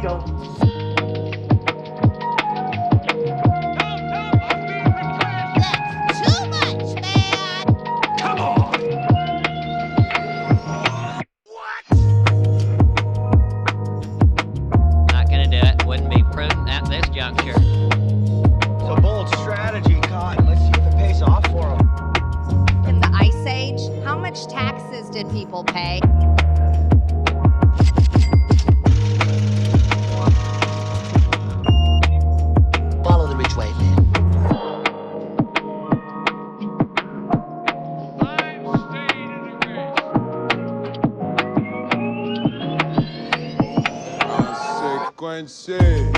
go. That's too much, man! Come on! Not gonna do it. Wouldn't be prudent at this juncture. It's a bold strategy, Cotton. Let's see if it pays off for them. In the Ice Age, how much taxes did people pay? Follow the rich way, man. Consequences.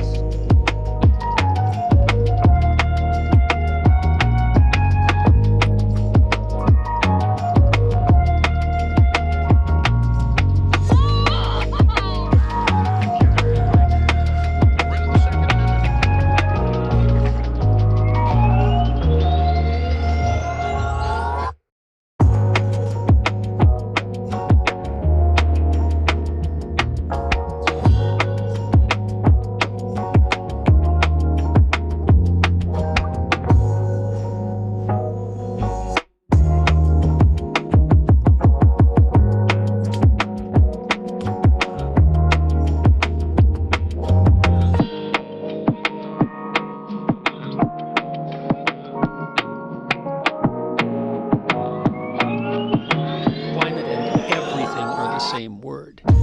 Same word. You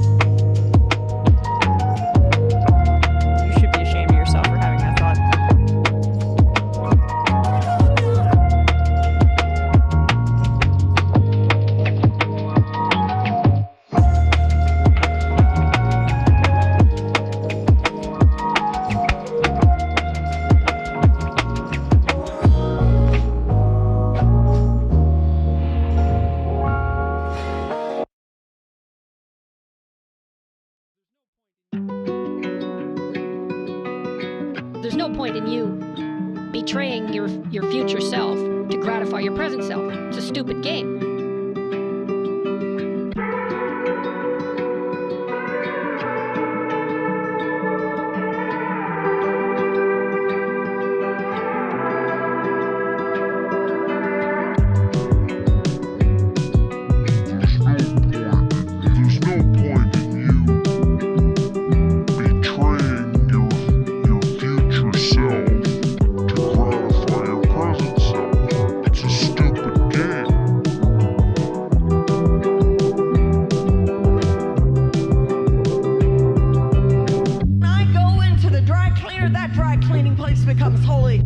should be ashamed of yourself for having that thought. There's no point in you betraying your future self to gratify your present self. It's a stupid game. becomes holy.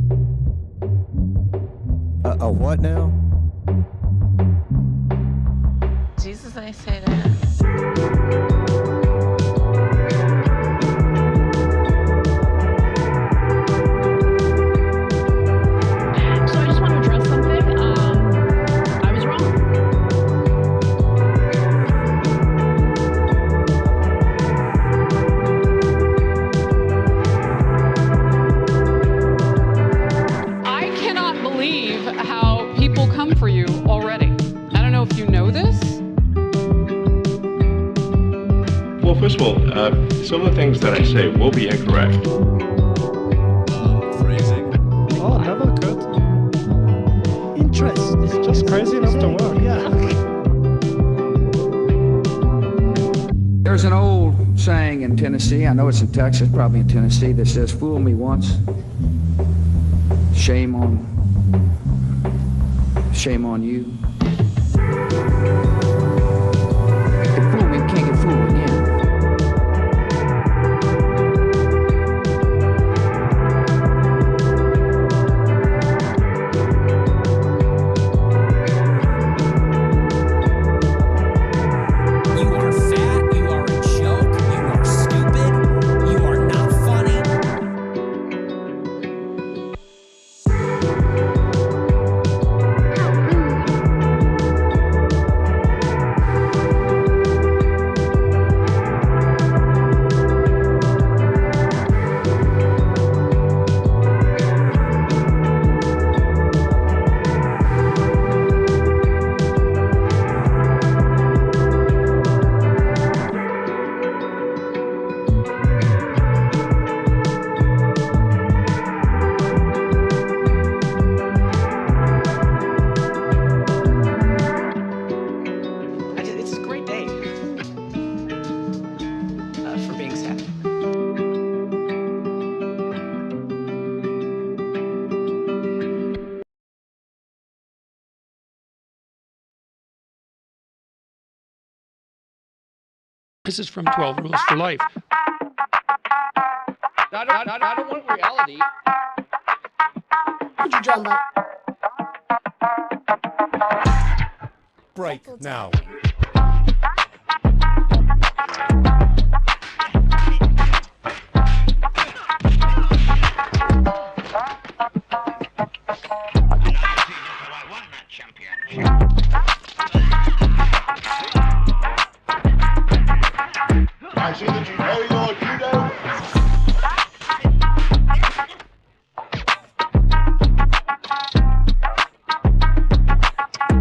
A what now? Jesus, I say that. First of all, some of the things that I say will be incorrect. Phrasing. Oh, never could. Interest. It's just crazy enough to work, yeah. There's an old saying in Tennessee, I know it's in Texas, probably in Tennessee, that says, fool me once, shame on you. If fool me, can't get fooled again. This is from 12 Rules for Life. I don't want reality. What you talking about? Break now. I see that you know your judo.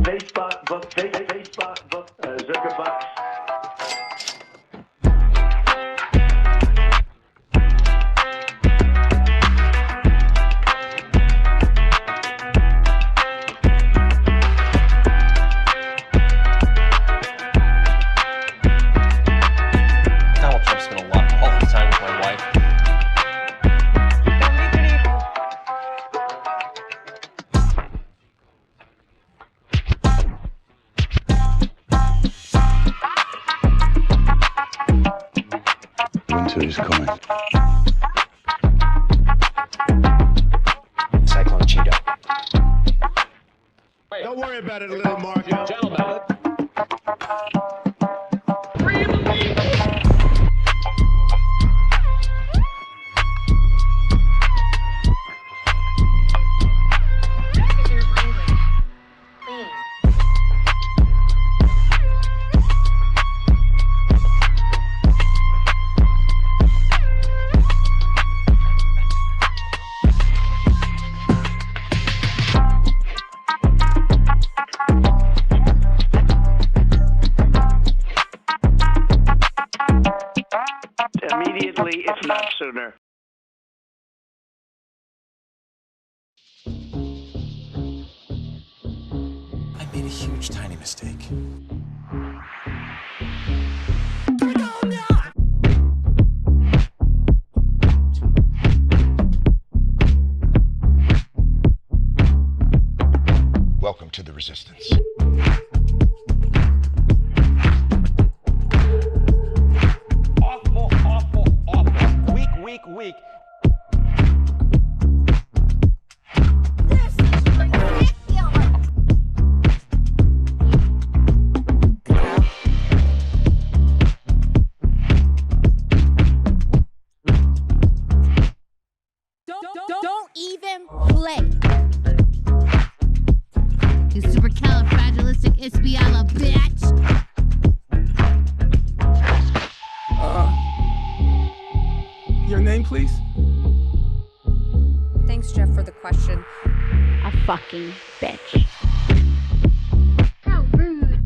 Facebook, Zuckerbucks. Donald Trump spent a lot of quality time with my wife. Winter is coming. Cyclone Cheeto. Don't worry about it, little Marco. Gentlemen. Immediately, if not sooner. I made a huge, tiny mistake. Welcome to the resistance. Awful. Weak. Don't even play. You supercalifragilisticexpialidocious bitch. Your name, please? Thanks, Jeff, for the question. A fucking bitch. How rude.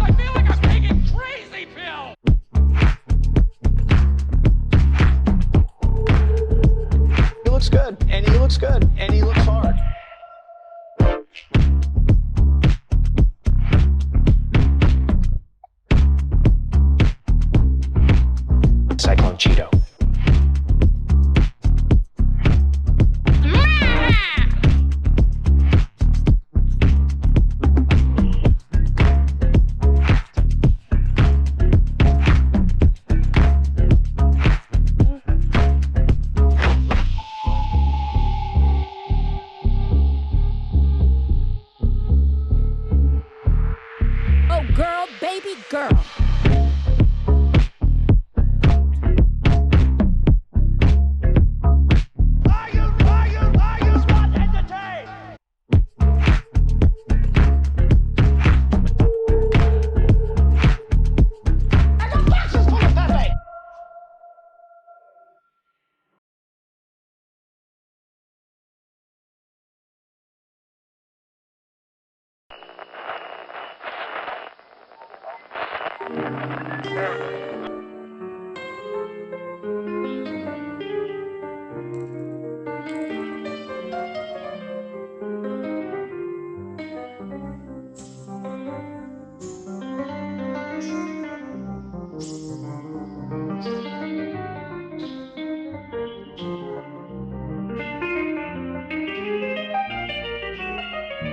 I feel like I'm taking crazy pills! He looks good, and he looks good, and he looks hard. Cyclone Cheeto. Oh, girl, baby girl.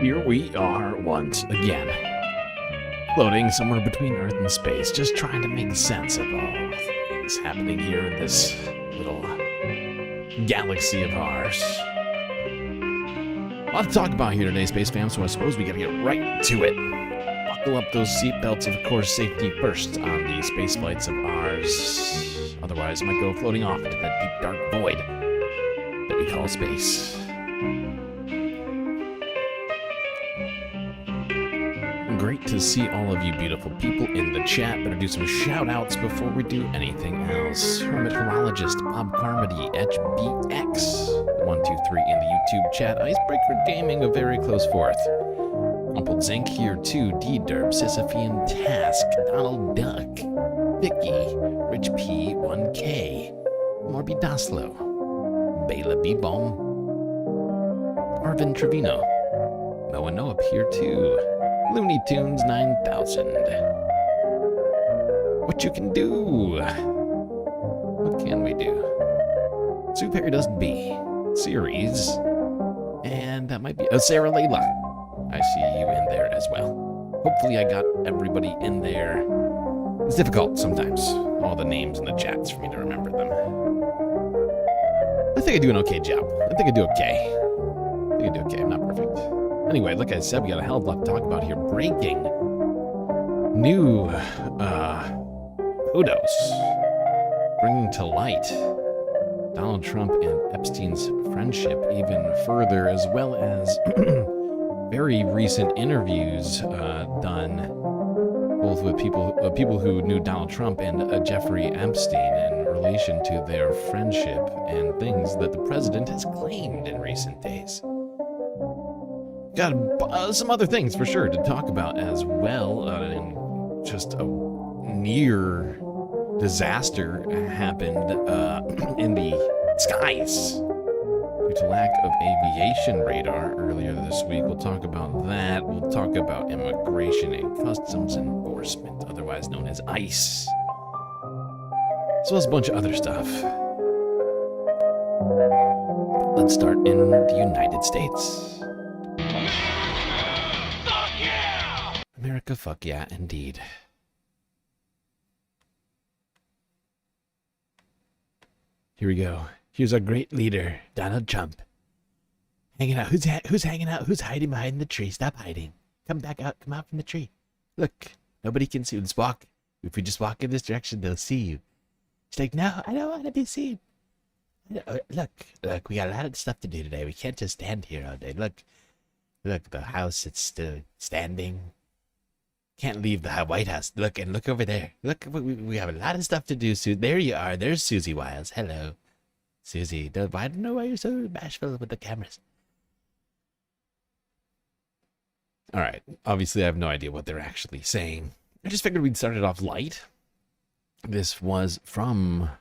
Here we are once again. floating somewhere between Earth and space, just trying to make sense of all things happening here in this little galaxy of ours. A lot to talk about here today, Space Fam, so I suppose we gotta get right to it. Buckle up those seatbelts, of course, safety first on the space flights of ours. Otherwise, might go floating off into that deep, dark void that we call space. Great to see all of you beautiful people in the chat. Better do some shout-outs before we do anything else. Hermit Horologist, Bob Carmody, HBX123 in the YouTube chat. Icebreaker Gaming, a very close fourth. Crumpled Zinc here too. D-Derb, Sisyphean Task, Donald Duck, Vicky, Rich P, 1K, Morby Daslo, Bela B-Bomb, Arvin Trevino, Noah Noah here too. Looney Tunes 9000. What you can do? What can we do? Sue Perry Does B series, and that might be Sarah Layla. I see you in there as well. Hopefully, I got everybody in there. It's difficult sometimes, all the names in the chats for me to remember them. I think I do an okay job. I think I do okay. I'm not perfect. Anyway, like I said, we got a hell of a lot to talk about here. Breaking new photos bringing to light Donald Trump and Epstein's friendship even further, as well as very recent interviews done both with people who knew Donald Trump and Jeffrey Epstein in relation to their friendship and things that the president has claimed in recent days. Got some other things for sure to talk about as well. And just a near disaster happened in the skies due to lack of aviation radar earlier this week. We'll talk about that. We'll talk about immigration and customs enforcement, otherwise known as ICE, as well as a bunch of other stuff. Let's start in the United States. America, fuck yeah, indeed. Here we go. Here's our great leader, Donald Trump. Hanging out. Who's hanging out? Who's hiding behind the tree? Stop hiding. Come back out. Come out from the tree. Look, nobody can see you. Let's walk. If we just walk in this direction, they'll see you. She's like, no, I don't want to be seen. Look, we got a lot of stuff to do today. We can't just stand here all day. Look, the house, it's still standing. Can't leave the White House. Look over there. Look, we have a lot of stuff to do, Sue. There you are. There's Susie Wiles. Hello. Susie, I don't know why you're so bashful with the cameras. All right. Obviously, I have no idea what they're actually saying. I just figured we'd start it off light. This was from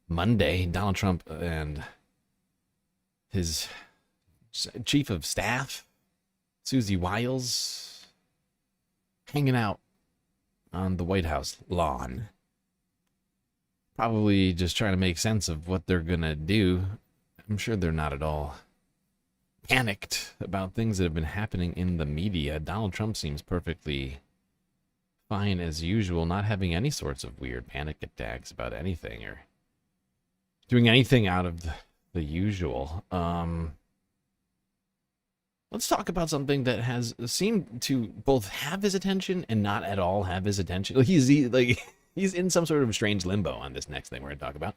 Monday. Donald Trump and his chief of staff, Susie Wiles, hanging out on the White House lawn. Probably just trying to make sense of what they're going to do. I'm sure they're not at all panicked about things that have been happening in the media. Donald Trump seems perfectly fine as usual, not having any sorts of weird panic attacks about anything or doing anything out of the usual. Let's talk about something that has seemed to both have his attention and not at all have his attention. He's in some sort of strange limbo on this next thing we're going to talk about.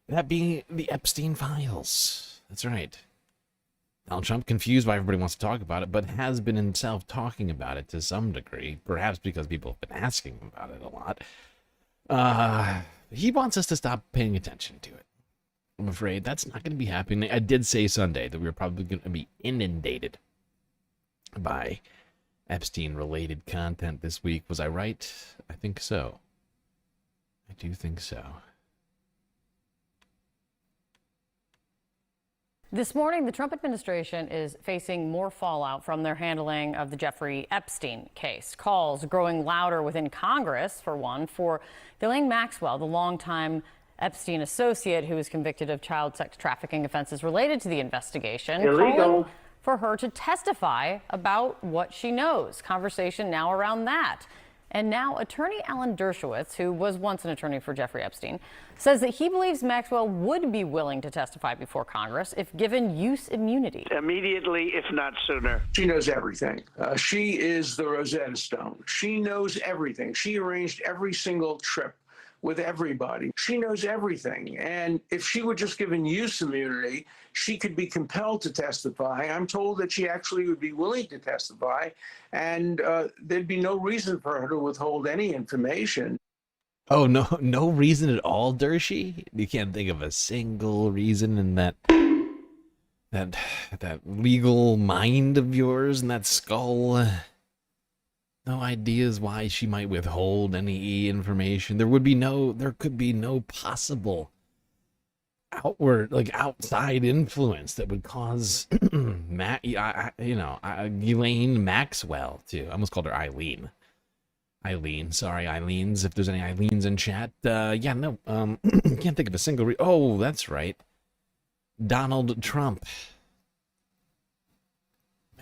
That being the Epstein files. That's right. Donald Trump, confused why everybody wants to talk about it, but has been himself talking about it to some degree, perhaps because people have been asking him about it a lot. He wants us to stop paying attention to it. I'm afraid that's not going to be happening. I did say Sunday that we were probably going to be inundated by Epstein-related content this week. Was I right? I think so. I do think so. This morning, the Trump administration is facing more fallout from their handling of the Jeffrey Epstein case. Calls growing louder within Congress, for one, for Ghislaine Maxwell, the longtime Epstein associate who was convicted of child sex trafficking offenses related to the investigation. Illegal. for her to testify about what she knows. Conversation now around that. And now attorney Alan Dershowitz, who was once an attorney for Jeffrey Epstein, says that he believes Maxwell would be willing to testify before Congress if given use immunity. Immediately, if not sooner. She knows everything. She is the Rosetta Stone. She knows everything. She arranged every single trip with everybody. She knows everything. And if she were just given use immunity, she could be compelled to testify. I'm told that she actually would be willing to testify, and there'd be no reason for her to withhold any information. Oh, no reason at all, Dershie? You can't think of a single reason in that legal mind of yours and that skull? No ideas why she might withhold any information. There could be no possible outside influence that would cause Ghislaine Maxwell to. I almost called her Eileen. Sorry, Eileens. If there's any Eileens in chat, can't think of a single. Oh, that's right, Donald Trump.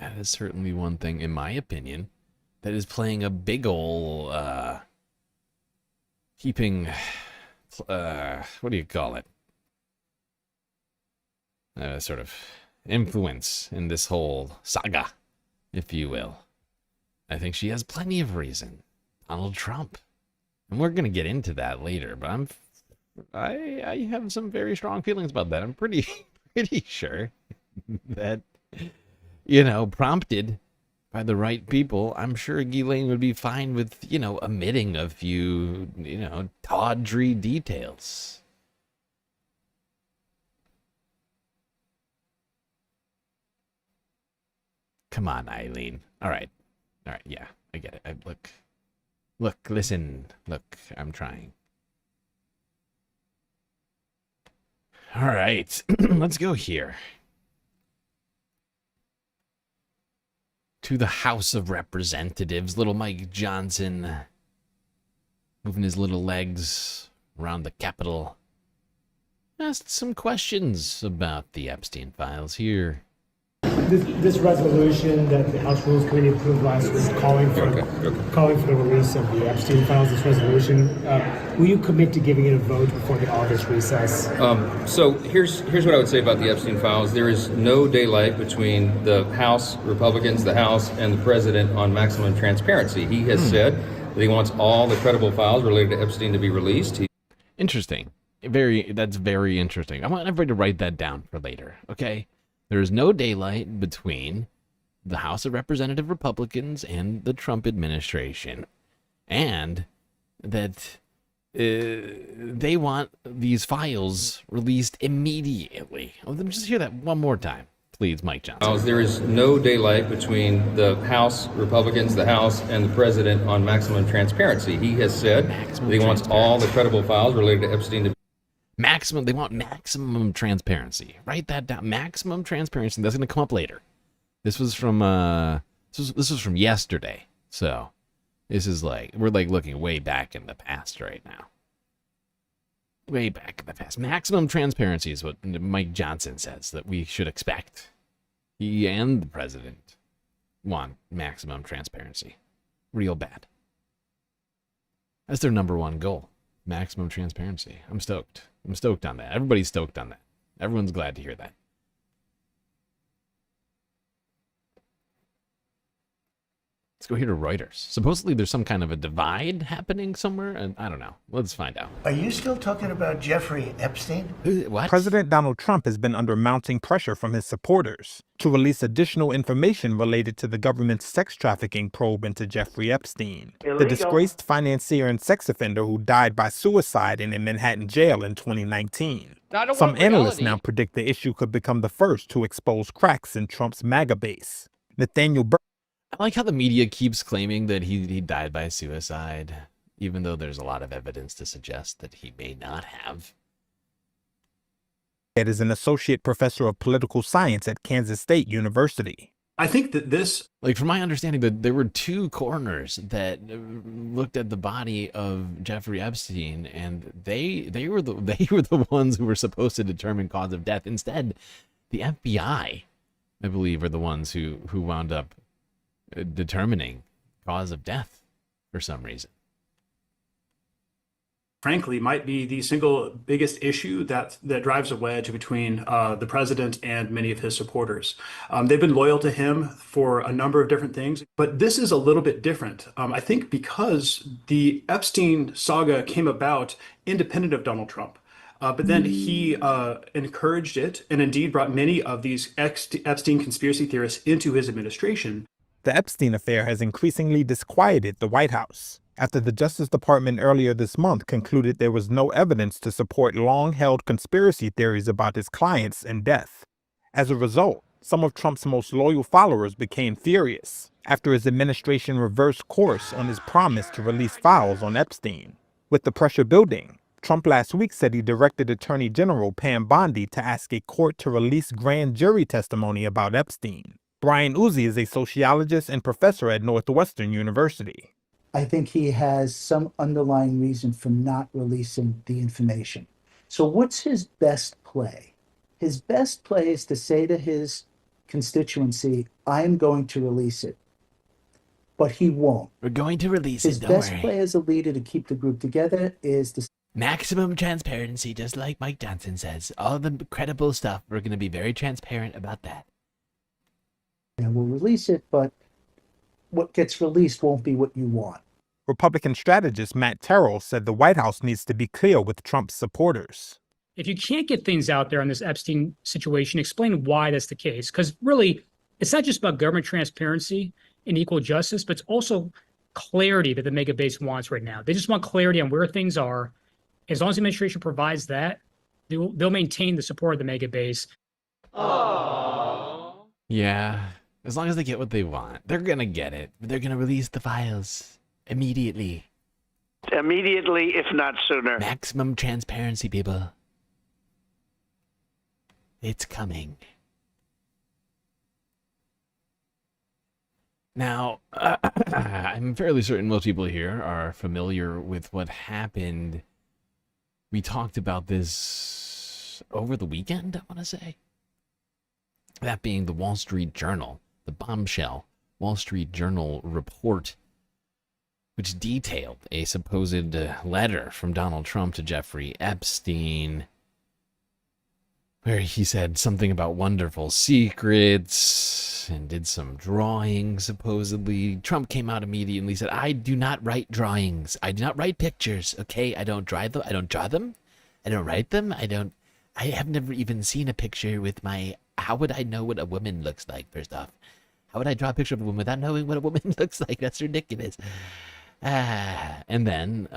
That is certainly one thing, in my opinion, that is playing a big ol' keeping, what do you call it? Sort of influence in this whole saga, if you will. I think she has plenty of reason. Donald Trump. And we're going to get into that later, but I have some very strong feelings about that. I'm pretty sure that, prompted by the right people, I'm sure Ghislaine would be fine with, omitting a few, tawdry details. Come on, Eileen. All right, yeah, I get it. Listen, I'm trying. All right, let's go here. To the House of Representatives, little Mike Johnson moving his little legs around the Capitol. Asked some questions about the Epstein files here. This resolution that the House Rules Committee approved last week calling for the release of the Epstein files, this resolution, will you commit to giving it a vote before the August recess? So here's what I would say about the Epstein files. There is no daylight between the House Republicans, the House, and the President on maximum transparency. He has said that he wants all the credible files related to Epstein to be released. Interesting. That's very interesting. I want everybody to write that down for later, okay? There is no daylight between the House of Representative Republicans and the Trump administration, and that they want these files released immediately. Let me just hear that one more time, please, Mike Johnson. There is no daylight between the House Republicans, the House, and the President on maximum transparency. He has said that he wants all the credible files related to Epstein to they want maximum transparency. Write that down. Maximum transparency. That's going to come up later. This was from this was from yesterday. So this is we're looking way back in the past right now. Way back in the past. Maximum transparency is what Mike Johnson says that we should expect. He and the president want maximum transparency. Real bad. That's their number one goal. Maximum transparency. I'm stoked. I'm stoked on that. Everybody's stoked on that. Everyone's glad to hear that. Let's go here to Reuters. Supposedly there's some kind of a divide happening somewhere, and I don't know. Let's find out. Are you still talking about Jeffrey Epstein? What? President Donald Trump has been under mounting pressure from his supporters to release additional information related to the government's sex trafficking probe into Jeffrey Epstein, the disgraced financier and sex offender who died by suicide in a Manhattan jail in 2019. Some analysts now predict the issue could become the first to expose cracks in Trump's MAGA base. I like how the media keeps claiming that he died by suicide, even though there's a lot of evidence to suggest that he may not have. It is an associate professor of political science at Kansas State University. I think that this, from my understanding, that there were two coroners that looked at the body of Jeffrey Epstein, and they were the ones who were supposed to determine cause of death. Instead, the FBI I believe, are the ones who wound up determining cause of death for some reason. Frankly, might be the single biggest issue that drives a wedge between the president and many of his supporters. They've been loyal to him for a number of different things, but this is a little bit different. I think because the Epstein saga came about independent of Donald Trump. But then he encouraged it and indeed brought many of these Epstein conspiracy theorists into his administration. The Epstein affair has increasingly disquieted the White House after the Justice Department earlier this month concluded there was no evidence to support long-held conspiracy theories about his clients and death. As a result, some of Trump's most loyal followers became furious after his administration reversed course on his promise to release files on Epstein. With the pressure building, Trump last week said he directed Attorney General Pam Bondi to ask a court to release grand jury testimony about Epstein. Brian Uzi is a sociologist and professor at Northwestern University. I think he has some underlying reason for not releasing the information. So what's his best play? His best play is to say to his constituency, I'm going to release it. But he won't. We're going to release his it, don't worry. His best play as a leader to keep the group together is to... Maximum transparency, just like Mike Johnson says. All the credible stuff, we're going to be very transparent about that. And we'll release it, but what gets released won't be what you want. Republican strategist Matt Terrell said the White House needs to be clear with Trump's supporters. If you can't get things out there on this Epstein situation, explain why that's the case. Because really, it's not just about government transparency and equal justice, but it's also clarity that the mega base wants right now. They just want clarity on where things are. As long as the administration provides that, they'll maintain the support of the mega base. Aww. Yeah, as long as they get what they want. They're going to get it. They're going to release the files. Immediately, if not sooner. Maximum transparency, people. It's coming. Now, I'm fairly certain most people here are familiar with what happened. We talked about this over the weekend, I want to say. That being the Wall Street Journal, the bombshell Wall Street Journal report, which detailed a supposed letter from Donald Trump to Jeffrey Epstein, where he said something about wonderful secrets and did some drawings, supposedly. Trump came out immediately and said, I do not write drawings. I do not write pictures, okay? I don't draw them. I don't draw them. I don't write them. I have never even seen a picture with my... How would I know what a woman looks like, first off? How would I draw a picture of a woman without knowing what a woman looks like? That's ridiculous. And then,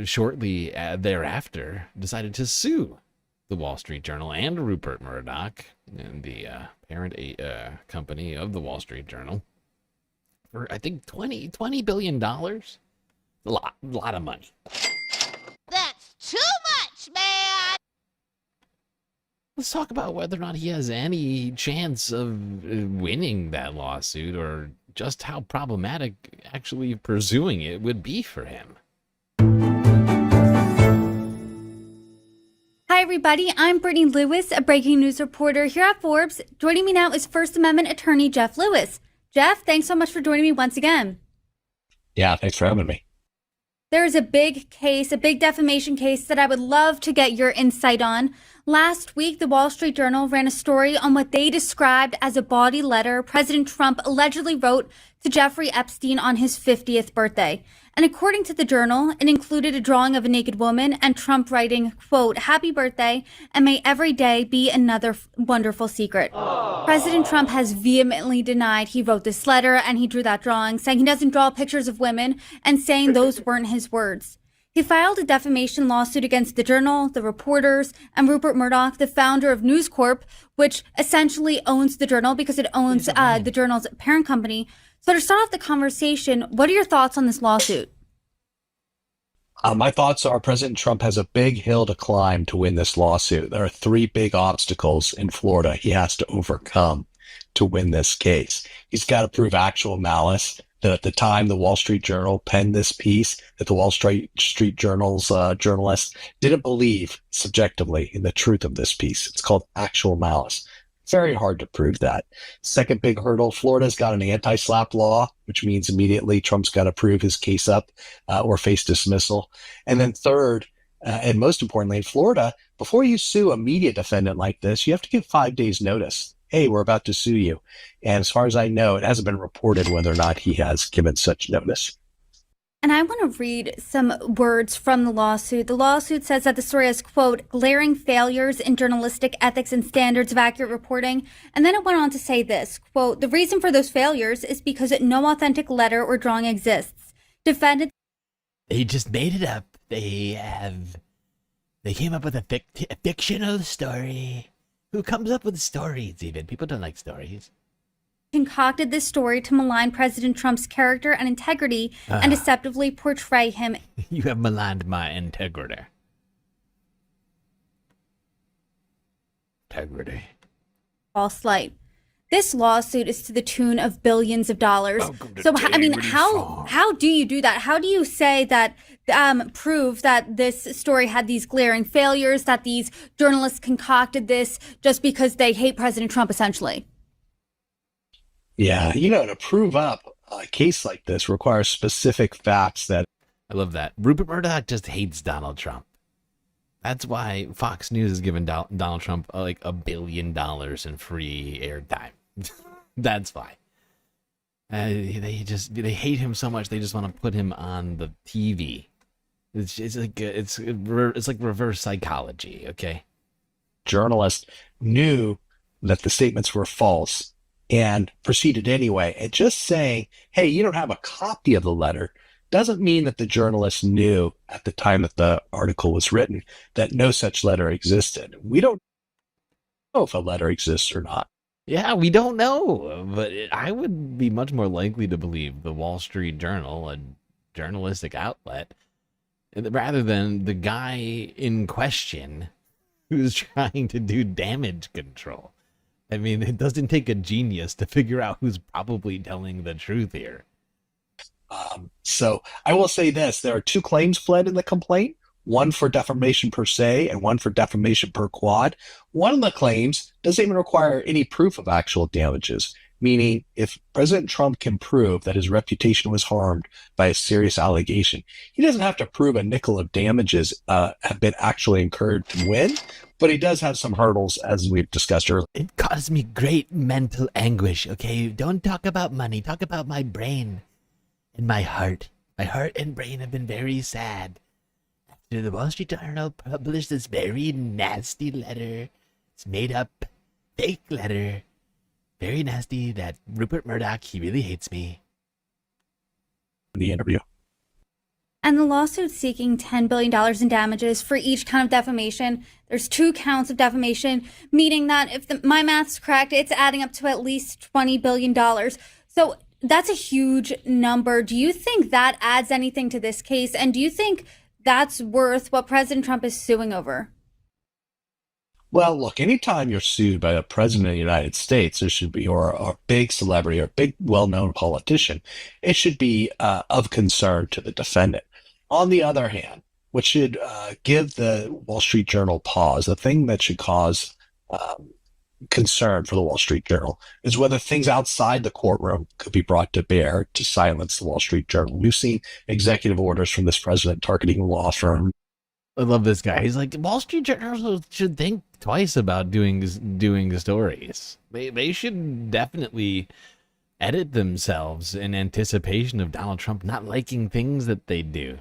shortly thereafter, decided to sue the Wall Street Journal and Rupert Murdoch and the parent company of the Wall Street Journal for, I think, $20 billion. A lot of money. That's too much, man! Let's talk about whether or not he has any chance of winning that lawsuit, or just how problematic actually pursuing it would be for him. Hi, everybody. I'm Brittany Lewis, a breaking news reporter here at Forbes. Joining me now is First Amendment attorney Jeff Lewis. Jeff, thanks so much for joining me once again. Yeah, thanks for having me. There is a big case, a big defamation case that I would love to get your insight on. Last week, the Wall Street Journal ran a story on what they described as a bawdy letter President Trump allegedly wrote to Jeffrey Epstein on his 50th birthday. And according to the Journal, it included a drawing of a naked woman and Trump writing, quote, "Happy birthday, and may every day be another wonderful secret." Aww. President Trump has vehemently denied he wrote this letter and he drew that drawing, saying he doesn't draw pictures of women and saying those weren't his words. He filed a defamation lawsuit against the Journal, the reporters, and Rupert Murdoch, the founder of News Corp, which essentially owns the Journal because it owns the Journal's parent company. So to start off the conversation, what are your thoughts on this lawsuit? My thoughts are President Trump has a big hill to climb to win this lawsuit. There are 3 big obstacles in Florida he has to overcome to win this case. He's got to prove actual malice, that at the time the Wall Street Journal penned this piece, that the Wall Street Journal's journalists didn't believe subjectively in the truth of this piece. It's called actual malice. It's very hard to prove that. Second big hurdle, Florida's got an anti-SLAPP law, which means immediately Trump's got to prove his case up or face dismissal. And then third, and most importantly, in Florida, before you sue a media defendant like this, you have to give 5 days notice. Hey, we're about to sue you. And as far as I know, it hasn't been reported whether or not he has given such notice. And I want to read some words from the lawsuit. The lawsuit says that the story has, quote, glaring failures in journalistic ethics and standards of accurate reporting. And then it went on to say this, quote, the reason for those failures is because no authentic letter or drawing exists. Defendants. They just made it up. They came up with a fictional story. Who comes up with stories even? People don't like stories. Concocted this story to malign President Trump's character and integrity and deceptively portray him. You have maligned my integrity. False light. This lawsuit is to the tune of billions of dollars. So, I mean, how do you do that? How do you say that, prove that this story had these glaring failures, that these journalists concocted this just because they hate President Trump, essentially? Yeah, to prove up a case like this requires specific facts that... I love that. Rupert Murdoch just hates Donald Trump. That's why Fox News has given Donald Trump like $1 billion in free airtime. That's why. They hate him so much they just want to put him on the TV. It's like reverse psychology. Okay. Journalists knew that the statements were false and proceeded anyway. And just saying, hey, you don't have a copy of the letter doesn't mean that the journalists knew at the time that the article was written that no such letter existed. We don't know if a letter exists or not. Yeah, we don't know, but I would be much more likely to believe the Wall Street Journal, a journalistic outlet, rather than the guy in question who's trying to do damage control. I mean, it doesn't take a genius to figure out who's probably telling the truth here. So I will say this, there are two claims pled in the complaint, one for defamation per se and one for defamation per quad. One of the claims doesn't even require any proof of actual damages, meaning if President Trump can prove that his reputation was harmed by a serious allegation, he doesn't have to prove a nickel of damages have been actually incurred to win, but he does have some hurdles, as we've discussed earlier. It caused me great mental anguish, okay? Don't talk about money, talk about my brain and my heart. My heart and brain have been very sad. After the Wall Street Journal published this very nasty letter, it's made up, fake letter, very nasty, that Rupert Murdoch, he really hates me. The interview. And the lawsuit seeking $10 billion in damages for each count of defamation. There's 2 counts of defamation, meaning that if my math's correct, it's adding up to at least $20 billion. So that's a huge number. Do you think that adds anything to this case? And do you think that's worth what President Trump is suing over? Well, look, anytime you're sued by a president of the United States, there should be, or a big celebrity or a big well-known politician, it should be of concern to the defendant. On the other hand, what should give the Wall Street Journal pause, the thing that should cause concern for the Wall Street Journal, is whether things outside the courtroom could be brought to bear to silence the Wall Street Journal. We've seen executive orders from this president targeting law firm. I love this guy. He's like, Wall Street Journal should think twice about doing stories. They should definitely edit themselves in anticipation of Donald Trump not liking things that they do.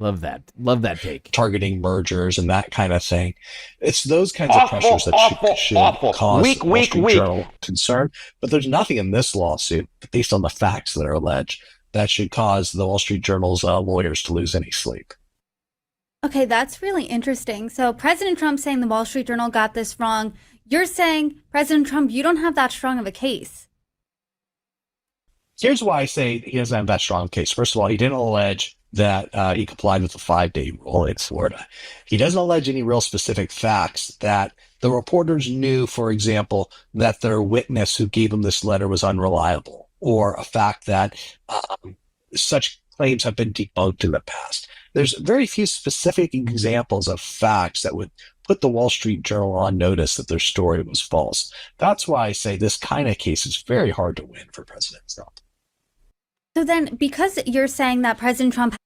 Love that. Love that take. Targeting mergers and that kind of thing. It's those kinds of pressures that should cause the Wall Street Journal concern. But there's nothing in this lawsuit, based on the facts that are alleged, that should cause the Wall Street Journal's lawyers to lose any sleep. Okay, that's really interesting. So President Trump saying the Wall Street Journal got this wrong. You're saying, President Trump, you don't have that strong of a case. Here's why I say he doesn't have that strong case. First of all, he didn't allege that he complied with the 5-day rule in Florida. He doesn't allege any real specific facts that the reporters knew, for example, that their witness who gave him this letter was unreliable, or a fact that such claims have been debunked in the past. There's very few specific examples of facts that would put the Wall Street Journal on notice that their story was false. That's why I say this kind of case is very hard to win for President Trump. So then, because you're saying that President Trump...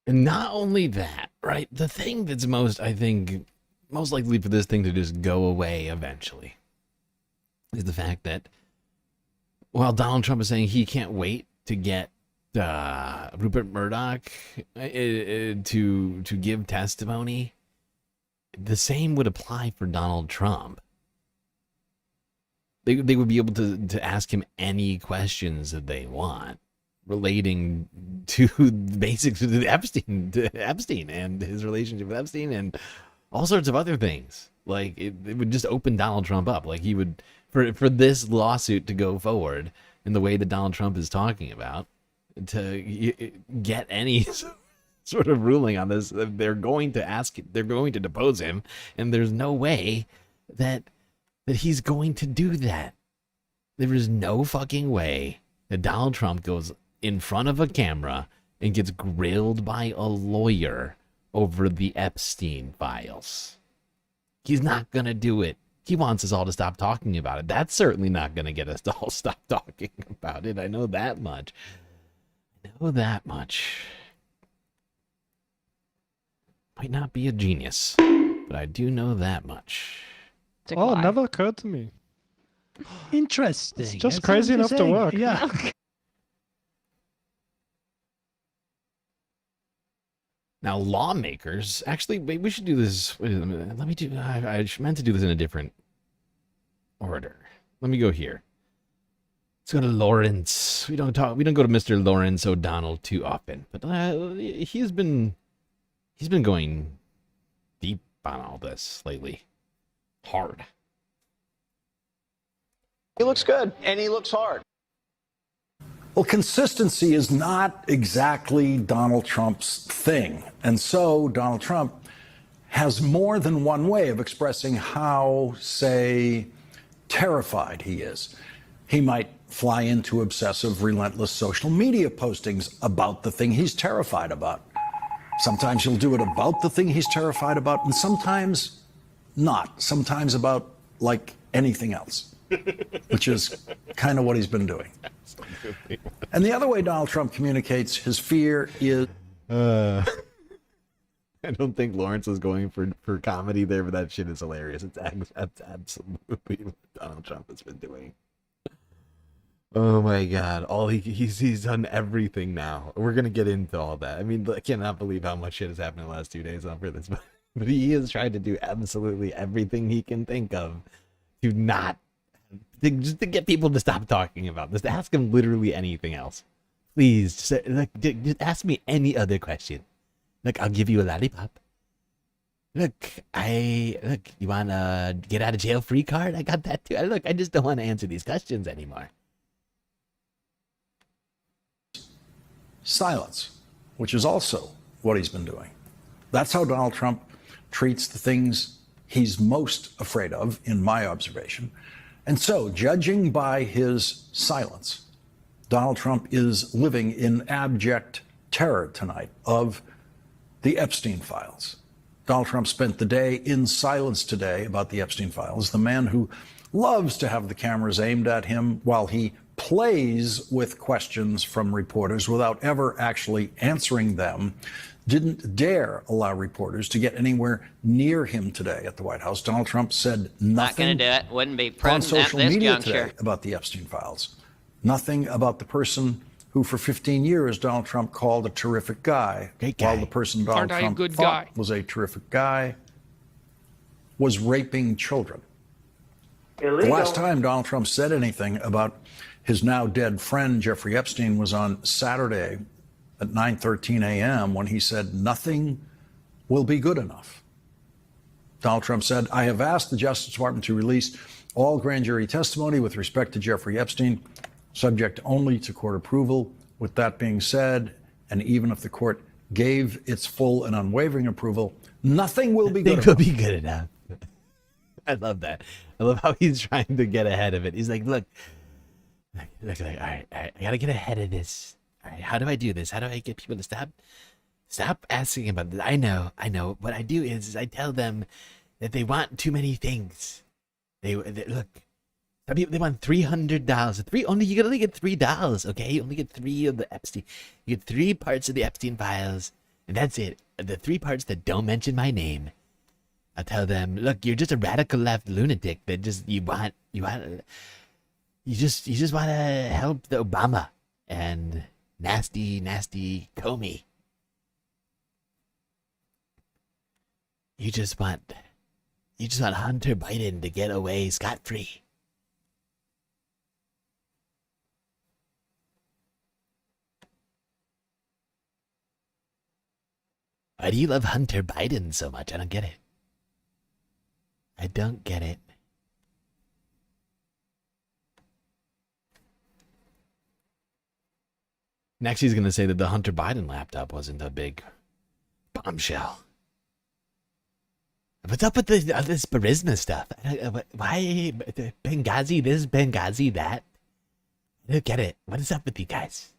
And not only that, right? The thing that's most likely for this thing to just go away eventually is the fact that while Donald Trump is saying he can't wait to get Rupert Murdoch to give testimony, the same would apply for Donald Trump. They would be able to ask him any questions that they want relating to basically the Epstein and his relationship with Epstein and all sorts of other things. Like it would just open Donald Trump up. Like he would, for this lawsuit to go forward in the way that Donald Trump is talking about, to get any sort of ruling on this, they're going to depose him, and there's no way that he's going to do that. There is no fucking way that Donald Trump goes in front of a camera and gets grilled by a lawyer over the Epstein files. He's not gonna do it. He wants us all to stop talking about it. That's certainly not gonna get us to all stop talking about it. I know that much. Might not be a genius, but I do know that much. Oh, it never occurred to me. Interesting. It's just crazy enough to work. Yeah. Now, lawmakers, actually, we should do this. Wait a minute. I meant to do this in a different order. Let me go here. Let's go to Lawrence. We don't go to Mr. Lawrence O'Donnell too often, but he's been going deep on all this lately. Hard. He looks good, and he looks hard. Well, consistency is not exactly Donald Trump's thing. And so Donald Trump has more than one way of expressing how, say, terrified he is. He might fly into obsessive, relentless social media postings about the thing he's terrified about. Sometimes he'll do it about the thing he's terrified about, and sometimes not. Sometimes about, like, anything else, which is kind of what he's been doing. And the other way Donald Trump communicates his fear is... I don't think Lawrence was going for comedy there, but that shit is hilarious. That's absolutely what Donald Trump has been doing. Oh my God. He's done everything now. We're going to get into all that. I mean, I cannot believe how much shit has happened in the last 2 days for this, but he has tried to do absolutely everything he can think of just to get people to stop talking about this. Ask him literally anything else. Please, just ask me any other question. Look, I'll give you a lollipop. Look, you want a get out of jail free card? I got that too. Look, I just don't want to answer these questions anymore. silence, which is also what he's been doing. That's how Donald Trump treats the things he's most afraid of, in my observation. And so, judging by his silence, Donald Trump is living in abject terror tonight of the Epstein files. Donald Trump spent the day in silence today about the Epstein files. The man who loves to have the cameras aimed at him while he plays with questions from reporters without ever actually answering them, didn't dare allow reporters to get anywhere near him today at the White House. Donald Trump said nothing Not going to do it. Wouldn't be on president at social this media juncture. today about the Epstein files. Nothing about the person who for 15 years Donald Trump called a terrific guy, while the person Donald Aren't I a Trump good thought guy? was a terrific guy was raping children. Illegal. The last time Donald Trump said anything about his now dead friend Jeffrey Epstein was on Saturday at 9:13 a.m. when he said nothing will be good enough. Donald Trump said, "I have asked the Justice Department to release all grand jury testimony with respect to Jeffrey Epstein, subject only to court approval. With that being said, and even if the court gave its full and unwavering approval, nothing will be good enough." Be good enough. I love that. I love how he's trying to get ahead of it. He's like, look, Look, all right, I gotta get ahead of this. All right, how do I do this? How do I get people to stop asking about this? I know. What I do is I tell them that they want too many things. They look. Some people, they want $300. You can only get $3. Okay, you only get 3 of the Epstein. You get 3 parts of the Epstein files, and that's it. The 3 parts that don't mention my name. I tell them, look, you're just a radical left lunatic that just you just want to help the Obama and nasty Comey. You just want Hunter Biden to get away scot-free. Why do you love Hunter Biden so much? I don't get it. I don't get it. Next, he's going to say that the Hunter Biden laptop wasn't a big bombshell. What's up with this Burisma stuff? Why Benghazi this, Benghazi that? I don't get it. What is up with you guys?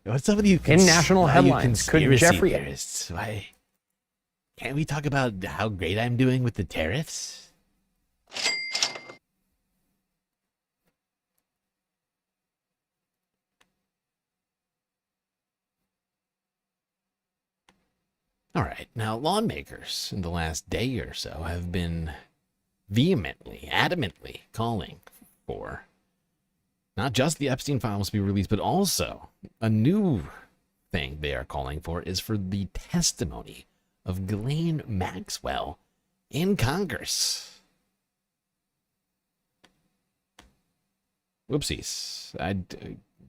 What's up with you? In national headlines, could Jeffrey theorists? Why can't we talk about how great I'm doing with the tariffs? All right, now lawmakers in the last day or so have been adamantly calling for not just the Epstein files to be released, but also a new thing they are calling for is for the testimony of Ghislaine Maxwell in Congress. Whoopsies, I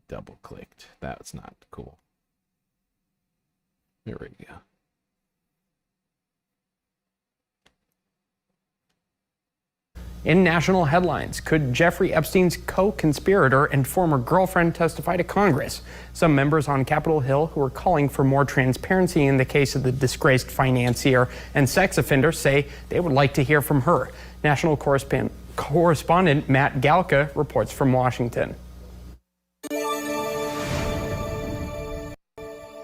double-clicked. That's not cool. There we go. In national headlines, could Jeffrey Epstein's co-conspirator and former girlfriend testify to Congress? Some members on Capitol Hill who are calling for more transparency in the case of the disgraced financier and sex offender say they would like to hear from her. National correspondent Matt Galka reports from Washington.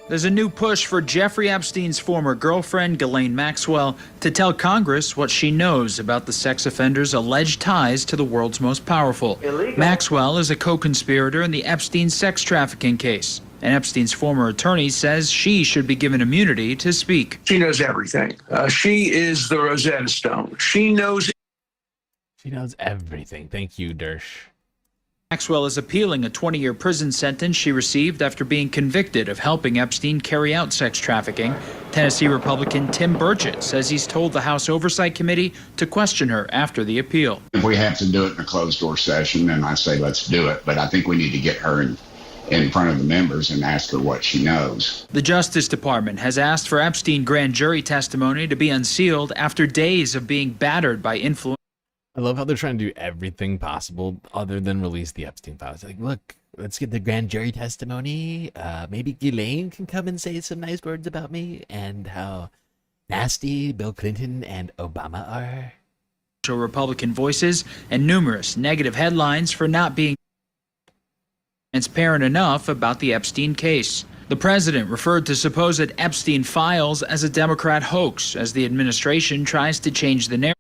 There's a new push for Jeffrey Epstein's former girlfriend, Ghislaine Maxwell, to tell Congress what she knows about the sex offender's alleged ties to the world's most powerful. Illegal. Maxwell is a co-conspirator in the Epstein sex trafficking case, and Epstein's former attorney says she should be given immunity to speak. She knows everything. She is the Rosetta Stone. She knows everything. Thank you, Dersh. Maxwell is appealing a 20-year prison sentence she received after being convicted of helping Epstein carry out sex trafficking. Tennessee Republican Tim Burchett says he's told the House Oversight Committee to question her after the appeal. If we have to do it in a closed-door session, then I say let's do it. But I think we need to get her in front of the members and ask her what she knows. The Justice Department has asked for Epstein grand jury testimony to be unsealed after days of being battered by influence. I love how they're trying to do everything possible other than release the Epstein files. Like, look, let's get the grand jury testimony. Maybe Ghislaine can come and say some nice words about me and how nasty Bill Clinton and Obama are. Republican voices and numerous negative headlines for not being transparent enough about the Epstein case. The president referred to supposed Epstein files as a Democrat hoax as the administration tries to change the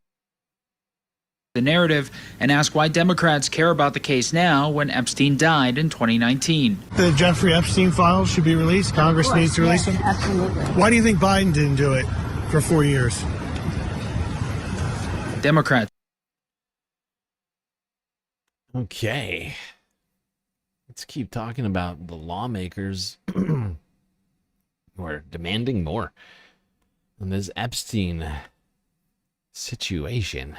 narrative and ask why Democrats care about the case now when Epstein died in 2019. The Jeffrey Epstein files should be released. Congress needs to release them. Absolutely. Why do you think Biden didn't do it for 4 years? Democrats. Okay. Let's keep talking about the lawmakers who are demanding more on this Epstein situation.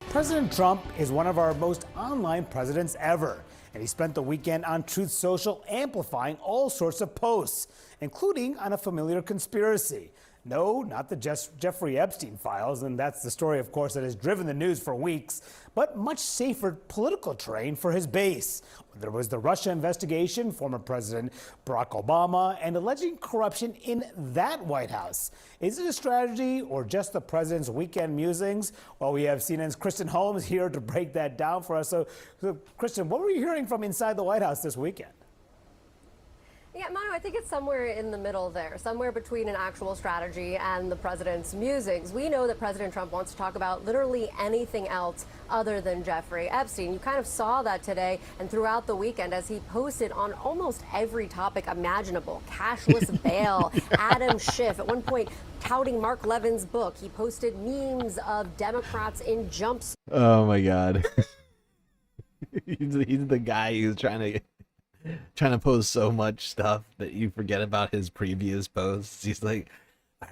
President Trump is one of our most online presidents ever, and he spent the weekend on Truth Social amplifying all sorts of posts, including on a familiar conspiracy. No, not the Jeffrey Epstein files, and that's the story, of course, that has driven the news for weeks, but much safer political terrain for his base. There was the Russia investigation, former President Barack Obama, and alleging corruption in that White House. Is it a strategy or just the president's weekend musings? Well, we have CNN's Kristen Holmes here to break that down for us. So Kristen, what were you hearing from inside the White House this weekend? Yeah, Manu, I think it's somewhere in the middle there, somewhere between an actual strategy and the president's musings. We know that President Trump wants to talk about literally anything else other than Jeffrey Epstein. You kind of saw that today and throughout the weekend as he posted on almost every topic imaginable. Cashless bail, Adam Schiff, at one point touting Mark Levin's book. He posted memes of Democrats in jumpsuits. Oh my God. he's the guy who's trying to post so much stuff that you forget about his previous posts. He's like, all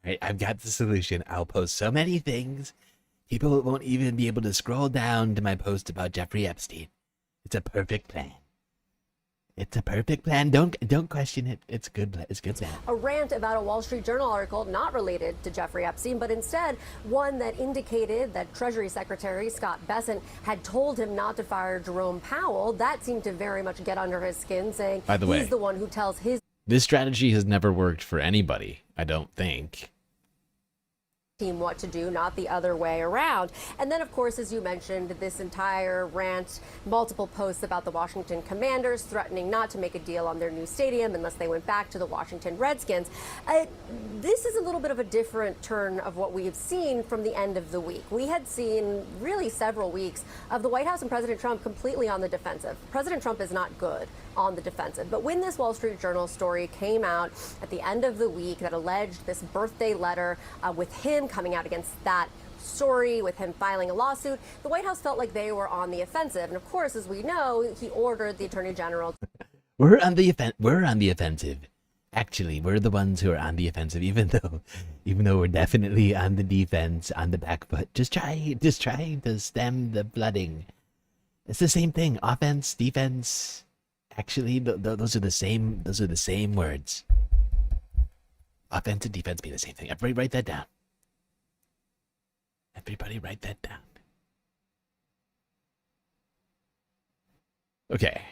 right, I've got the solution. I'll post so many things, people won't even be able to scroll down to my post about Jeffrey Epstein. It's a perfect plan. It's a perfect plan. Don't question it. It's good. It's good plan. A rant about a Wall Street Journal article not related to Jeffrey Epstein, but instead one that indicated that Treasury Secretary Scott Bessent had told him not to fire Jerome Powell. That seemed to very much get under his skin, saying By the way, he's the one who tells his this strategy has never worked for anybody, I don't think. team what to do, not the other way around. And then, of course, as you mentioned, this entire rant, multiple posts about the Washington Commanders threatening not to make a deal on their new stadium unless they went back to the Washington Redskins. This is a little bit of a different turn of what we have seen from the end of the week. We had seen really several weeks of the White House and President Trump completely on the defensive. President Trump is not good on the defensive. But when this Wall Street Journal story came out at the end of the week that alleged this birthday letter with him coming out against that story, with him filing a lawsuit, the White House felt like they were on the offensive. And of course, as we know, he ordered the Attorney General. We're on the offensive. Actually, we're the ones who are on the offensive, even though we're definitely on the defense, on the back foot. Just trying to stem the flooding. It's the same thing. Offense, defense. Actually, those are the same. Those are the same words. Offense and defense mean the same thing. Everybody write that down. Everybody write that down. Okay,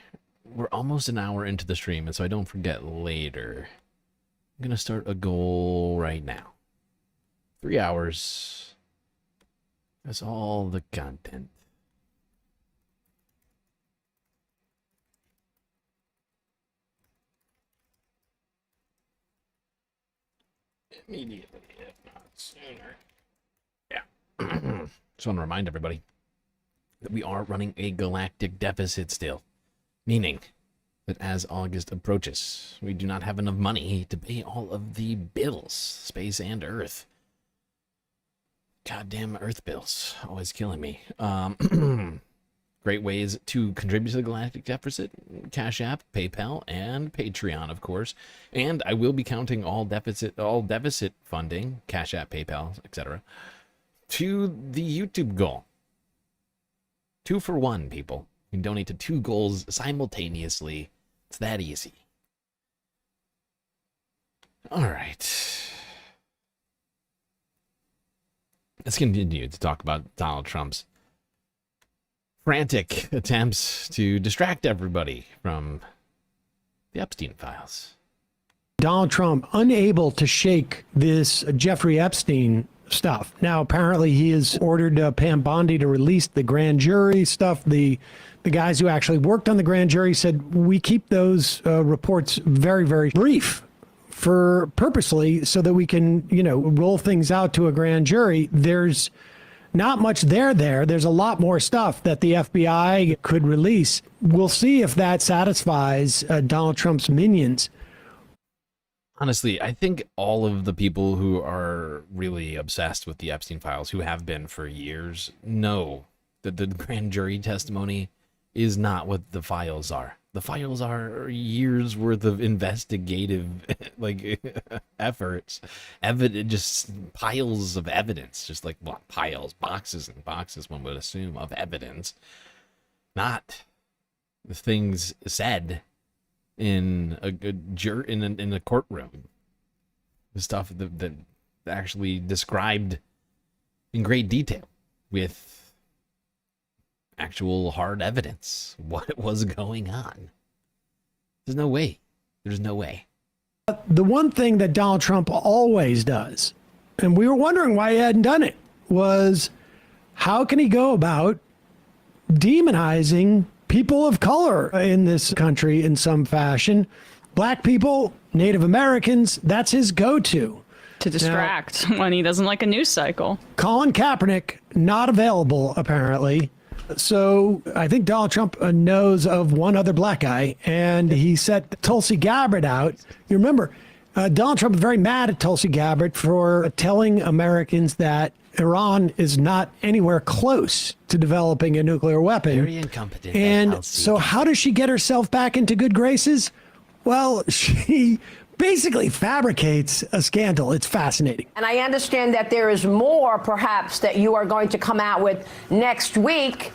we're almost an hour into the stream, and so I don't forget later. I'm gonna start a goal right now. 3 hours. That's all the content. Immediately, if not sooner. Yeah. Just want to remind everybody that we are running a galactic deficit still, meaning that as August approaches, we do not have enough money to pay all of the bills, space and Earth. Goddamn Earth bills, always killing me. Great ways to contribute to the galactic deficit: Cash App, PayPal, and Patreon, of course. And I will be counting all deficit funding, Cash App, PayPal, etc., to the YouTube goal. 2 for 1, people. You can donate to 2 goals simultaneously. It's that easy. All right. Let's continue to talk about Donald Trump's frantic attempts to distract everybody from the Epstein files. Donald Trump unable to shake this Jeffrey Epstein stuff. Now, apparently he has ordered Pam Bondi to release the grand jury stuff. The guys who actually worked on the grand jury said, we keep those reports very, very brief for purposely so that we can, roll things out to a grand jury. There's not much there. There's a lot more stuff that the FBI could release. We'll see if that satisfies Donald Trump's minions. Honestly, I think all of the people who are really obsessed with the Epstein files, who have been for years, know that the grand jury testimony is not what the files are. The files are years worth of investigative efforts, just piles of evidence, just like piles, boxes and boxes, one would assume, of evidence, not the things said in a courtroom. The stuff that actually described in great detail with actual hard evidence what was going on. There's no way. There's no way. The one thing that Donald Trump always does, and we were wondering why he hadn't done it, was how can he go about demonizing people of color in this country in some fashion? Black people, Native Americans, that's his go-to. To distract when he doesn't like a news cycle. Colin Kaepernick, not available, apparently. So I think Donald Trump knows of one other black guy, and he set Tulsi Gabbard out. You remember, Donald Trump is very mad at Tulsi Gabbard for telling Americans that Iran is not anywhere close to developing a nuclear weapon. Very incompetent. And so how does she get herself back into good graces? Well, she basically fabricates a scandal. It's fascinating. And I understand that there is more, perhaps, that you are going to come out with next week.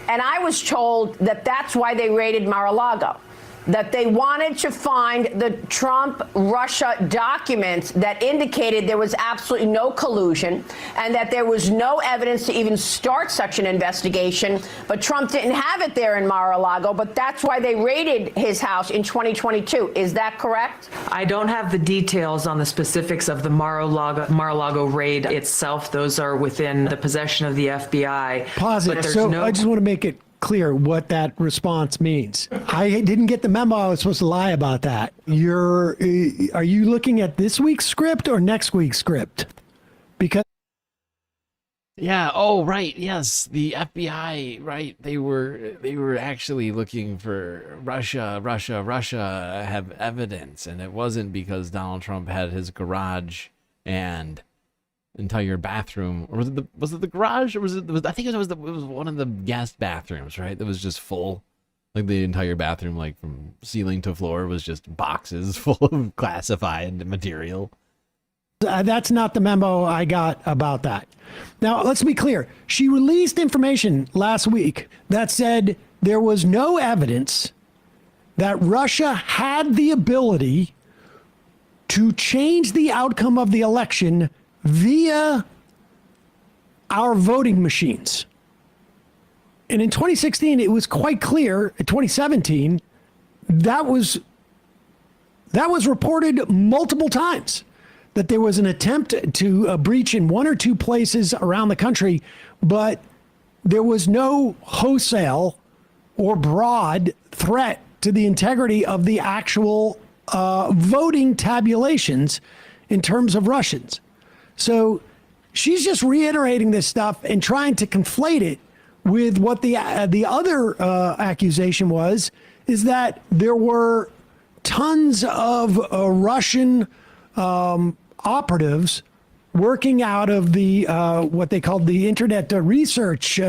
And I was told that that's why they raided Mar-a-Lago, that they wanted to find the Trump-Russia documents that indicated there was absolutely no collusion and that there was no evidence to even start such an investigation. But Trump didn't have it there in Mar-a-Lago, but that's why they raided his house in 2022. Is that correct? I don't have the details on the specifics of the Mar-a-Lago raid itself. Those are within the possession of the FBI. Positive. So I just want to make it clear what that response means. I didn't get the memo. I was supposed to lie about that. Are you looking at this week's script or next week's script? Because yeah, oh right, yes, the FBI, right? They were actually looking for Russia have evidence, and it wasn't because Donald Trump had his garage and entire bathroom, or was it the garage, or was it I think it was one of the guest bathrooms, right? That was just full, like the entire bathroom, like from ceiling to floor, was just boxes full of classified material. That's not the memo I got about that. Now, let's be clear. She released information last week that said there was no evidence that Russia had the ability to change the outcome of the election via our voting machines. And in 2016, it was quite clear. In 2017, that was reported multiple times that there was an attempt to breach in one or two places around the country, but there was no wholesale or broad threat to the integrity of the actual voting tabulations in terms of Russians. So she's just reiterating this stuff and trying to conflate it with what the other accusation is that there were tons of Russian operatives working out of the what they called the Internet Research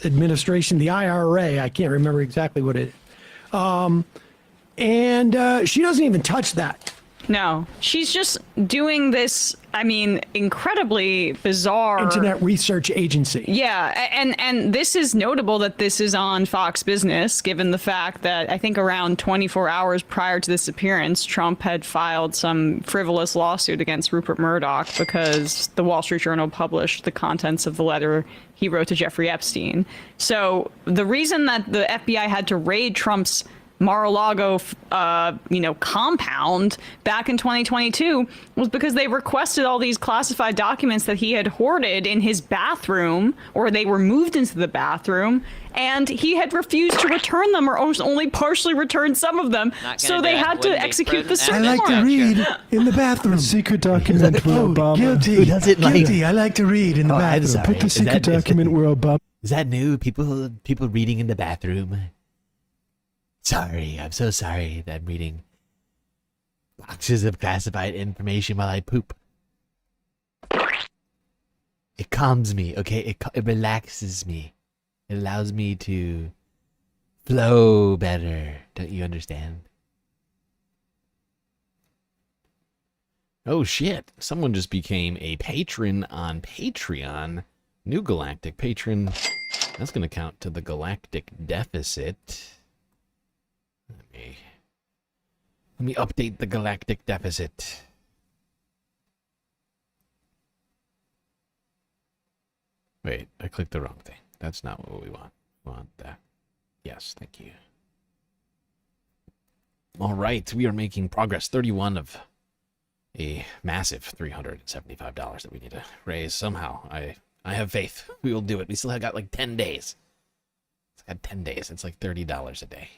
Administration, the IRA. I can't remember exactly what it is. And she doesn't even touch that. No, she's just doing this, I mean, incredibly bizarre Internet Research Agency. Yeah, and this is notable that this is on Fox Business, given the fact that I think around 24 hours prior to this appearance, Trump had filed some frivolous lawsuit against Rupert Murdoch because the Wall Street Journal published the contents of the letter he wrote to Jeffrey Epstein. So the reason that the FBI had to raid Trump's Mar-a-Lago, compound back in 2022 was because they requested all these classified documents that he had hoarded in his bathroom, or they were moved into the bathroom, and he had refused to return them, or only partially returned some of them. So they had to execute the search warrant. I like to read in the bathroom. Secret document where Obama. Guilty. Who doesn't like- Guilty. I like to read in the bathroom. sorry. Put the Is secret that- document where Obama. Is that new? People reading in the bathroom. Sorry, I'm so sorry that I'm reading boxes of classified information while I poop. It calms me, okay? It relaxes me. It allows me to flow better. Don't you understand? Oh shit, someone just became a patron on Patreon. New galactic patron. That's gonna count to the galactic deficit. Let me update the galactic deficit. Wait, I clicked the wrong thing. That's not what we want. We want that. Yes, thank you. All right, we are making progress. 31 of a massive $375 that we need to raise somehow. I have faith. We will do it. We still have got like 10 days. It's got 10 days. It's like $30 a day.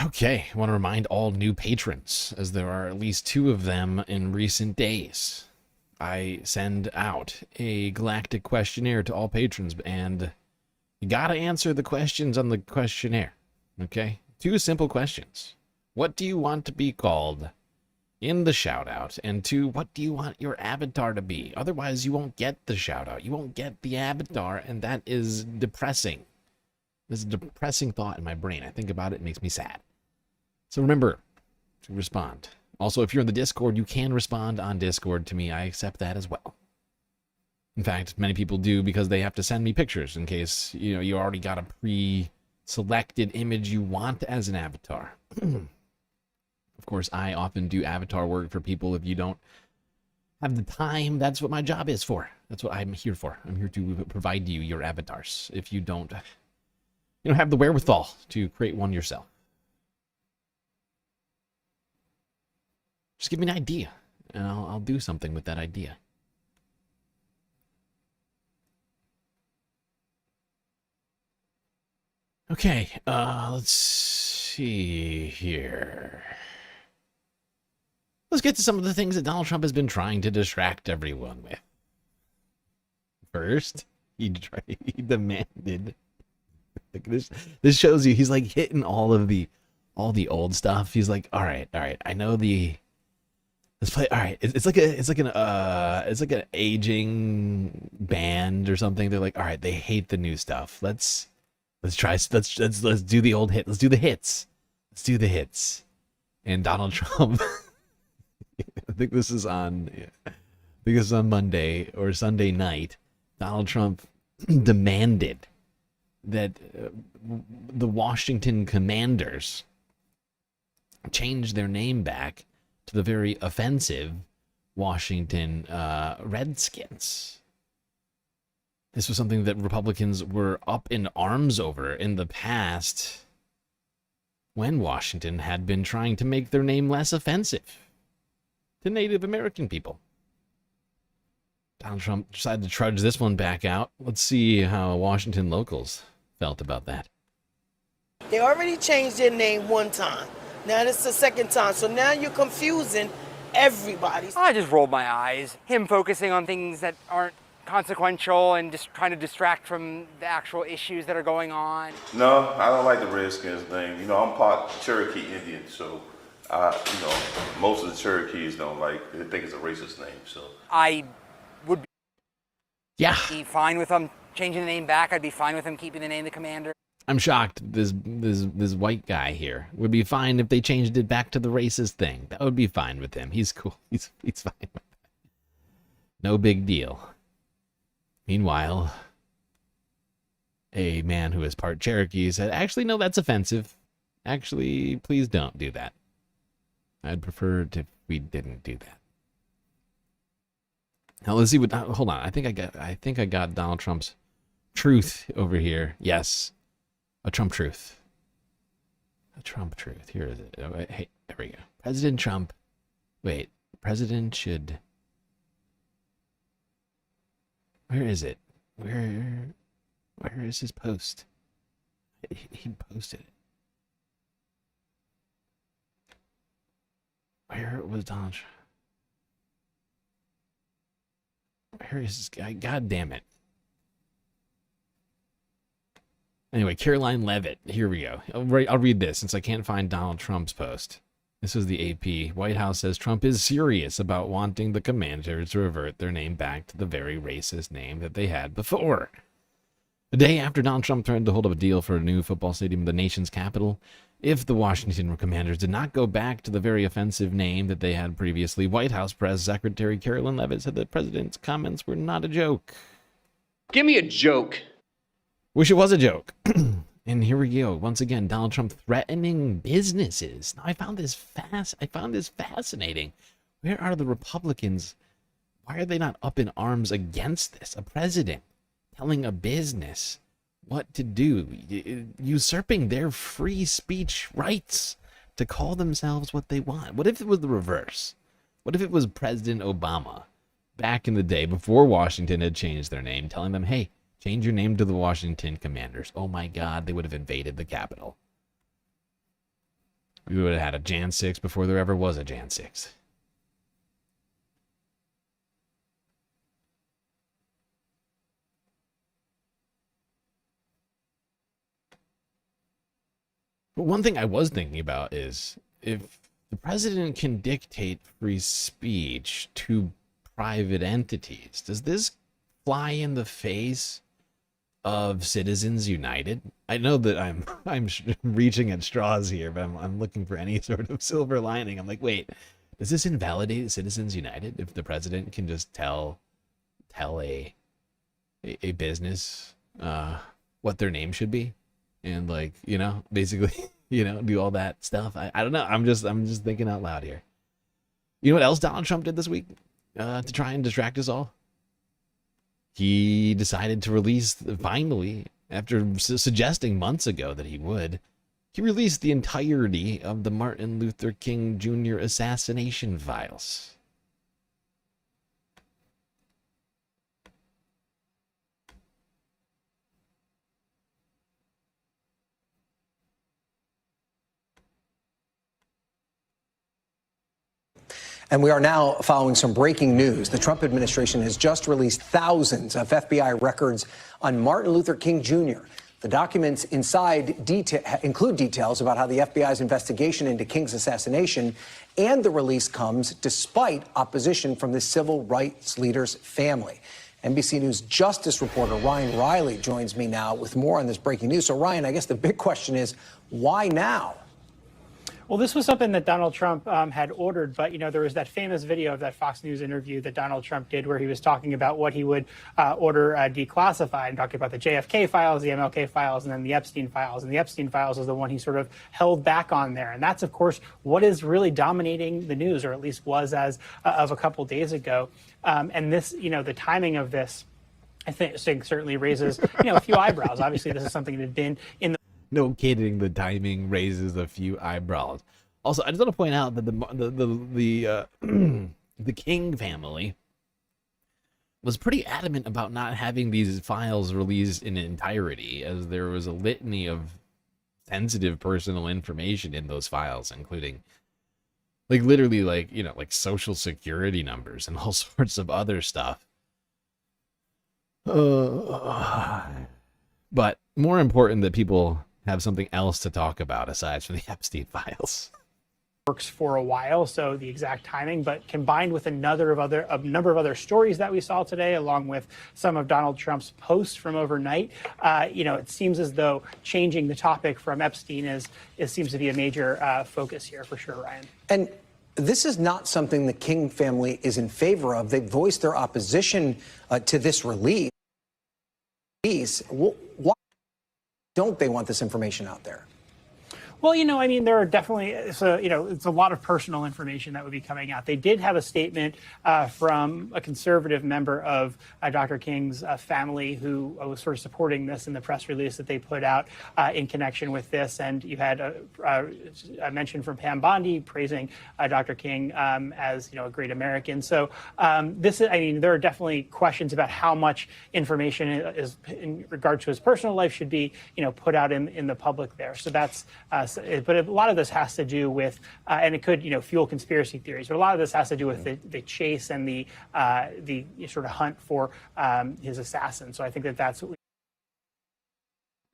Okay, I want to remind all new patrons, as there are at least 2 of them in recent days. I send out a galactic questionnaire to all patrons, and you gotta answer the questions on the questionnaire, okay? 2 simple questions. What do you want to be called in the shout-out? And 2, what do you want your avatar to be? Otherwise, you won't get the shout-out. You won't get the avatar, and that is depressing. This is a depressing thought in my brain. I think about it, it makes me sad. So remember to respond. Also, if you're in the Discord, you can respond on Discord to me. I accept that as well. In fact, many people do because they have to send me pictures in case, you know, you already got a pre-selected image you want as an avatar. Of course, I often do avatar work for people. If you don't have the time, that's what my job is for. That's what I'm here for. I'm here to provide you your avatars. If you don't, have the wherewithal to create one yourself. Just give me an idea, and I'll do something with that idea. Okay, let's see here. Let's get to some of the things that Donald Trump has been trying to distract everyone with. First, he demanded. Like this shows you he's like hitting all the old stuff. He's like, all right, I know let's play. All right, it's like an aging band or something. They're like, all right, they hate the new stuff. Let's do the old hit. Let's do the hits. Let's do the hits. And Donald Trump, I think this is on Monday or Sunday night. Donald Trump demanded that the Washington Commanders change their name back to the very offensive Washington Redskins. This was something that Republicans were up in arms over in the past when Washington had been trying to make their name less offensive to Native American people. Donald Trump decided to trudge this one back out. Let's see how Washington locals felt about that. They already changed their name one time. Now this is the second time, so now you're confusing everybody. I just rolled my eyes. Him focusing on things that aren't consequential and just trying to distract from the actual issues that are going on. No, I don't like the Redskins name. I'm part Cherokee Indian, so most of the Cherokees don't like. They think it's a racist name. So I would be fine with him changing the name back. I'd be fine with him keeping the name the Commander. I'm shocked this white guy here would be fine if they changed it back to the racist thing. That would be fine with him. He's cool. He's fine with that. No big deal. Meanwhile, a man who is part Cherokee said, actually, no, that's offensive. Actually, please don't do that. I'd prefer if we didn't do that. Now let's see what. Hold on. I think I got Donald Trump's truth over here. Yes, a Trump truth. A Trump truth. Here is it. Oh, hey, there we go. President Trump. Wait. President should. Where is it? Where is his post? He posted it. Where was Donald Trump? Where is this guy? God damn it. Anyway, Caroline Levitt. Here we go. I'll read this since I can't find Donald Trump's post. This is the AP. White House says Trump is serious about wanting the Commanders to revert their name back to the very racist name that they had before. The day after Donald Trump threatened to hold up a deal for a new football stadium in the nation's capital, if the Washington Commanders did not go back to the very offensive name that they had previously, White House Press Secretary Caroline Levitt said the president's comments were not a joke. Give me a joke. Wish it was a joke. And here we go. Once again, Donald Trump threatening businesses. Now, I found this fascinating. Where are the Republicans? Why are they not up in arms against this? A president telling a business what to do, usurping their free speech rights to call themselves what they want. What if it was the reverse? What if it was President Obama back in the day before Washington had changed their name, telling them, hey, change your name to the Washington Commanders? Oh my God, they would have invaded the Capitol. We would have had a Jan 6 before there ever was a Jan 6. But one thing I was thinking about is if the president can dictate free speech to private entities, does this fly in the face of Citizens United? I know that I'm reaching at straws here, but I'm looking for any sort of silver lining. I'm like, wait, does this invalidate Citizens United if the president can just tell a business what their name should be? And like, basically, do all that stuff. I don't know. I'm just thinking out loud here. You know what else Donald Trump did this week to try and distract us all? He decided to release, finally, after suggesting months ago that he would, he released the entirety of the Martin Luther King Jr. assassination files. And we are now following some breaking news. The Trump administration has just released thousands of FBI records on Martin Luther King Jr. The documents inside include details about how the FBI's investigation into King's assassination, and the release comes despite opposition from the civil rights leader's family. NBC News justice reporter Ryan Riley joins me now with more on this breaking news. So, Ryan, I guess the big question is, why now? Well, this was something that Donald Trump had ordered, but, there was that famous video of that Fox News interview that Donald Trump did where he was talking about what he would order declassified, and talking about the JFK files, the MLK files, and then the Epstein files. And the Epstein files was the one he sort of held back on there. And that's, of course, what is really dominating the news, or at least was as of a couple days ago. And this, the timing of this, I think certainly raises, a few eyebrows. Obviously, this is something that had been in the... No kidding, the timing raises a few eyebrows. Also, I just want to point out that the King family was pretty adamant about not having these files released in entirety, as there was a litany of sensitive personal information in those files, including literally like social security numbers and all sorts of other stuff. But more important that people have something else to talk about aside from the Epstein files. Works for a while, so the exact timing, but combined with a number of other stories that we saw today, along with some of Donald Trump's posts from overnight, it seems as though changing the topic from Epstein seems to be a major focus here for sure, Ryan. And this is not something the King family is in favor of. They voiced their opposition to this release. Why don't they want this information out there? Well, there are definitely, it's a lot of personal information that would be coming out. They did have a statement from a conservative member of Dr. King's family who was sort of supporting this in the press release that they put out in connection with this. And you had a mention from Pam Bondi praising Dr. King as, a great American. So there are definitely questions about how much information is in regard to his personal life should be, put out in the public there. So that's but a lot of this has to do with, and it could, fuel conspiracy theories. But a lot of this has to do with the chase and the sort of hunt for his assassin. So I think that's what we.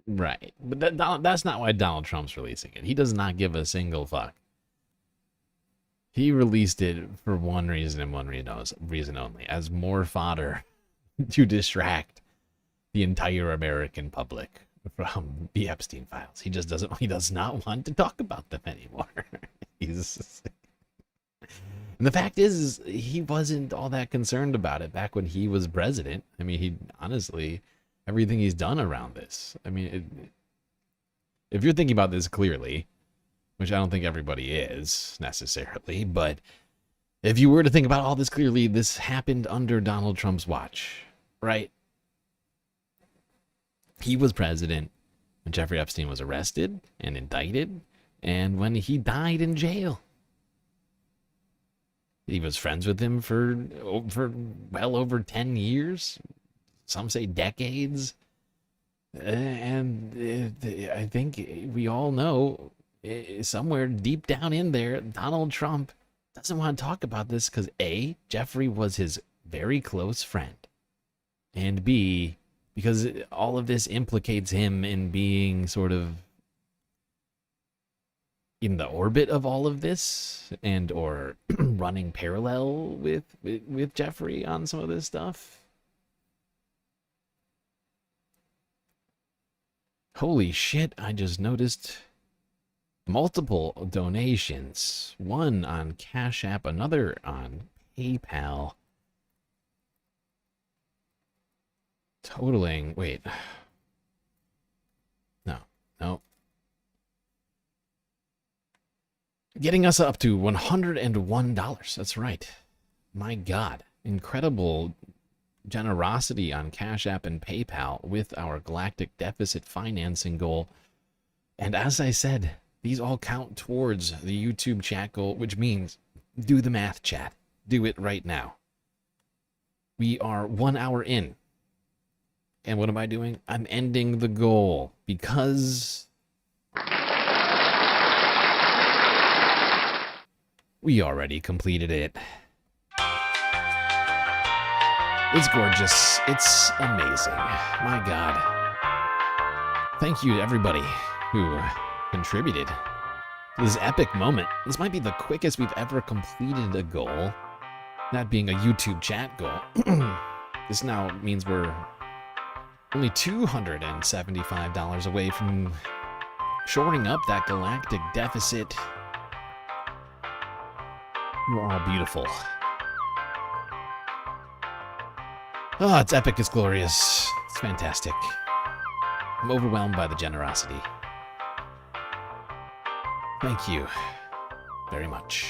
Right, but that's not why Donald Trump's releasing it. He does not give a single fuck. He released it for one reason and one reason only, as more fodder to distract the entire American public from the Epstein files. He does not want to talk about them anymore. And the fact is he wasn't all that concerned about it back when he was president. He honestly, everything he's done around this, If you're thinking about this clearly, which I don't think everybody is necessarily, but if you were to think about all this clearly, this happened under Donald Trump's watch, right? He was president when Jeffrey Epstein was arrested and indicted, and when he died in jail. He was friends with him for well over 10 years. Some say decades. And I think we all know somewhere deep down in there, Donald Trump doesn't want to talk about this because A, Jeffrey was his very close friend, and B, because all of this implicates him in being sort of in the orbit of all of this and or running parallel with Jeffrey on some of this stuff. Holy shit, I just noticed multiple donations. One on Cash App, another on PayPal. Totaling, wait. No. Getting us up to $101. That's right. My God. Incredible generosity on Cash App and PayPal with our galactic deficit financing goal. And as I said, these all count towards the YouTube chat goal, which means do the math, chat. Do it right now. We are 1 hour in. And what am I doing? I'm ending the goal because we already completed it. It's gorgeous. It's amazing. My God. Thank you to everybody who contributed to this epic moment. This might be the quickest we've ever completed a goal. That being a YouTube chat goal. This now means we're only $275 away from shoring up that galactic deficit. You are all beautiful. Oh, it's epic, it's glorious. It's fantastic. I'm overwhelmed by the generosity. Thank you very much.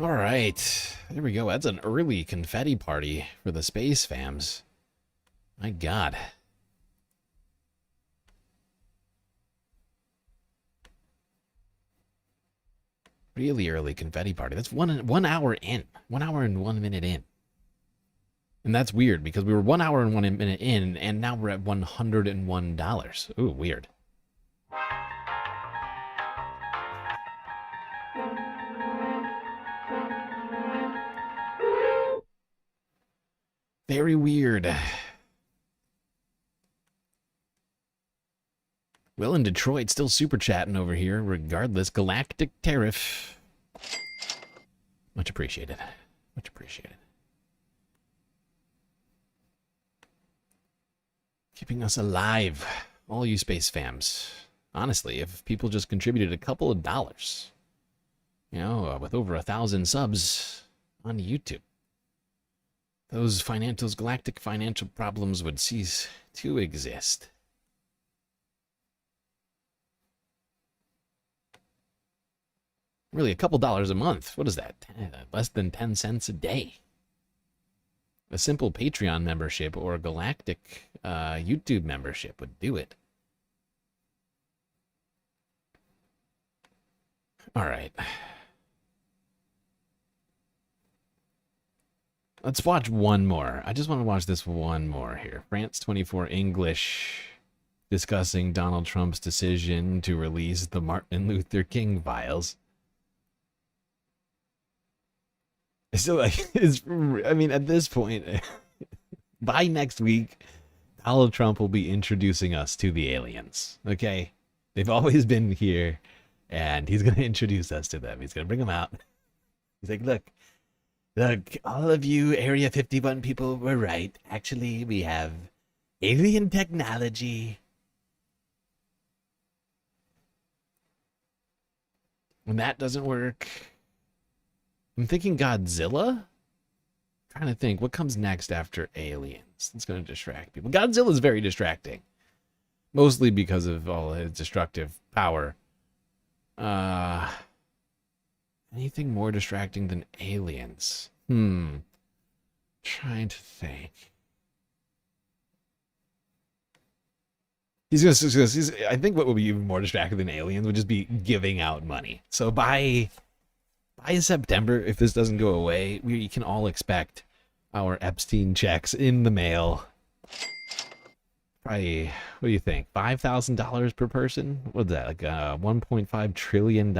All right, there we go. That's an early confetti party for the space fams. My God. Really early confetti party. That's 1 hour in. 1 hour and 1 minute in. And that's weird because we were 1 hour and 1 minute in, and now we're at $101. Ooh, weird. Very weird. Will in Detroit still super chatting over here, regardless. Galactic tariff. Much appreciated. Much appreciated. Keeping us alive. All you space fams. Honestly, if people just contributed a couple of dollars, you know, with over 1,000 subs on YouTube, those galactic financial problems would cease to exist. Really, a couple dollars a month. What is that? Less than 10 cents a day. A simple Patreon membership or a galactic YouTube membership would do it. All right. Let's watch one more. I just want to watch this one more here. France 24 English discussing Donald Trump's decision to release the Martin Luther King files. So, like, I mean, at this point, by next week, Donald Trump will be introducing us to the aliens, okay? They've always been here, and he's going to introduce us to them. He's going to bring them out. He's like, look, all of you Area 51 people were right. Actually, we have alien technology. When that doesn't work, I'm thinking Godzilla. I'm trying to think what comes next after aliens. That's going to distract people. Godzilla's very distracting. mostly because of all his destructive power. Anything more distracting than aliens? Trying to think. I think what would be even more distracting than aliens would just be giving out money. So by September, if this doesn't go away, we can all expect our Epstein checks in the mail. Probably, what do you think? $5,000 per person? What's that? Like $1.5 trillion?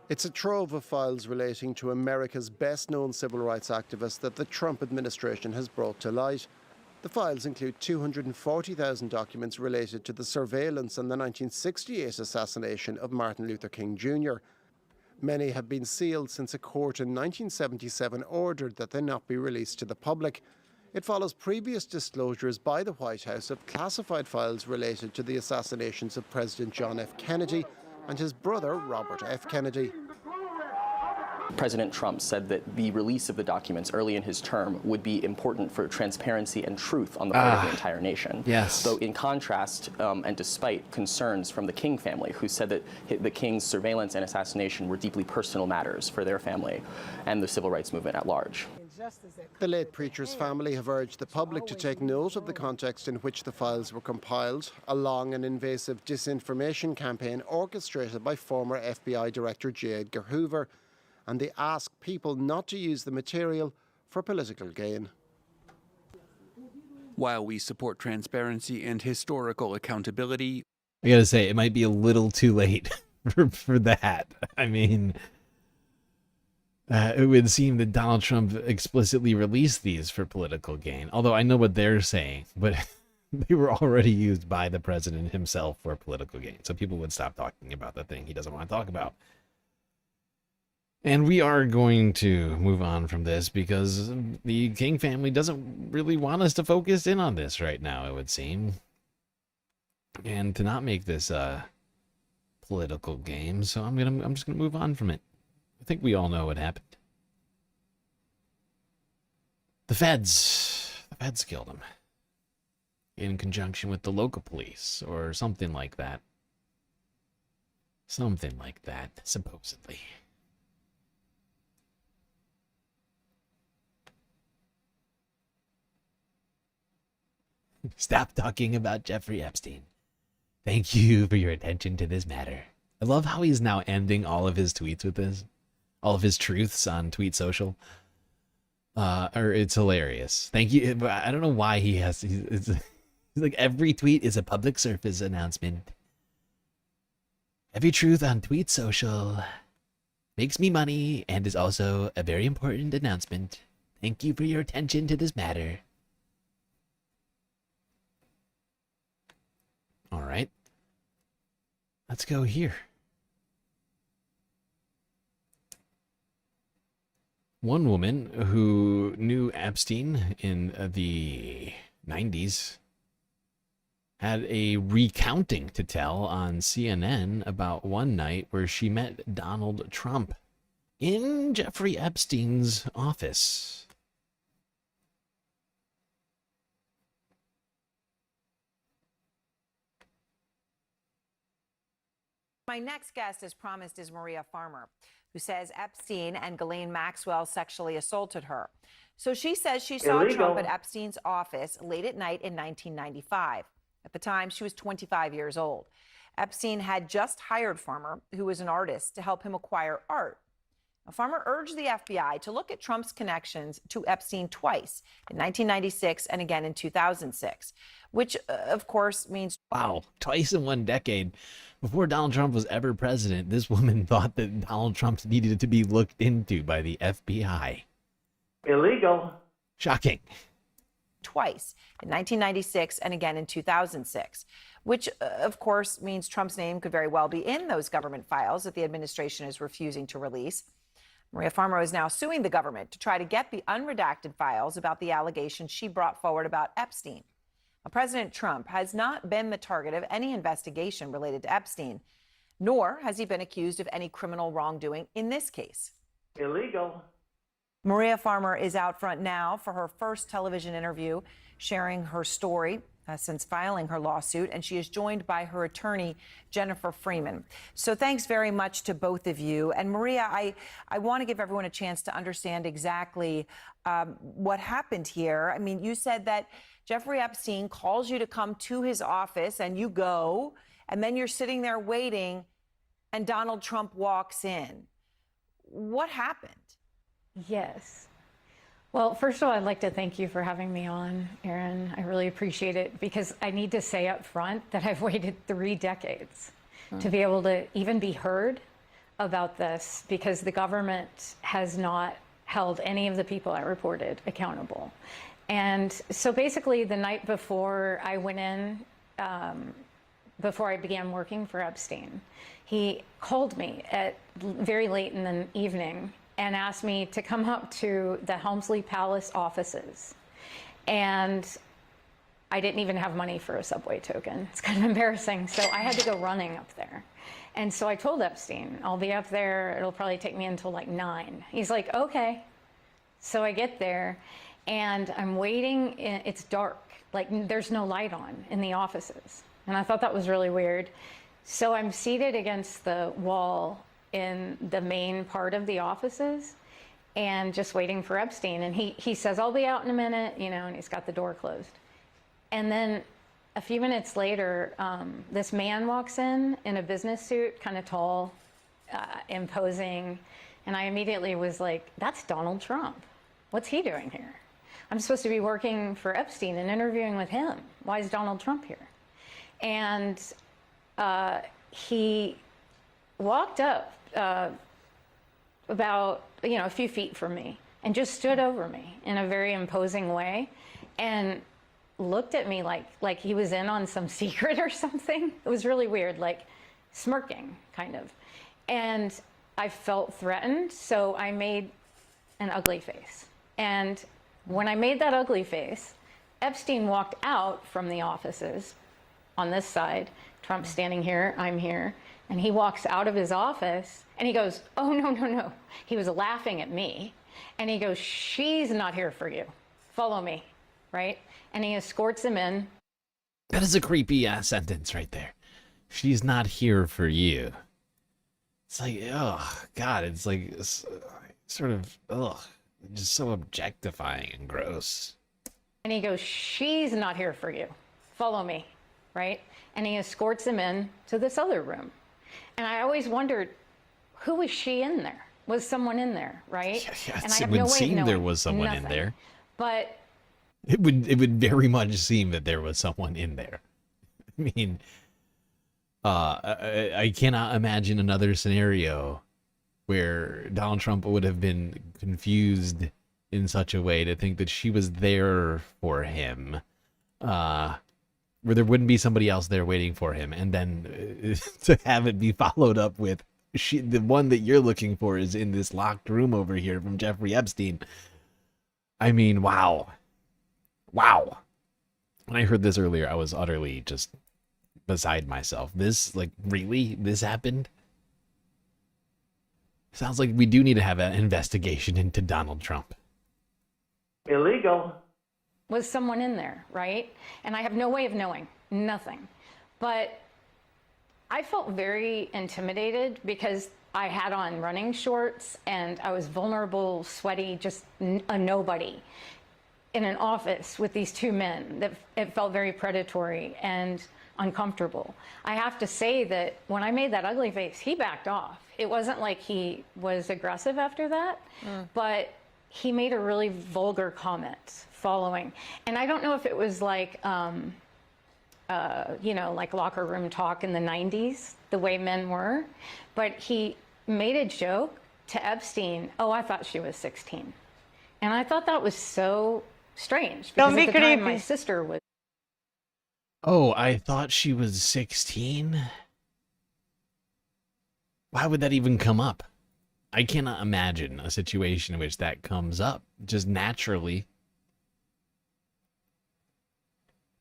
It's a trove of files relating to America's best-known civil rights activists that the Trump administration has brought to light. The files include 240,000 documents related to the surveillance and the 1968 assassination of Martin Luther King Jr. Many have been sealed since a court in 1977 ordered that they not be released to the public. It follows previous disclosures by the White House of classified files related to the assassinations of President John F. Kennedy and his brother, Robert F. Kennedy. President Trump said that the release of the documents early in his term would be important for transparency and truth on the part of the entire nation. Yes. Though in contrast, and despite concerns from the King family, who said that the King's surveillance and assassination were deeply personal matters for their family and the civil rights movement at large. The late preacher's family have urged the public to take note of the context in which the files were compiled, a long and invasive disinformation campaign orchestrated by former FBI Director J. Edgar Hoover, and they ask people not to use the material for political gain. While we support transparency and historical accountability, I gotta say, it might be a little too late for that. I mean, it would seem that Donald Trump explicitly released these for political gain. Although I know what they're saying, but they were already used by the president himself for political gain. So people would stop talking about the thing he doesn't want to talk about. And we are going to move on from this because the King family doesn't really want us to focus in on this right now, it would seem. And to not make this a political game, so I'm just gonna move on from it. I think we all know what happened. The feds killed him. In conjunction with the local police, or something like that. Something like that, supposedly. Stop talking about Jeffrey Epstein. Thank you for your attention to this matter. I love how he's now ending all of his tweets with this. All of his truths on Tweet Social. It's hilarious. Thank you. I don't know why he has... It's like every tweet is a public service announcement. Every truth on Tweet Social makes me money and is also a very important announcement. Thank you for your attention to this matter. All right. Let's go here. One woman who knew Epstein in the 90s had a recounting to tell on CNN about one night where she met Donald Trump in Jeffrey Epstein's office. My next guest, as promised, is Maria Farmer, who says Epstein and Ghislaine Maxwell sexually assaulted her. So she says she saw Trump at Epstein's office late at night in 1995. At the time, she was 25 years old. Epstein had just hired Farmer, who was an artist, to help him acquire art. Now, Farmer urged the FBI to look at Trump's connections to Epstein twice, in 1996 and again in 2006, which, of course, means... Wow, twice in one decade. Before Donald Trump was ever president, this woman thought that Donald Trump needed to be looked into by the FBI. Illegal. Shocking. Twice, in 1996 and again in 2006, which, of course, means Trump's name could very well be in those government files that the administration is refusing to release. Maria Farmer is now suing the government to try to get the unredacted files about the allegations she brought forward about Epstein. President Trump has not been the target of any investigation related to Epstein, nor has he been accused of any criminal wrongdoing in this case. Illegal. Maria Farmer is out front now for her first television interview, sharing her story since filing her lawsuit, and she is joined by her attorney, Jennifer Freeman. So thanks very much to both of you. And Maria, I want to give everyone a chance to understand exactly what happened here. I mean, you said that Jeffrey Epstein calls you to come to his office, and you go, and then you're sitting there waiting, and Donald Trump walks in. What happened? Yes. Well, first of all, I'd like to thank you for having me on, Aaron. I really appreciate it, because I need to say up front that I've waited 3 decades to be able to even be heard about this, because the government has not held any of the people I reported accountable. And so basically the night before I went in, before I began working for Epstein, he called me at very late in the evening and asked me to come up to the Helmsley Palace offices. And I didn't even have money for a subway token. It's kind of embarrassing. So I had to go running up there. And so I told Epstein, I'll be up there. It'll probably take me until like 9. He's like, okay. So I get there and I'm waiting. It's dark. Like there's no light on in the offices. And I thought that was really weird. So I'm seated against the wall in the main part of the offices and just waiting for Epstein. And he says, I'll be out in a minute, you know, and he's got the door closed. And then a few minutes later, this man walks in a business suit, kind of tall, imposing. And I immediately was like, that's Donald Trump. What's he doing here? I'm supposed to be working for Epstein and interviewing with him. Why is Donald Trump here? And he walked up about, you know, a few feet from me and just stood over me in a very imposing way and looked at me like he was in on some secret or something. It was really weird, like smirking, kind of. And I felt threatened, so I made an ugly face. And when I made that ugly face, Epstein walked out from the offices on this side. Trump's standing here, I'm here. And he walks out of his office and he goes, oh, no, no, no. He was laughing at me. And he goes, she's not here for you. Follow me, right? And he escorts him in. That is a creepy ass sentence right there. She's not here for you. It's like, oh, God, it's like sort of, just so objectifying and gross. And he goes, she's not here for you. Follow me, right? And he escorts him in to this other room. And I always wondered, who was she in there? Was someone in there, right? Yeah, and I it have would no way seem of there knowing. was someone Nothing. in there. But it would very much seem that there was someone in there. I mean, I cannot imagine another scenario where Donald Trump would have been confused in such a way to think that she was there for him, where there wouldn't be somebody else there waiting for him, and then to have it be followed up with, the one that you're looking for is in this locked room over here from Jeffrey Epstein. I mean, wow. Wow. When I heard this earlier, I was utterly just beside myself. This, like, really? This happened? Sounds like we do need to have an investigation into Donald Trump. Illegal. was someone in there, right? And I have no way of knowing, nothing. But I felt very intimidated because I had on running shorts and I was vulnerable, sweaty, just a nobody in an office with these two men. That it felt very predatory and uncomfortable. I have to say that when I made that ugly face, he backed off. It wasn't like he was aggressive after that, but he made a really vulgar comment following. And I don't know if it was like, you know, like locker room talk in the 90s, the way men were, but he made a joke to Epstein, oh, I thought she was 16. And I thought that was so strange. Because at the time, my sister was. Oh, I thought she was 16? Why would that even come up? I cannot imagine a situation in which that comes up just naturally.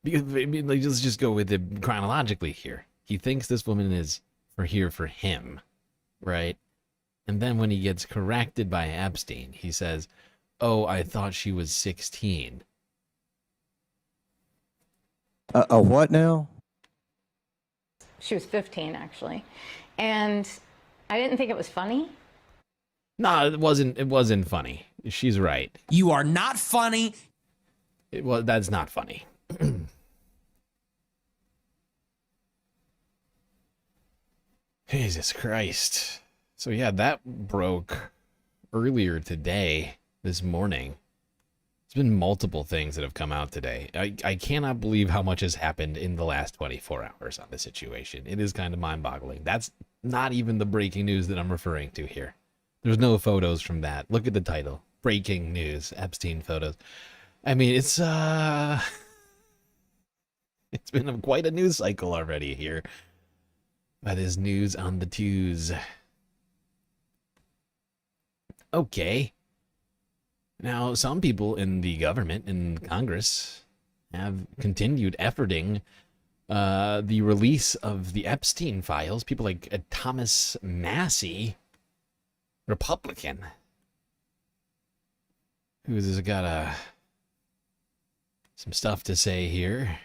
Because, I mean, like, let's just go with it chronologically here. He thinks this woman is here for him, right? And then when he gets corrected by Epstein, he says, "Oh, I thought she was 16." A what now? She was 15, actually. And I didn't think it was funny. No, it wasn't funny. She's right. You are not funny. That's not funny. Jesus Christ. So yeah, that broke earlier today, this morning. There's been multiple things that have come out today. I cannot believe how much has happened in the last 24 hours on this situation. It is kind of mind-boggling. That's not even the breaking news that I'm referring to here. There's no photos from that. Look at the title. Breaking news. Epstein photos. I mean, it's been quite a news cycle already here. That is news on the twos. Okay. Now, some people in the government and Congress have continued efforting the release of the Epstein files. People like Thomas Massie, Republican, who's got some stuff to say here.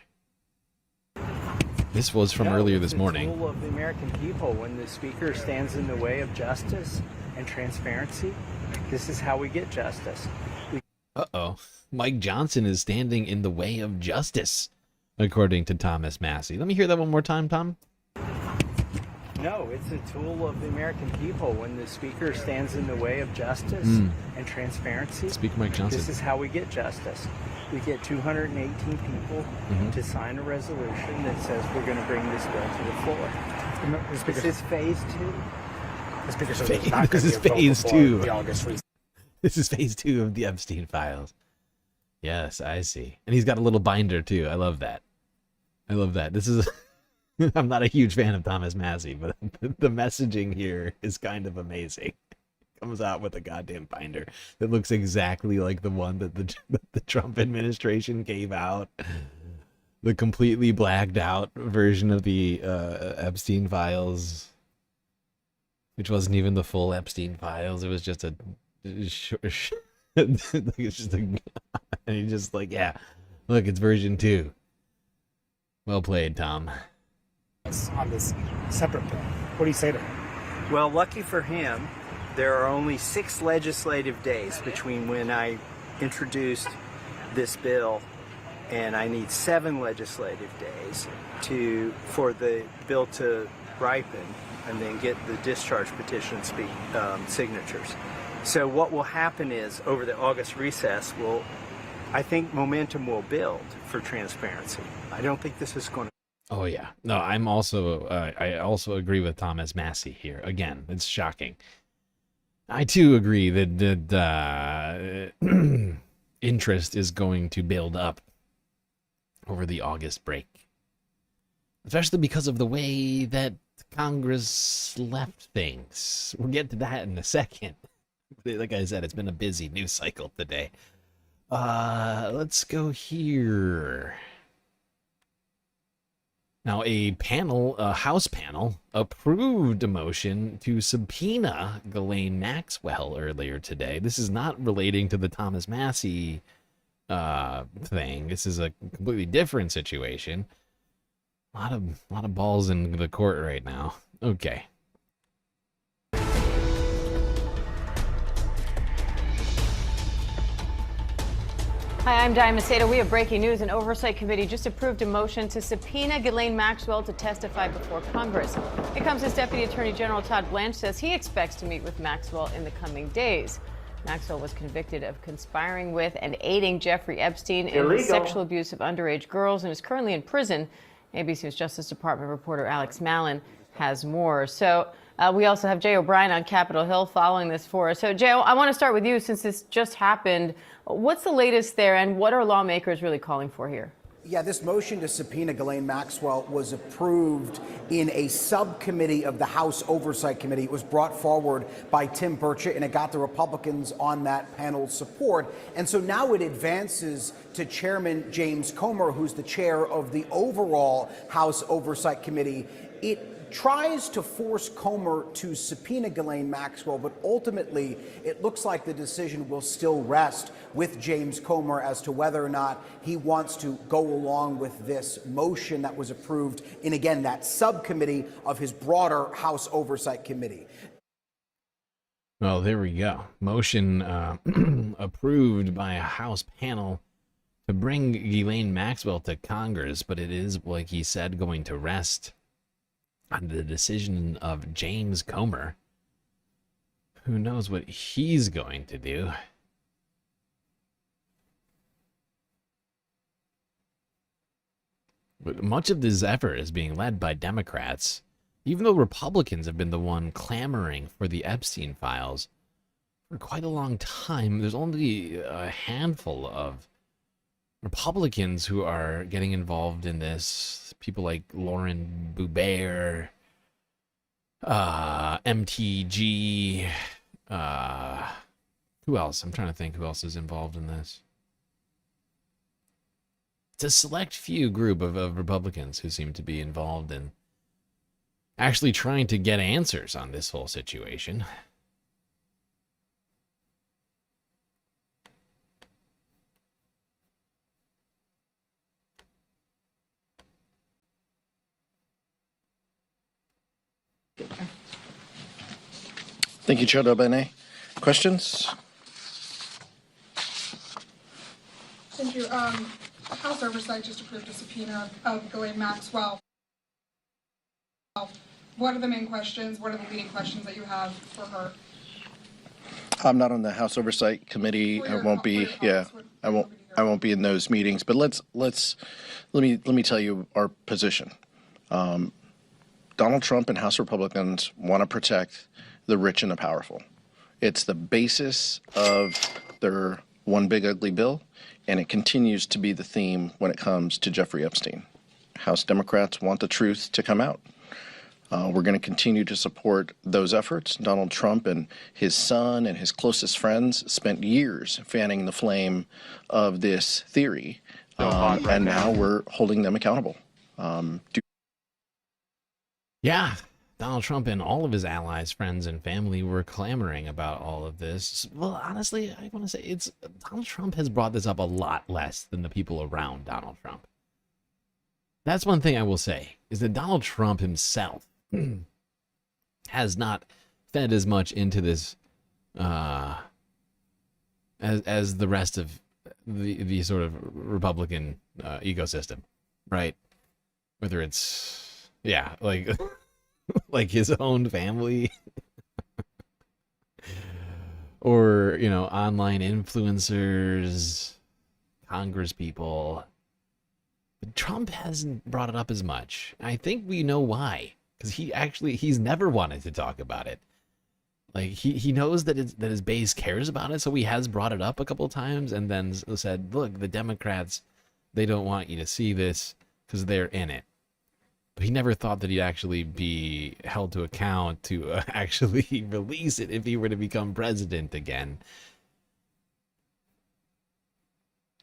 This was from earlier this morning. It's a tool of the American people when the speaker stands in the way of justice and transparency. This is how we get justice. Uh-oh. Mike Johnson is standing in the way of justice, according to Thomas Massie. Let me hear that one more time, Tom. No, it's a tool of the American people when the speaker stands in the way of justice and transparency. Speaker Mike Johnson. This is how we get justice. We get 218 people to sign a resolution that says we're going to bring this bill to the floor. This is phase 2. This is phase 2. This is phase 2 of the Epstein files. Yes, I see. And he's got a little binder too. I love that. I love that. This is I'm not a huge fan of Thomas Massie, but the messaging here is kind of amazing. Comes out with a goddamn binder that looks exactly like the one that the Trump administration gave out. The completely blacked out version of the Epstein files, which wasn't even the full Epstein files. It was just it's just and he's just like, yeah, look, it's version 2. Well played, Tom. On this separate bill, what do you say to him? Well, lucky for him, there are only 6 legislative days between when I introduced this bill, and I need 7 legislative days for the bill to ripen and then get the discharge petition signatures. So what will happen is, over the August recess, I think momentum will build for transparency. I don't think this is going to. Oh yeah, no, I also agree with Thomas Massie here. Again, it's shocking. I too agree that interest is going to build up over the August break, especially because of the way that Congress left things. We'll get to that in a second. Like I said, it's been a busy news cycle today. Let's go here. Now, a House panel approved a motion to subpoena Ghislaine Maxwell earlier today. This is not relating to the Thomas Massie thing. This is a completely different situation. A lot of balls in the court right now. Okay. Hi, I'm Diane Macedo. We have breaking news. An oversight committee just approved a motion to subpoena Ghislaine Maxwell to testify before Congress. It comes as Deputy Attorney General Todd Blanche says he expects to meet with Maxwell in the coming days. Maxwell was convicted of conspiring with and aiding Jeffrey Epstein in the sexual abuse of underage girls and is currently in prison. ABC News Justice Department reporter Alex Mallon has more. So we also have Jay O'Brien on Capitol Hill following this for us. So, Jay, I want to start with you since this just happened. What's the latest there, and what are lawmakers really calling for here? Yeah, this motion to subpoena Ghislaine Maxwell was approved in a subcommittee of the House Oversight Committee. It was brought forward by Tim Burchett, and it got the Republicans on that panel's support. And so now it advances to Chairman James Comer, who's the chair of the overall House Oversight Committee. It tries to force Comer to subpoena Ghislaine Maxwell, but ultimately it looks like the decision will still rest with James Comer as to whether or not he wants to go along with this motion that was approved in, again, that subcommittee of his broader House Oversight Committee. Well, there we go. Motion approved by a House panel to bring Ghislaine Maxwell to Congress, but it is, like he said, going to rest on the decision of James Comer. Who knows what he's going to do? But much of this effort is being led by Democrats, even though Republicans have been the one clamoring for the Epstein files for quite a long time. There's only a handful of Republicans who are getting involved in this. People like Lauren Boebert, MTG, who else? I'm trying to think who else is involved in this. It's a select few group of Republicans who seem to be involved in actually trying to get answers on this whole situation. Thank you, Chair Dobene. Questions? Thank you. House Oversight just approved a subpoena of Ghislaine Maxwell. What are the main questions? What are the leading questions that you have for her? I'm not on the House Oversight Committee. I won't be. Yeah, I won't be in those meetings. But let me tell you our position. Donald Trump and House Republicans want to protect the rich and the powerful. It's the basis of their one big ugly bill, and it continues to be the theme when it comes to Jeffrey Epstein. House Democrats want the truth to come out. We're going to continue to support those efforts. Donald Trump and his son and his closest friends spent years fanning the flame of this theory, and now we're holding them accountable. Yeah, Donald Trump and all of his allies, friends, and family were clamoring about all of this. Well, honestly, I want to say Donald Trump has brought this up a lot less than the people around Donald Trump. That's one thing I will say, is that Donald Trump himself has not fed as much into this as the rest of the sort of Republican ecosystem, right? Whether it's, yeah, like like his own family or, you know, online influencers, Congress people. But Trump hasn't brought it up as much. I think we know why, because he's never wanted to talk about it. Like he knows that his base cares about it, so he has brought it up a couple of times and then said, look, the Democrats, they don't want you to see this because they're in it. But he never thought that he'd actually be held to account to actually release it if he were to become president again.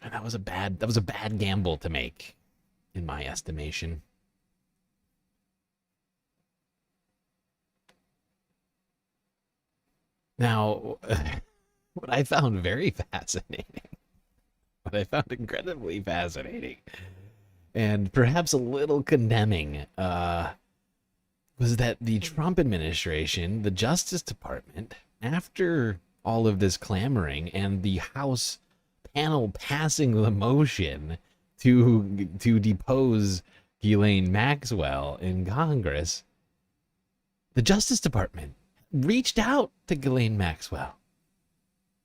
And that was a bad gamble to make, in my estimation. Now, what I found very fascinating, what I found incredibly fascinating, and perhaps a little condemning, was that the Trump administration, the Justice Department, after all of this clamoring and the House panel passing the motion to depose Ghislaine Maxwell in Congress, the Justice Department reached out to Ghislaine Maxwell.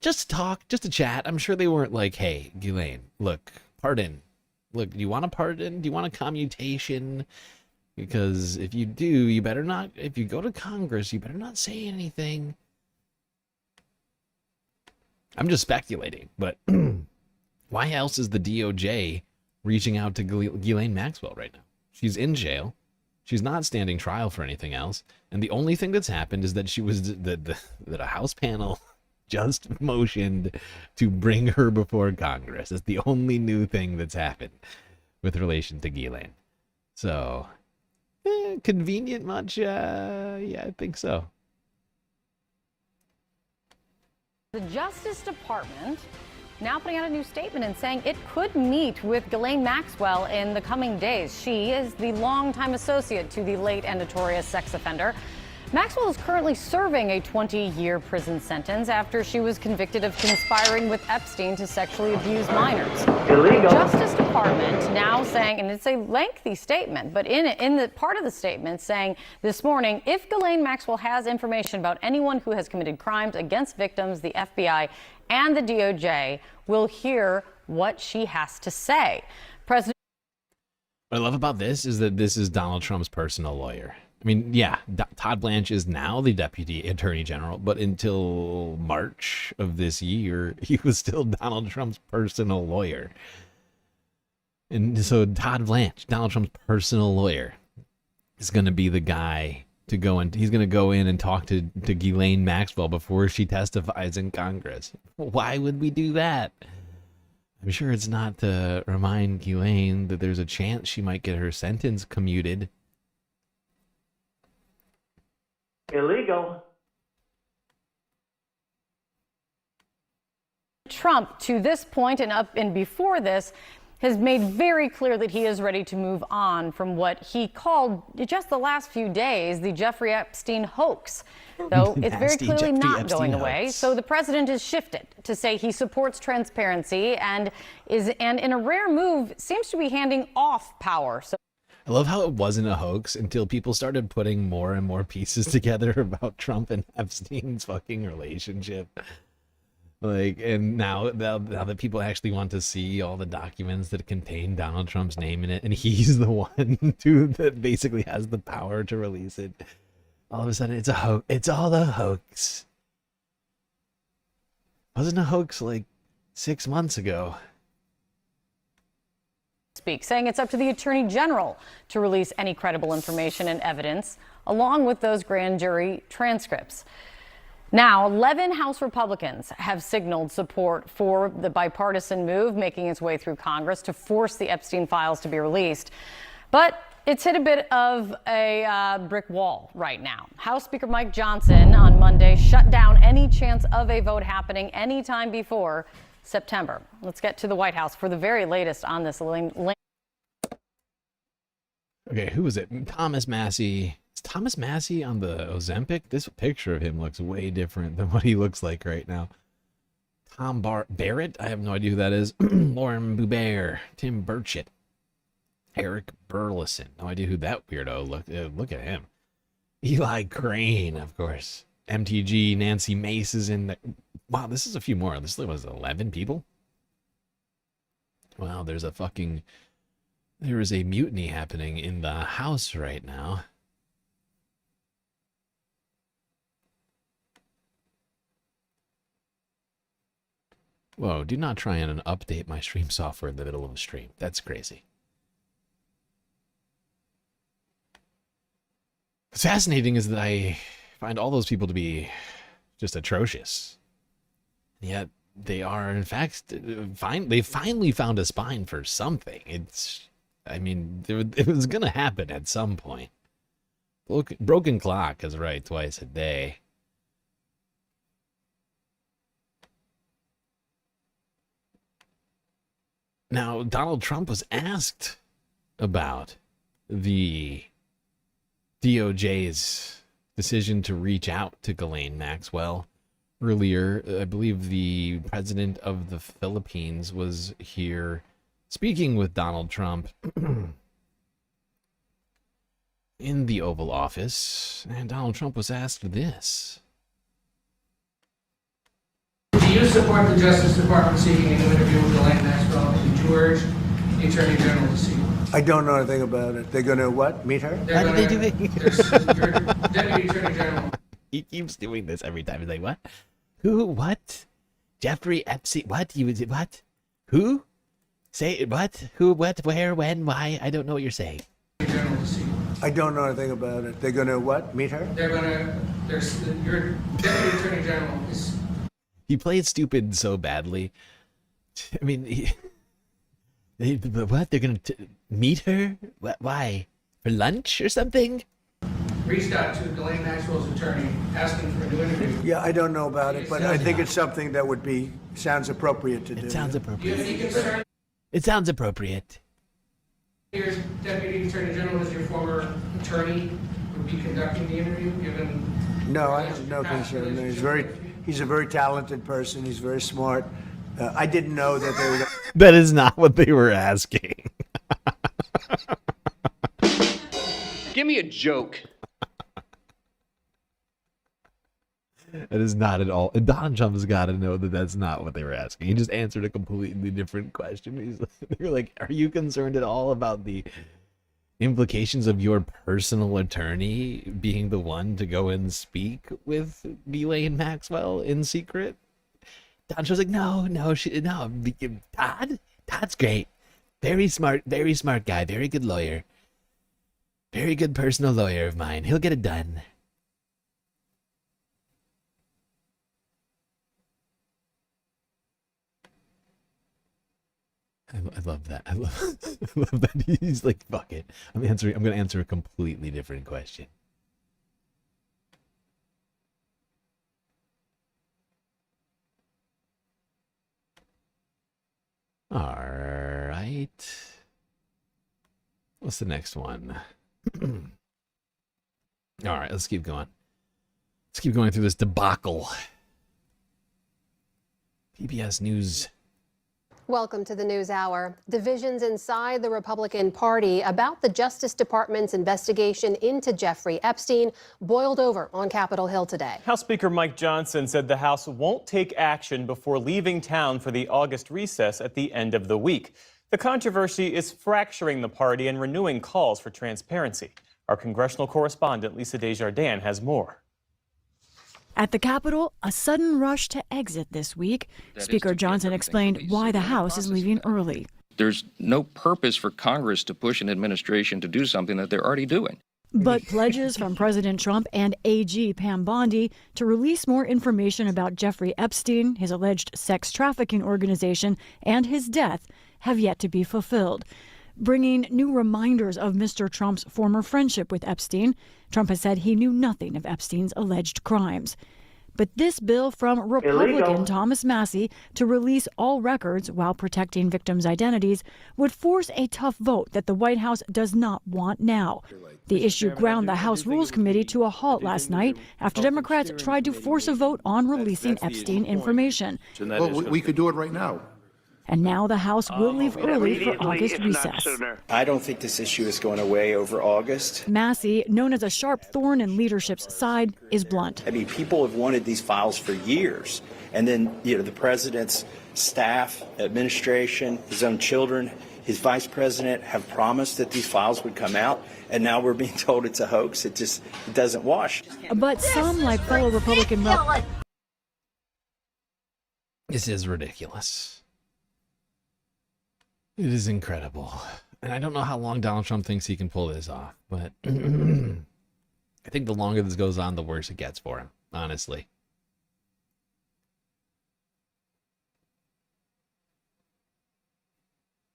Just to talk, just to chat. I'm sure they weren't like, hey, Ghislaine, look, pardon. Look, do you want a pardon? Do you want a commutation? Because if you do, you better not, if you go to Congress, you better not say anything. I'm just speculating, but why else is the DOJ reaching out to Ghislaine Maxwell right now. She's in jail. She's not standing trial for anything else. And the only thing that's happened is that she was that a House panel just motioned to bring her before Congress. It's the only new thing that's happened with relation to Ghislaine. So, convenient much? Yeah, I think so. The Justice Department now putting out a new statement and saying it could meet with Ghislaine Maxwell in the coming days. She is the longtime associate to the late and notorious sex offender. Maxwell is currently serving a 20-year prison sentence after she was convicted of conspiring with Epstein to sexually abuse minors. Illegal. The Justice Department now saying, and it's a lengthy statement, but in the part of the statement saying this morning, if Ghislaine Maxwell has information about anyone who has committed crimes against victims, the FBI and the DOJ will hear what she has to say. What I love about this is that this is Donald Trump's personal lawyer. I mean, yeah, Todd Blanche is now the Deputy Attorney General, but until March of this year, he was still Donald Trump's personal lawyer. And so Todd Blanche, Donald Trump's personal lawyer, is going to be the guy to go and he's going to go in and talk to Ghislaine Maxwell before she testifies in Congress. Why would we do that? I'm sure it's not to remind Ghislaine that there's a chance she might get her sentence commuted. Illegal. Trump, to this point and up and before this, has made very clear that he is ready to move on from what he called just the last few days the Jeffrey Epstein hoax. Though it's very clearly not going away. So the president has shifted to say he supports transparency and in a rare move seems to be handing off power. So I love how it wasn't a hoax until people started putting more and more pieces together about Trump and Epstein's fucking relationship. Like, and now that people actually want to see all the documents that contain Donald Trump's name in it, and he's the one that basically has the power to release it, all of a sudden it's a hoax. It's all a hoax. Wasn't a hoax like 6 months ago. Saying it's up to the Attorney General to release any credible information and evidence, along with those grand jury transcripts. Now, 11 House Republicans have signaled support for the bipartisan move making its way through Congress to force the Epstein files to be released. But it's hit a bit of a brick wall right now. House Speaker Mike Johnson on Monday shut down any chance of a vote happening anytime before September. Let's get to the White House for the very latest on this. Okay, who was it? Thomas Massey. Is Thomas Massey on the Ozempic? This picture of him looks way different than what he looks like right now. Tom Barrett? I have no idea who that is. Lauren Boubert. Tim Burchett. Eric Burleson. No idea who that weirdo look at him. Eli Crane, of course. MTG, Nancy Mace is in there. Wow, this is a few more. This was 11 people? Wow, there is a mutiny happening in the House right now. Whoa, do not try and update my stream software in the middle of a stream. That's crazy. What's fascinating is that I find all those people to be just atrocious. Yet they are, in fact, they finally found a spine for something. It was going to happen at some point. Broken clock is right twice a day. Now, Donald Trump was asked about the DOJ's decision to reach out to Ghislaine Maxwell earlier. I believe the president of the Philippines was here speaking with Donald Trump in the Oval Office, and Donald Trump was asked this. Do you support the Justice Department seeking a new interview with Ghislaine Maxwell? Did you urge the Attorney General to seek one? I don't know anything about it. They're going to what? Meet her? How did they do it? Your Deputy Attorney General. He keeps doing this every time. He's like, what? Who? What? Jeffrey Epstein? What? What? Who? Say what? Who? What? Where? When? Why? I don't know what you're saying. I don't know anything about it. They're going to what? Meet her? Your Deputy Attorney General is... He played stupid so badly. I mean, what? They're going to meet her? What? Why? For lunch or something? Reached out to Ghislaine Maxwell's attorney asking for a new interview. Yeah, I don't know about it, but I think it's something that sounds appropriate to do. It sounds appropriate. Do you have any concern? It sounds appropriate. Your Deputy Attorney General as your former attorney would be conducting the interview, given... No, I have no concern. He's a very talented person. He's very smart. I didn't know that they were... That is not what they were asking. Give me a joke. That is not at all. And Donald Trump has got to know that that's not what they were asking. He just answered a completely different question. They're like, are you concerned at all about the implications of your personal attorney being the one to go and speak with Ghislaine Maxwell in secret? Donald Trump's like, no. Todd's great. Very smart guy. Very good lawyer. Very good personal lawyer of mine. He'll get it done. I love that. I love that he's like, fuck it. I'm going to answer a completely different question. All right. What's the next one? All right, let's keep going. Let's keep going through this debacle. PBS News. Welcome to the News Hour. Divisions inside the Republican Party about the Justice Department's investigation into Jeffrey Epstein boiled over on Capitol Hill today. House Speaker Mike Johnson said the House won't take action before leaving town for the August recess at the end of the week. The controversy is fracturing the party and renewing calls for transparency. Our congressional correspondent Lisa Desjardins has more. At the Capitol, a sudden rush to exit this week. Speaker Johnson explained why the House is leaving early. There's no purpose for Congress to push an administration to do something that they're already doing. But pledges from President Trump and AG Pam Bondi to release more information about Jeffrey Epstein, his alleged sex trafficking organization, and his death have yet to be fulfilled, bringing new reminders of Mr. Trump's former friendship with Epstein. Trump has said he knew nothing of Epstein's alleged crimes. But this bill from Republican Thomas Massie to release all records while protecting victims' identities would force a tough vote that the White House does not want now. The issue ground the House Rules Committee to a halt last night after Democrats tried to force a vote on releasing Epstein information. Well, we could do it right now. And now the House will leave early for August recess. I don't think this issue is going away over August. Massie, known as a sharp thorn in leadership's side, is blunt. I mean, people have wanted these files for years. And then, the president's staff, administration, his own children, his vice president have promised that these files would come out. And now we're being told it's a hoax. It doesn't wash. But some, like fellow Republican This is ridiculous. It is incredible. And I don't know how long Donald Trump thinks he can pull this off, but I think the longer this goes on, the worse it gets for him, honestly.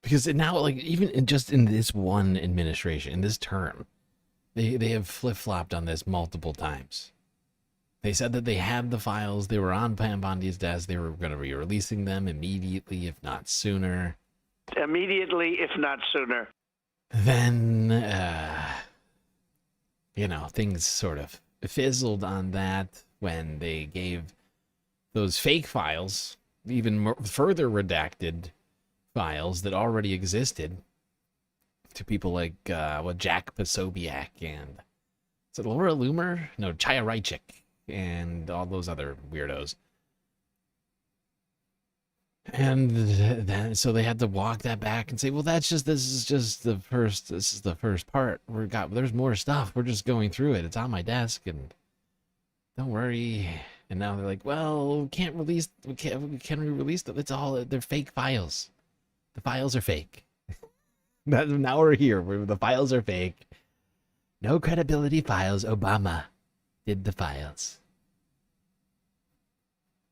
Because now, like, even just in this one administration, in this term, they have flip-flopped on this multiple times. They said that they had the files, they were on Pam Bondi's desk, they were going to be releasing them immediately, if not sooner. Immediately, if not sooner. Then, things sort of fizzled on that when they gave those fake files, even more, further redacted files that already existed, to people like Jack Posobiec and is it Laura Loomer? No, Chaya Raichik and all those other weirdos. And then, so they had to walk that back and say, well, this is the first part. There's more stuff. We're just going through it. It's on my desk and don't worry. And now they're like, well, can we release them? They're fake files. The files are fake. Now we're here where the files are fake. No credibility files. Obama did the files.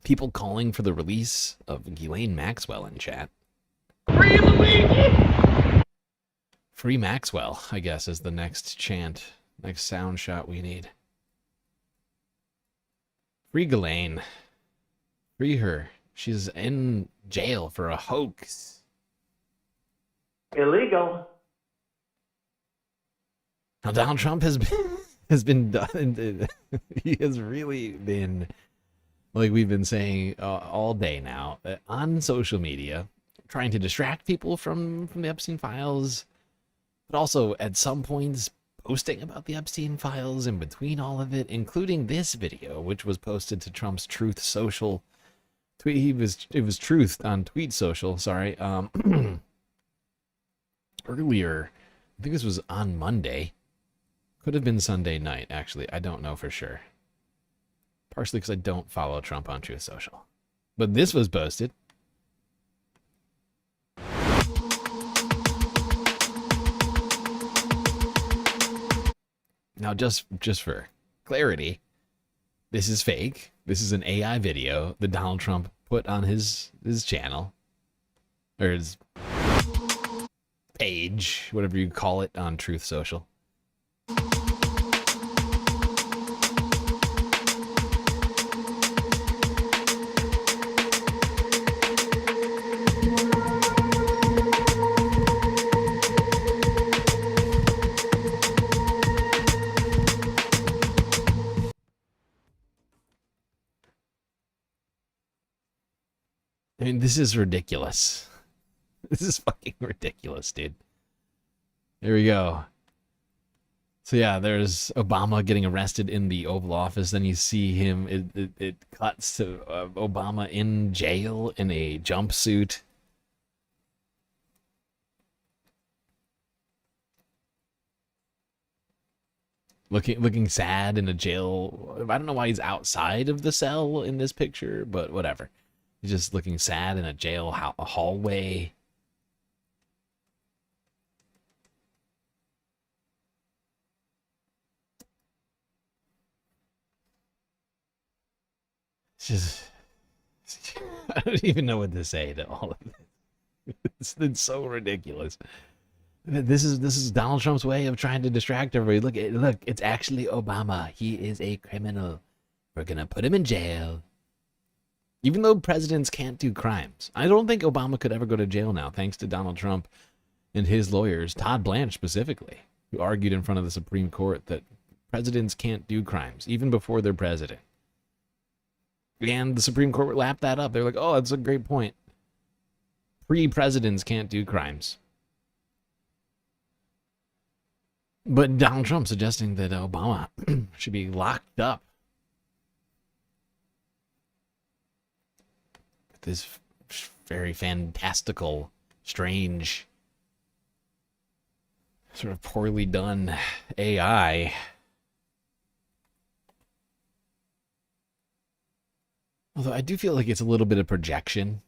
People calling for the release of Ghislaine Maxwell in chat. Free Maxwell, I guess, is the next chant. Next sound shot we need. Free Ghislaine. Free her. She's in jail for a hoax. Illegal. Now Donald Trump has been done. He has really been, like we've been saying all day now, on social media, trying to distract people from the Epstein files, but also at some points posting about the Epstein files in between all of it, including this video, which was posted to Trump's Truth Social tweet. It was Truth on Tweet Social. Sorry, earlier. I think this was on Monday. Could have been Sunday night, actually. I don't know for sure. Partially because I don't follow Trump on Truth Social. But this was posted. Now, just for clarity, this is fake. This is an AI video that Donald Trump put on his channel. Or his page, whatever you call it, on Truth Social. I mean, this is ridiculous. This is fucking ridiculous, dude. There we go. So yeah, there's Obama getting arrested in the Oval Office. Then you see him, it cuts to Obama in jail in a jumpsuit. Looking sad in a jail. I don't know why he's outside of the cell in this picture, but whatever. He's just looking sad in a jail hallway. It's just, I don't even know what to say to all of this. It's so ridiculous. This is Donald Trump's way of trying to distract everybody. Look, it's actually Obama. He is a criminal. We're gonna put him in jail. Even though presidents can't do crimes. I don't think Obama could ever go to jail now, thanks to Donald Trump and his lawyers, Todd Blanche specifically, who argued in front of the Supreme Court that presidents can't do crimes, even before they're president. And the Supreme Court lapped that up. They're like, oh, that's a great point. Pre-presidents can't do crimes. But Donald Trump suggesting that Obama should be locked up. This very fantastical, strange, sort of poorly done AI. Although I do feel like it's a little bit of projection.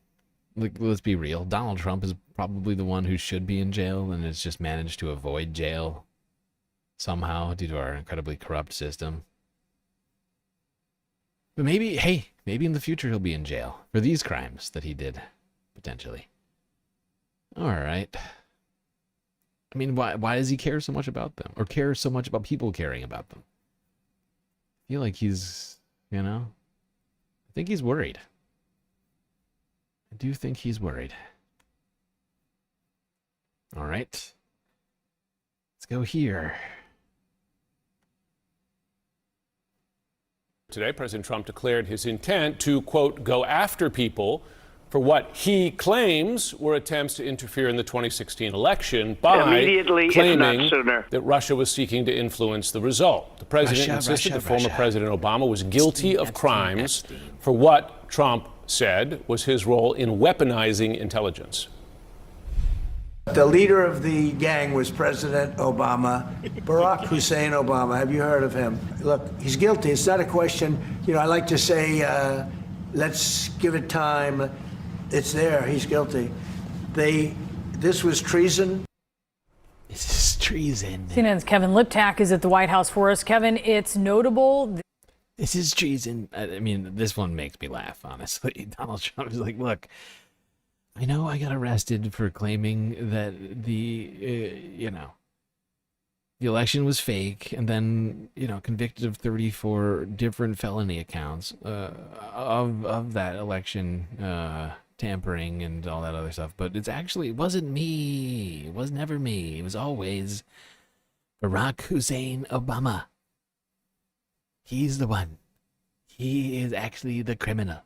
Like, let's be real. Donald Trump is probably the one who should be in jail and has just managed to avoid jail somehow due to our incredibly corrupt system. But maybe, hey, maybe in the future he'll be in jail for these crimes that he did, potentially. All right. I mean, why does he care so much about them? Or care so much about people caring about them? I feel like he's, I think he's worried. I do think he's worried. All right. Let's go here. Today, President Trump declared his intent to, quote, go after people for what he claims were attempts to interfere in the 2016 election by immediately, claiming if not sooner, that Russia was seeking to influence the result. The president insisted that former President Obama was guilty of crimes for what Trump said was his role in weaponizing intelligence. The leader of the gang was President Obama, Barack Hussein Obama. Have you heard of him? Look, he's guilty. It's not a question. I like to say, let's give it time. It's there. He's guilty. This was treason. This is treason. CNN's Kevin Liptak is at the White House for us. Kevin, it's notable. This is treason. I mean, this one makes me laugh, honestly. Donald Trump is like, look, I know I got arrested for claiming that the election was fake, and then, convicted of 34 different felony accounts of that election tampering and all that other stuff. But it wasn't me. It was never me. It was always Barack Hussein Obama. He's the one. He is actually the criminal.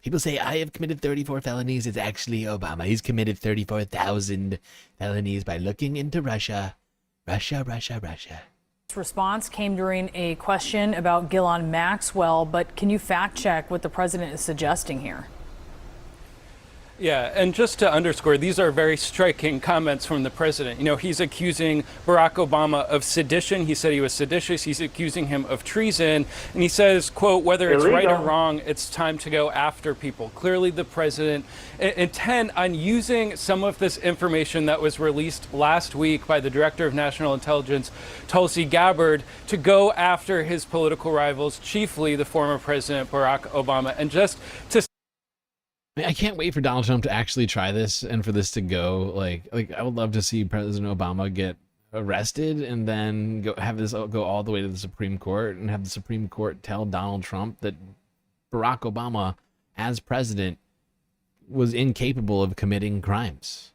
People say, I have committed 34 felonies. It's actually Obama. He's committed 34,000 felonies by looking into Russia. Russia. This response came during a question about Ghislaine Maxwell, but can you fact check what the president is suggesting here? Yeah, and just to underscore, these are very striking comments from the president. He's accusing Barack Obama of sedition. He said he was seditious. He's accusing him of treason. And he says, quote, whether it's right or wrong, it's time to go after people. Clearly, the president intent on using some of this information that was released last week by the Director of National Intelligence, Tulsi Gabbard, to go after his political rivals, chiefly the former President Barack Obama. And just to I can't wait for Donald Trump to actually try this and for this to go like I would love to see President Obama get arrested and then have this go all the way to the Supreme Court and have the Supreme Court tell Donald Trump that Barack Obama, as president, was incapable of committing crimes.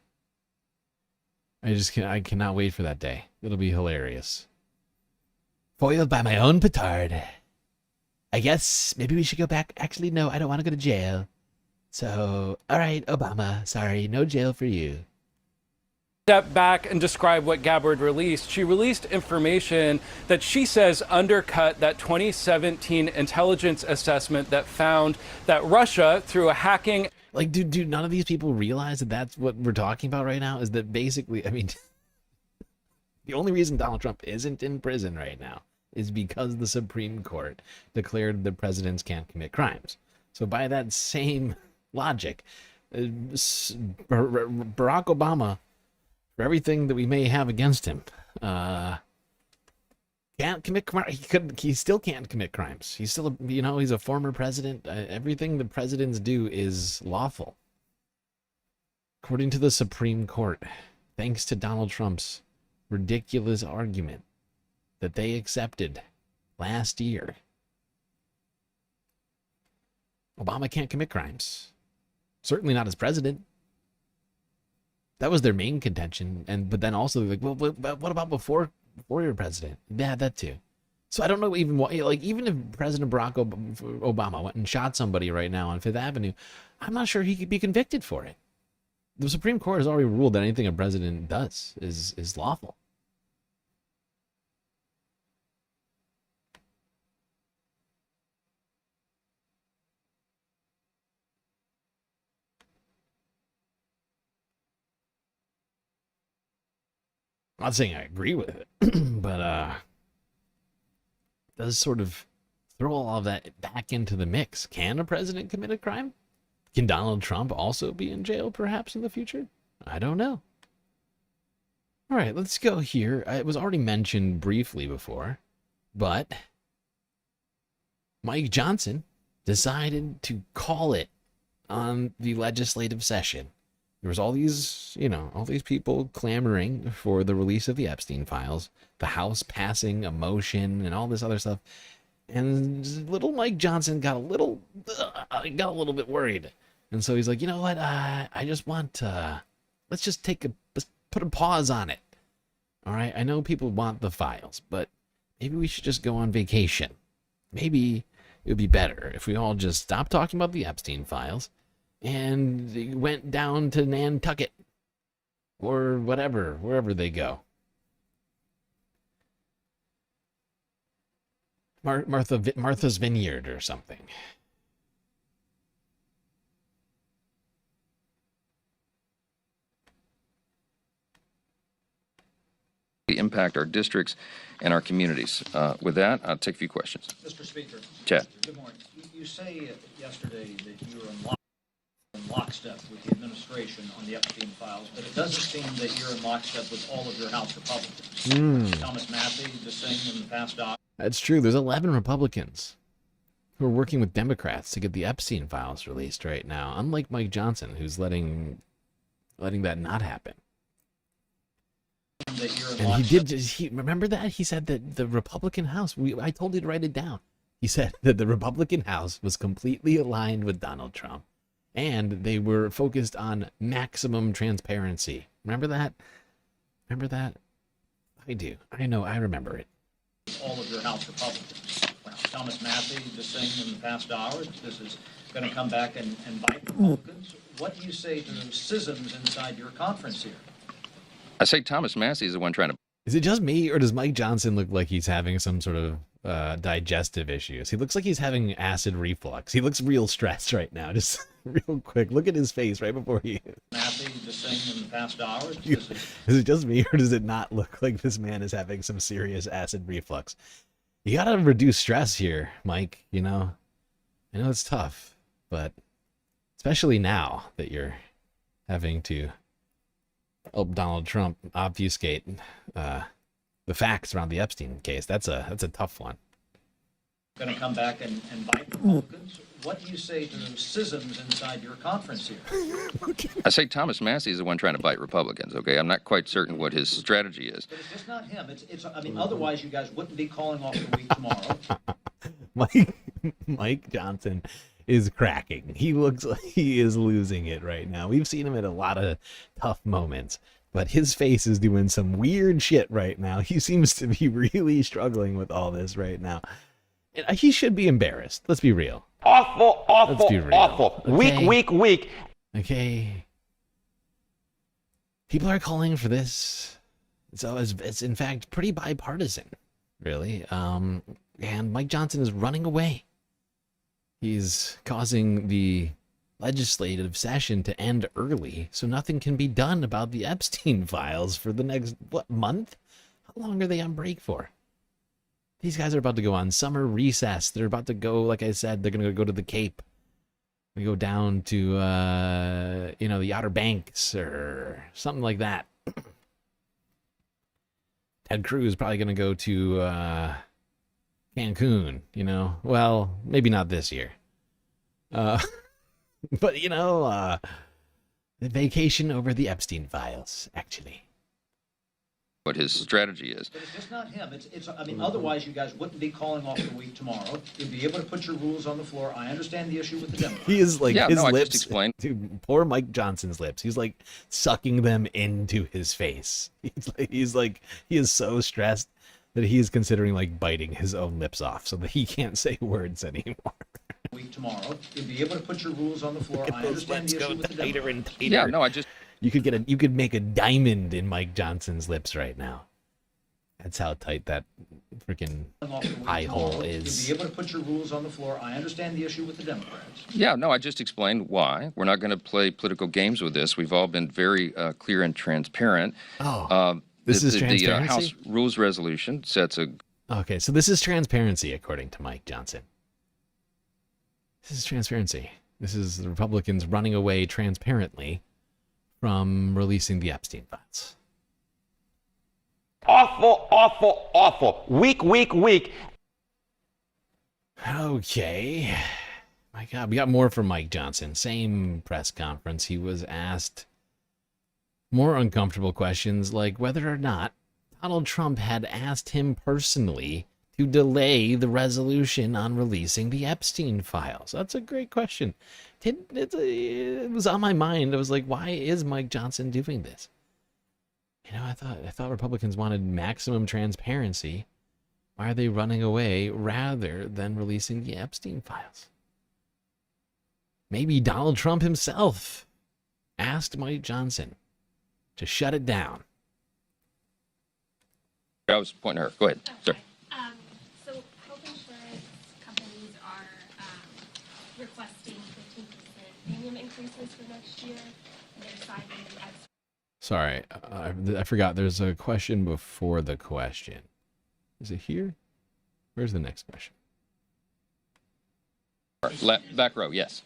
I cannot wait for that day. It'll be hilarious. Foiled by my own petard. I guess maybe we should go back. Actually, no, I don't want to go to jail. So, all right, Obama, sorry, no jail for you. Step back and describe what Gabbard released. She released information that she says undercut that 2017 intelligence assessment that found that Russia, through a hacking... Like, do none of these people realize that that's what we're talking about right now? Is that basically, I mean, the only reason Donald Trump isn't in prison right now is because the Supreme Court declared that presidents can't commit crimes. So by that same logic, Barack Obama, for everything that we may have against him, can't commit crimes. He still can't commit crimes. He's still, he's a former president. Everything the presidents do is lawful, according to the Supreme Court, thanks to Donald Trump's ridiculous argument that they accepted last year. Obama can't commit crimes. Certainly not as president. That was their main contention. But then also, like, well, what about before you were president? Yeah, that too. So I don't know even what, even if President Barack Obama went and shot somebody right now on Fifth Avenue, I'm not sure he could be convicted for it. The Supreme Court has already ruled that anything a president does is lawful. I'm not saying I agree with it, but it does sort of throw all of that back into the mix. Can a president commit a crime? Can Donald Trump also be in jail perhaps in the future? I don't know. All right, let's go here. It was already mentioned briefly before, but Mike Johnson decided to call it on the legislative session. There was all these people clamoring for the release of the Epstein files, the House passing a motion and all this other stuff. And little Mike Johnson got a little bit worried. And so he's like, you know what? I just want let's put a pause on it. All right. I know people want the files, but maybe we should just go on vacation. Maybe it would be better if we all just stopped talking about the Epstein files and went down to Nantucket or whatever, wherever they go. Martha's Vineyard or something. Impact our districts and our communities. With that, I'll take a few questions. Mr. Speaker. Chad. Good morning. You say yesterday that you were in lockstep with the administration on the Epstein files, but it doesn't seem that you're in lockstep with all of your House Republicans. Thomas Massey just saying in the past hour. That's true. There's 11 Republicans who are working with Democrats to get the Epstein files released right now, unlike Mike Johnson, who's letting that not happen. And remember that? He said that the Republican House, I told you to write it down. He said that the Republican House was completely aligned with Donald Trump, and they were focused on maximum transparency. Remember that? Remember that? I do. I know. I remember it. All of your House Republicans. Well, Thomas Massey just saying in the past hour that this is going to come back and bite Republicans. What do you say to schisms inside your conference here? I say Thomas Massey is the one trying to. Is it just me, or does Mike Johnson look like he's having some sort of digestive issues? He looks like he's having acid reflux. He looks real stressed right now. Just real quick, look at his face right before he. Massey just saying in the past hour. Is it just me, or does it not look like this man is having some serious acid reflux? You gotta reduce stress here, Mike. You know, I know it's tough, but especially now that you're having to help Donald Trump obfuscate the facts around the Epstein case. That's a tough one. Going to come back and bite Republicans. What do you say to schisms inside your conference here? I say Thomas Massey is the one trying to bite Republicans. Okay, I'm not quite certain what his strategy is. But it's just not him. I mean, otherwise you guys wouldn't be calling off the week tomorrow. Mike Johnson is cracking. He looks like he is losing it right now. We've seen him at a lot of tough moments, but his face is doing some weird shit right now. He seems to be really struggling with all this right now. And he should be embarrassed. Let's be real. Awful, awful, Let's be real. awful. Okay. Weak. Okay. People are calling for this. So it's in fact pretty bipartisan, really. And Mike Johnson is running away. He's causing the legislative session to end early, so nothing can be done about the Epstein files for the next, month? How long are they on break for? These guys are about to go on summer recess. They're about to go, like I said, they're going to go to the Cape. We go down to, the Outer Banks or something like that. Ted Cruz is probably going to go to Cancun, Well, maybe not this year. But, the vacation over the Epstein files, actually. What his strategy is. But it's just not him. Otherwise you guys wouldn't be calling off the week tomorrow. You'd be able to put your rules on the floor. I understand the issue with the Democrats. He is like, his I lips, just explained. Dude, poor Mike Johnson's lips. He's like sucking them into his face. He is so stressed that he is considering like biting his own lips off so that he can't say words anymore. Week tomorrow, you'd be able to put your rules on the floor. I understand the issue with the Democrats. You could make a diamond in Mike Johnson's lips right now. That's how tight that freaking eye hole is. You'd be able to put your rules on the floor. I understand the issue with the Democrats. I just explained why. We're not going to play political games with this. We've all been very clear and transparent. This is transparency? The House Rules Resolution sets a... Okay, so this is transparency, according to Mike Johnson. This is transparency. This is the Republicans running away transparently from releasing the Epstein files. Awful. Weak. Okay. My God, we got more from Mike Johnson. Same press conference. He was asked more uncomfortable questions like whether or not Donald Trump had asked him personally to delay the resolution on releasing the Epstein files. That's a great question. It was on my mind. I was like, why is Mike Johnson doing this? I thought Republicans wanted maximum transparency. Why are they running away rather than releasing the Epstein files? Maybe Donald Trump himself asked Mike Johnson to shut it down. I was pointing at her. Go ahead. Sorry. So health insurance companies are requesting 15% premium increases for next year. They're citing the Sorry, I forgot. There's a question before the question. Is it here? Where's the next question? Back row, yes.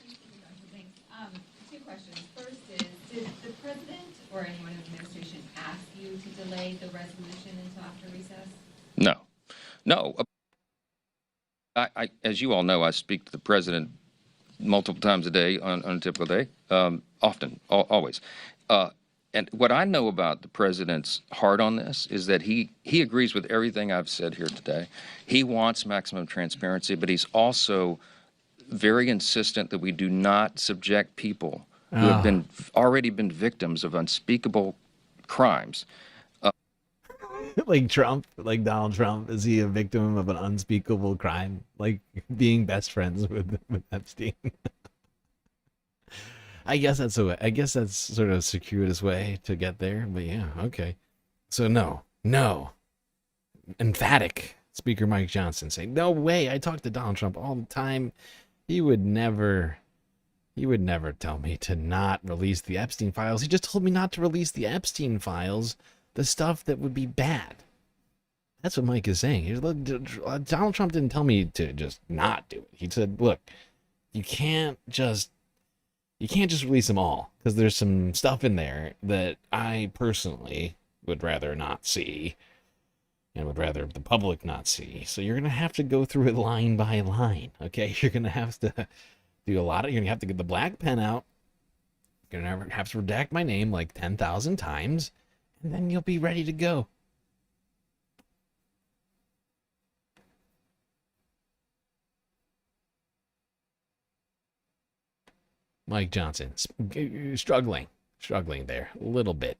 Two questions. First is, did the president or anyone in the administration ask you to delay the resolution until after recess? No. No. As you all know, I speak to the president multiple times a day on a typical day, often, always. And what I know about the president's heart on this is that he agrees with everything I've said here today. He wants maximum transparency, but he's also very insistent that we do not subject people who have already been victims of unspeakable crimes. Like Trump, like Donald Trump, is he a victim of an unspeakable crime? Like being best friends with Epstein? I guess that's sort of a circuitous way to get there, but yeah, okay. So no. Emphatic. Speaker Mike Johnson saying, no way, I talk to Donald Trump all the time. He would never tell me to not release the Epstein files. He just told me not to release the Epstein files, the stuff that would be bad. That's what Mike is saying. Donald Trump didn't tell me to just not do it. He said, look, you can't just release them all, because there's some stuff in there that I personally would rather not see and would rather the public not see. So you're going to have to go through it line by line, okay? You're going to have to do you're going to have to get the black pen out. You're going to have to redact my name like 10,000 times, and then you'll be ready to go. Mike Johnson, struggling there a little bit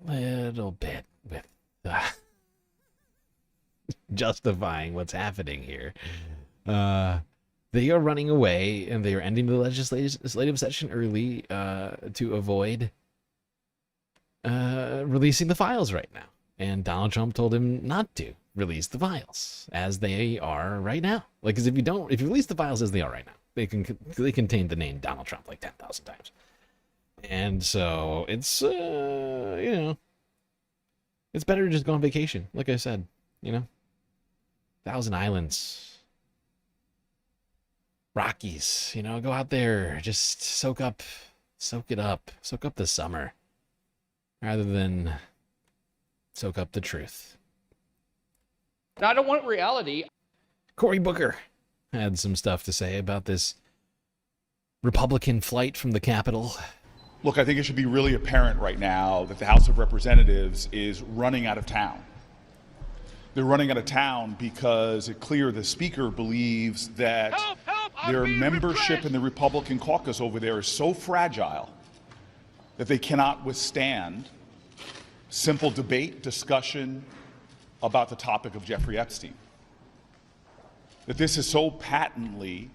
with justifying what's happening here. They are running away, and they are ending the legislative session early to avoid releasing the files right now. And Donald Trump told him not to release the files as they are right now. Like, because if you release the files as they are right now, they contain the name Donald Trump like 10,000 times. And so it's, it's better to just go on vacation. Like I said, 1,000 Islands, Rockies, go out there, just soak it up, soak up the summer rather than soak up the truth. I don't want reality. Cory Booker had some stuff to say about this Republican flight from the Capitol. Look, I think it should be really apparent right now that the House of Representatives is running out of town. They're running out of town because it's clear the Speaker believes that their membership in the Republican caucus over there is so fragile that they cannot withstand simple debate, discussion about the topic of Jeffrey Epstein. That this is so patently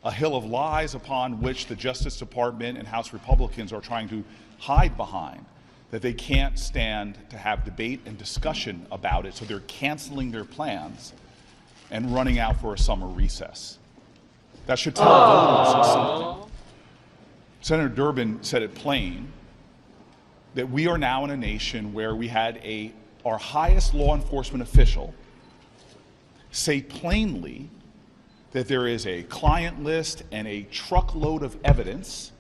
a hill of lies upon which the Justice Department and House Republicans are trying to hide behind, that they can't stand to have debate and discussion about it, so they're canceling their plans and running out for a summer recess. That should tell voters something. Senator Durbin said it plain, that we are now in a nation where we had our highest law enforcement official say plainly that there is a client list and a truckload of evidence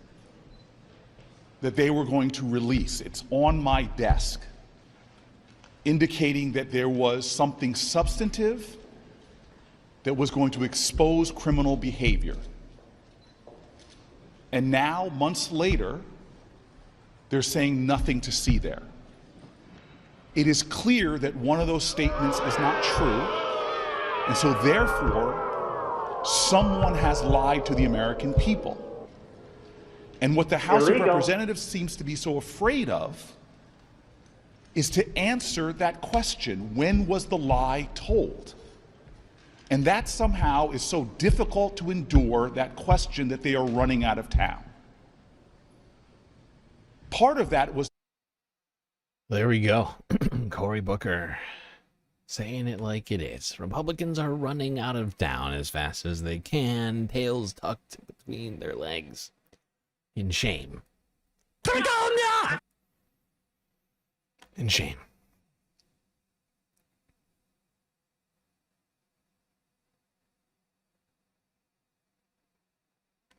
that they were going to release. It's on my desk, indicating that there was something substantive that was going to expose criminal behavior. And now, months later, they're saying nothing to see there. It is clear that one of those statements is not true, and so therefore, someone has lied to the American people. And what the House of Representatives seems to be so afraid of is to answer that question: when was the lie told? And that somehow is so difficult to endure, that question, that they are running out of town. Part of that was... There we go. Cory Booker saying it like it is. Republicans are running out of town as fast as they can, tails tucked between their legs in shame. In shame.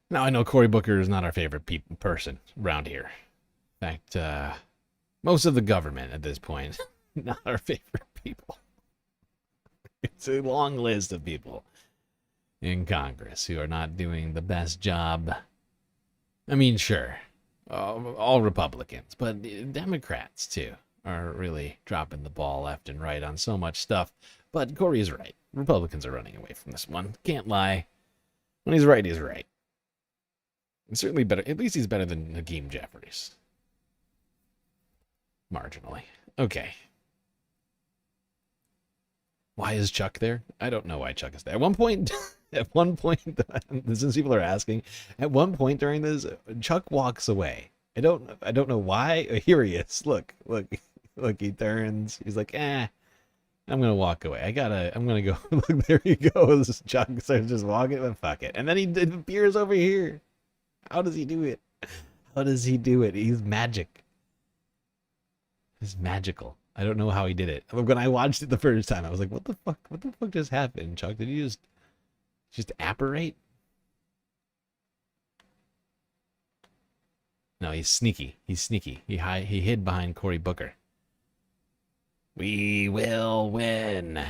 Now, I know Cory Booker is not our favorite person around here. In fact, most of the government at this point, not our favorite people. It's a long list of people in Congress who are not doing the best job. I mean, sure, all Republicans, but Democrats, too, are really dropping the ball left and right on so much stuff. But Cory is right. Republicans are running away from this one. Can't lie. When he's right, he's right. He's certainly better. At least he's better than Hakeem Jeffries. Marginally. Okay. Why is Chuck there? I don't know why Chuck is there. At one point, since people are asking, at one point during this, Chuck walks away. I don't know why. Here he is. Look, he turns. He's like, I'm gonna walk away. I'm gonna go. Look, there he goes. Chuck starts just walking, but fuck it. And then he appears over here. How does he do it? How does he do it? He's magic. He's magical. I don't know how he did it. When I watched it the first time, I was like, what the fuck? What the fuck just happened, Chuck? Did you just apparate? No, he's sneaky. He's sneaky. He hid behind Cory Booker. We will win.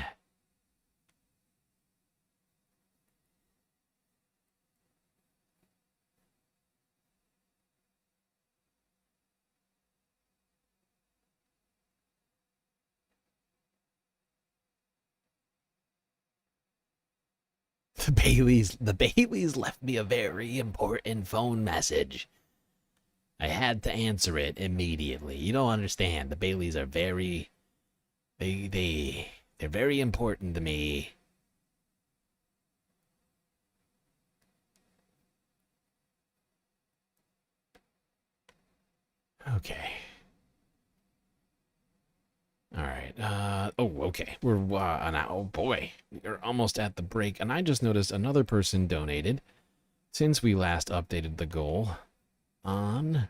The Baileys left me a very important phone message. I had to answer it immediately. You don't understand. The Baileys are very... They're very important to me. Okay. All right. Okay. We're now. Oh boy, we're almost at the break, and I just noticed another person donated since we last updated the goal on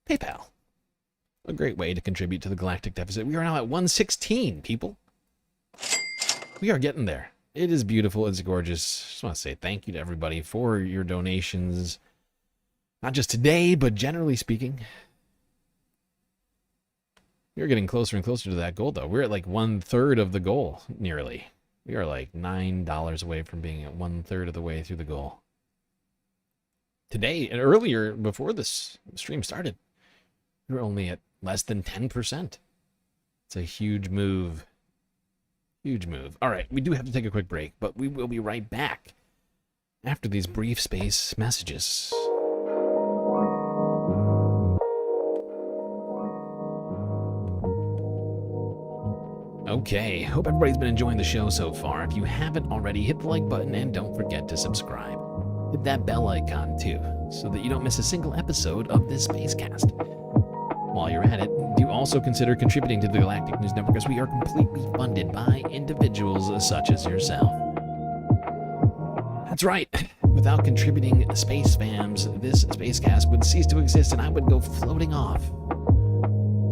PayPal. A great way to contribute to the galactic deficit. We are now at 116, people. We are getting there. It is beautiful. It's gorgeous. Just want to say thank you to everybody for your donations. Not just today, but generally speaking. We're getting closer and closer to that goal, though. We're at like 1/3 of the goal, nearly. We are like $9 away from being at 1/3 of the way through the goal. Today, and earlier, before this stream started, we were only at less than 10%. It's a huge move. Huge move. All right, we do have to take a quick break, but we will be right back after these brief space messages. Okay, hope everybody's been enjoying the show so far. If you haven't already, hit the like button and don't forget to subscribe. Hit that bell icon too, so that you don't miss a single episode of this Spacecast. While you're at it, do also consider contributing to the Galactic News Network, as we are completely funded by individuals such as yourself. That's right. Without contributing space fams, this Spacecast would cease to exist and I would go floating off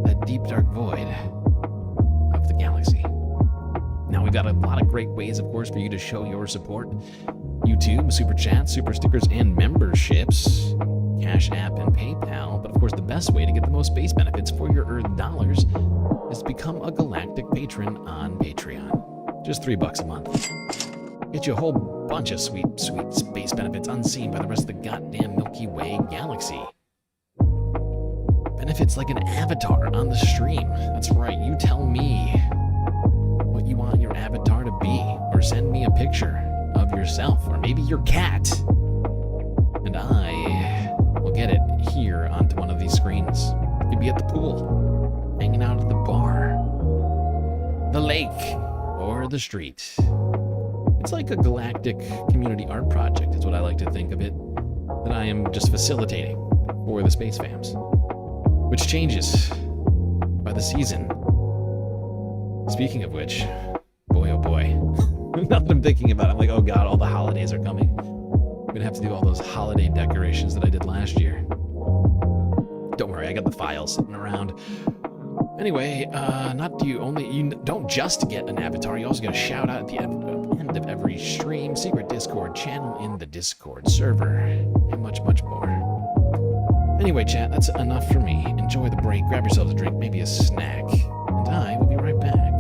that deep dark void of the galaxy. Now, we've got a lot of great ways, of course, for you to show your support. YouTube, Super Chats, Super Stickers, and memberships. Cash App and PayPal. But, of course, the best way to get the most space benefits for your earned dollars is to become a Galactic Patron on Patreon. Just $3 a month. Get you a whole bunch of sweet, sweet space benefits unseen by the rest of the goddamn Milky Way galaxy. Benefits like an avatar on the stream. That's right, you tell me what you want your avatar to be, or send me a picture of yourself, or maybe your cat, and I will get it here onto one of these screens. You could be at the pool, hanging out at the bar, the lake, or the street. It's like a galactic community art project, is what I like to think of it, that I am just facilitating for the Space Fams, which changes by the season. Speaking of which, boy oh boy, now that I'm thinking about it, I'm like, oh god, all the holidays are coming. I'm gonna have to do all those holiday decorations that I did last year. Don't worry, I got the files sitting around Anyway, you don't just get an avatar, you also get a shout out at the end of every stream, secret Discord channel in the Discord server, and much, much more. Anyway, chat, that's enough for me. Enjoy the break, grab yourselves a drink, maybe a snack, and I will be right back.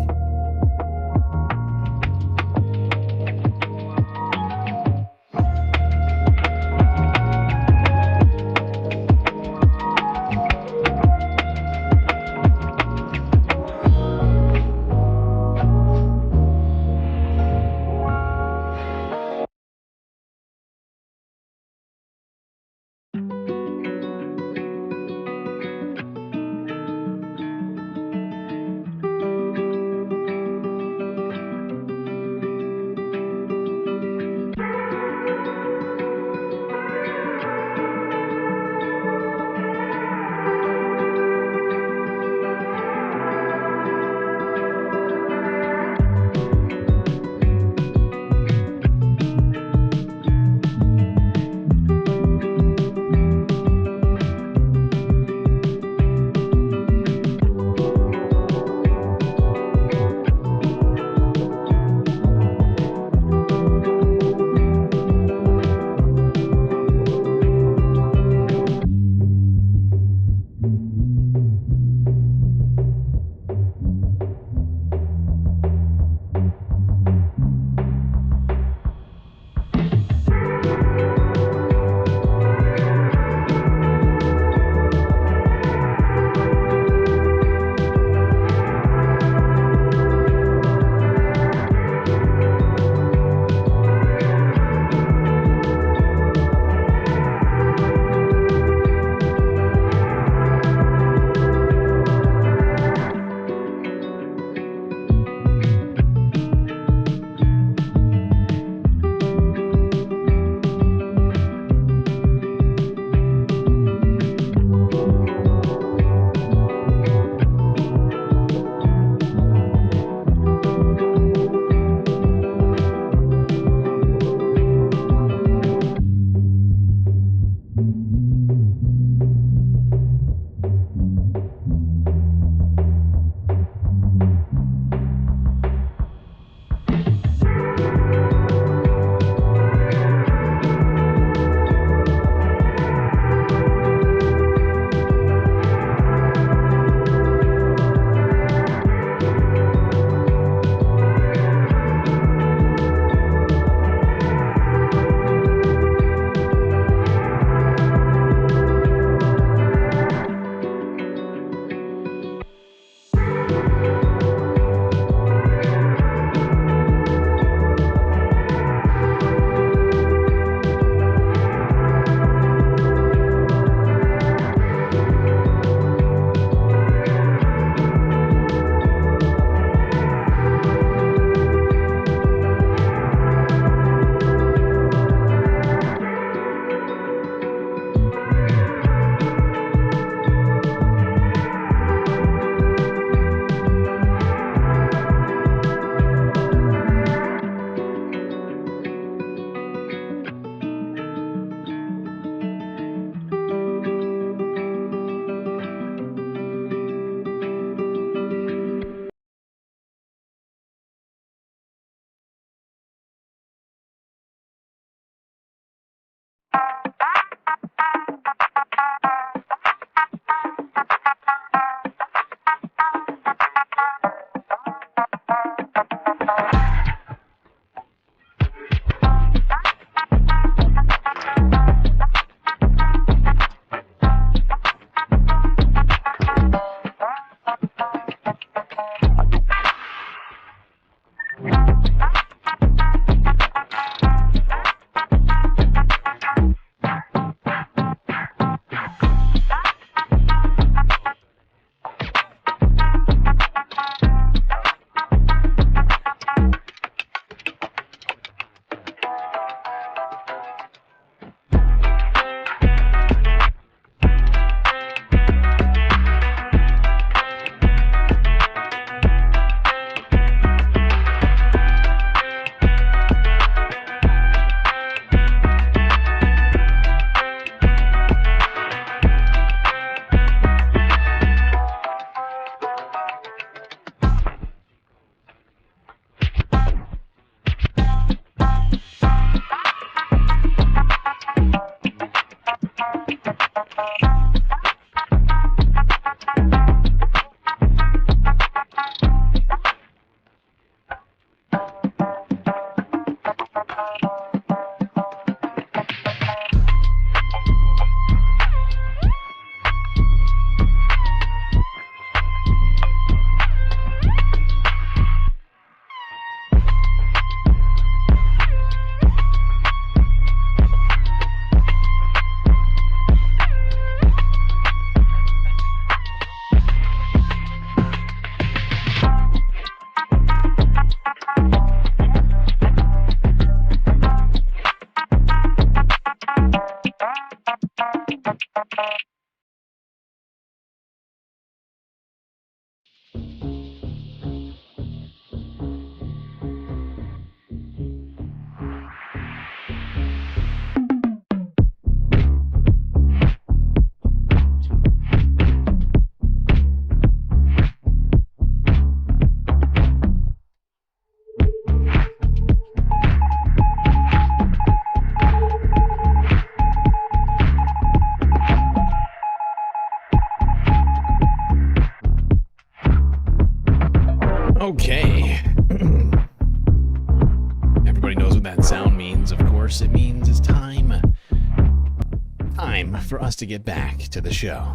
for us to get back to the show.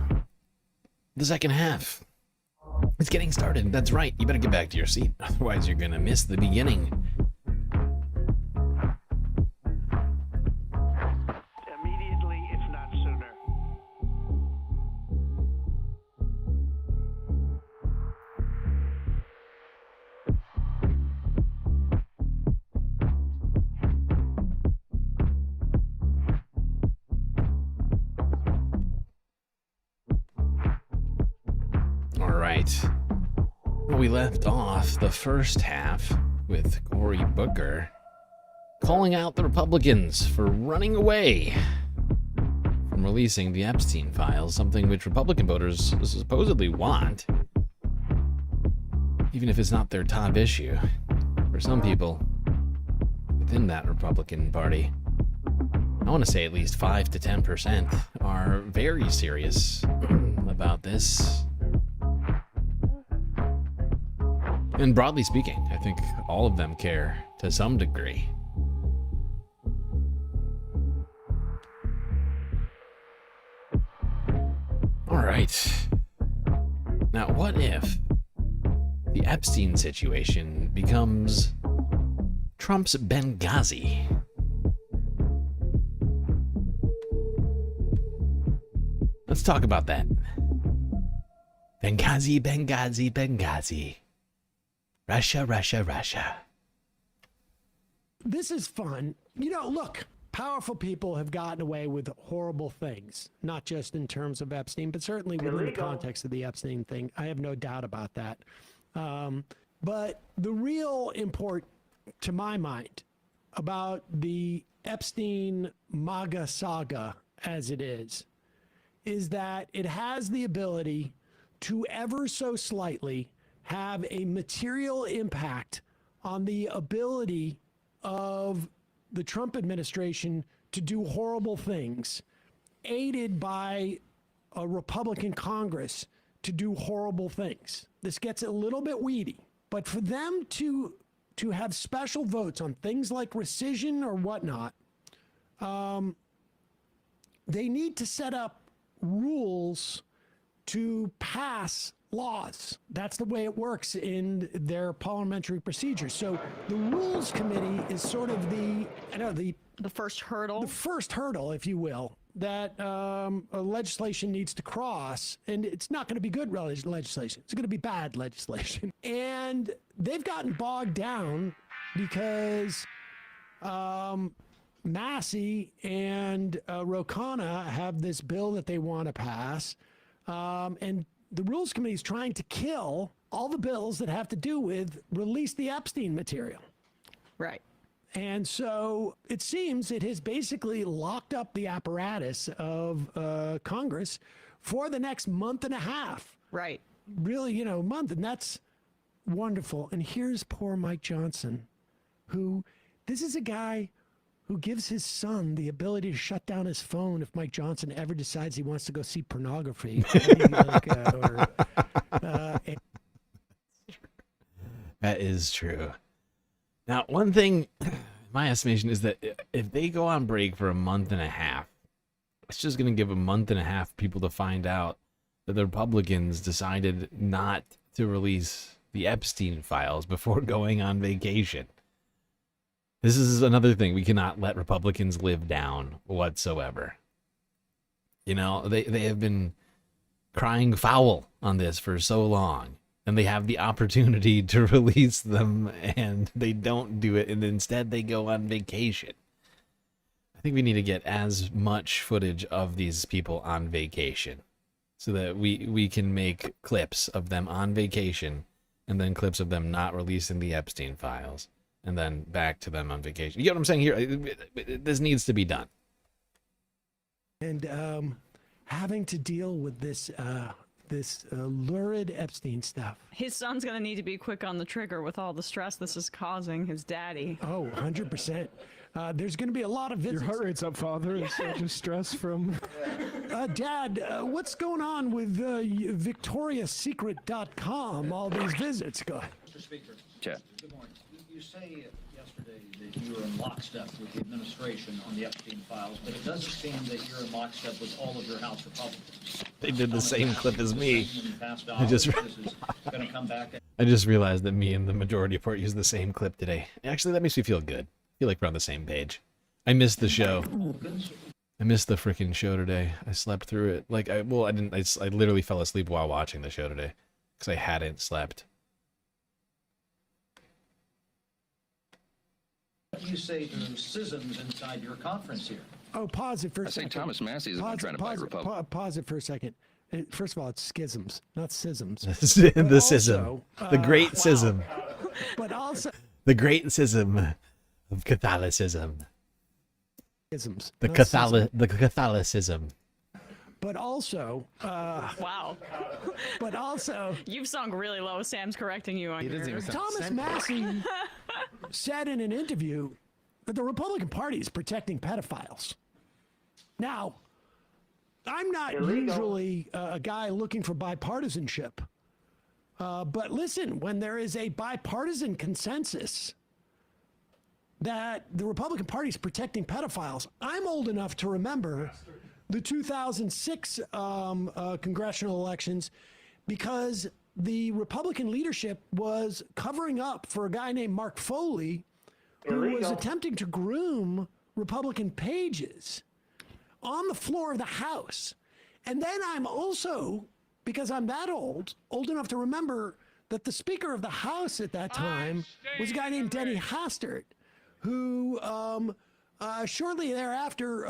The second half. It's getting started. That's right. You better get back to your seat. Otherwise, you're going to miss the beginning. Immediately, if not sooner. All right. Well, we left off the first half with Cory Booker calling out the Republicans for running away from releasing the Epstein files, something which Republican voters supposedly want, even if it's not their top issue. For some people within that Republican Party, I want to say at least 5 to 10% are very serious about this. And broadly speaking, I think all of them care to some degree. All right. Now, what if the Epstein situation becomes Trump's Benghazi? Let's talk about that. Benghazi, Benghazi, Benghazi. Russia, Russia, Russia. This is fun. You know, look, powerful people have gotten away with horrible things, not just in terms of Epstein, but certainly within the context of the Epstein thing. I have no doubt about that. But the real import, to my mind, about the Epstein MAGA saga, as it is that it has the ability to ever so slightly have a material impact on the ability of the Trump administration to do horrible things, aided by a Republican Congress to do horrible things. This gets a little bit weedy, but for them to have special votes on things like rescission or whatnot, they need to set up rules to pass laws. That's the way it works in their parliamentary procedures. So the Rules Committee is sort of the first hurdle. The first hurdle, if you will, that legislation needs to cross. And it's not going to be good legislation. It's going to be bad legislation. And they've gotten bogged down because Massey and Ro Khanna have this bill that they want to pass. And the Rules Committee is trying to kill all the bills that have to do with release the Epstein material. Right. And so it seems it has basically locked up the apparatus of Congress for the next month and a half. Right. Really, a month. And that's wonderful. And here's poor Mike Johnson, this is a guy who gives his son the ability to shut down his phone if Mike Johnson ever decides he wants to go see pornography. That is true. Now, one thing, my estimation is that if they go on break for a month and a half, it's just going to give a month and a half people to find out that the Republicans decided not to release the Epstein files before going on vacation. This is another thing we cannot let Republicans live down whatsoever. They have been crying foul on this for so long, and they have the opportunity to release them, and they don't do it, and instead they go on vacation. I think we need to get as much footage of these people on vacation so that we can make clips of them on vacation and then clips of them not releasing the Epstein files. And then back to them on vacation. You get what I'm saying here? This needs to be done. And having to deal with this lurid Epstein stuff. His son's going to need to be quick on the trigger with all the stress this is causing his daddy. Oh, 100%. There's going to be a lot of visits. Your heart rate's up, Father. It's just stress from... Dad, what's going on with VictoriaSecret.com, all these visits? Go ahead. Mr. Speaker. Chat. Good morning. You say yesterday that you were in lockstep with the administration on the Epstein files, but it doesn't seem that you're in lockstep with all of your House Republicans. They did the same clip as me. I just going to come back. I just realized that me and the majority report used the same clip today. Actually, that makes me feel good. I feel like we're on the same page. I missed the show. I missed the freaking show today. I slept through it. Like, I literally fell asleep while watching the show today because I hadn't slept. What do you say to schisms inside your conference here? Oh, pause it for a I second. say Thomas Massey is the one trying to bite Republicans. Pause it for a second. First of all, it's schisms, not schisms. The schism. The great schism. But also... The great schism of Catholicism. Schisms. The Catholicism. But also... wow. But also... You've sunk really low. Sam's correcting you on yours. Thomas Massey said in an interview that the Republican Party is protecting pedophiles. Now, I'm not usually a guy looking for bipartisanship. But listen, when there is a bipartisan consensus that the Republican Party is protecting pedophiles, I'm old enough to remember the 2006 congressional elections because the Republican leadership was covering up for a guy named Mark Foley who was attempting to groom Republican pages on the floor of the House. And then I'm also, because I'm that old enough to remember that the Speaker of the House at that time was a guy named Denny Hastert, who shortly thereafter,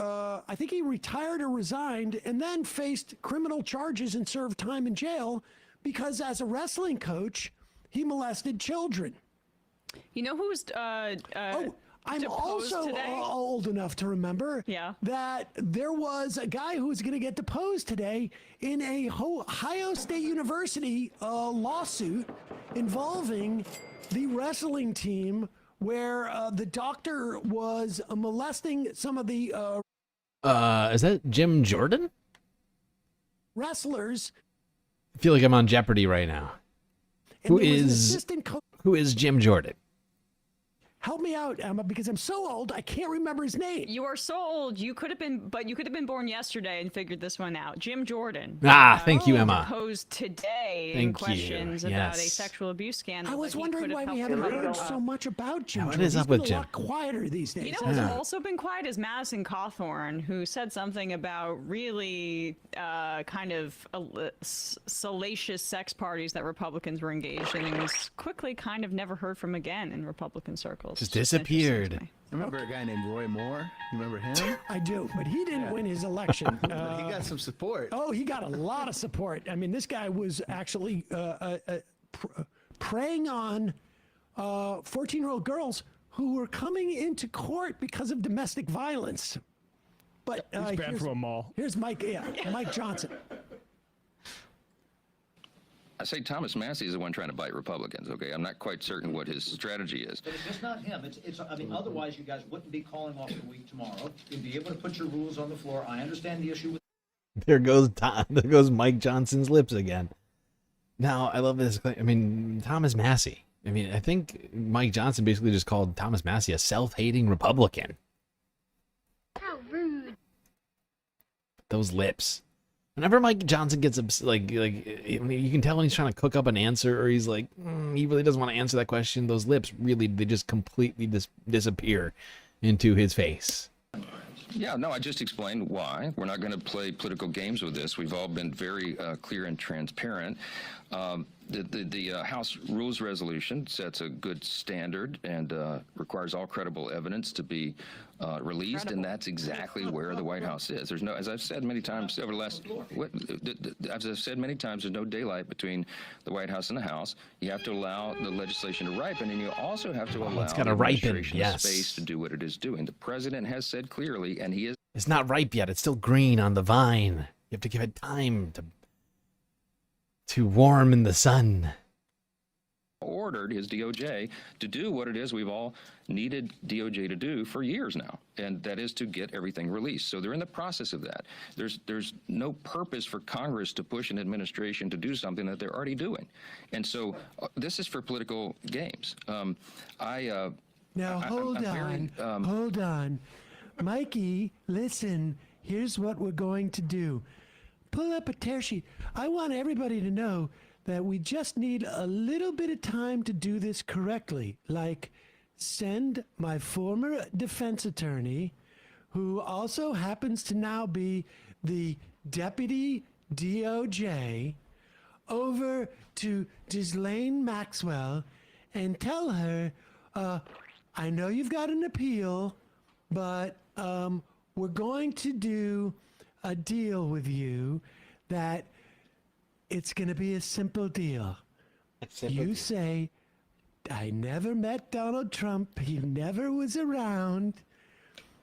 I think he retired or resigned and then faced criminal charges and served time in jail because as a wrestling coach, he molested children. You know who's I'm also old enough to remember that there was a guy who was going to get deposed today in a Ohio State University lawsuit involving the wrestling team where the doctor was molesting some of the is that Jim Jordan? Wrestlers. I feel like I'm on Jeopardy right now. Who is Jim Jordan? Help me out, Emma, because I'm so old I can't remember his name. You are so old. You could have been born yesterday and figured this one out. Jim Jordan. Thank you, Emma. Posed today in Thank questions you. about a Yes. sexual abuse scandal. I was wondering why we haven't heard so much about Jim. What is up with Jim? He's been a lot quieter these days. You know who's also been quiet is Madison Cawthorn, who said something about really kind of salacious sex parties that Republicans were engaged in, and was quickly kind of never heard from again in Republican circles. Just disappeared. Remember a guy named Roy Moore? You remember him? I do, but he didn't win his election. But he got some support. Oh, he got a lot of support. I mean, this guy was actually preying on 14-year-old girls who were coming into court because of domestic violence. But He's banned from a mall. Here's Mike Johnson. I say Thomas Massey is the one trying to bite Republicans, okay? I'm not quite certain what his strategy is. But it's just not him. I mean, otherwise you guys wouldn't be calling off the week tomorrow. You'd be able to put your rules on the floor. I understand the issue with... There goes Mike Johnson's lips again. Now, I love this. I mean, Thomas Massey. I mean, I think Mike Johnson basically just called Thomas Massey a self-hating Republican. How rude. Those lips. Whenever Mike Johnson gets like you can tell when he's trying to cook up an answer, or he's like he really doesn't want to answer that question. Those lips they just completely disappear into his face. Yeah, no, I just explained why. We're not going to play political games with this. We've all been very clear and transparent. The House Rules Resolution sets a good standard and requires all credible evidence to be released, and that's exactly where the White House is. There's no, as I've said many times over the last, as I've said many times, there's no daylight between the White House and the House. You have to allow the legislation to ripen, and you also have to allow the administration space to do what it is doing. The president has said clearly, and he is. It's not ripe yet. It's still green on the vine. You have to give it time to warm in the sun. ordered his DOJ to do what it is we've all needed DOJ to do for years now, and that is to get everything released. So they're in the process of that. There's no purpose for Congress to push an administration to do something that they're already doing. And so this is for political games. Now, hold on. Mikey, listen, here's what we're going to do. Pull up a tear sheet. I want everybody to know that we just need a little bit of time to do this correctly. Like, send my former defense attorney, who also happens to now be the deputy DOJ, over to Ghislaine Maxwell and tell her, I know you've got an appeal, but we're going to do a deal with you that it's going to be a simple deal. You say, I never met Donald Trump. He never was around.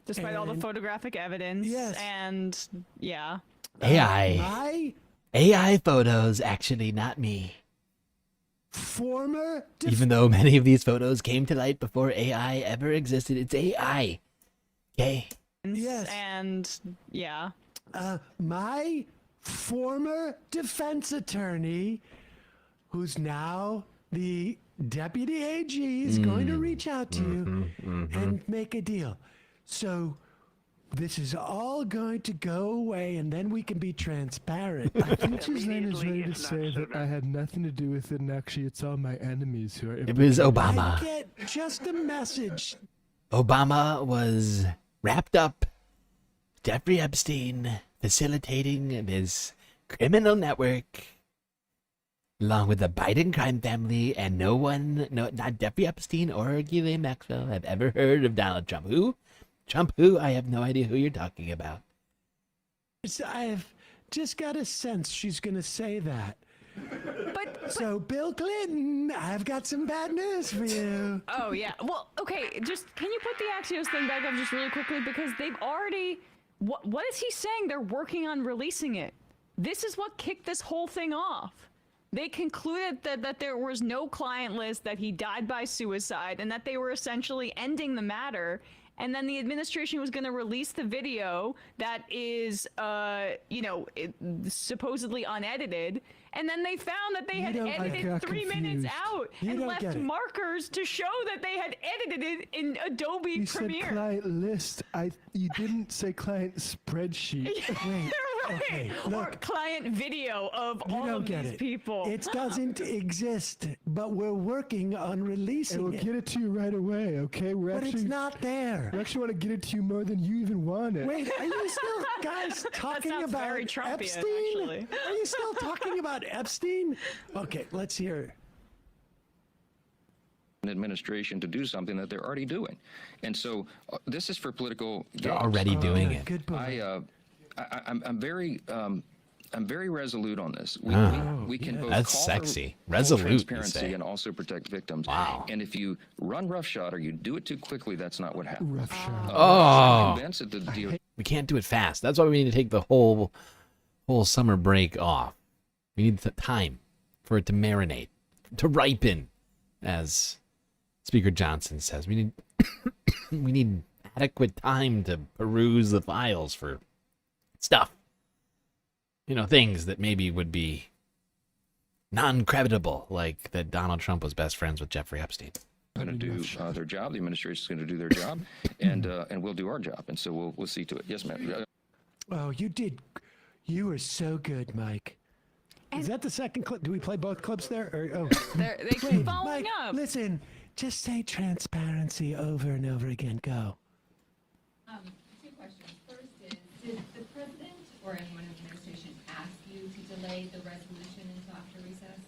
Despite all the photographic evidence. Yes. And yeah. AI photos, actually, not me. Former even though many of these photos came to light before AI ever existed, it's AI. Okay. Yes. And yeah. My former defense attorney, who's now the deputy AG, is going to reach out to you and make a deal. So this is all going to go away, and then we can be transparent. I think Ghislaine is ready to say that I had nothing to do with it, and actually it's all my enemies who are... It was Obama. I get just a message. Obama was wrapped up. Jeffrey Epstein facilitating this criminal network, along with the Biden crime family, and not Jeffrey Epstein or Ghislaine Maxwell have ever heard of Donald Trump. Who? Trump who? I have no idea who you're talking about. I've just got a sense she's going to say that. So, Bill Clinton, I've got some bad news for you. Oh, yeah. Well, okay, just can you put the Axios thing back up just really quickly? Because they've already... What is he saying? They're working on releasing it. This is what kicked this whole thing off. They concluded that there was no client list, that he died by suicide, and that they were essentially ending the matter. And then the administration was going to release the video that is, supposedly unedited. And then they found that they had edited 3 minutes out and left markers to show that they had edited it in Adobe You Premiere. said client list. You didn't say client spreadsheet. Wait, okay, Or look. client video of all of these people. It doesn't exist, but we're working on releasing And we'll it. get it to you right away, okay? But it's not there. We actually want to get it to you more than you even want it. Wait, are you still guys talking sounds about very Trumpian, Epstein? actually. Are you still talking about Epstein? Okay, let's hear. An administration to do something that they're already doing. And so this is for political They're games. already doing it. Good boy. I'm very resolute on this. We can both That's call sexy. for Resolute, you transparency say. and also protect victims. Wow. And if you run roughshod or you do it too quickly, that's not what happened. Oh. I'm convinced that the deal. We can't do it fast. That's why we need to take the whole summer break off. We need the time for it to marinate, to ripen, as Speaker Johnson says. We need adequate time to peruse the files for stuff. Things that maybe would be non-creditable, like that Donald Trump was best friends with Jeffrey Epstein. Going to do their job. The administration is going to do their job, and we'll do our job. And so we'll see to it. Yes, ma'am. Oh, you did. You were so good, Mike. Is that the second clip? Do we play both clips there? Or, They keep following Mike, up. Listen, just say transparency over and over again. Go. 2 questions. First is, did the president or anyone in the administration ask you to delay the resolution until after recess?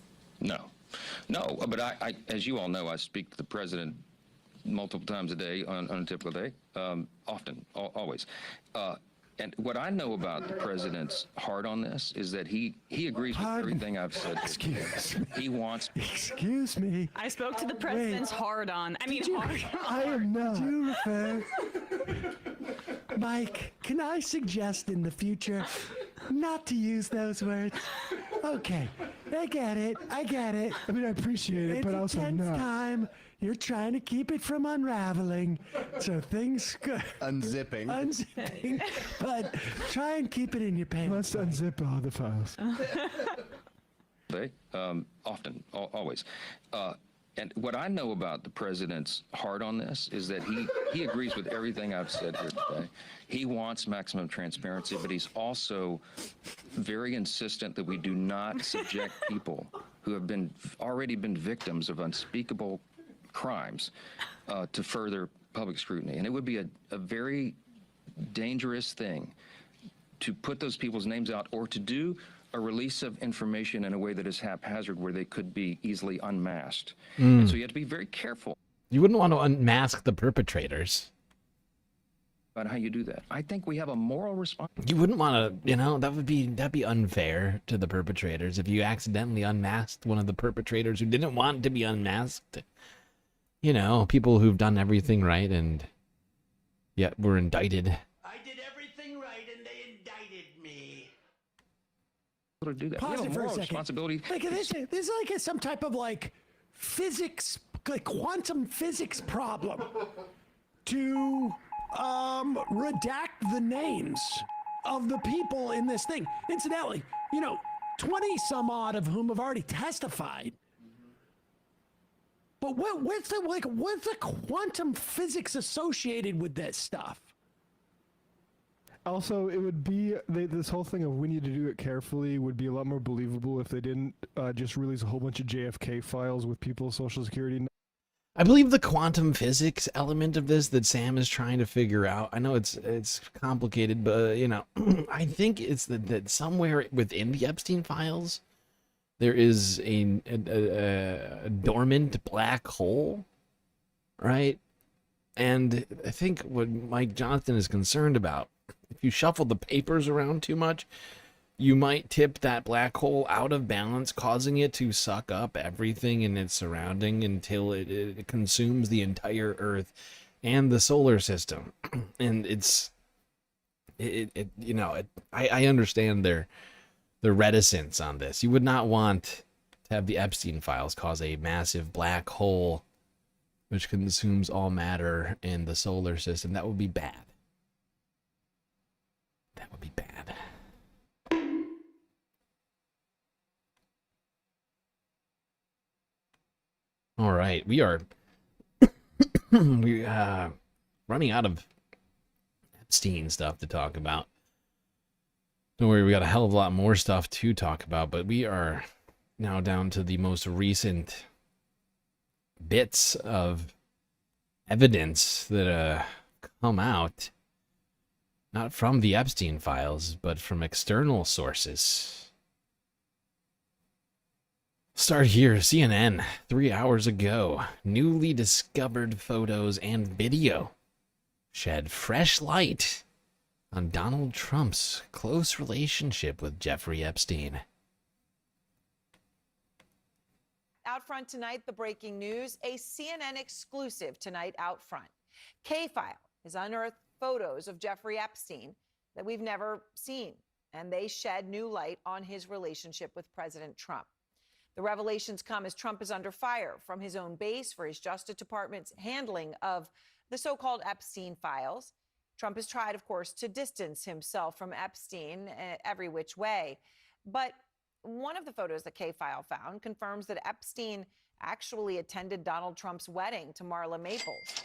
No, but I, as you all know, I speak to the president multiple times a day on a typical day, often, always. And what I know about the president's heart on this is that he agrees with everything I've said. Excuse me. He wants. Excuse me. I spoke to the president's hard on. I am not. Do you refer? Mike, can I suggest in the future not to use those words? Okay. I get it. I get it. I mean, I appreciate it, It's but a also tense not. time. You're trying to keep it from unraveling, so things unzipping, but try and keep it in your pants. Let's unzip all the files. Often, always. And what I know about the president's heart on this is that he agrees with everything I've said here today. He wants maximum transparency, but he's also very insistent that we do not subject people who have already been victims of unspeakable crimes to further public scrutiny. And it would be a very dangerous thing to put those people's names out or to do a release of information in a way that is haphazard where they could be easily unmasked. And so you have to be very careful You wouldn't want to unmask the perpetrators. about how you do that. I think we have a moral responsibility. You wouldn't want to, that'd be unfair to the perpetrators if you accidentally unmasked one of the perpetrators who didn't want to be unmasked. People who've done everything right and yet were indicted. I did everything right and they indicted me. To do that. Pause We have it a for a moral second. responsibility. Like this is like some type of physics, quantum physics problem to redact the names of the people in this thing. Incidentally, 20 some odd of whom have already testified. But what's the quantum physics associated with this stuff? Also, it would be this whole thing of we need to do it carefully would be a lot more believable if they didn't just release a whole bunch of JFK files with people's social security. I believe the quantum physics element of this that Sam is trying to figure out. I know it's complicated, but I think it's that somewhere within the Epstein files there is a dormant black hole, right? And I think what Mike Johnson is concerned about, if you shuffle the papers around too much, you might tip that black hole out of balance, causing it to suck up everything in its surrounding until it consumes the entire Earth and the solar system. And I understand their reticence on this. You would not want to have the Epstein files cause a massive black hole which consumes all matter in the solar system. That would be bad. That would be bad. All right, we are running out of Epstein stuff to talk about. Don't worry, we got a hell of a lot more stuff to talk about, but we are now down to the most recent bits of evidence that come out, not from the Epstein files, but from external sources. Start here, CNN, 3 hours ago. Newly discovered photos and video shed fresh light on Donald Trump's close relationship with Jeffrey Epstein. Out front tonight, the breaking news, a CNN exclusive tonight out front. K-File has unearthed photos of Jeffrey Epstein that we've never seen, and they shed new light on his relationship with President Trump. The revelations come as Trump is under fire from his own base for his Justice Department's handling of the so-called Epstein files. Trump has tried, of course, to distance himself from Epstein every which way. But one of the photos that K-File found confirms that Epstein actually attended Donald Trump's wedding to Marla Maples.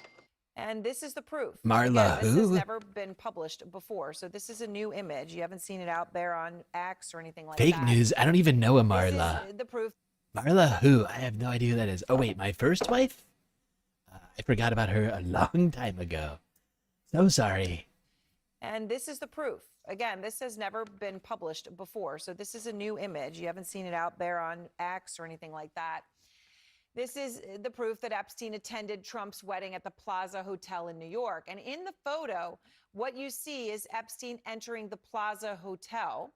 And this is the proof. Marla Again, who? this has never been published before, so this is a new image. You haven't seen it out there on X or anything like Fake that. news. I don't even know a Marla. This is the proof. Marla who? I have no idea who that is. Oh, wait, my first wife? I forgot about her a long time ago. So sorry. And this is the proof. Again, this has never been published before, so this is a new image. You haven't seen it out there on X or anything like that. This is the proof that Epstein attended Trump's wedding at the Plaza Hotel in New York. And in the photo, what you see is Epstein entering the Plaza Hotel.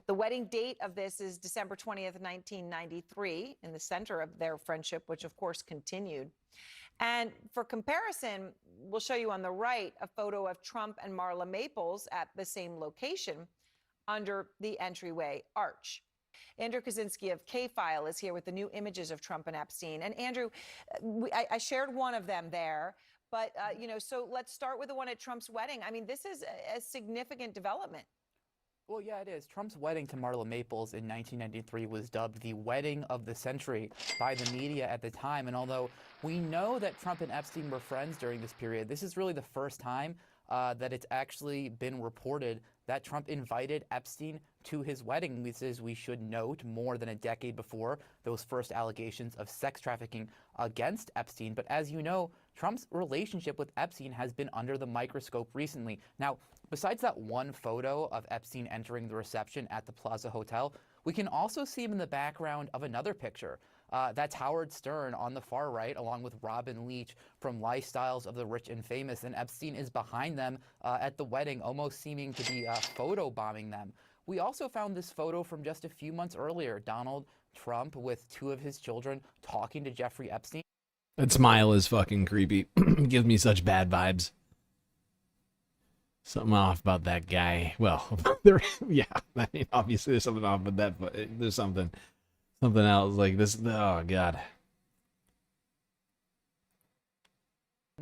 The wedding date of this is December 20th, 1993, in the center of their friendship, which of course continued. And for comparison, we'll show you on the right a photo of Trump and Marla Maples at the same location under the entryway arch. Andrew Kaczynski of K-File is here with the new images of Trump and Epstein. And Andrew, I shared one of them there, but, so let's start with the one at Trump's wedding. I mean, this is a significant development. Well, yeah, it is. Trump's wedding to Marla Maples in 1993 was dubbed the wedding of the century by the media at the time. And although we know that Trump and Epstein were friends during this period, this is really the first time that it's actually been reported that Trump invited Epstein to his wedding. This is, we should note, more than a decade before those first allegations of sex trafficking against Epstein. But as you know, Trump's relationship with Epstein has been under the microscope recently. Now, besides that one photo of Epstein entering the reception at the Plaza Hotel, we can also see him in the background of another picture. That's Howard Stern on the far right, along with Robin Leach from Lifestyles of the Rich and Famous. And Epstein is behind them at the wedding, almost seeming to be photobombing them. We also found this photo from just a few months earlier. Donald Trump with two of his children talking to Jeffrey Epstein. That smile is fucking creepy. Gives me such bad vibes. Something off about that guy. Well, yeah, I mean, obviously there's something off with that, but there's something else like this. Oh, God.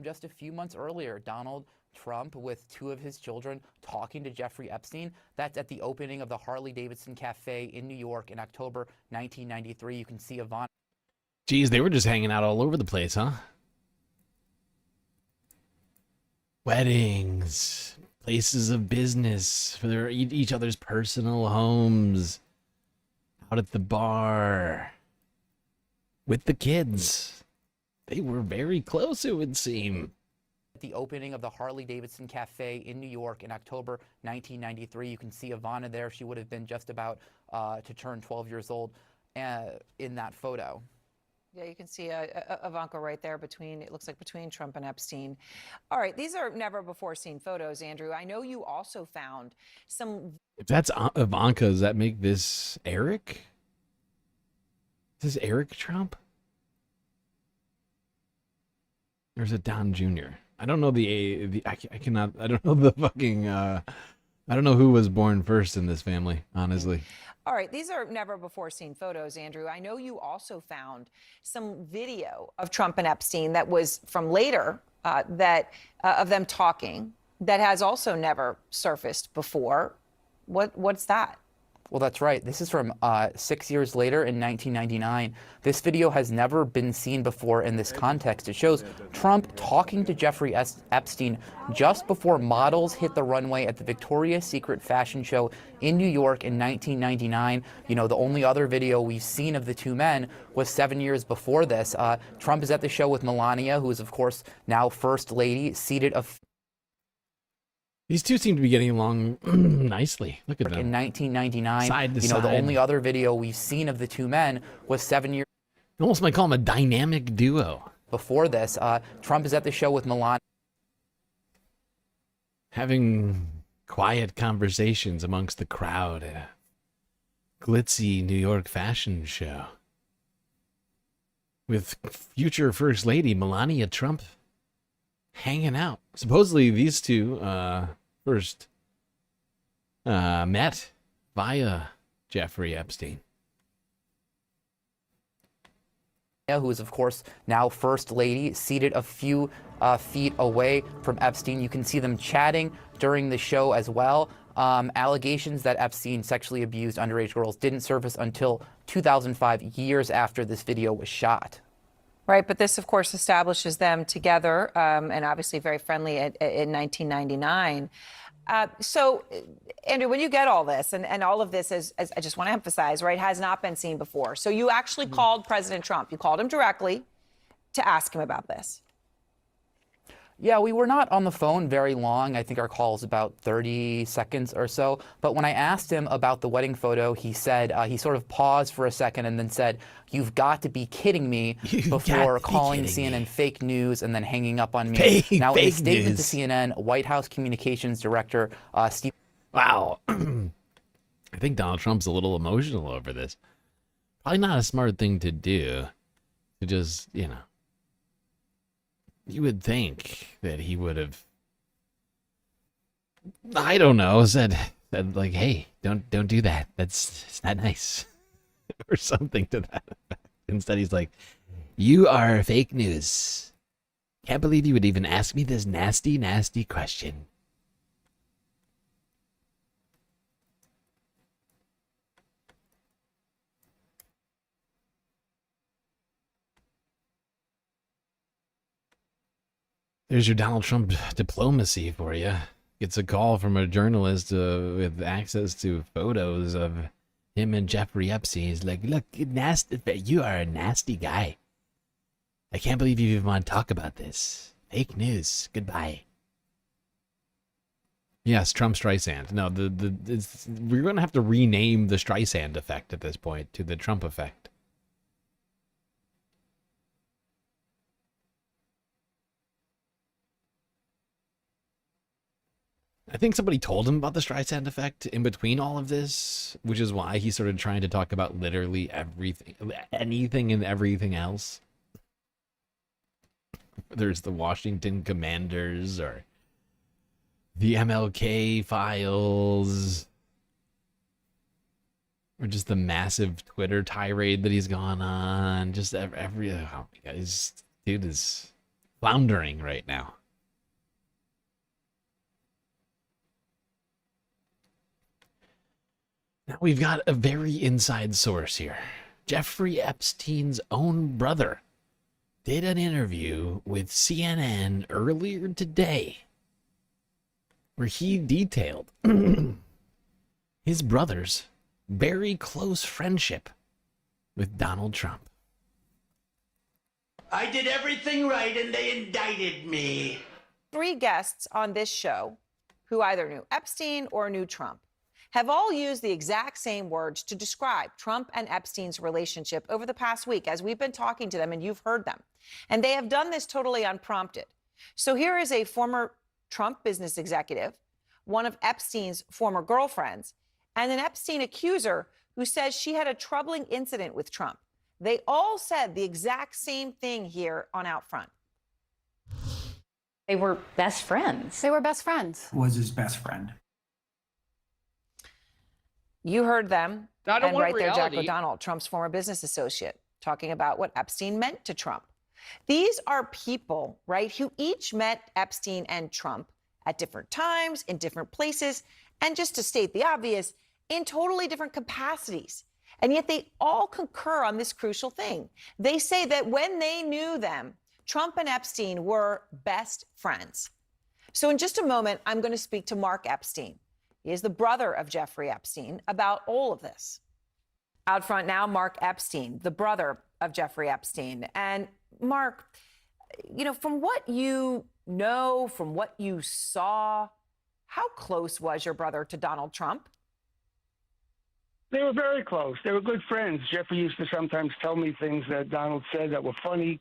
Just a few months earlier, Donald Trump with two of his children talking to Jeffrey Epstein. That's at the opening of the Harley-Davidson Cafe in New York in October 1993. You can see Yvonne. Geez, they were just hanging out all over the place, huh? Weddings, places of business, for their each other's personal homes, out at the bar, with the kids. They were very close, it would seem. At the opening of the Harley-Davidson Cafe in New York in October 1993. You can see Ivana there. She would have been just about to turn 12 years old in that photo. Yeah, you can see Ivanka right there it looks like between Trump and Epstein. All right, these are never before seen photos, Andrew. I know you also found some. If that's Ivanka, does that make this Eric? Is this Eric Trump? Or is it Don Jr.? I don't know I don't know the fucking, I don't know who was born first in this family, honestly. All right, these are never before seen photos, Andrew. I know you also found some video of Trump and Epstein that was from later of them talking that has also never surfaced before. What's that? Well, that's right. This is from 6 years later in 1999. This video has never been seen before in this context. It shows Trump talking to Jeffrey Epstein just before models hit the runway at the Victoria's Secret fashion show in New York in 1999. You know, the only other video we've seen of the two men was 7 years before this. Trump is at the show with Melania, who is, of course, now First Lady, seated These two seem to be getting along nicely. Look at them. In 1999, side to you know, side. the only other video we've seen of the two men was 7 years. You almost might call them a dynamic duo. Before this, Trump is at the show with Melania. Having quiet conversations amongst the crowd at a glitzy New York fashion show. With future First Lady Melania Trump hanging out. Supposedly these two first met via Jeffrey Epstein. Who is, of course, now First Lady, seated a few feet away from Epstein. You can see them chatting during the show as well. Allegations that Epstein sexually abused underage girls didn't surface until 2005, years after this video was shot. Right, but this, of course, establishes them together and obviously very friendly in 1999. So, Andrew, when you get all this, and all of this, as I just want to emphasize, right, has not been seen before. So you actually called President Trump. You called him directly to ask him about this. Yeah, we were not on the phone very long. I think our call was about 30 seconds or so. But when I asked him about the wedding photo, he said, he sort of paused for a second and then said, "You've got to be kidding me," before calling CNN fake news and then hanging up on me. Now, in a statement to CNN, White House Communications Director Steve. Wow. I think Donald Trump's a little emotional over this. Probably not a smart thing to do. To just, you know. You would think that he would have, I don't know, said like, "Hey, don't do that. It's not nice." or something to that effect. Instead, he's like, "You are fake news. Can't believe you would even ask me this nasty, nasty question." There's your Donald Trump diplomacy for you. Gets a call from a journalist with access to photos of him and Jeffrey Epstein. He's like, "Look, nasty, you are a nasty guy. I can't believe you even want to talk about this. Fake news. Goodbye." Yes, Trump Streisand. No, we're going to have to rename the Streisand effect at this point to the Trump effect. I think somebody told him about the Streisand effect in between all of this, which is why he started trying to talk about literally everything, anything and everything else. There's the Washington Commanders or the MLK files or just the massive Twitter tirade that he's gone on. Just oh my God, dude is floundering right now. Now we've got a very inside source here. Jeffrey Epstein's own brother did an interview with CNN earlier today where he detailed his brother's very close friendship with Donald Trump. I did everything right and they indicted me. 3 guests on this show who either knew Epstein or knew Trump have all used the exact same words to describe Trump and Epstein's relationship over the past week as we've been talking to them and you've heard them. And they have done this totally unprompted. So here is a former Trump business executive, one of Epstein's former girlfriends, and an Epstein accuser who says she had a troubling incident with Trump. They all said the exact same thing here on Outfront. They were best friends. They were best friends. Was his best friend. You heard them, Not and right there, Jack reality. O'Donnell, Trump's former business associate, talking about what Epstein meant to Trump. These are people, right, who each met Epstein and Trump at different times, in different places, and just to state the obvious, in totally different capacities. And yet they all concur on this crucial thing. They say that when they knew them, Trump and Epstein were best friends. So in just a moment, I'm going to speak to Mark Epstein. He is the brother of Jeffrey Epstein, about all of this. Out front now, Mark Epstein, the brother of Jeffrey Epstein. And Mark, you know, from what you know, from what you saw, how close was your brother to Donald Trump? They were very close. They were good friends. Jeffrey used to sometimes tell me things that Donald said that were funny.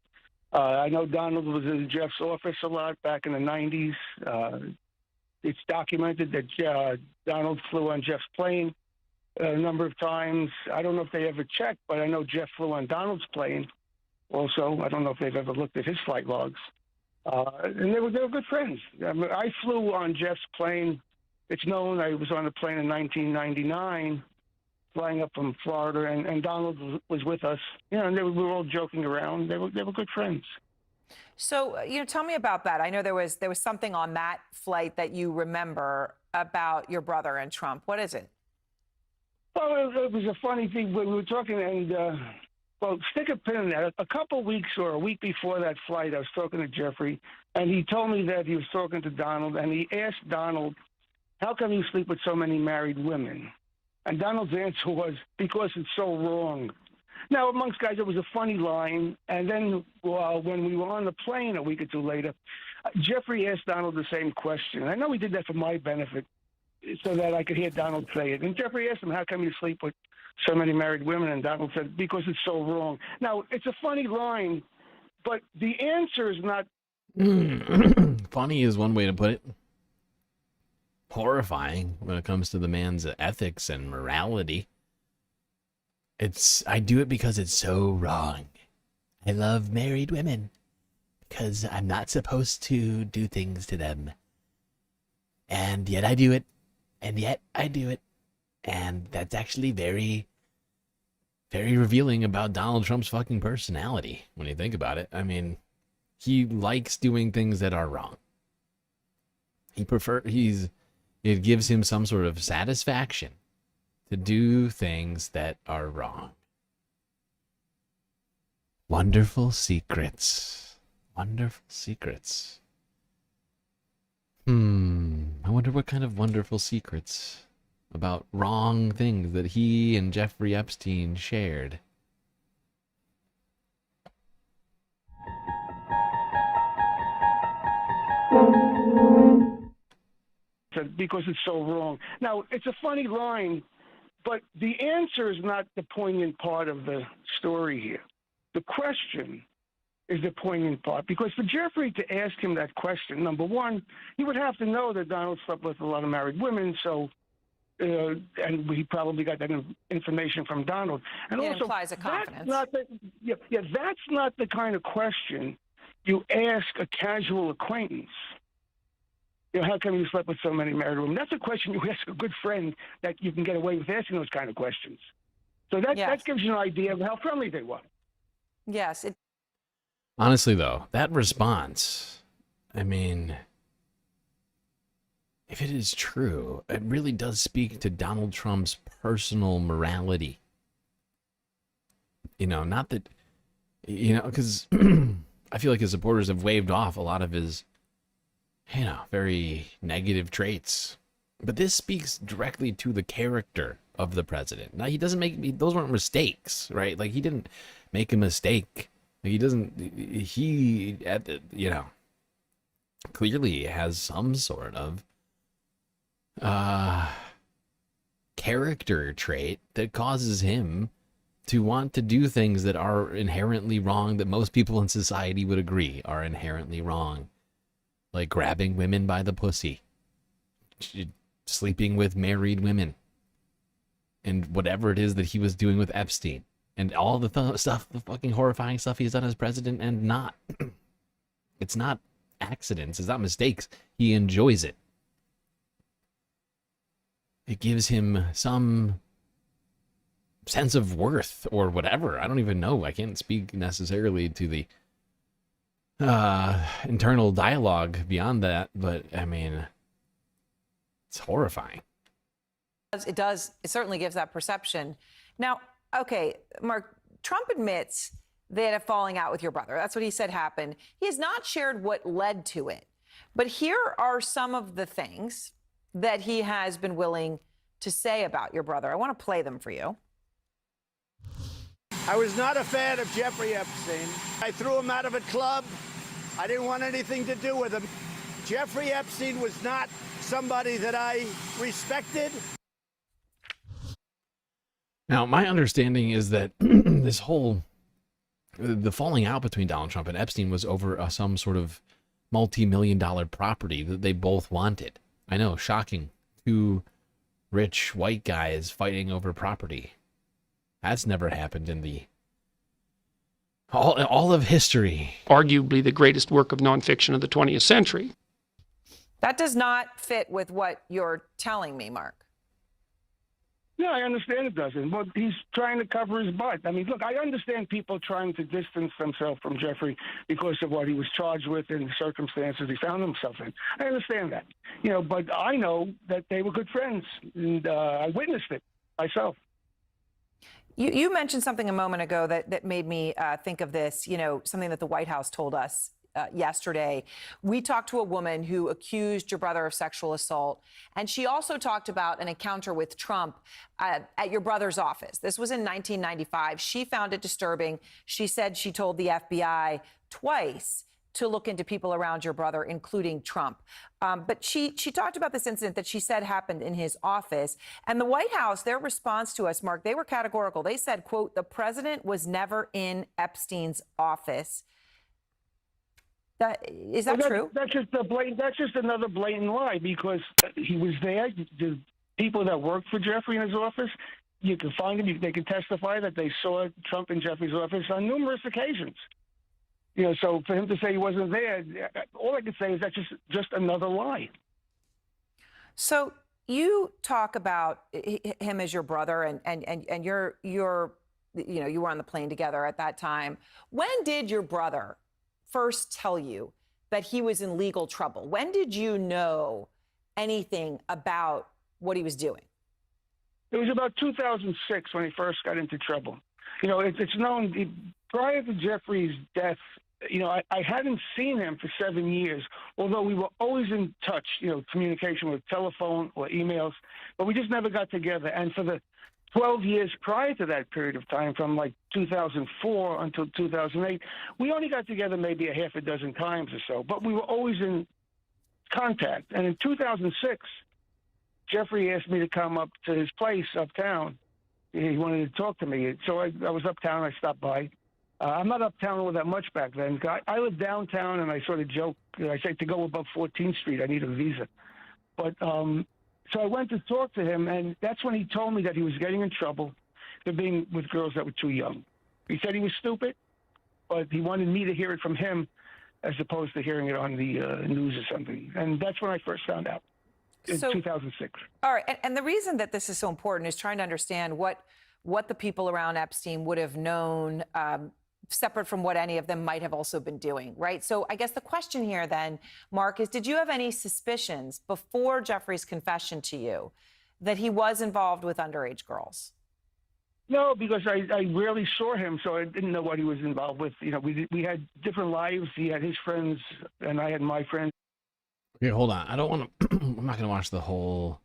I know Donald was in Jeff's office a lot back in the 90s. It's documented that Donald flew on Jeff's plane a number of times. I don't know if they ever checked, but I know Jeff flew on Donald's plane also. I don't know if they've ever looked at his flight logs. And they were good friends. I mean, I flew on Jeff's plane. It's known I was on the plane in 1999, flying up from Florida, and Donald was with us. You know, and we were all joking around. They were good friends. So, you know, tell me about that. I know there was something on that flight that you remember about your brother and Trump. What is it? Well, it was a funny thing. We were talking, and, well, stick a pin in that. A couple weeks or a week before that flight, I was talking to Jeffrey, and he told me that he was talking to Donald, and he asked Donald, how come you sleep with so many married women? And Donald's answer was, because it's so wrong. Now, amongst guys, it was a funny line. And then when we were on the plane a week or two later, Jeffrey asked Donald the same question. I know he did that for my benefit so that I could hear Donald say it. And Jeffrey asked him, how come you sleep with so many married women? And Donald said, because it's so wrong. Now, it's a funny line, but the answer is not... Funny is one way to put it. Horrifying when it comes to the man's ethics and morality. I do it because it's so wrong. I love married women because I'm not supposed to do things to them. And yet I do it. And yet I do it. And that's actually very, very revealing about Donald Trump's fucking personality when you think about it. I mean, he likes doing things that are wrong. It gives him some sort of satisfaction to do things that are wrong. Wonderful secrets. Wonderful secrets. I wonder what kind of wonderful secrets about wrong things that he and Jeffrey Epstein shared. Because it's so wrong. Now, it's a funny line, but the answer is not the poignant part of the story here. The question is the poignant part, because for Jeffrey to ask him that question, number one, he would have to know that Donald slept with a lot of married women, so and he probably got that information from Donald. And it also, implies a confidence. That's not the kind of question you ask a casual acquaintance. You know, how come you slept with so many married women? That's a question you ask a good friend that you can get away with asking those kind of questions. So that gives you an idea of how friendly they were. Yes. Honestly, though, that response, I mean, if it is true, it really does speak to Donald Trump's personal morality. You know, not that, you know, because I feel like his supporters have waved off a lot of his, you know, very negative traits. But this speaks directly to the character of the president. Now, he doesn't make, those weren't mistakes, right? Like, he didn't make a mistake. He doesn't, you know, clearly has some sort of character trait that causes him to want to do things that are inherently wrong, that most people in society would agree are inherently wrong. Like grabbing women by the pussy, sleeping with married women, and whatever it is that he was doing with Epstein. And all the stuff, the fucking horrifying stuff he's done as president, and not. It's not accidents. It's not mistakes. He enjoys it. It gives him some sense of worth or whatever. I don't even know. I can't speak necessarily to the internal dialogue beyond that, but I mean, it's horrifying. It does. It certainly gives that perception. Now, okay, Mark, Trump admits they had a falling out with your brother. That's what he said happened. He has not shared what led to it. But here are some of the things that he has been willing to say about your brother. I want to play them for you. I was not a fan of Jeffrey Epstein. I threw him out of a club. I didn't want anything to do with him. Jeffrey Epstein was not somebody that I respected. Now, my understanding is that the falling out between Donald Trump and Epstein was over some sort of multi-million-dollar property that they both wanted. I know, shocking. Two rich white guys fighting over property. That's never happened in the all of history. Arguably the greatest work of nonfiction of the 20th century. That does not fit with what you're telling me, Mark. Yeah, I understand it doesn't. But he's trying to cover his butt. I mean, look, I understand people trying to distance themselves from Jeffrey because of what he was charged with and the circumstances he found himself in. I understand that. You know, but I know that they were good friends, and I witnessed it myself. You mentioned something a moment ago that made me think of this, you know, something that the White House told us yesterday. We talked to a woman who accused your brother of sexual assault, and she also talked about an encounter with Trump at your brother's office. This was in 1995. She found it disturbing. She said she told the FBI twice to look into people around your brother, including Trump. But she talked about this incident that she said happened in his office. And the White House, their response to us, Mark, they were categorical. They said, quote, the president was never in Epstein's office. Is that true? That's just another blatant lie, because he was there. The people that worked for Jeffrey in his office, you can find them. They can testify that they saw Trump in Jeffrey's office on numerous occasions. You know, so for him to say he wasn't there, all I can say is that's just another lie. So you talk about him as your brother, and your you were on the plane together at that time. When did your brother first tell you that he was in legal trouble? When did you know anything about what he was doing? It was about 2006 when he first got into trouble. It's known prior to Jeffrey's death, I hadn't seen him for 7 years, although we were always in touch, communication with telephone or emails, but we just never got together. And for the 12 years prior to that period of time, from like 2004 until 2008, we only got together maybe a half a dozen times or so, but we were always in contact. And in 2006, Jeffrey asked me to come up to his place uptown. He wanted to talk to me. So I was uptown, I stopped by. I'm not uptown all that much back then. I live downtown, and I sort of joke. I say to go above 14th Street, I need a visa. But so I went to talk to him, and that's when he told me that he was getting in trouble for being with girls that were too young. He said he was stupid, but he wanted me to hear it from him as opposed to hearing it on the news or something. And that's when I first found out, in 2006. All right, and the reason that this is so important is trying to understand what the people around Epstein would have known, separate from what any of them might have also been doing, right? So I guess the question here then, Mark, is did you have any suspicions before Jeffrey's confession to you that he was involved with underage girls? No, because I rarely saw him, so I didn't know what he was involved with. We had different lives. He had his friends, and I had my friends. Okay, hold on. I don't want to. I'm not going to watch the whole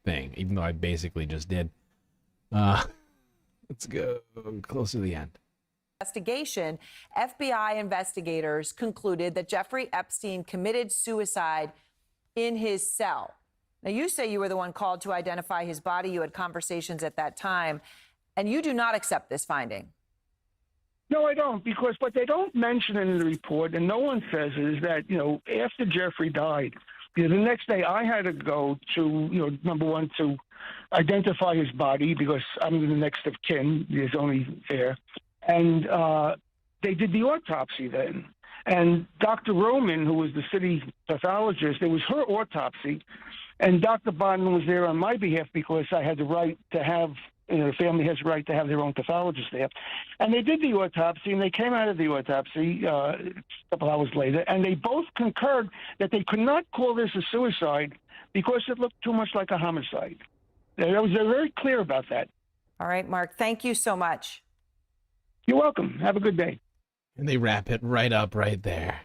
thing, even though I basically just did. Let's go close to the end. Investigation, FBI investigators concluded that Jeffrey Epstein committed suicide in his cell. Now, you say you were the one called to identify his body. You had conversations at that time, and you do not accept this finding. No, I don't, because what they don't mention in the report, and no one says, is that, after Jeffrey died, the next day I had to go to, number one, to identify his body because I'm the next of kin. There's only there. And they did the autopsy then. And Dr. Roman, who was the city pathologist, it was her autopsy. And Dr. Bondman was there on my behalf because I had the right to have, the family has the right to have their own pathologist there. And they did the autopsy, and they came out of the autopsy a couple hours later, and they both concurred that they could not call this a suicide because it looked too much like a homicide. They're very clear about that. All right, Mark, thank you so much. You're welcome. Have a good day. And they wrap it right up right there.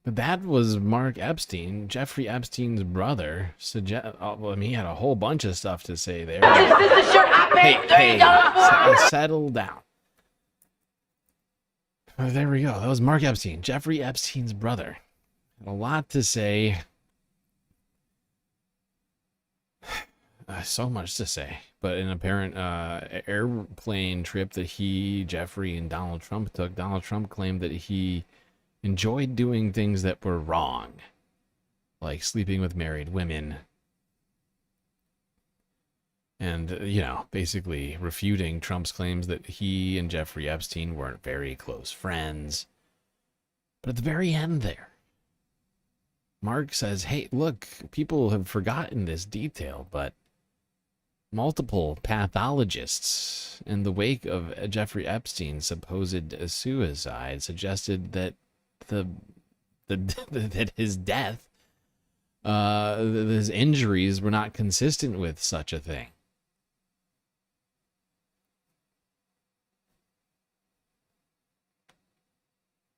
But that was Mark Epstein, Jeffrey Epstein's brother. He had a whole bunch of stuff to say there. Is this the shirt I paid $30 for? Settle down. There we go. That was Mark Epstein, Jeffrey Epstein's brother. Had a lot to say. So much to say. But an apparent airplane trip that Jeffrey, and Donald Trump took, Donald Trump claimed that he enjoyed doing things that were wrong, like sleeping with married women. And, basically refuting Trump's claims that he and Jeffrey Epstein weren't very close friends. But at the very end there, Mark says, hey, look, people have forgotten this detail, but multiple pathologists in the wake of Jeffrey Epstein's supposed suicide suggested that that his death, his injuries were not consistent with such a thing.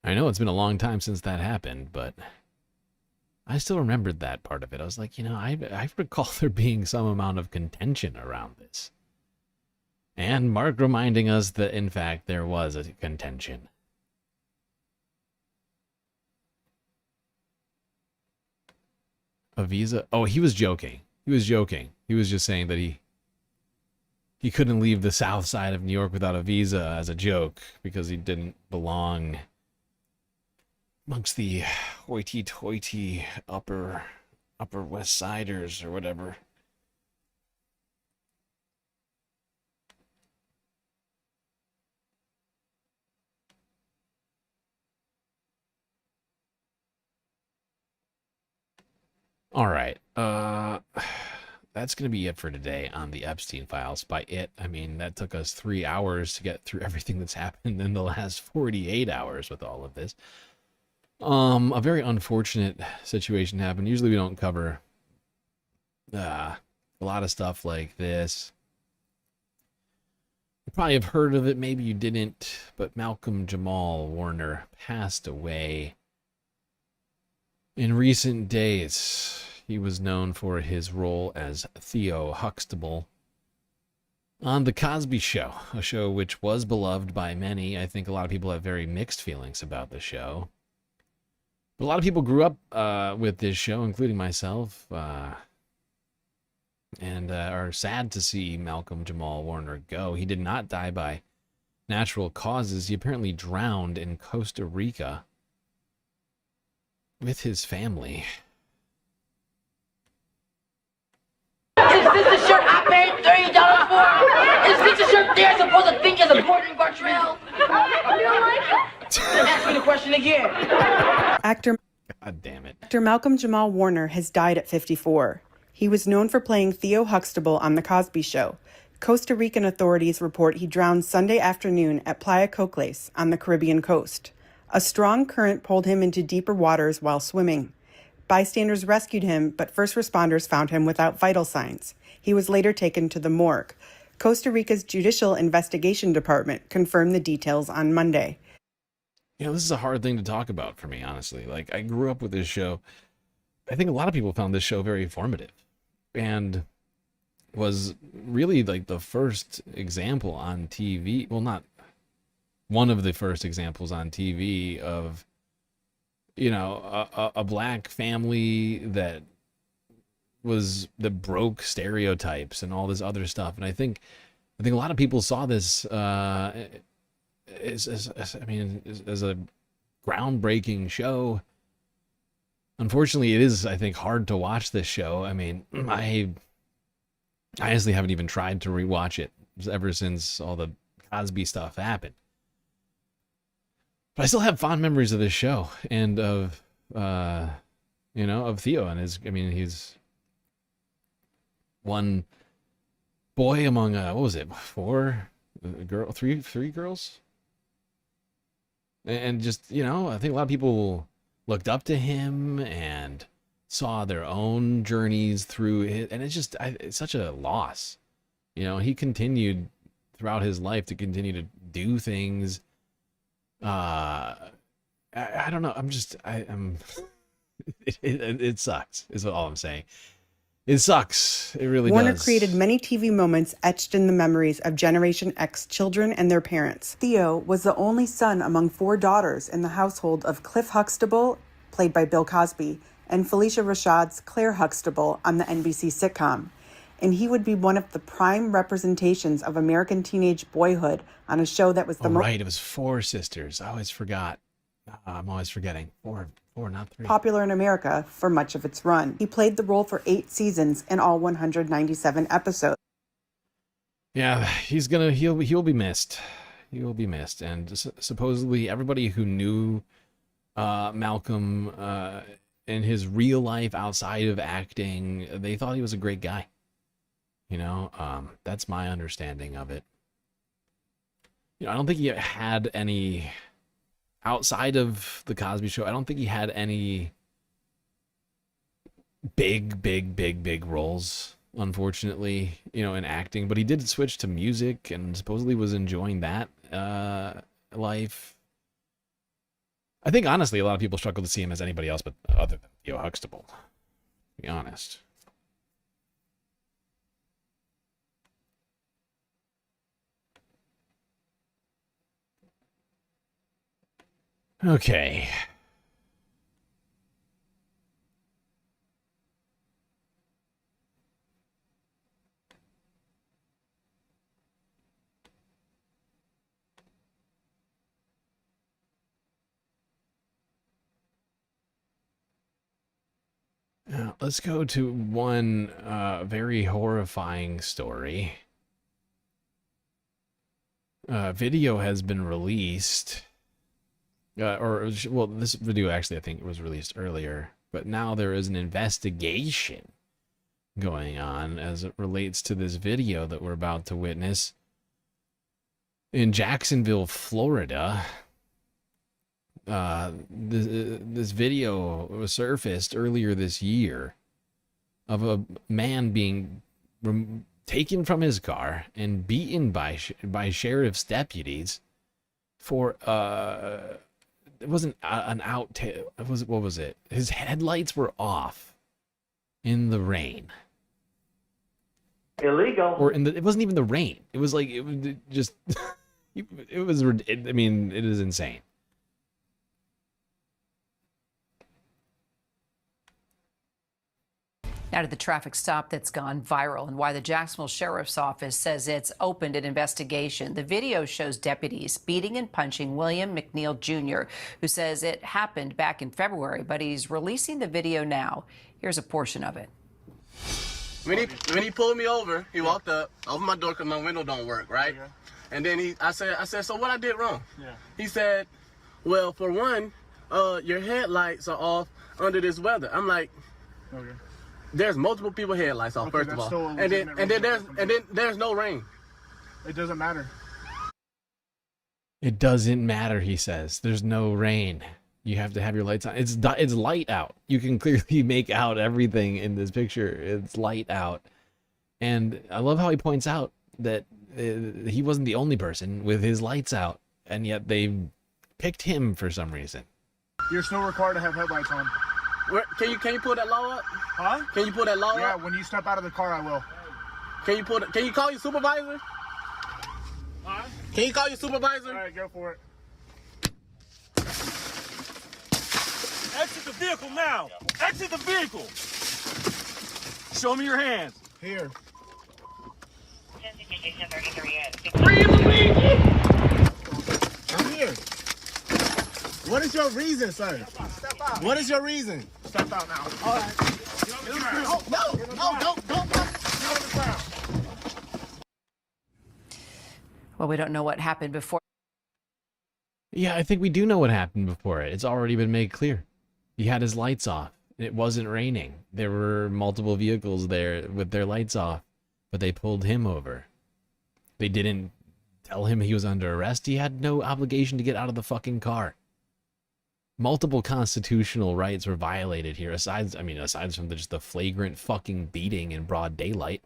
I know it's been a long time since that happened, but I still remembered that part of it. I was like, I recall there being some amount of contention around this. And Mark reminding us that, in fact, there was a contention. A visa? Oh, he was joking. He was just saying that he couldn't leave the south side of New York without a visa as a joke because he didn't belong amongst the hoity-toity upper West Siders or whatever. All right. that's going to be it for today on the Epstein files. By it, I mean that took us 3 hours to get through everything that's happened in the last 48 hours with all of this. A very unfortunate situation happened. Usually we don't cover a lot of stuff like this. You probably have heard of it, maybe you didn't, but Malcolm Jamal Warner passed away in recent days. He was known for his role as Theo Huxtable on The Cosby Show, a show which was beloved by many. I think a lot of people have very mixed feelings about the show. But a lot of people grew up with this show, including myself, and are sad to see Malcolm Jamal Warner go. He did not die by natural causes. He apparently drowned in Costa Rica with his family. Is this the shirt I paid $30 for? Is this the shirt they're supposed to think is important, Bartrell? You don't like it? Ask me the question again. Actor God damn it. Actor Malcolm Jamal Warner has died at 54. He was known for playing Theo Huxtable on The Cosby Show. Costa Rican authorities report he drowned Sunday afternoon at Playa Cocles on the Caribbean coast. A strong current pulled him into deeper waters while swimming. Bystanders rescued him, but first responders found him without vital signs. He was later taken to the morgue. Costa Rica's Judicial Investigation Department confirmed the details on Monday. You know, this is a hard thing to talk about for me, honestly. Like, I grew up with this show. I think a lot of people found this show very informative and was really like the first example on TV. Well, not one of the first examples on TV of, you know, a black family that broke stereotypes and all this other stuff. And I think a lot of people saw this as a groundbreaking show. Unfortunately, it is, I think, hard to watch this show. I mean, I honestly haven't even tried to rewatch it ever since all the Cosby stuff happened. But I still have fond memories of this show and of, of Theo and his. I mean, he's one boy among what was it, three girls, and just I think a lot of people looked up to him and saw their own journeys through it, and it's such a loss. He continued throughout his life to continue to do things. I don't know. It sucks is all I'm saying. It sucks. It really Warner does. created many TV moments etched in the memories of Generation X children and their parents. Theo was the only son among 4 daughters in the household of Cliff Huxtable, played by Bill Cosby, and Felicia Rashad's Claire Huxtable on the NBC sitcom. And he would be one of the prime representations of American teenage boyhood on a show that was the most right. It was 4 sisters. I always forgot. I'm always forgetting. 4, not 3. popular in America for much of its run. He played the role for 8 seasons in all 197 episodes. Yeah, he'll be missed. He will be missed. And supposedly everybody who knew Malcolm in his real life outside of acting, they thought he was a great guy. That's my understanding of it. I don't think he had any, outside of the Cosby Show, I don't think he had any big roles, unfortunately, in acting. But he did switch to music and supposedly was enjoying that life. I think, honestly, a lot of people struggle to see him as anybody else but other than Theo Huxtable, to be honest. Okay. Now, let's go to one very horrifying story. Video has been released. This video actually I think was released earlier, but now there is an investigation going on as it relates to this video that we're about to witness. In Jacksonville, Florida, this video was surfaced earlier this year of a man being taken from his car and beaten by sheriff's deputies for it wasn't an out. What was it? His headlights were off in the rain. Illegal. Or it wasn't even the rain. It was like, it was just, it was, I mean, it is insane. Now to the traffic stop that's gone viral and why the Jacksonville Sheriff's Office says it's opened an investigation. The video shows deputies beating and punching William McNeil Jr., who says it happened back in February, but he's releasing the video now. Here's a portion of it. When he pulled me over, he walked up, opened my door because my window don't work, right? Okay. And then I said, so what I did wrong? Yeah. He said, well, for one, your headlights are off under this weather. I'm like, okay. There's multiple people headlights off, first of all. And then there's no rain. It doesn't matter. It doesn't matter, he says. There's no rain. You have to have your lights on. It's light out. You can clearly make out everything in this picture. It's light out. And I love how he points out that he wasn't the only person with his lights out, and yet they picked him for some reason. You're still required to have headlights on. Can you pull that law up? Huh? Can you pull that law up? Yeah, when you step out of the car, I will. Can you call your supervisor? Huh? Can you call your supervisor? All right, go for it. Exit the vehicle now! Exit the vehicle! Show me your hands. Here. I'm here. What is your reason, sir? Step out. What is your reason? Step out now. All right. Don't. Well, we don't know what happened before. Yeah, I think we do know what happened before it. It's already been made clear. He had his lights off. It wasn't raining. There were multiple vehicles there with their lights off, but they pulled him over. They didn't tell him he was under arrest. He had no obligation to get out of the fucking car. Multiple constitutional rights were violated here, aside from just the flagrant fucking beating in broad daylight.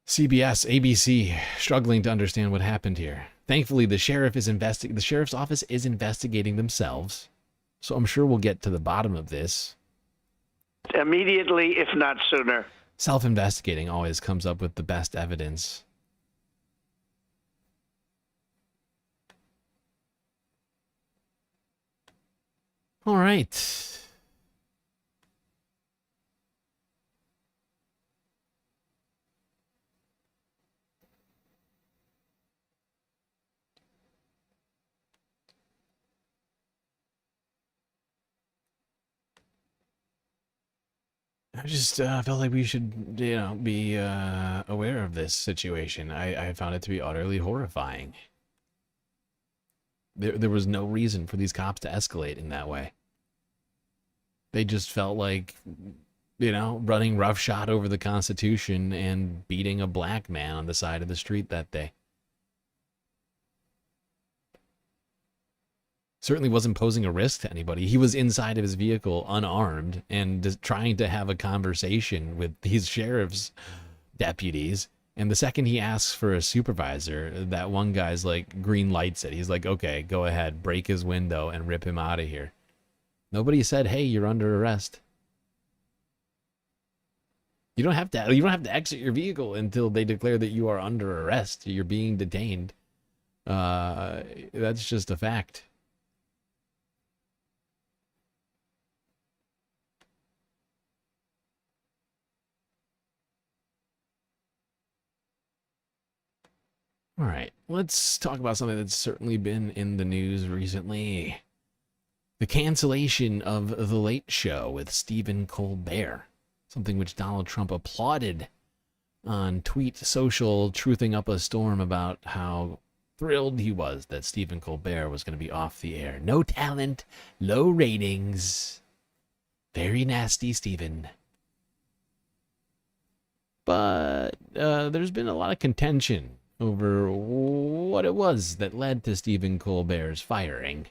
CBS, ABC, struggling to understand what happened here. Thankfully, the sheriff's office is investigating themselves, so I'm sure we'll get to the bottom of this. Immediately, if not sooner. Self-investigating always comes up with the best evidence. All right. I just felt like we should, be aware of this situation. I found it to be utterly horrifying. There was no reason for these cops to escalate in that way. They just felt like, running roughshod over the Constitution and beating a black man on the side of the street that day. Certainly wasn't posing a risk to anybody. He was inside of his vehicle unarmed and just trying to have a conversation with these sheriff's deputies. And the second he asks for a supervisor, that one guy's like green lights it. He's like, okay, go ahead, break his window and rip him out of here. Nobody said, hey, you're under arrest. You don't have to exit your vehicle until they declare that you are under arrest. You're being detained. That's just a fact. All right, let's talk about something that's certainly been in the news recently. The cancellation of The Late Show with Stephen Colbert. Something which Donald Trump applauded on Tweet Social, truthing up a storm about how thrilled he was that Stephen Colbert was going to be off the air. No talent, low ratings. Very nasty, Stephen. But there's been a lot of contention over what it was that led to Stephen Colbert's firing.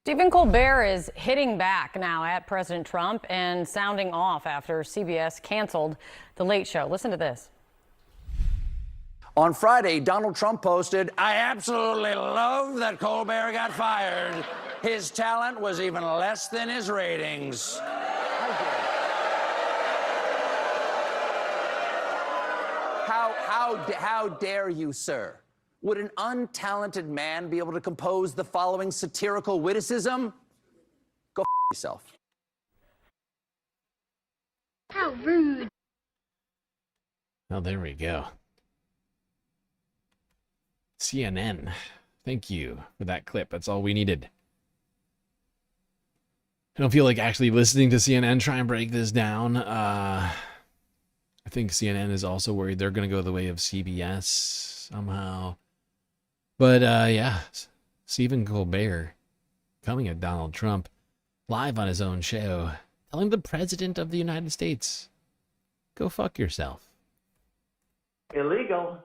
Stephen Colbert is hitting back now at President Trump and sounding off after CBS canceled The Late Show. Listen to this. On Friday, Donald Trump posted, "I absolutely love that Colbert got fired. His talent was even less than his ratings." How dare you, sir? Would an untalented man be able to compose the following satirical witticism? Go f yourself. How rude. Oh, there we go. CNN. Thank you for that clip. That's all we needed. I don't feel like actually listening to CNN try and break this down. I think CNN is also worried they're going to go the way of CBS somehow. But, yeah, Stephen Colbert coming at Donald Trump live on his own show, telling the President of the United States, go fuck yourself. Illegal.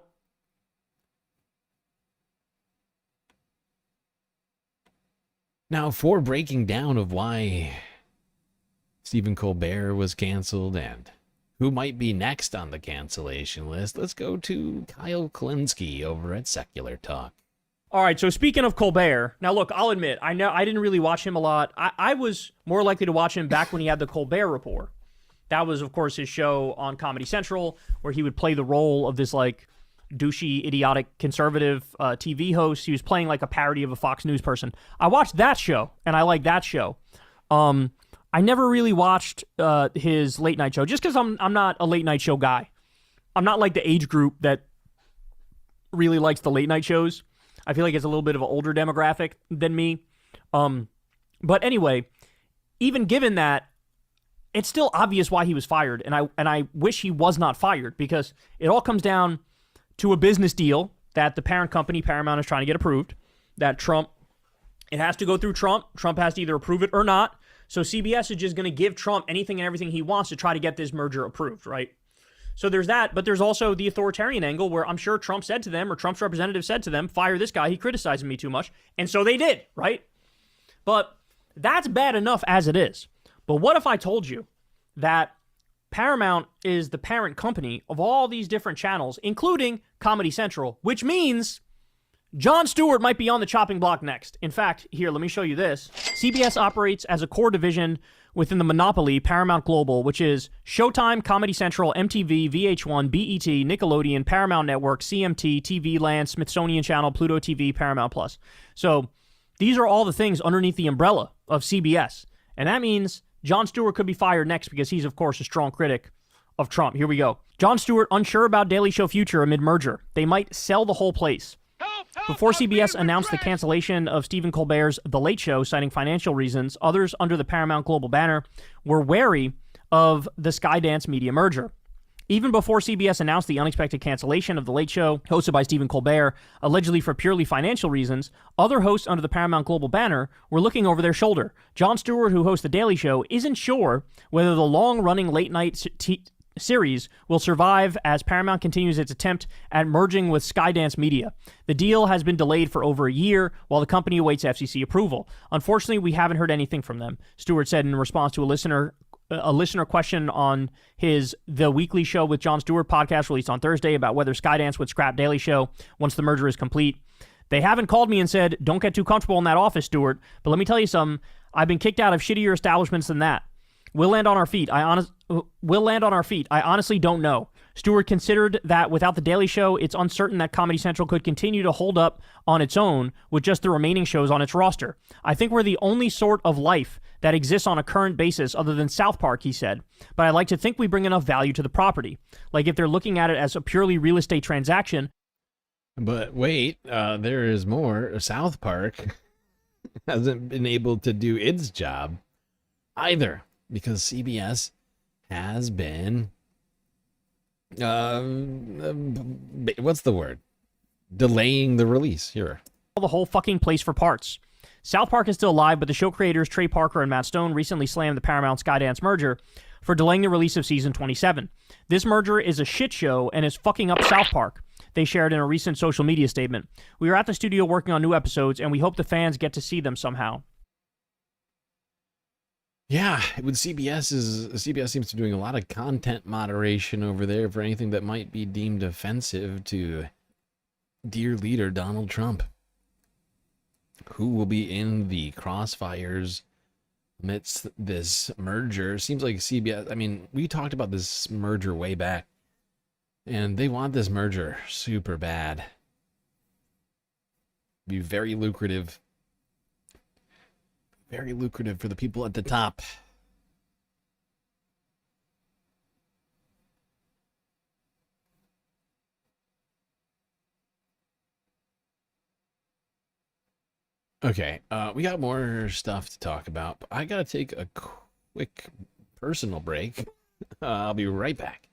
Now, for breaking down of why Stephen Colbert was canceled and who might be next on the cancellation list, let's go to Kyle Klinsky over at Secular Talk. All right, so speaking of Colbert, now look, I'll admit, I didn't really watch him a lot. I was more likely to watch him back when he had the Colbert Report. That was, of course, his show on Comedy Central, where he would play the role of this, like, douchey, idiotic, conservative TV host. He was playing, like, a parody of a Fox News person. I watched that show, and I liked that show. I never really watched his late night show, just because I'm not a late night show guy. I'm not like the age group that really likes the late night shows. I feel like it's a little bit of an older demographic than me. But anyway, even given that, it's still obvious why he was fired, and I wish he was not fired, because it all comes down to a business deal that the parent company, Paramount, is trying to get approved, that it has to go through Trump. Trump has to either approve it or not. So CBS is just going to give Trump anything and everything he wants to try to get this merger approved, right? So there's that, but there's also the authoritarian angle where I'm sure Trump said to them, or Trump's representative said to them, fire this guy, he criticized me too much. And so they did, right? But that's bad enough as it is. But what if I told you that Paramount is the parent company of all these different channels, including Comedy Central, which means Jon Stewart might be on the chopping block next. In fact, here, let me show you this. CBS operates as a core division within the monopoly Paramount Global, which is Showtime, Comedy Central, MTV, VH1, BET, Nickelodeon, Paramount Network, CMT, TV Land, Smithsonian Channel, Pluto TV, Paramount Plus. So these are all the things underneath the umbrella of CBS. And that means Jon Stewart could be fired next because he's, of course, a strong critic of Trump. Here we go. Jon Stewart unsure about Daily Show future amid merger. They might sell the whole place. Before CBS announced the cancellation of Stephen Colbert's The Late Show, citing financial reasons, others under the Paramount Global banner were wary of the Skydance media merger. Even before CBS announced the unexpected cancellation of The Late Show, hosted by Stephen Colbert, allegedly for purely financial reasons, other hosts under the Paramount Global banner were looking over their shoulder. Jon Stewart, who hosts The Daily Show, isn't sure whether the long-running late-night series will survive as Paramount continues its attempt at merging with Skydance Media. The deal has been delayed for over a year while the company awaits FCC approval. Unfortunately, we haven't heard anything from them, Stewart said in response to a listener question on his The Weekly Show with Jon Stewart podcast released on Thursday about whether Skydance would scrap Daily Show once the merger is complete. They haven't called me and said, don't get too comfortable in that office, Stewart, but let me tell you something. I've been kicked out of shittier establishments than that. We'll land on our feet. I honestly don't know. Stewart considered that without The Daily Show, it's uncertain that Comedy Central could continue to hold up on its own with just the remaining shows on its roster. I think we're the only sort of life that exists on a current basis other than South Park, he said. But I like to think we bring enough value to the property. Like if they're looking at it as a purely real estate transaction. But wait, there is more. South Park hasn't been able to do its job either, because CBS has been, what's the word? delaying the release. Here. The whole fucking place for parts. South Park is still alive, but the show creators Trey Parker and Matt Stone recently slammed the Paramount Skydance merger for delaying the release of season 27. This merger is a shit show and is fucking up South Park, they shared in a recent social media statement. We are at the studio working on new episodes, and we hope the fans get to see them somehow. Yeah, with CBS seems to be doing a lot of content moderation over there for anything that might be deemed offensive to dear leader Donald Trump, who will be in the crossfires amidst this merger. Seems like CBS, I mean, we talked about this merger way back, and they want this merger super bad. Be very lucrative. Very lucrative for the people at the top. Okay, we got more stuff to talk about, but I gotta take a quick personal break. I'll be right back.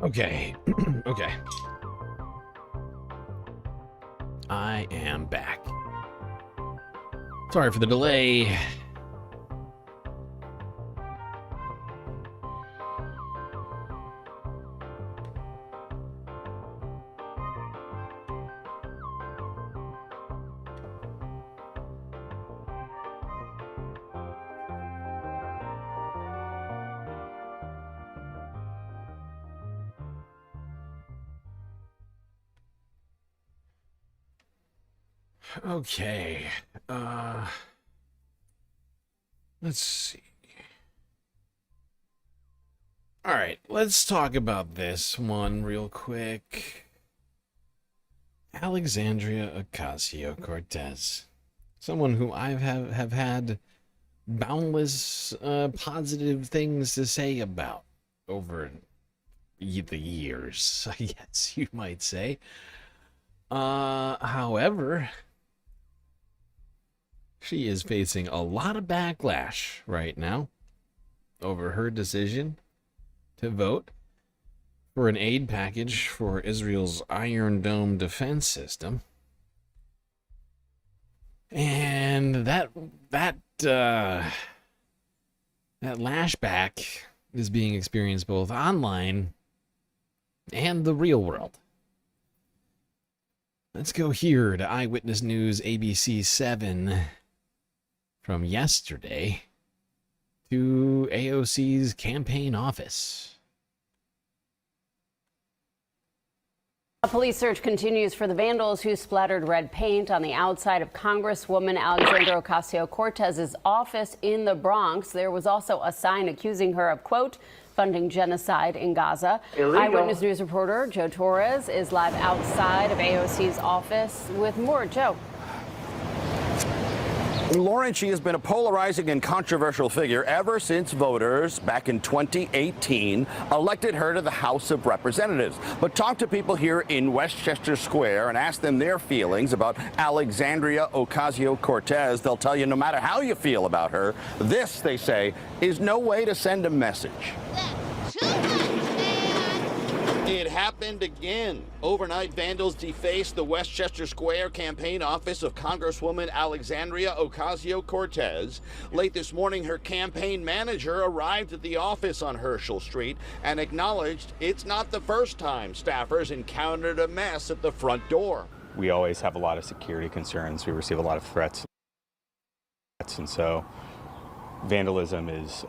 Okay. Okay. I am back. Sorry for the delay. Okay. Let's see. All right, let's talk about this one real quick. Alexandria Ocasio-Cortez, someone who I have had boundless positive things to say about over the years, I guess you might say. However, she is facing a lot of backlash right now over her decision to vote for an aid package for Israel's Iron Dome defense system. And that lashback is being experienced both online and the real world. Let's go here to Eyewitness News ABC 7 from yesterday to AOC's campaign office. A police search continues for the vandals who splattered red paint on the outside of Congresswoman Alexandria Ocasio-Cortez's office in the Bronx. There was also a sign accusing her of, quote, funding genocide in Gaza. Illegal. Eyewitness News reporter Joe Torres is live outside of AOC's office with more. Joe. Lauren, she has been a polarizing and controversial figure ever since voters back in 2018 elected her to the House of Representatives. But talk to people here in Westchester Square and ask them their feelings about Alexandria Ocasio-Cortez. They'll tell you no matter how you feel about her, this, they say, is no way to send a message. It happened again. Overnight, vandals defaced the Westchester Square campaign office of Congresswoman Alexandria Ocasio-Cortez. Late this morning, her campaign manager arrived at the office on Herschel Street and acknowledged it's not the first time staffers encountered a mess at the front door. We always have a lot of security concerns. We receive a lot of threats. And so vandalism is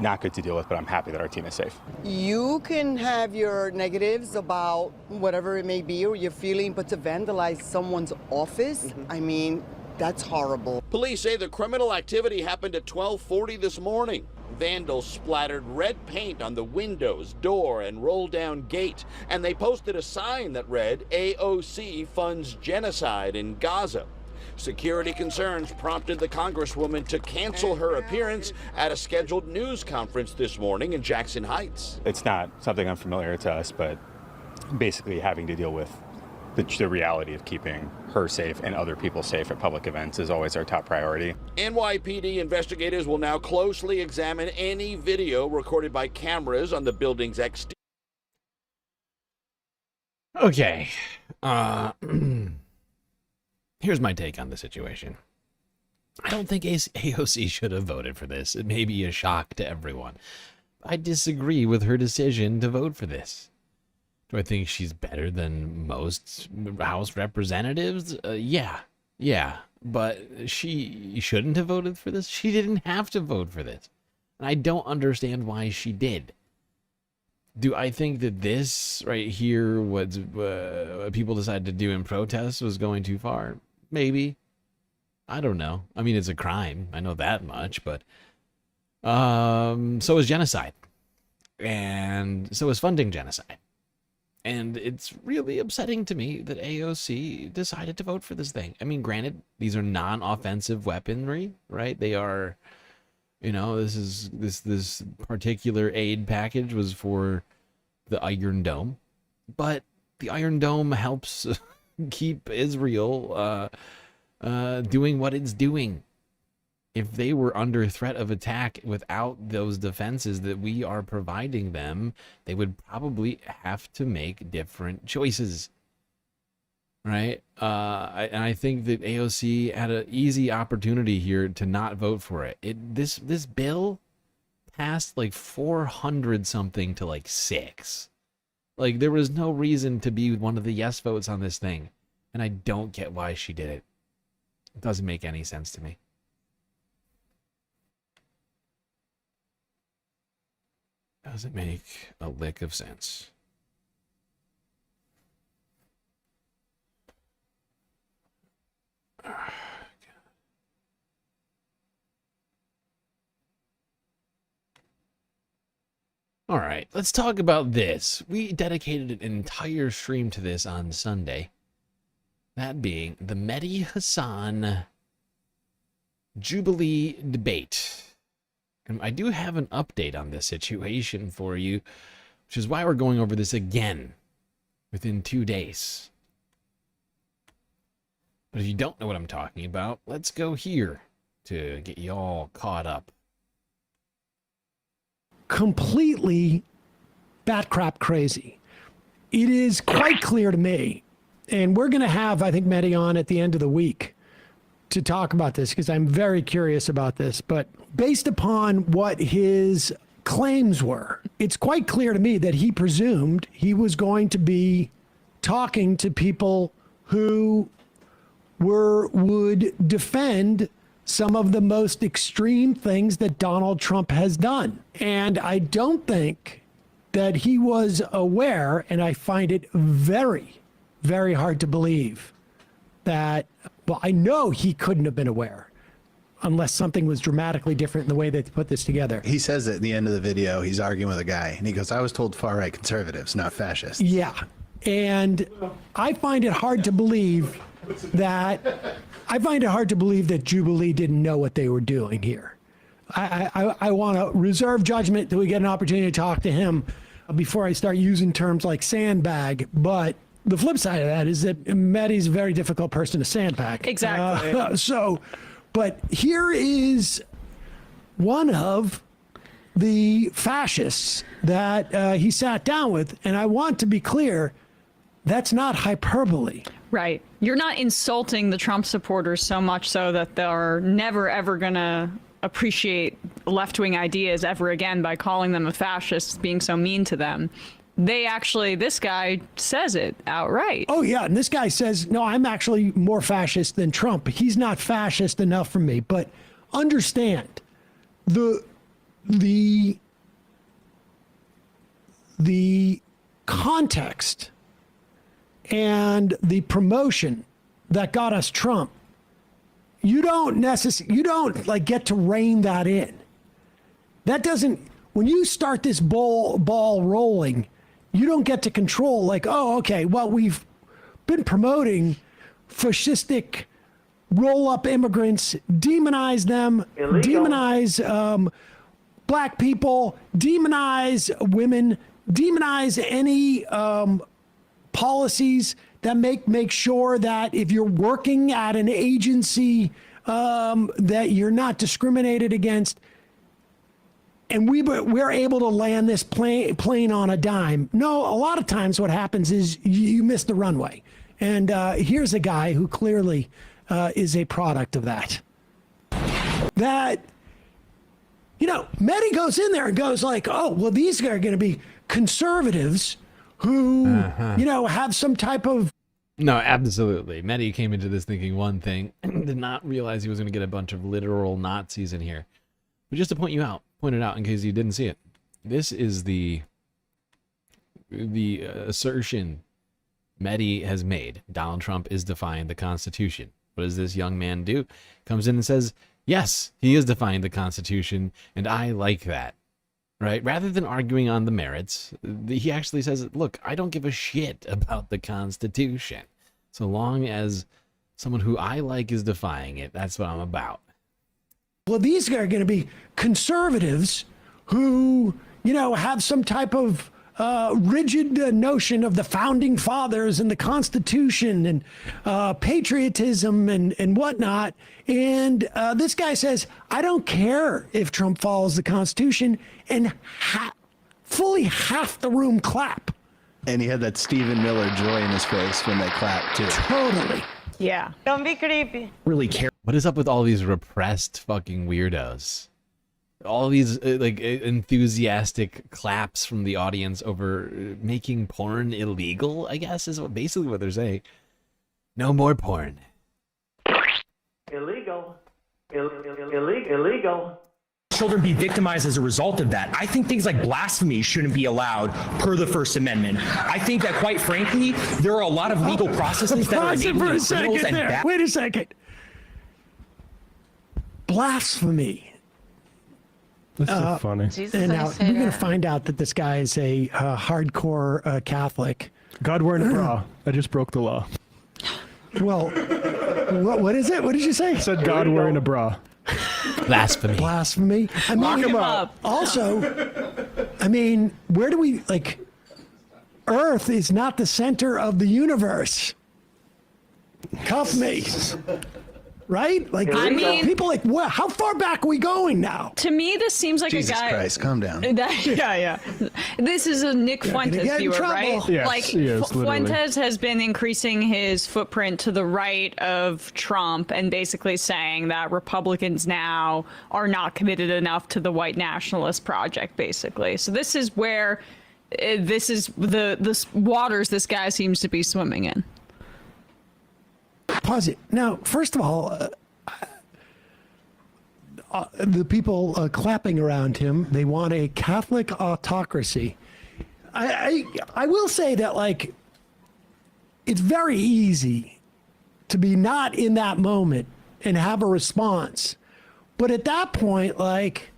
not good to deal with, but I'm happy that our team is safe. You can have your negatives about whatever it may be or you're feeling, but to vandalize someone's office, I mean, that's horrible. Police say the criminal activity happened at 12:40 this morning. Vandals splattered red paint on the windows, door, and roll-down gate, and they posted a sign that read, "AOC funds genocide in Gaza." Security concerns prompted the Congresswoman to cancel her appearance at a scheduled news conference this morning in Jackson Heights. It's not something unfamiliar to us, but basically having to deal with the reality of keeping her safe and other people safe at public events is always our top priority. NYPD investigators will now closely examine any video recorded by cameras on the building's exterior. Okay. Here's my take on the situation. I don't think AOC should have voted for this. It may be a shock to everyone. I disagree with her decision to vote for this. Do I think she's better than most House representatives? Yeah. But she shouldn't have voted for this. She didn't have to vote for this. And I don't understand why she did. Do I think that this right here, what people decided to do in protest, was going too far? Maybe. I don't know. I mean, it's a crime. I know that much, but so is genocide. And so is funding genocide. And it's really upsetting to me that AOC decided to vote for this thing. I mean, granted, these are non-offensive weaponry, right? They are, this particular aid package was for the Iron Dome, but the Iron Dome helps keep Israel doing what it's doing. If they were under threat of attack without those defenses that we are providing them, they would probably have to make different choices, right? And I think that AOC had an easy opportunity here to not vote for it. This bill passed like 400 something to like 6. Like, there was no reason to be one of the yes votes on this thing. And I don't get why she did it. It doesn't make any sense to me. Doesn't make a lick of sense. All right, let's talk about this. We dedicated an entire stream to this on Sunday. That being the Mehdi Hasan Jubilee debate. And I do have an update on this situation for you, which is why we're going over this again within 2 days. But if you don't know what I'm talking about, let's go here to get you all caught up. Completely bat-crap crazy. It is quite clear to me, and we're going to have, I think, Mehdi on at the end of the week to talk about this, because I'm very curious about this. But based upon what his claims were, it's quite clear to me that he presumed he was going to be talking to people who would defend some of the most extreme things that Donald Trump has done. And I don't think that he was aware, and I find it very, very hard to believe that, well, I know he couldn't have been aware unless something was dramatically different in the way they put this together. He says at the end of the video, he's arguing with a guy, and he goes, I was told far-right conservatives, not fascists. Yeah. And I find it hard to believe that Jubilee didn't know what they were doing here. I want to reserve judgment till we get an opportunity to talk to him before I start using terms like sandbag. But the flip side of that is that Mehdi's a very difficult person to sandbag. Exactly. But here is one of the fascists that he sat down with, and I want to be clear, that's not hyperbole. Right. You're not insulting the Trump supporters so much so that they're never, ever going to appreciate left-wing ideas ever again by calling them a fascist, being so mean to them. This guy says it outright. Oh, yeah. And this guy says, no, I'm actually more fascist than Trump. He's not fascist enough for me. But understand, the context and the promotion that got us Trump, you don't like get to rein that in. That doesn't, when you start this ball rolling, you don't get to control like, oh, okay, well, we've been promoting fascistic roll-up immigrants, demonize them, demonize black people, demonize women, demonize any policies that make sure that if you're working at an agency that you're not discriminated against. And we're able to land this plane on a dime. No, a lot of times what happens is you miss the runway. And here's a guy who clearly is a product of that. That, Mehdi goes in there and goes like, oh, well, these are going to be conservatives who, have some type of... No, absolutely. Mehdi came into this thinking one thing, did not realize he was going to get a bunch of literal Nazis in here. But just to point it out in case you didn't see it, this is the assertion Mehdi has made. Donald Trump is defying the Constitution. What does this young man do? Comes in and says, yes, he is defying the Constitution, and I like that. Right? Rather than arguing on the merits, he actually says, look, I don't give a shit about the Constitution. So long as someone who I like is defying it, that's what I'm about. Well, these are going to be conservatives who, have some type of rigid notion of the founding fathers and the Constitution and patriotism and whatnot. And this guy says, I don't care if Trump follows the Constitution, and fully half the room clap. And he had that Stephen Miller joy in his face when they clapped, too. Totally. Yeah. Don't be creepy. Really care. What is up with all these repressed fucking weirdos? All these enthusiastic claps from the audience over making porn illegal, I guess, is basically what they're saying. No more porn. Illegal. Illegal. Children be victimized as a result of that. I think things like blasphemy shouldn't be allowed per the First Amendment. I think that, quite frankly, there are a lot of legal processes that are enabling criminals and bad. Wait a second. Blasphemy. That's so funny. And now we're going to find out that this guy is a hardcore Catholic. God wearing a bra. I just broke the law. Well, what is it? What did you say? I said God wearing a bra. Blasphemy. Blasphemy. I mean, Lock him up. Also, where do we, Earth is not the center of the universe. Cuff me. Right? People well, how far back are we going now? To me, this seems like Jesus a guy. Christ, calm down. Yeah. This is a Nick Fuentes viewer, right? Yes, Fuentes has been increasing his footprint to the right of Trump and basically saying that Republicans now are not committed enough to the white nationalist project, basically. So this is where this is the waters this guy seems to be swimming in. Pause it. Now, first of all, the people clapping around him, they want a Catholic autocracy. I will say that, it's very easy to be not in that moment and have a response But at that point, like,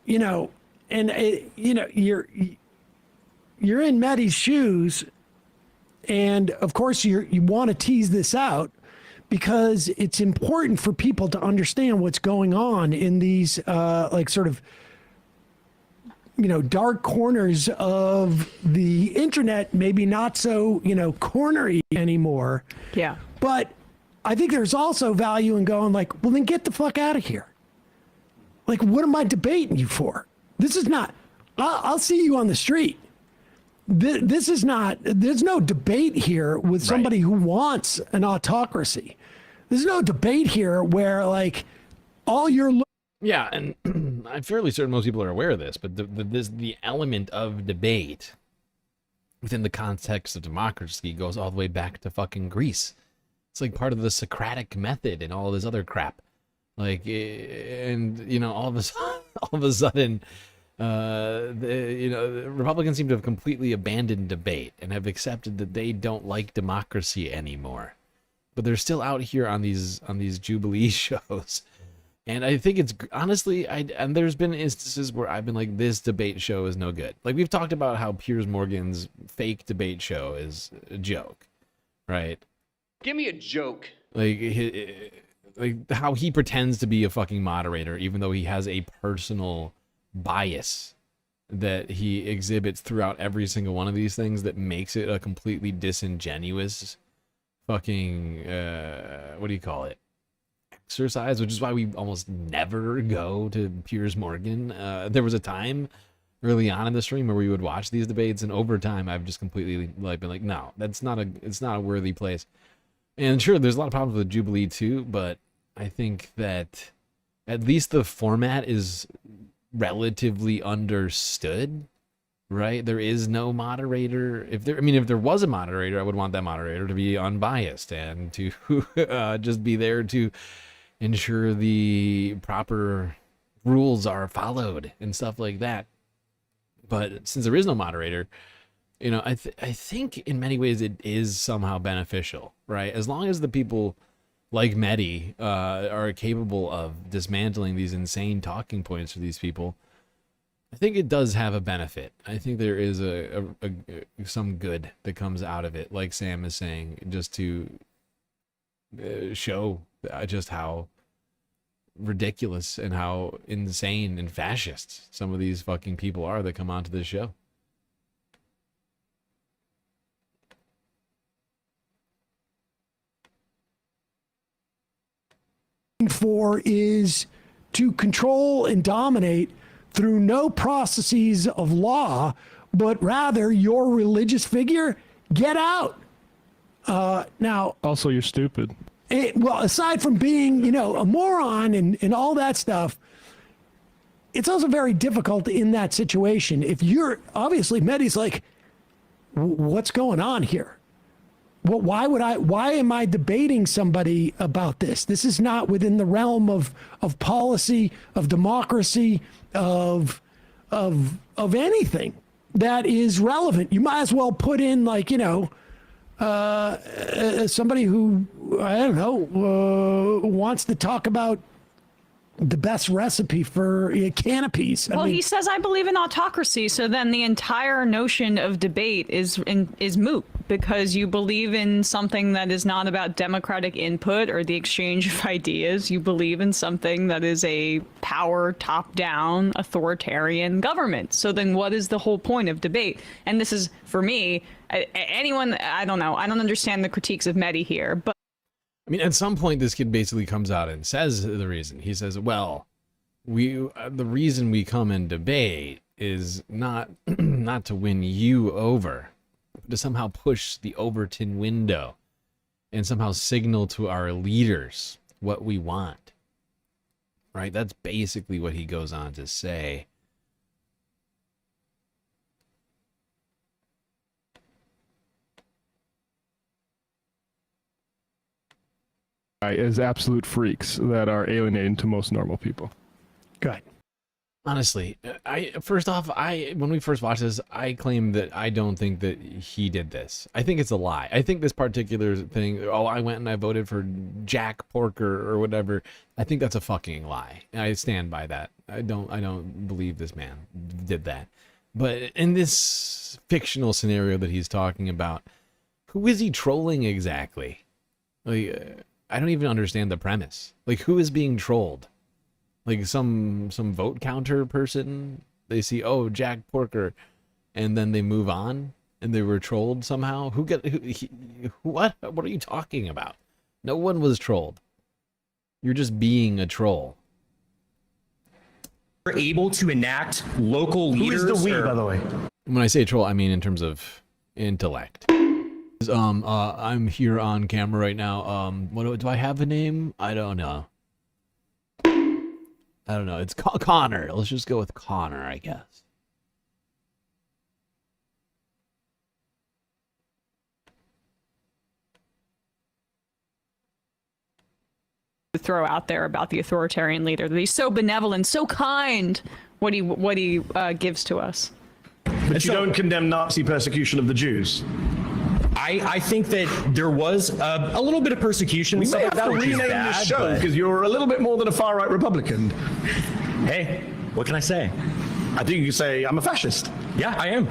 you know, and you know, you're in Mehdi's shoes, and of course you want to tease this out because it's important for people to understand what's going on in these like sort of, you know, dark corners of the internet, maybe not so, you know, cornery anymore. Yeah. But I think there's also value in going like, well, then get the fuck out of here. Like, what am I debating you for? This is not, I'll see you on the street. This is not, there's no debate here with somebody who wants an autocracy. There's no debate here where, like, all you're Yeah, and I'm fairly certain most people are aware of this, but the element of debate within the context of democracy goes all the way back to fucking Greece. It's like part of the Socratic method and all this other crap. Like, and, you know, all of a sudden, you know, Republicans seem to have completely abandoned debate and have accepted that they don't like democracy anymore. But they're still out here on these Jubilee shows. And I think it's honestly, and there's been instances where I've been like, this debate show is no good. Like, we've talked about how Piers Morgan's fake debate show is a joke, right? Give me a joke. Like how he pretends to be a fucking moderator, even though he has a personal bias that he exhibits throughout every single one of these things that makes it a completely disingenuous fucking, what do you call it? Exercise, which is why we almost never go to Piers Morgan. There was a time early on in the stream where we would watch these debates, and over time I've just completely like been like, no, it's not a worthy place. And sure, there's a lot of problems with Jubilee too, but I think that at least the format is relatively understood, right? There is no moderator. If there was a moderator, I would want that moderator to be unbiased and to just be there to ensure the proper rules are followed and stuff like that. But since there is no moderator, you know, I think in many ways it is somehow beneficial, right? As long as the people like Mehdi are capable of dismantling these insane talking points for these people, I think it does have a benefit. I think there is some good that comes out of it, like Sam is saying, just to show just how ridiculous and how insane and fascist some of these fucking people are that come onto this show. For is to control and dominate through no processes of law, but rather your religious figure, get out. Now, also, you're stupid. Well, aside from being, you know, a moron and all that stuff, it's also very difficult in that situation. If you're obviously Mehdi's like, what's going on here? Well, why am I debating somebody about this? This is not within the realm of policy, of democracy, of anything that is relevant. You might as well put in, like, you know, somebody who, I don't know, wants to talk about the best recipe for canopies. Well, he says, I believe in autocracy. So then the entire notion of debate is moot, because you believe in something that is not about democratic input or the exchange of ideas. You believe in something that is a power, top-down, authoritarian government. So then what is the whole point of debate? And this is, for me, anyone, I don't know, I don't understand the critiques of Mehdi here, but I mean, at some point, this kid basically comes out and says the reason. He says, well, the reason we come and debate is not not to win you over, but to somehow push the Overton window and somehow signal to our leaders what we want. Right? That's basically what he goes on to say. As absolute freaks that are alienating to most normal people. Good. Honestly, when we first watched this, I claimed that I don't think that he did this. I think it's a lie. I think this particular thing, I went and I voted for Jack Porker or whatever. I think that's a fucking lie. I stand by that. I don't believe this man did that. But in this fictional scenario that he's talking about, who is he trolling exactly? Like, I don't even understand the premise. Like, who is being trolled? Like some vote counter person, they see, Jack Porker, and then they move on, and they were trolled somehow. What are you talking about? No one was trolled. You're just being a troll. We're able to enact local leaders. Who is the we, by the way? When I say troll, I mean in terms of intellect. I'm here on camera right now. What do I have a name? I don't know. It's Connor. Let's just go with Connor, I guess. Throw out there about the authoritarian leader that he's so benevolent, so kind. What he gives to us. But you don't condemn Nazi persecution of the Jews. I think that there was a little bit of persecution. We may have to rename this show because you're a little bit more than a far-right Republican. Hey, what can I say? I think you can say I'm a fascist. Yeah, I am.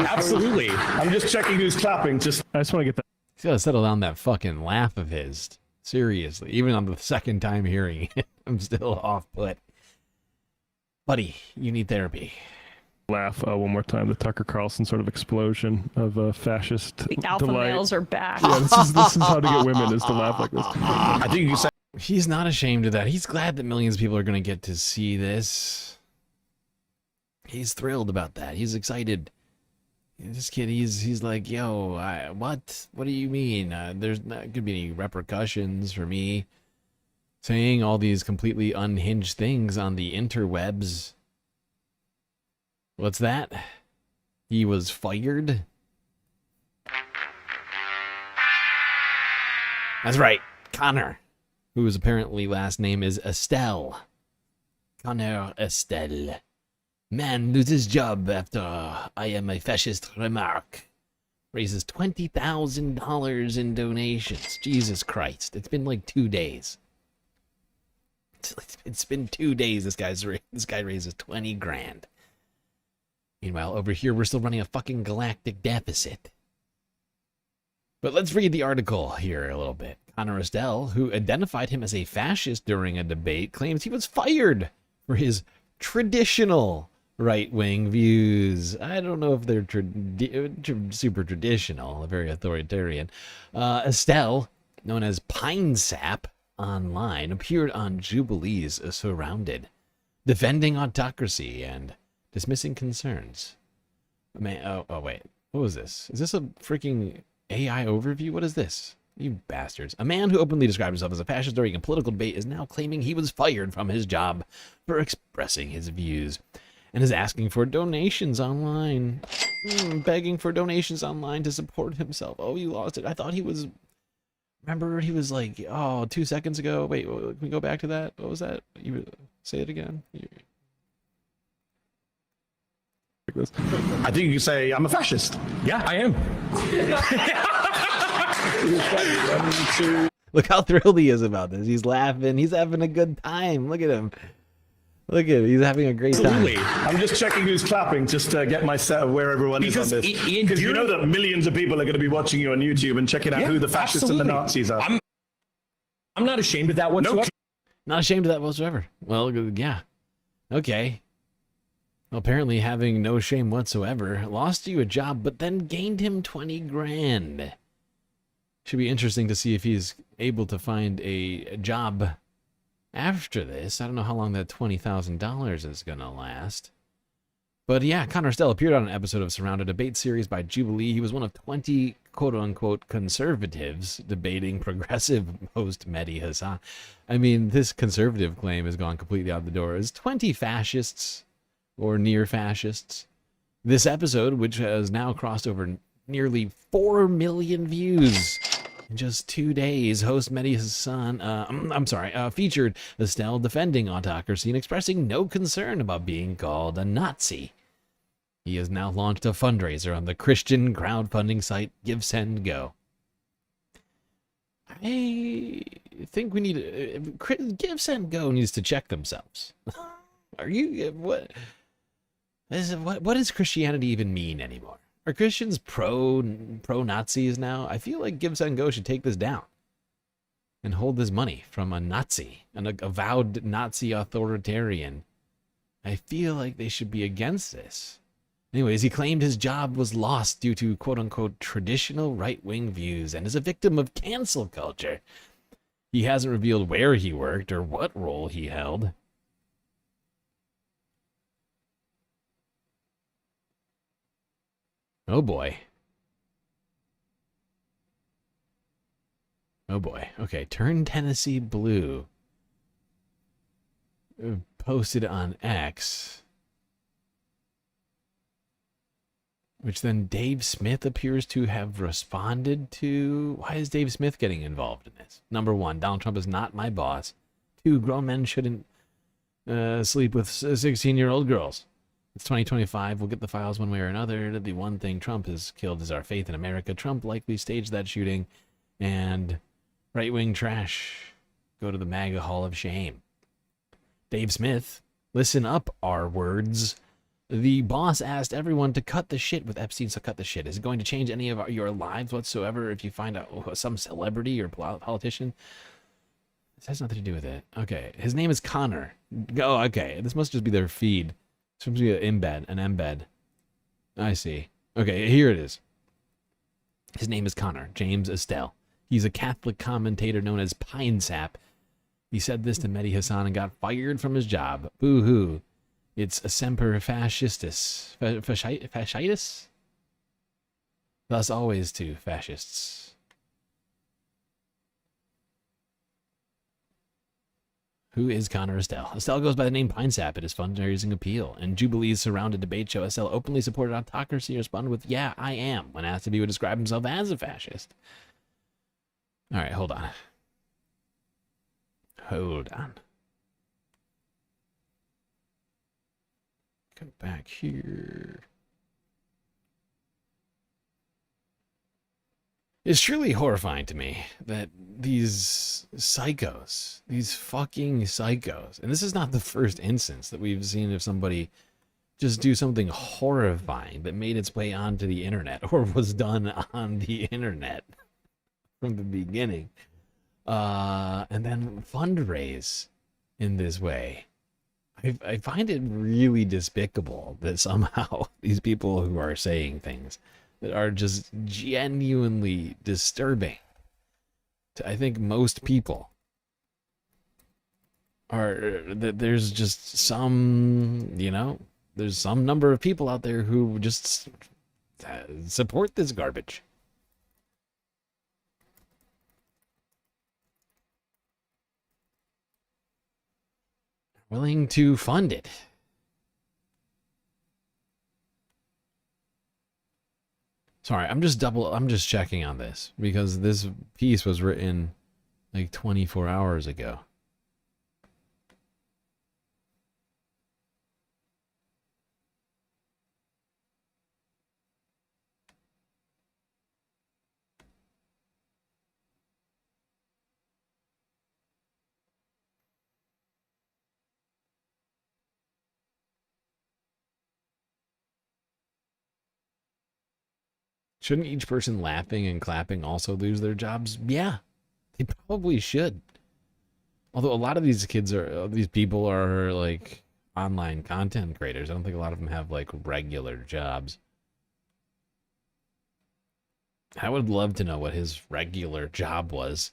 Absolutely. I'm just checking who's clapping. I just want to get that. He's got to settle down that fucking laugh of his. Seriously. Even on the second time hearing it, I'm still off put. Buddy, you need therapy. Laugh one more time. The Tucker Carlson sort of explosion of fascist The alpha delight. males are back. Yeah, this is how to get women is to laugh like this. I think you can say he's not ashamed of that. He's glad that millions of people are going to get to see this. He's thrilled about that. He's excited. This kid, he's like, yo, what? What do you mean? There's not going to be any repercussions for me saying all these completely unhinged things on the interwebs. What's that? He was fired? That's right, Connor, whose apparently last name is Estelle. Connor Estelle. Man loses job after I am a fascist remark. Raises $20,000 in donations. Jesus Christ. It's been like 2 days. It's been 2 days this guy raises 20 grand. Meanwhile, over here, we're still running a fucking galactic deficit. But let's read the article here a little bit. Connor Estelle, who identified him as a fascist during a debate, claims he was fired for his traditional right-wing views. I don't know if they're super traditional, very authoritarian. Estelle, known as Pine Sap online, appeared on Jubilee's Surrounded, defending autocracy and dismissing concerns. Man, wait. What was this? Is this a freaking AI overview? What is this? You bastards. A man who openly described himself as a fascist during a political debate is now claiming he was fired from his job for expressing his views and is asking for donations online. Begging for donations online to support himself. Oh, you lost it. I thought he was... Remember, he was like, 2 seconds ago. Wait, can we go back to that? What was that? You say it again? I think you can say I'm a fascist. Yeah, I am. Look how thrilled he is about this. He's laughing. He's having a good time. Look at him. Look at him. He's having a great time. I'm just checking who's clapping just to get my set of where everyone is on this. Because you know that millions of people are going to be watching you on YouTube and checking out who the fascists and the Nazis are. I'm not ashamed of that whatsoever. Nope. Not ashamed of that whatsoever. Well, yeah. Okay. Well, apparently having no shame whatsoever, lost you a job, but then gained him 20 grand. Should be interesting to see if he's able to find a job after this. I don't know how long that $20,000 is going to last. But yeah, Connor Estelle appeared on an episode of Surrounded, a debate series by Jubilee. He was one of 20 quote-unquote conservatives debating progressive host Mehdi Hasan. I mean, this conservative claim has gone completely out the door. Is 20 fascists or near fascists? This episode, which has now crossed over nearly 4 million views, In just 2 days, host Mehdi Hassan, featured Estelle defending autocracy and expressing no concern about being called a Nazi. He has now launched a fundraiser on the Christian crowdfunding site Give, Send, Go. I think we need Give, Send, Go needs to check themselves. What does Christianity even mean anymore? Are Christians pro-Nazis now? I feel like Give, Send, Go should take this down and hold this money from a Nazi, an avowed Nazi authoritarian. I feel like they should be against this. Anyways, he claimed his job was lost due to quote-unquote traditional right-wing views and is a victim of cancel culture. He hasn't revealed where he worked or what role he held. Oh boy. Oh boy. Okay, Turn Tennessee Blue posted on X, which then Dave Smith appears to have responded to. Why is Dave Smith getting involved in this? Number one, Donald Trump is not my boss. 2, grown men shouldn't sleep with 16-year-old girls. It's 2025. We'll get the files one way or another. The one thing Trump has killed is our faith in America. Trump likely staged that shooting, and right-wing trash go to the MAGA Hall of Shame. Dave Smith, listen up, R words. The boss asked everyone to cut the shit with Epstein, so cut the shit. Is it going to change any of your lives whatsoever if you find out some celebrity or politician? This has nothing to do with it. Okay, his name is Connor. Oh, okay, this must just be their feed. It's supposed to be an embed. I see. Okay, here it is. His name is Connor James Estelle. He's a Catholic commentator known as Pine Sap. He said this to Mehdi Hassan and got fired from his job. Boo-hoo. It's a semper fascistus. Fasciitis? Thus always to fascists. Who is Connor Estelle? Estelle goes by the name Pine Sap at his fundraising appeal. In Jubilee's surrounded debate show, Estelle openly supported autocracy and responded with, "Yeah, I am," when asked if he would describe himself as a fascist. All right, hold on. Hold on. Go back here. It's truly horrifying to me that these psychos, these fucking psychos, and this is not the first instance that we've seen of somebody just do something horrifying that made its way onto the internet or was done on the internet from the beginning, and then fundraise in this way. I find it really despicable that somehow these people who are saying things that are just genuinely disturbing to, I think, most people, are that there's just some, there's some number of people out there who just support this garbage. Willing to fund it. Sorry, I'm just checking on this because this piece was written like 24 hours ago. Shouldn't each person laughing and clapping also lose their jobs? Yeah, they probably should. Although a lot of these people are like online content creators. I don't think a lot of them have like regular jobs. I would love to know what his regular job was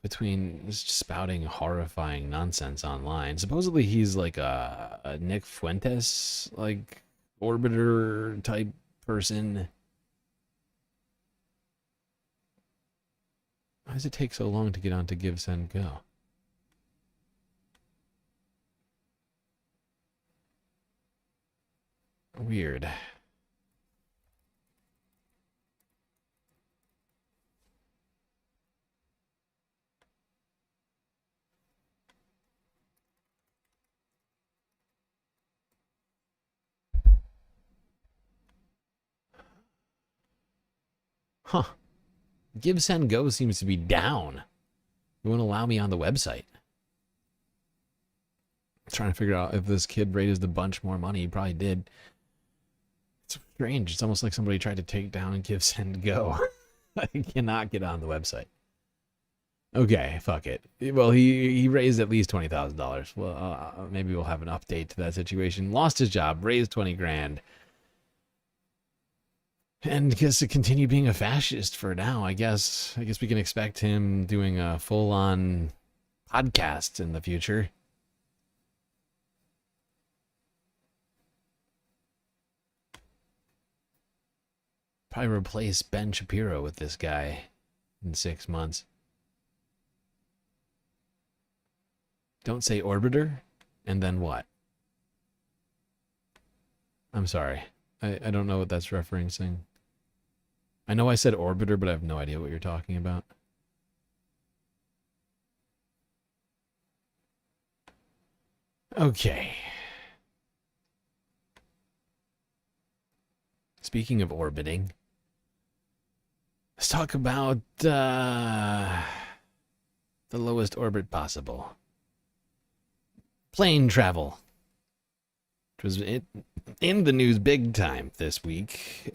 between just spouting horrifying nonsense online. Supposedly he's like a Nick Fuentes like orbiter type person. Why does it take so long to get onto Give, Send, Go? Weird. Huh. Give, Send, Go seems to be down. It won't allow me on the website. Trying to figure out if this kid raised a bunch more money. He probably did. It's strange. It's almost like somebody tried to take down Give, Send, Go. I cannot get on the website. Okay, fuck it. Well, he raised at least $20,000. Well, maybe we'll have an update to that situation. Lost his job, raised 20 grand. And gets to continue being a fascist for now, I guess. I guess we can expect him doing a full-on podcast in the future. Probably replace Ben Shapiro with this guy in 6 months. Don't say orbiter, and then what? I'm sorry. I don't know what that's referencing. I know I said orbiter, but I have no idea what you're talking about. Okay. Speaking of orbiting, let's talk about the lowest orbit possible. Plane travel. Which was in the news big time this week.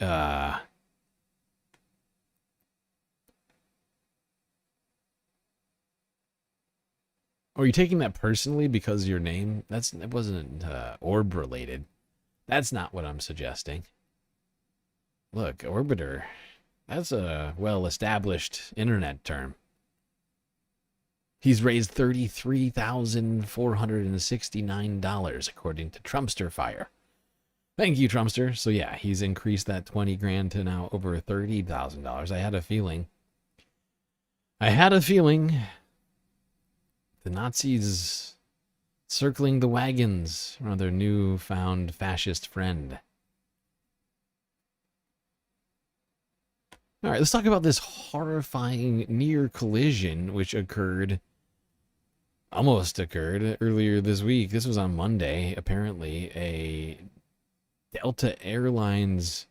Are you taking that personally because of your name? It wasn't orb related. That's not what I'm suggesting. Look, orbiter, that's a well-established internet term. He's raised $33,469 according to Trumpster Fire. Thank you, Trumpster. So yeah, he's increased that 20 grand to now over $30,000. I had a feeling the Nazis circling the wagons around their newfound fascist friend. All right, let's talk about this horrifying near collision which almost occurred earlier this week. This was on Monday. Apparently, a Delta Airlines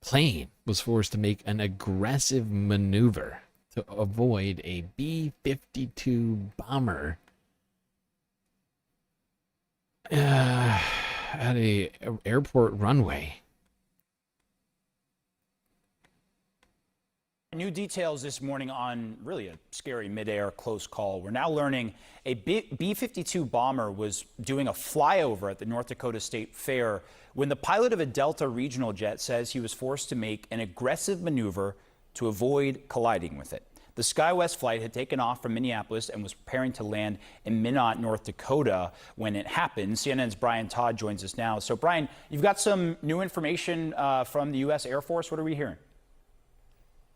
plane was forced to make an aggressive maneuver to avoid a B-52 bomber at a airport runway. New details this morning on really a scary midair close call. We're now learning a B-52 bomber was doing a flyover at the North Dakota State Fair when the pilot of a Delta regional jet says he was forced to make an aggressive maneuver to avoid colliding with it. The SkyWest flight had taken off from Minneapolis and was preparing to land in Minot, North Dakota when it happened. CNN's Brian Todd joins us now. So, Brian, you've got some new information from the U.S. Air Force. What are we hearing?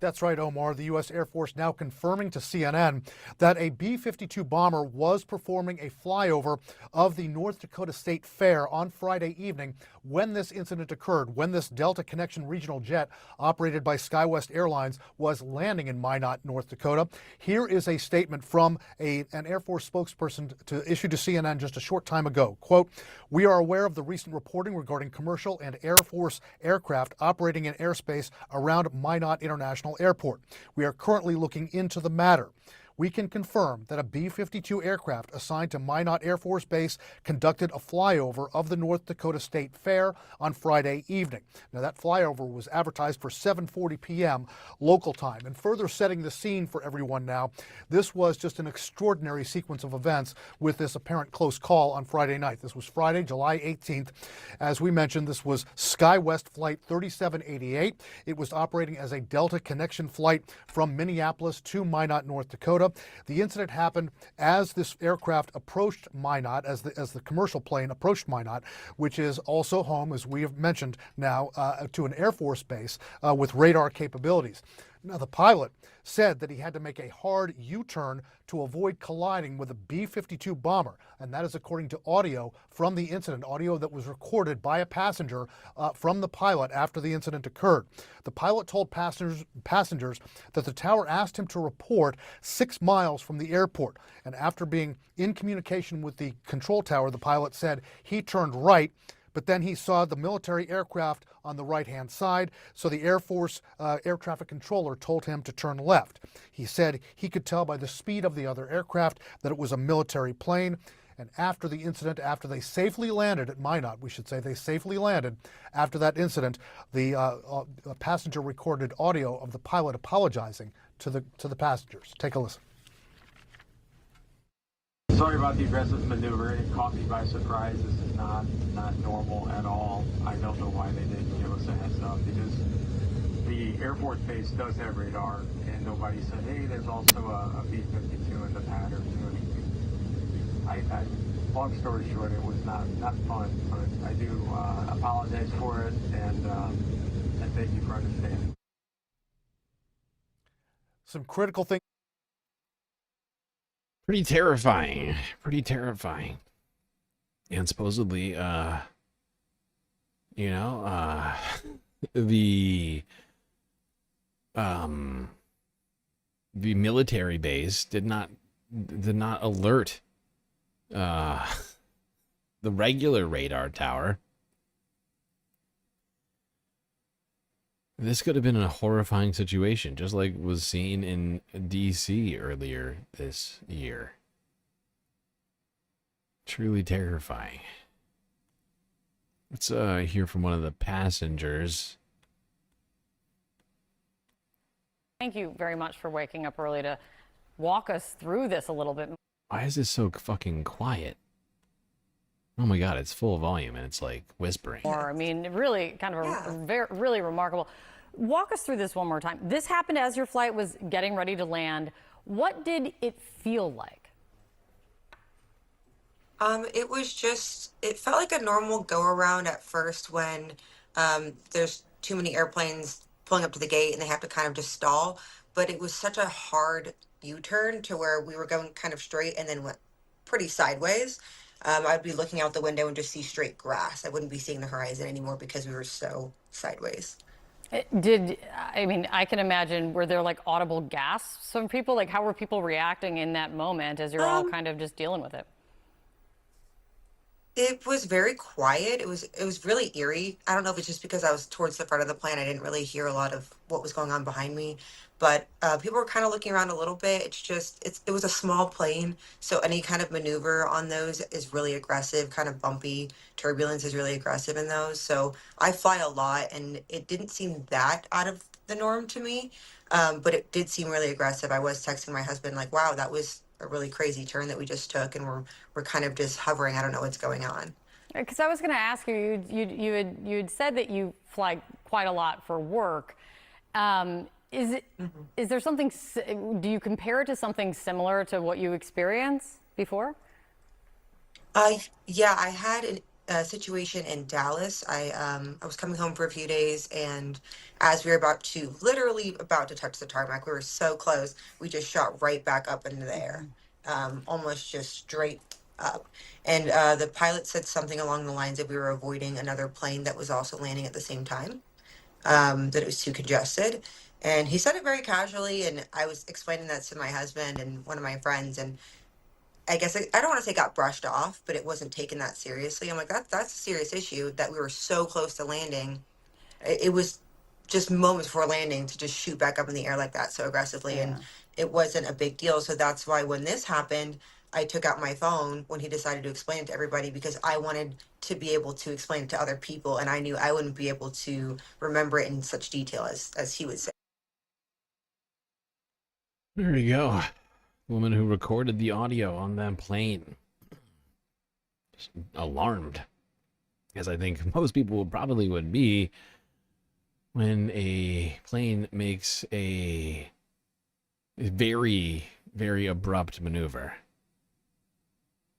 That's right, Omar. The U.S. Air Force now confirming to CNN that a B-52 bomber was performing a flyover of the North Dakota State Fair on Friday evening when this incident occurred, when this Delta Connection regional jet operated by SkyWest Airlines was landing in Minot, North Dakota. Here is a statement from an Air Force spokesperson issued to CNN just a short time ago. Quote, "We are aware of the recent reporting regarding commercial and Air Force aircraft operating in airspace around Minot International Airport. We are currently looking into the matter. We can confirm that a B-52 aircraft assigned to Minot Air Force Base conducted a flyover of the North Dakota State Fair on Friday evening." Now, that flyover was advertised for 7:40 p.m. local time. And further setting the scene for everyone now, this was just an extraordinary sequence of events with this apparent close call on Friday night. This was Friday, July 18th. As we mentioned, this was SkyWest Flight 3788. It was operating as a Delta Connection flight from Minneapolis to Minot, North Dakota. The incident happened as this aircraft approached Minot, as the commercial plane approached Minot, which is also home, as we have mentioned now, to an Air Force base with radar capabilities. Now, the pilot said that he had to make a hard U-turn to avoid colliding with a B-52 bomber, and that is according to audio from the incident, audio that was recorded by a passenger from the pilot after the incident occurred. The pilot told passengers that the tower asked him to report 6 miles from the airport, and after being in communication with the control tower, the pilot said he turned right, but then he saw the military aircraft on the right-hand side, so the Air Force air traffic controller told him to turn left. He said he could tell by the speed of the other aircraft that it was a military plane. And after the incident, after they safely landed at Minot, we should say they safely landed, after that incident, the passenger recorded audio of the pilot apologizing to the passengers. Take a listen. Sorry about the aggressive maneuver. It caught me by surprise. This is not normal at all. I don't know why they didn't give us a heads up, because the Air Force Base does have radar, and nobody said, hey, there's also a B-52 in the pad or anything. Long story short, it was not fun, but I do apologize for it, and thank you for understanding. Some critical things. Pretty terrifying. Pretty terrifying. And supposedly, the military base did not alert the regular radar tower. This could have been a horrifying situation, just like was seen in DC earlier this year. Truly terrifying. Let's hear from one of the passengers. Thank you very much for waking up early to walk us through this a little bit. Why is this so fucking quiet? Oh my God, it's full volume and it's like whispering. I mean, really kind of really remarkable. Walk us through this one more time. This happened as your flight was getting ready to land. What did it feel like? It felt like a normal go around at first when there's too many airplanes pulling up to the gate and they have to kind of just stall. But it was such a hard U-turn to where we were going kind of straight and then went pretty sideways. I'd be looking out the window and just see straight grass. I wouldn't be seeing the horizon anymore because we were so sideways. I can imagine, were there like audible gasps from people? Like, how were people reacting in that moment as you're all kind of just dealing with it? It was very quiet. It was really eerie. I don't know if it's just because I was towards the front of the plane. I didn't really hear a lot of what was going on behind me. But people were kind of looking around a little bit. It was a small plane, so any kind of maneuver on those is really aggressive, kind of bumpy. Turbulence is really aggressive in those. So I fly a lot, and it didn't seem that out of the norm to me, but it did seem really aggressive. I was texting my husband like, wow, that was a really crazy turn that we just took, and we're kind of just hovering. I don't know what's going on. Because I was going to ask you, you had said that you fly quite a lot for work. Is there something, do you compare it to something similar to what you experienced before? Yeah, I had a situation in Dallas. I was coming home for a few days, and as we were literally about to touch the tarmac, we were so close, we just shot right back up into the air, almost just straight up. And the pilot said something along the lines of we were avoiding another plane that was also landing at the same time, that it was too congested. And he said it very casually, and I was explaining that to my husband and one of my friends, and I guess I don't want to say got brushed off, but it wasn't taken that seriously. I'm like, that's a serious issue that we were so close to landing. It was just moments before landing to just shoot back up in the air like that so aggressively, and it wasn't a big deal. So that's why when this happened, I took out my phone when he decided to explain it to everybody, because I wanted to be able to explain it to other people, and I knew I wouldn't be able to remember it in such detail as he would say. There you go. Woman who recorded the audio on that plane. Just alarmed, as I think most people probably would be when a plane makes a very, very abrupt maneuver.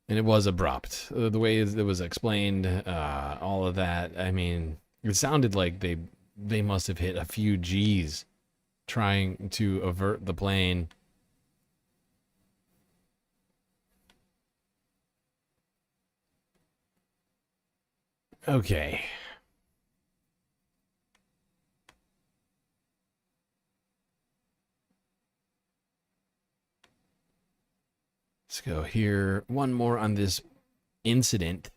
And it was abrupt. The way it was explained, all of that, I mean, it sounded like they must have hit a few G's trying to avert the plane. Okay. Let's go here. One more on this incident.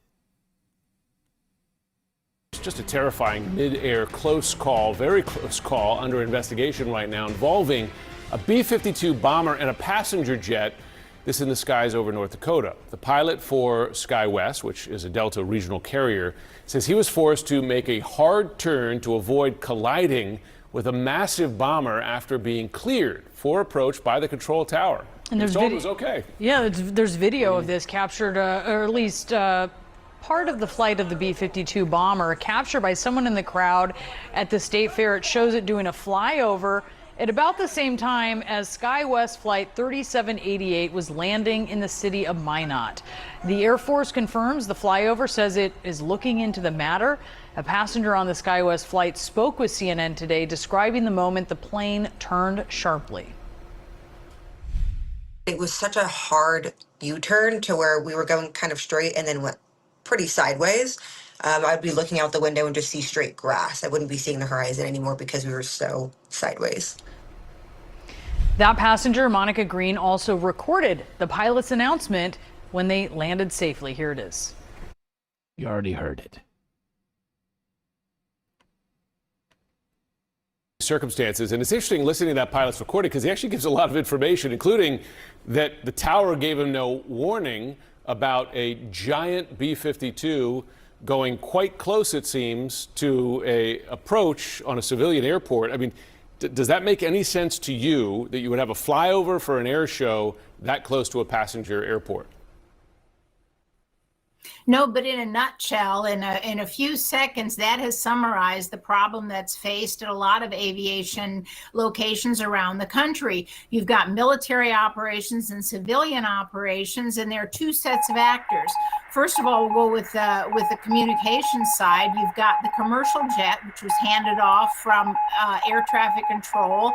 It's just a terrifying mid-air close call, very close call, under investigation right now involving a B-52 bomber and a passenger jet. This in the skies over North Dakota. The pilot for SkyWest, which is a Delta regional carrier, says he was forced to make a hard turn to avoid colliding with a massive bomber after being cleared for approach by the control tower. And there's it was okay. Yeah, there's video of this captured, or at least part of the flight of the B-52 bomber captured by someone in the crowd at the state fair. It shows it doing a flyover at about the same time as SkyWest Flight 3788 was landing in the city of Minot. The Air Force confirms the flyover, says it is looking into the matter. A passenger on the SkyWest flight spoke with CNN today, describing the moment the plane turned sharply. It was such a hard U-turn to where we were going kind of straight and then went pretty sideways. I'd be looking out the window and just see straight grass. I wouldn't be seeing the horizon anymore because we were so sideways. That passenger, Monica Green, also recorded the pilot's announcement when they landed safely. Here it is. You already heard it. Circumstances, and it's interesting listening to that pilot's recording because he actually gives a lot of information, including that the tower gave him no warning about a giant B-52 going quite close, it seems, to a approach on a civilian airport. I mean, does that make any sense to you that you would have a flyover for an air show that close to a passenger airport? No, but in a nutshell, in a few seconds, that has summarized the problem that's faced at a lot of aviation locations around the country. You've got military operations and civilian operations, and there are two sets of actors. First of all, we'll go with the communications side. You've got the commercial jet, which was handed off from air traffic control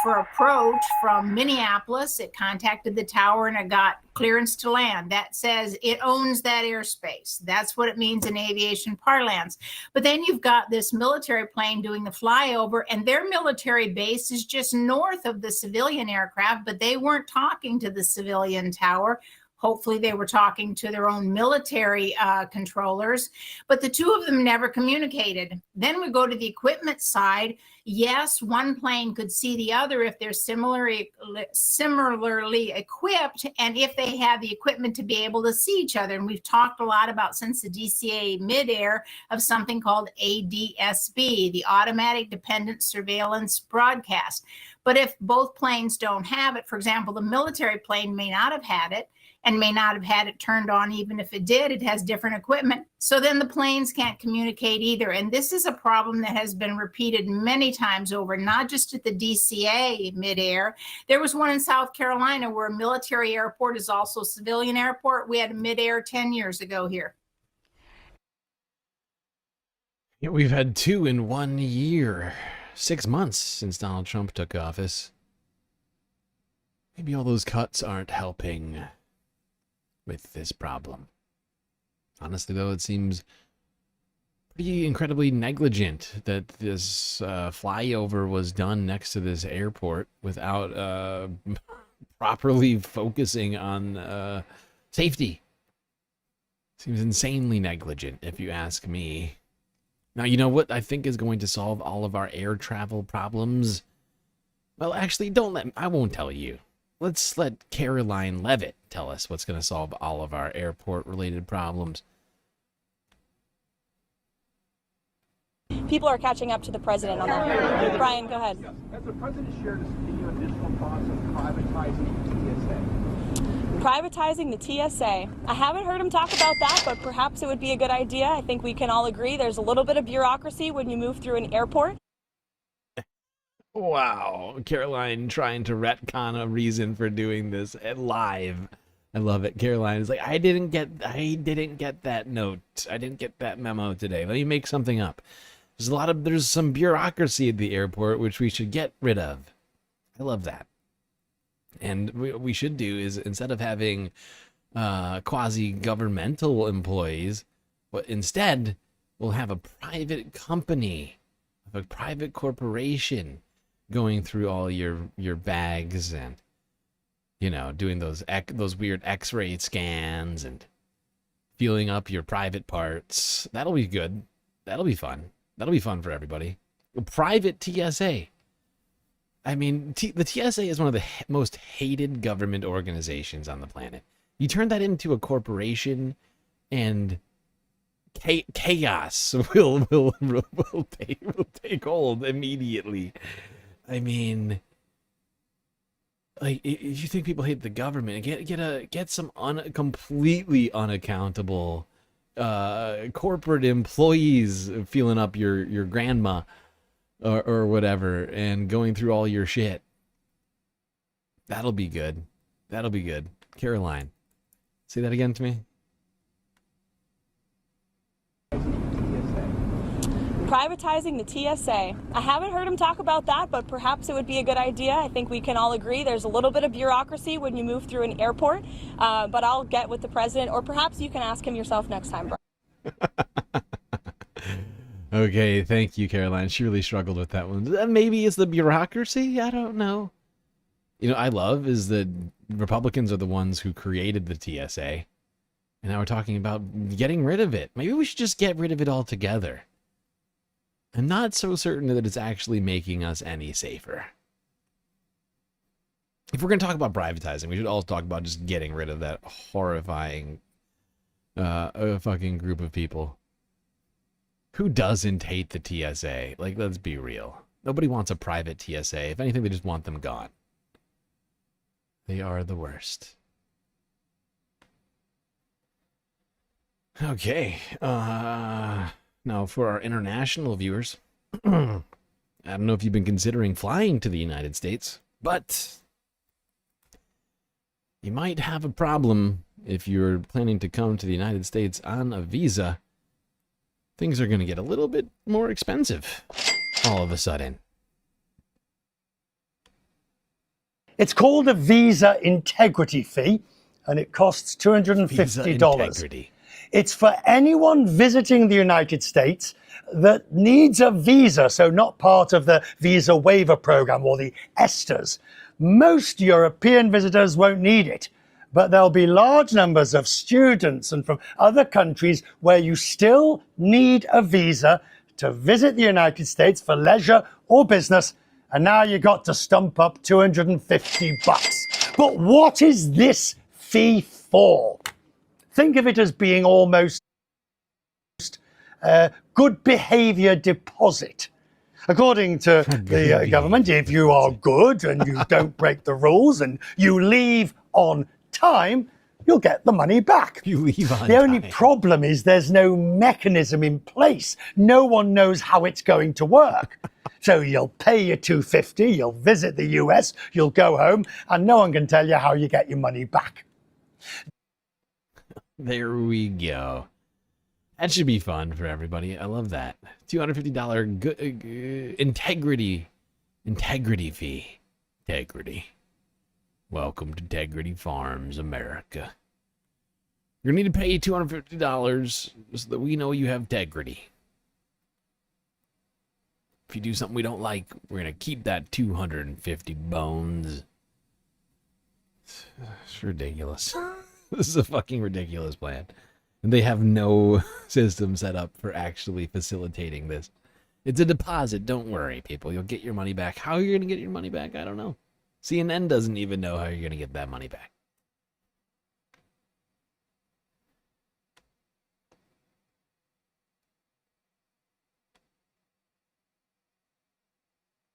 for approach from Minneapolis. It contacted the tower and it got clearance to land. That says it owns that airspace. That's what it means in aviation parlance. But then you've got this military plane doing the flyover, and their military base is just north of the civilian aircraft, but they weren't talking to the civilian tower. Hopefully they were talking to their own military controllers, but the two of them never communicated. Then we go to the equipment side. Yes, one plane could see the other if they're similarly equipped and if they have the equipment to be able to see each other. And we've talked a lot about, since the DCA midair, of something called ADSB, the Automatic Dependent Surveillance Broadcast. But if both planes don't have it, for example, the military plane may not have had it, and may not have had it turned on. Even if it did, it has different equipment. So then the planes can't communicate either. And this is a problem that has been repeated many times over, not just at the DCA midair. There was one in South Carolina where a military airport is also a civilian airport. We had a midair 10 years ago here. Yeah, we've had two in 1 year, 6 months since Donald Trump took office. Maybe all those cuts aren't helping with this problem. Honestly, though, it seems pretty incredibly negligent that this flyover was done next to this airport without properly focusing on safety. Seems insanely negligent, if you ask me. Now, you know what I think is going to solve all of our air travel problems? Well, actually, I won't tell you. Let's let Caroline Levitt tell us what's going to solve all of our airport-related problems. People are catching up to the president on that. Brian, go ahead. Has the president shared any additional thoughts on privatizing the TSA? Privatizing the TSA. I haven't heard him talk about that, but perhaps it would be a good idea. I think we can all agree there's a little bit of bureaucracy when you move through an airport. Wow, Caroline trying to retcon a reason for doing this live. I love it. Caroline is like, I didn't get that note. I didn't get that memo today. Let me make something up. There's some bureaucracy at the airport which we should get rid of. I love that. And what we should do is, instead of having quasi-governmental employees, instead we'll have a private company, a private corporation going through all your bags and, you know, doing those weird X-ray scans and feeling up your private parts. That'll be good. That'll be fun. That'll be fun for everybody. A private TSA. I mean, the TSA is one of the most hated government organizations on the planet. You turn that into a corporation, and chaos will take hold immediately. I mean, like, if you think people hate the government, get some completely unaccountable corporate employees feeling up your grandma or whatever and going through all your shit. That'll be good. That'll be good. Caroline, say that again to me. Privatizing the TSA. I haven't heard him talk about that, but perhaps it would be a good idea. I think we can all agree there's a little bit of bureaucracy when you move through an airport, but I'll get with the president, or perhaps you can ask him yourself next time, Brian. Okay, thank you, Caroline. She really struggled with that one. Maybe it's the bureaucracy? I don't know. You know, I love is that Republicans are the ones who created the TSA, and now we're talking about getting rid of it. Maybe we should just get rid of it altogether. I'm not so certain that it's actually making us any safer. If we're going to talk about privatizing, we should also talk about just getting rid of that horrifying fucking group of people. Who doesn't hate the TSA? Like, let's be real. Nobody wants a private TSA. If anything, they just want them gone. They are the worst. Okay. Now, for our international viewers, I don't know if you've been considering flying to the United States, but you might have a problem if you're planning to come to the United States on a visa. Things are going to get a little bit more expensive all of a sudden. It's called a visa integrity fee, and it costs $250. Visa integrity. It's for anyone visiting the United States that needs a visa, so not part of the visa waiver program or the ESTAs. Most European visitors won't need it, but there'll be large numbers of students and from other countries where you still need a visa to visit the United States for leisure or business, and now you got to stump up $250. But what is this fee for? Think of it as being almost a good behavior deposit. According to the government, if you are good and you don't break the rules and you leave on time, you'll get the money back. You leave on The only problem is there's no mechanism in place. No one knows how it's going to work. So you'll pay your $250, you'll visit the US, you'll go home, and no one can tell you how you get your money back. There we go. That should be fun for everybody. I love that. $250 integrity fee. Integrity. Welcome to Integrity Farms, America. You're going to need to pay $250 so that we know you have integrity. If you do something we don't like, we're going to keep that 250 bones. It's ridiculous. This is a fucking ridiculous plan. And they have no system set up for actually facilitating this. It's a deposit. Don't worry, people. You'll get your money back. How are you going to get your money back? I don't know. CNN doesn't even know how you're going to get that money back.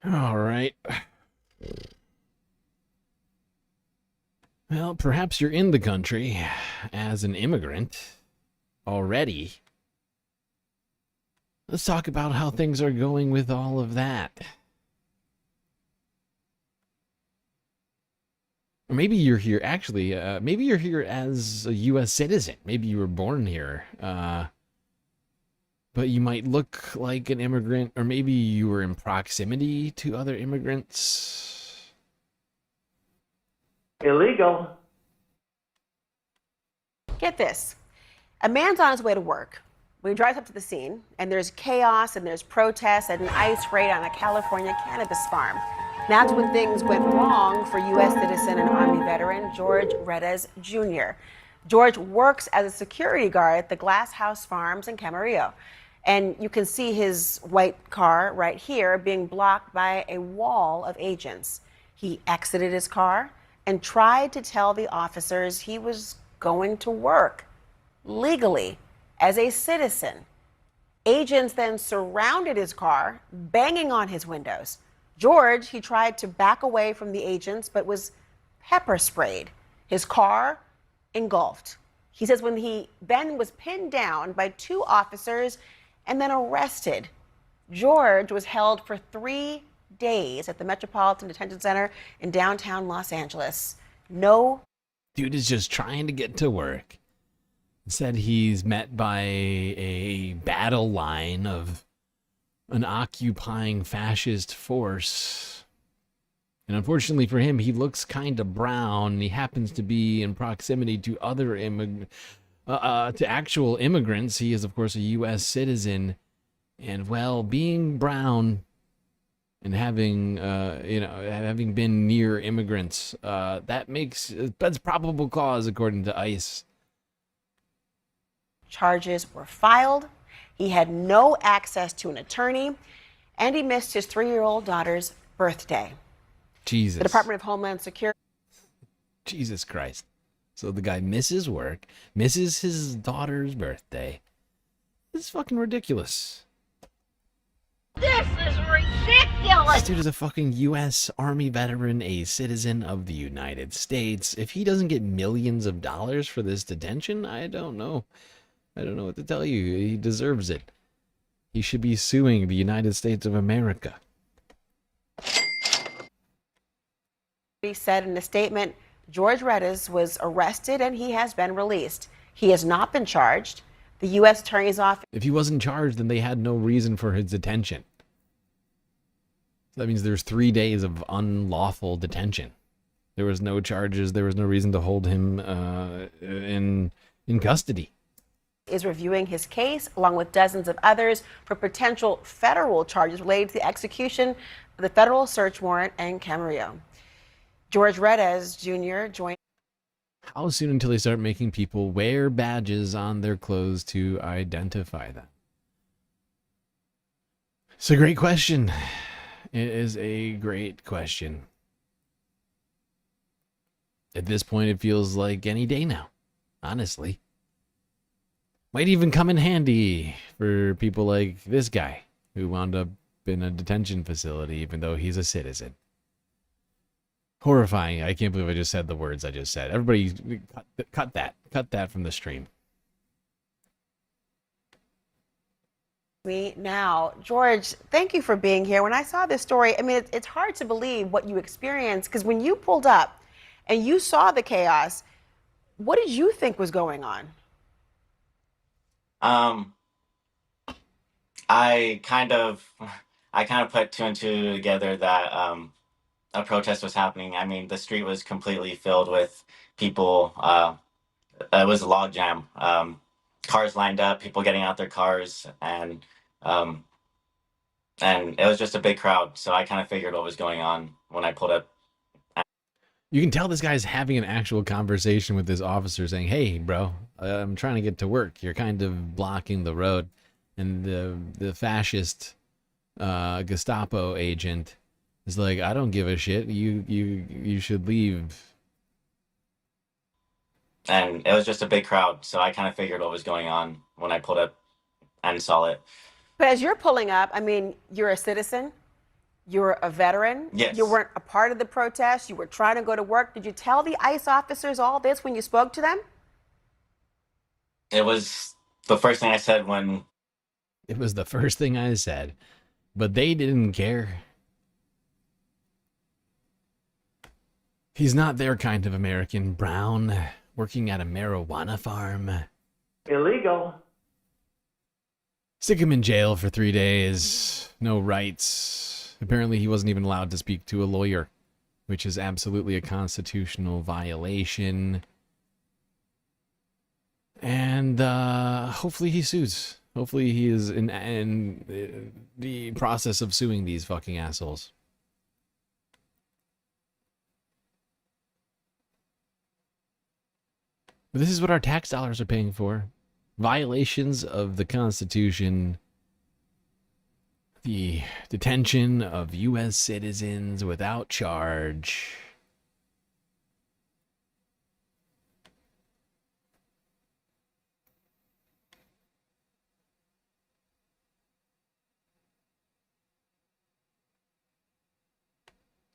All right. Well, perhaps you're in the country as an immigrant already. Let's talk about how things are going with all of that. Or maybe you're here, actually, maybe you're here as a U.S. citizen. Maybe you were born here, but you might look like an immigrant, or maybe you were in proximity to other immigrants. Illegal. Get this. A man's on his way to work when he drives up to the scene, and there's chaos and there's protests and an ice raid on a California cannabis farm. That's when things went wrong for U.S. citizen and Army veteran George Redes Jr. George works as a security guard at the Glass House Farms in Camarillo. And you can see his white car right here being blocked by a wall of agents. He exited his car and tried to tell the officers he was going to work legally as a citizen. Agents then surrounded his car, banging on his windows. George, he tried to back away from the agents, but was pepper sprayed. His car engulfed. He says when he then was pinned down by 2 officers and then arrested, George was held for 3 days at the Metropolitan Detention Center in downtown Los Angeles. No. Dude is just trying to get to work. Instead, he's met by a battle line of an occupying fascist force. And unfortunately for him, he looks kind of brown. He happens to be in proximity to other to actual immigrants. He is, of course, a U.S. citizen. And, well, being brown and having, having been near immigrants, that's probable cause, according to ICE. Charges were filed. He had no access to an attorney, and he missed his 3-year-old daughter's birthday. Jesus. The Department of Homeland Security. Jesus Christ. So the guy misses work, misses his daughter's birthday. This is fucking ridiculous. This is ridiculous! This dude is a fucking U.S. Army veteran, a citizen of the United States. If he doesn't get millions of dollars for this detention, I don't know. I don't know what to tell you. He deserves it. He should be suing the United States of America. He said in a statement, George Reddas was arrested and he has been released. He has not been charged. The U.S. Attorney's Office. If he wasn't charged, then they had no reason for his detention. So that means there's 3 days of unlawful detention. There was no charges. There was no reason to hold him in custody. Is reviewing his case along with dozens of others for potential federal charges related to the execution of the federal search warrant in Camarillo. George Reddas Jr. joined. How soon until they start making people wear badges on their clothes to identify them? It's a great question. It is a great question. At this point, it feels like any day now, honestly. Might even come in handy for people like this guy who wound up in a detention facility even though he's a citizen. Horrifying. I can't believe I just said the words I just said. Everybody cut that. Cut that from the stream. Me now. George, thank you for being here. When I saw this story, I mean, it's hard to believe what you experienced, because when you pulled up and you saw the chaos, what did you think was going on? I kind of put 2 and 2 together that a protest was happening. I mean, the street was completely filled with people. It was a log jam. Cars lined up, people getting out their cars, and it was just a big crowd. So I kind of figured what was going on when I pulled up. You can tell this guy's having an actual conversation with this officer saying, hey, bro, I'm trying to get to work. You're kind of blocking the road. And the fascist Gestapo agent is like, I don't give a shit. You should leave. And it was just a big crowd. So I kind of figured what was going on when I pulled up and saw it. But as you're pulling up, I mean, you're a citizen. You're a veteran. Yes. You weren't a part of the protest. You were trying to go to work. Did you tell the ICE officers all this when you spoke to them? It was the first thing I said when... It was the first thing I said, but they didn't care. He's not their kind of American, brown, working at a marijuana farm. Illegal. Stick him in jail for 3 days. No rights. Apparently he wasn't even allowed to speak to a lawyer, which is absolutely a constitutional violation. And hopefully he sues. Hopefully he is in the process of suing these fucking assholes. But this is what our tax dollars are paying for. Violations of the Constitution the detention of U.S. citizens without charge.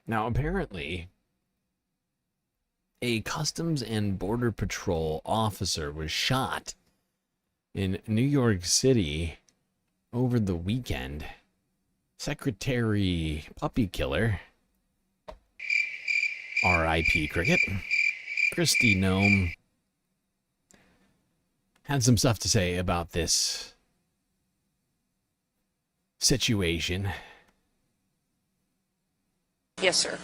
Now, apparently, a Customs and Border Patrol officer was shot in New York City over the weekend. Secretary Puppy Killer, R.I.P. Cricket, Kristi Noem, had some stuff to say about this situation. Yes, sir.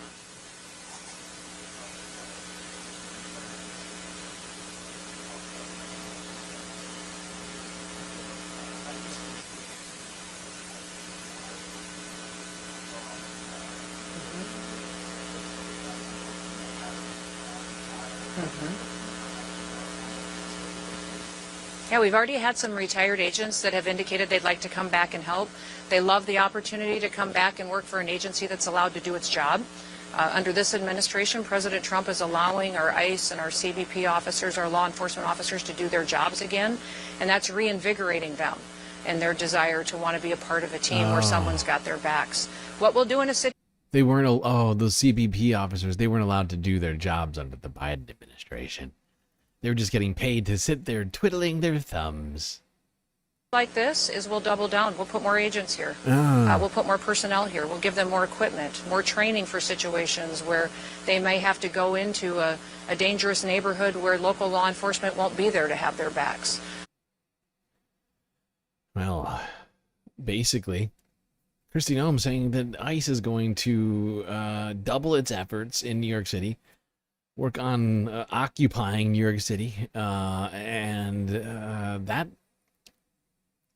Yeah, we've already had some retired agents that have indicated they'd like to come back and help. They love the opportunity to come back and work for an agency that's allowed to do its job. Under this administration, President Trump is allowing our ICE and our CBP officers, our law enforcement officers, to do their jobs again, and that's reinvigorating them and their desire to want to be a part of a team where someone's got their backs. What we'll do in a city... They weren't, those CBP officers, they weren't allowed to do their jobs under the Biden administration. They were just getting paid to sit there twiddling their thumbs. like this is we'll double down. We'll put more agents here. We'll put more personnel here. We'll give them more equipment, more training for situations where they may have to go into a dangerous neighborhood where local law enforcement won't be there to have their backs. Well, basically, Kristi Noem saying that ICE is going to double its efforts in New York City, work on occupying New York City, and that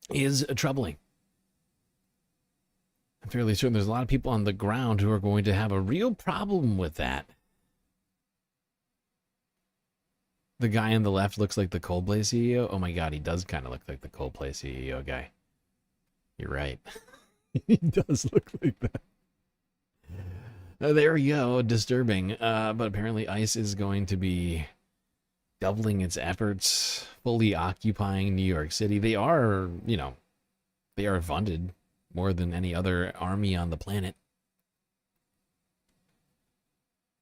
is troubling. I'm fairly certain there's a lot of people on the ground who are going to have a real problem with that. The guy on the left looks like the Coldplay CEO. Oh my God, he does kind of look like the Coldplay CEO guy. You're right. He does look like that. There we go. Disturbing. But apparently ICE is going to be doubling its efforts, fully occupying New York City. They are, you know, they are funded more than any other army on the planet.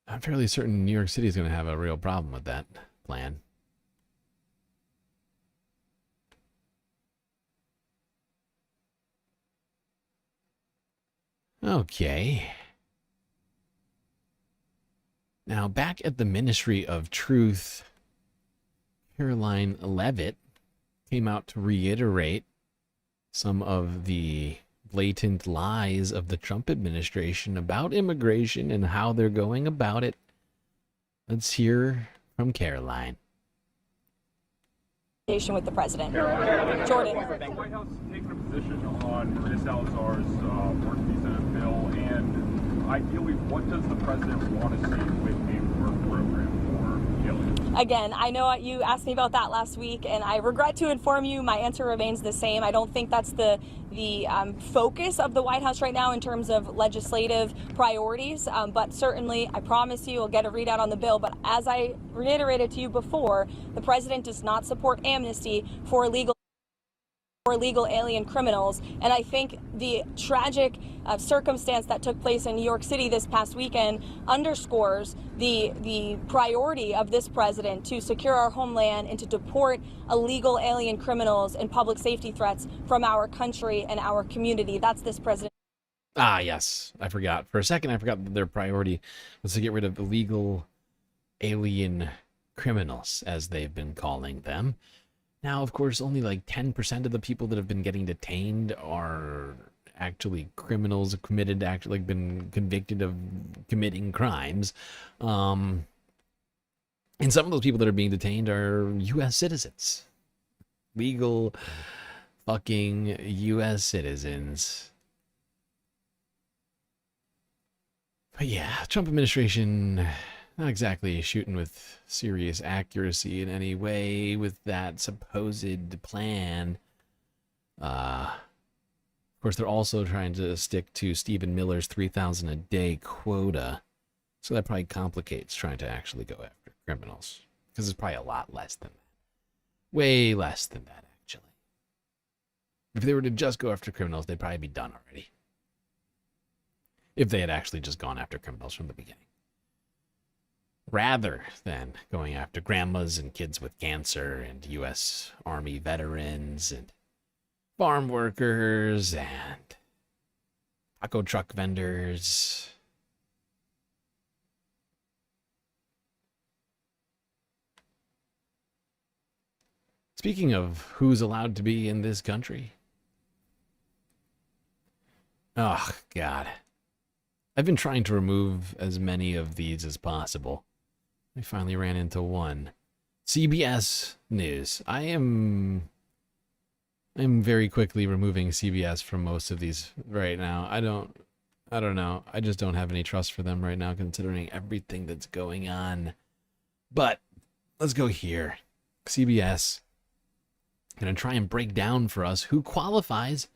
I'm fairly certain New York City is going to have a real problem with that plan. Okay. Now, back at the Ministry of Truth, Caroline Leavitt came out to reiterate some of the blatant lies of the Trump administration about immigration and how they're going about it. Let's hear from Caroline. With the president. Jordan. Is the White House taking a position on Maria Salazar's work visa bill? And ideally, what does the president want to see with a work program for aliens? Again, I know you asked me about that last week, and I regret to inform you my answer remains the same. I don't think that's the focus of the White House right now in terms of legislative priorities, but certainly I promise you we'll get a readout on the bill. But as I reiterated to you before, the president does not support amnesty for illegal alien criminals, and I think the tragic circumstance that took place in New York City this past weekend underscores the priority of this president to secure our homeland and to deport illegal alien criminals and public safety threats from our country and our community. That's this president. Ah, yes. I forgot. For a second, I forgot that their priority was to get rid of illegal alien criminals, as they've been calling them. Now, of course, only like 10% of the people that have been getting detained are actually criminals committed, actually been convicted of committing crimes. And some of those people that are being detained are U.S. citizens. Legal fucking U.S. citizens. But yeah, Trump administration not exactly shooting with serious accuracy in any way with that supposed plan Of course, they're also trying to stick to Stephen Miller's 3,000 a day quota. So that probably complicates trying to actually go after criminals. Because it's probably a lot less than that. Way less than that, actually. If they were to just go after criminals, they'd probably be done already. If they had actually just gone after criminals from the beginning. Rather than going after grandmas and kids with cancer and U.S. Army veterans and farm workers and taco truck vendors. Speaking of who's allowed to be in this country. Oh, God. I've been trying to remove as many of these as possible. I finally ran into one. CBS News. I am very quickly removing CBS from most of these right now. I don't know. I just don't have any trust for them right now, considering everything that's going on. But let's go here. CBS. Going to try and break down for us who qualifies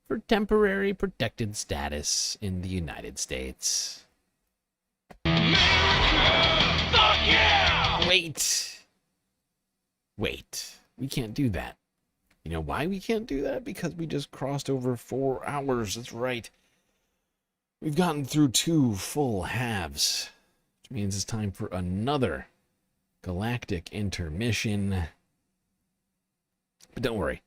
for temporary protected status in the United States. Wait. We can't do that. You know why we can't do that? Because we just crossed over 4 hours. That's right. We've gotten through 2 full halves, which means it's time for another galactic intermission. But don't worry.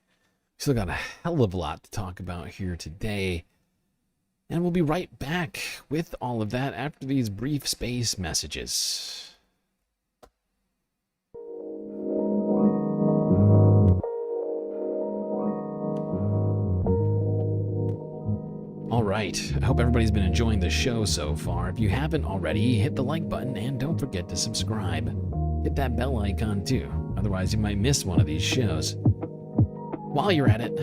We still got a hell of a lot to talk about here today. And we'll be right back with all of that after these brief space messages. All right, I hope everybody's been enjoying the show so far. If you haven't already, hit the like button and don't forget to subscribe. Hit that bell icon too, otherwise you might miss one of these shows. While you're at it,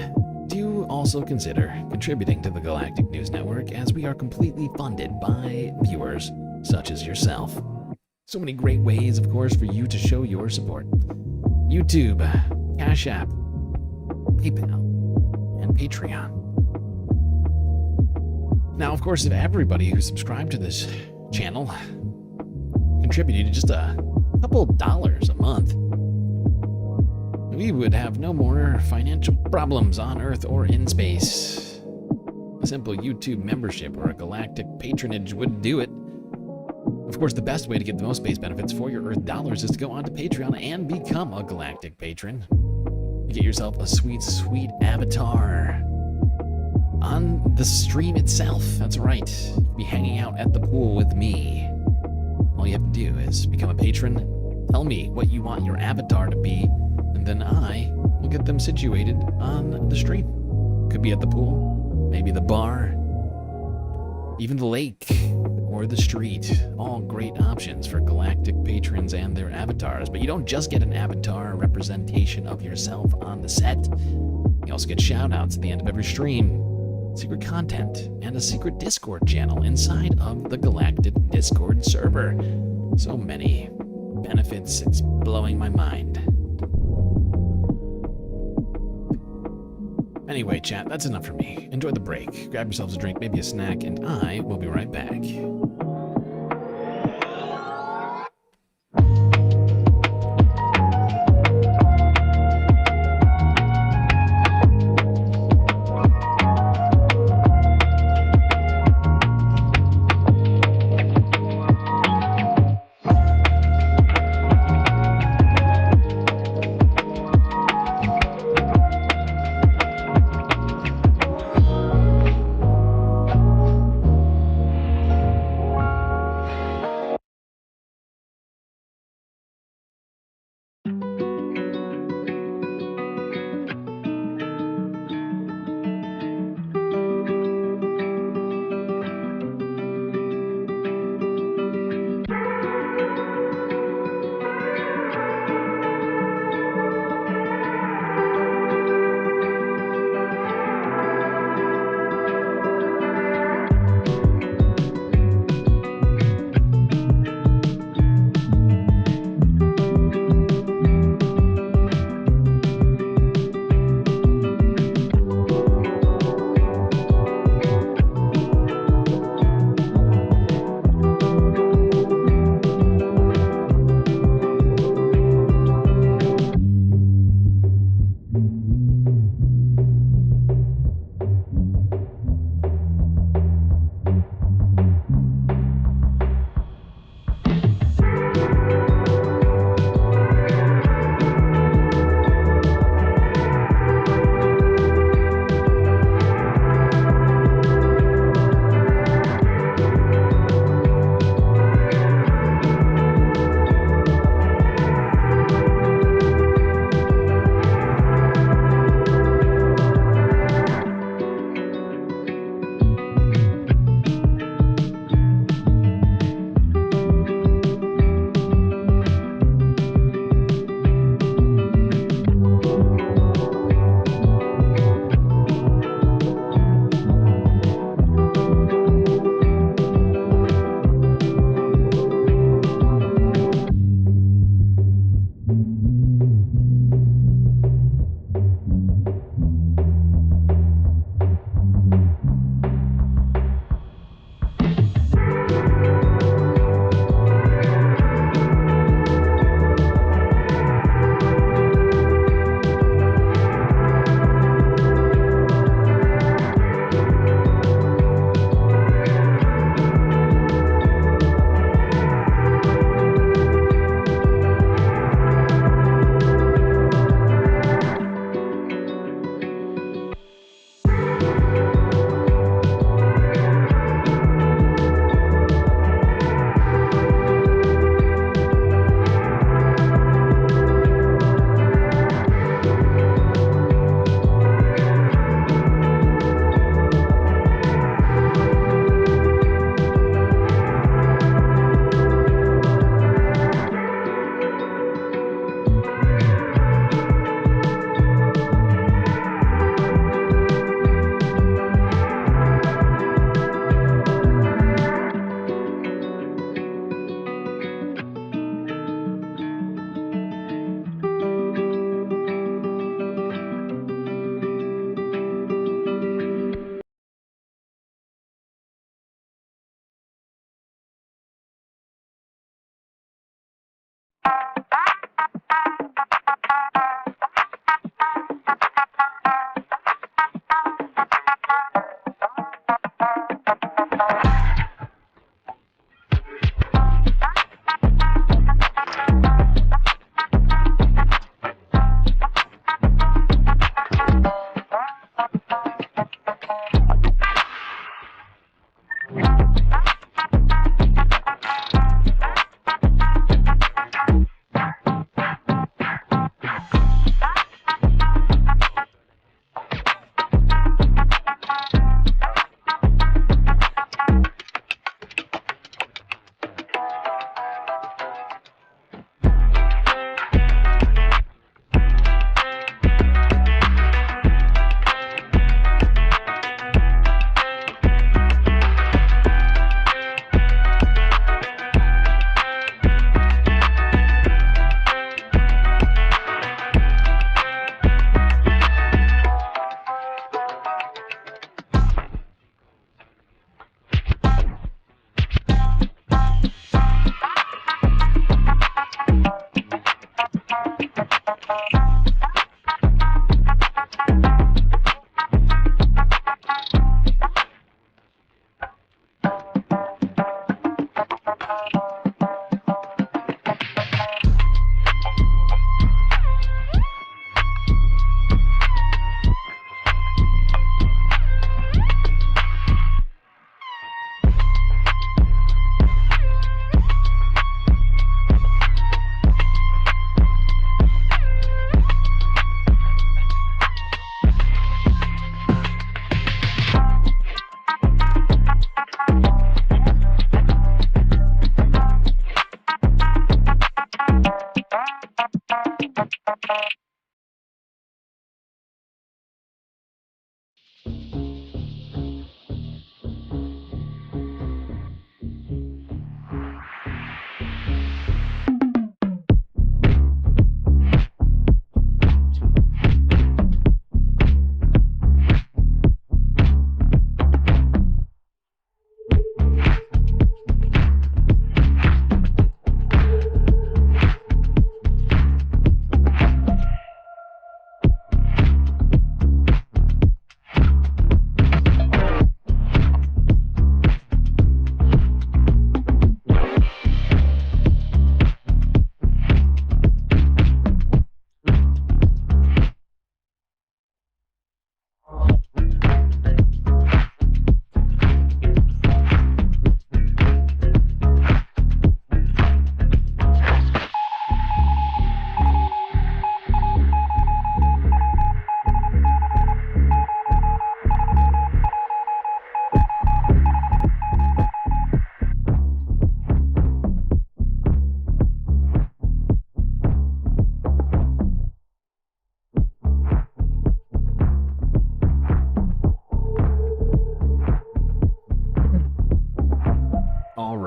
do also consider contributing to the Galactic News Network, as we are completely funded by viewers such as yourself. So many great ways, of course, for you to show your support. YouTube, Cash App, PayPal, and Patreon. Now, of course, if everybody who subscribed to this channel contributed just a couple dollars a month, we would have no more financial problems on Earth or in space. A simple YouTube membership or a galactic patronage would do it. Of course, the best way to get the most space benefits for your Earth dollars is to go onto Patreon and become a galactic patron. You get yourself a sweet, sweet avatar on the stream itself. That's right. You'll be hanging out at the pool with me. All you have to do is become a patron, tell me what you want your avatar to be, and then I will get them situated on the stream. Could be at the pool, maybe the bar, even the lake, or the street. All great options for galactic patrons and their avatars. But you don't just get an avatar representation of yourself on the set. You also get shout-outs at the end of every stream, secret content, and a secret Discord channel inside of the Galactic Discord server. So many benefits, it's blowing my mind. Anyway, chat, that's enough for me. Enjoy the break. Grab yourselves a drink, maybe a snack, and I will be right back.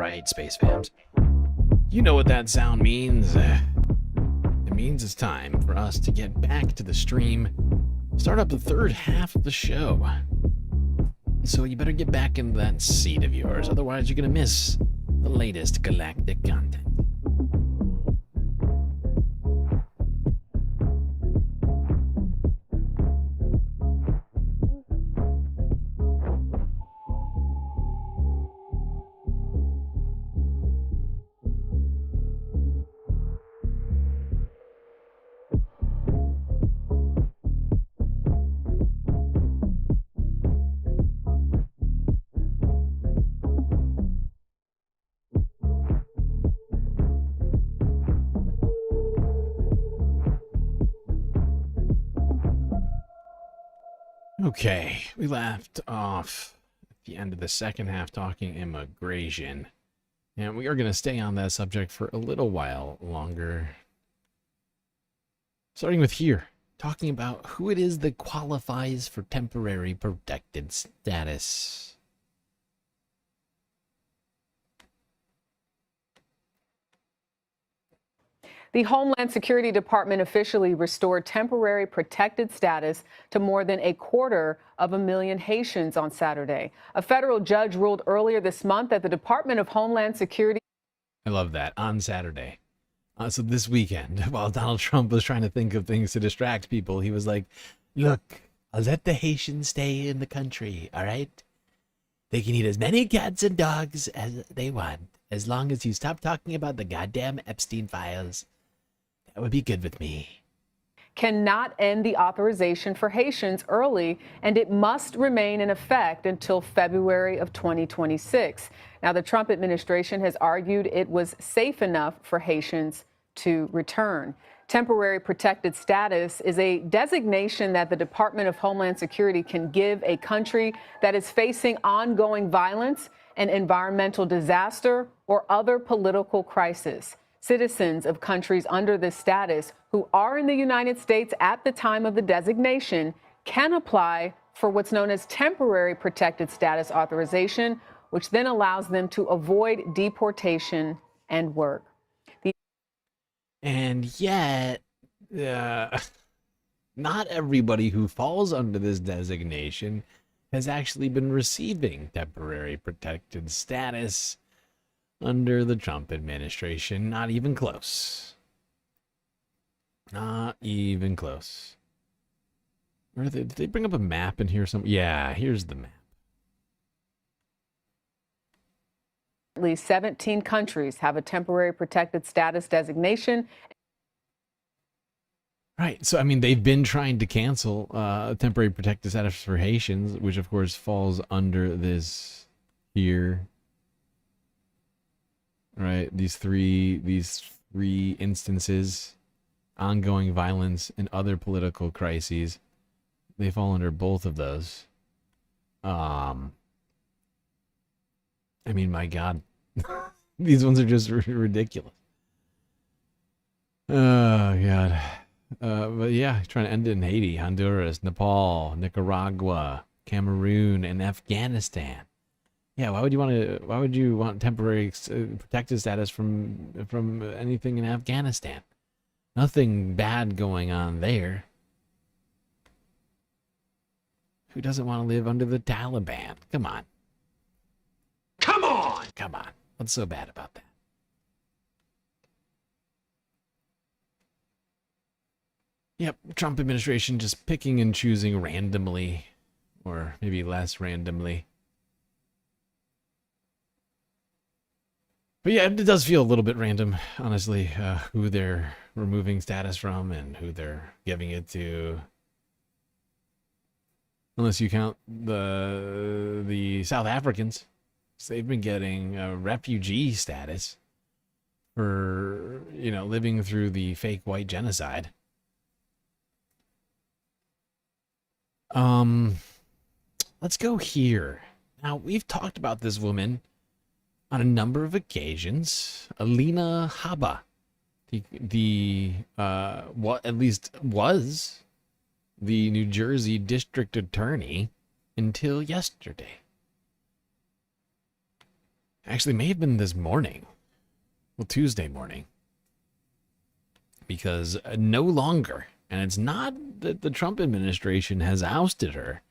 right, Space Fams. You know what that sound means. It means it's time for us to get back to the stream, start up the third half of the show. So you better get back in that seat of yours, otherwise you're going to miss the latest galactic content. Okay, we left off at the end of the second half talking immigration. And we are going to stay on that subject for a little while longer. Starting with here, talking about who it is that qualifies for temporary protected status. The Homeland Security Department officially restored temporary protected status to more than 250,000 Haitians on Saturday. A federal judge ruled earlier this month that the Department of Homeland Security... I love that. On Saturday. So this weekend, while Donald Trump was trying to think of things to distract people, he was like, look, I'll let the Haitians stay in the country, all right? They can eat as many cats and dogs as they want, as long as you stop talking about the goddamn Epstein files. That would be good with me. Cannot end the authorization for Haitians early, and it must remain in effect until February of 2026. Now, the Trump administration has argued it was safe enough for Haitians to return. Temporary protected status is a designation that the Department of Homeland Security can give a country that is facing ongoing violence, an environmental disaster, or other political crisis. Citizens of countries under this status who are in the United States at the time of the designation can apply for what's known as temporary protected status authorization, which then allows them to avoid deportation and work. And yet, not everybody who falls under this designation has actually been receiving temporary protected status under the Trump administration. Not even close. Not even close. Did they bring up a map in here somewhere? Yeah, here's the map. At least 17 countries have a temporary protected status designation. Right. So, I mean, they've been trying to cancel temporary protected status for Haitians, which, of course, falls under this here. Right. These three instances, ongoing violence and other political crises, they fall under both of those. I mean, my God, these ones are just ridiculous. Oh, God. But yeah, trying to end it in Haiti, Honduras, Nepal, Nicaragua, Cameroon, and Afghanistan. Yeah, why would you want temporary protected status from anything in Afghanistan? Nothing bad going on there. Who doesn't want to live under the Taliban? Come on. Come on! Come on. What's so bad about that? Yep, Trump administration just picking and choosing randomly, or maybe less randomly. But yeah, it does feel a little bit random, honestly, who they're removing status from and who they're giving it to. Unless you count the South Africans. So they've been getting refugee status for, living through the fake white genocide. Let's go here. Now, we've talked about this woman on a number of occasions. Alina Habba, what at least was the New Jersey district attorney until yesterday. Actually, may have been this morning. Well, Tuesday morning. Because no longer, and it's not that the Trump administration has ousted her,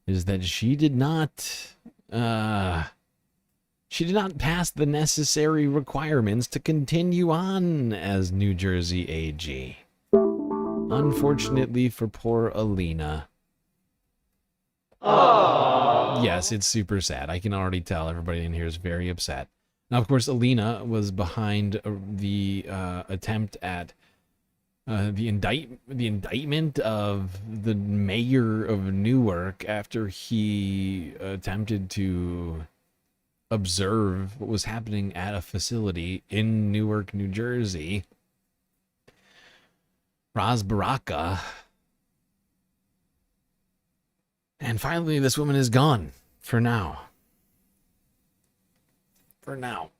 is that she did not pass the necessary requirements to continue on as New Jersey AG. Unfortunately for poor Alina. Aww. Yes, it's super sad. I can already tell everybody in here is very upset. Now, of course, Alina was behind the attempt at the indictment of the mayor of Newark after he attempted to observe what was happening at a facility in Newark, New Jersey. Ras Baraka. And finally, this woman is gone for now. For now.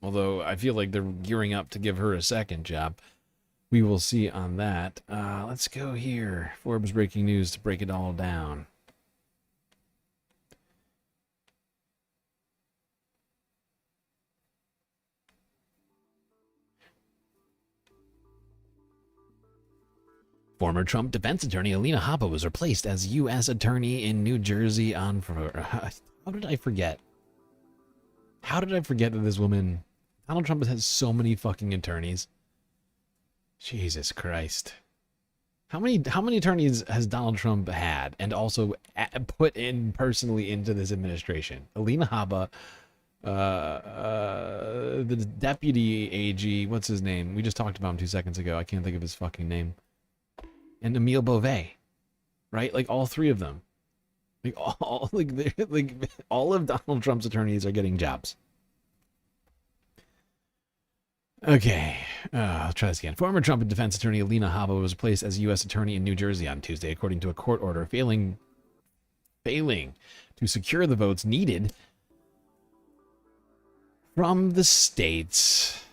Although I feel like they're gearing up to give her a second job. We will see on that. Let's go here. Forbes breaking news to break it all down. Former Trump defense attorney Alina Habba was replaced as U.S. attorney in New Jersey on... How did I forget? How did I forget that this woman... Donald Trump has so many fucking attorneys. Jesus Christ. How many attorneys has Donald Trump had and also put in personally into this administration? Alina Habba, the deputy AG, what's his name? We just talked about him 2 seconds ago. I can't think of his fucking name. And Emile Beauvais, right? Like all three of them. Like all of Donald Trump's attorneys are getting jobs. Okay, I'll try this again. Former Trump defense attorney Alina Habba was replaced as U.S. attorney in New Jersey on Tuesday, according to a court order, failing to secure the votes needed from the state's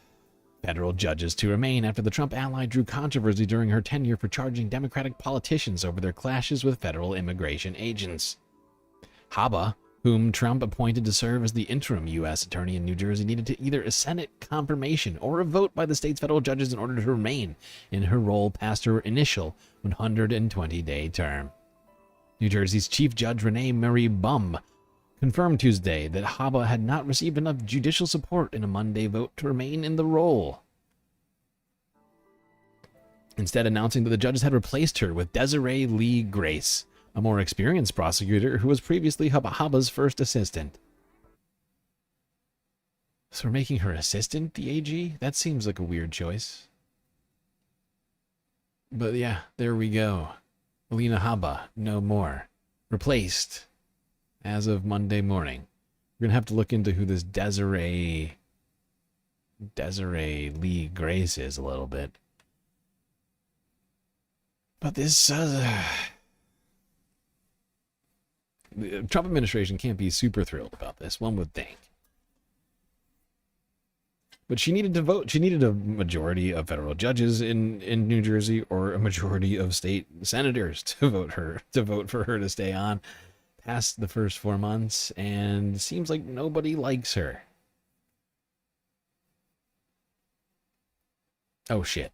federal judges to remain after the Trump ally drew controversy during her tenure for charging Democratic politicians over their clashes with federal immigration agents. Habba, whom Trump appointed to serve as the interim U.S. attorney in New Jersey, needed to either a Senate confirmation or a vote by the state's federal judges in order to remain in her role past her initial 120-day term. New Jersey's Chief Judge Renee Marie Bum confirmed Tuesday that Habba had not received enough judicial support in a Monday vote to remain in the role, instead announcing that the judges had replaced her with Desiree Lee Grace, a more experienced prosecutor who was previously Habba's first assistant. So we're making her assistant the AG? That seems like a weird choice. But yeah, there we go. Alina Habba, no more. Replaced as of Monday morning. We're going to have to look into who this Desiree Lee Grace is a little bit. But this... the Trump administration can't be super thrilled about this, one would think. But she needed to vote. She needed a majority of federal judges in New Jersey or a majority of state senators to vote for her to stay on past the first 4 months, and seems like nobody likes her. Oh shit.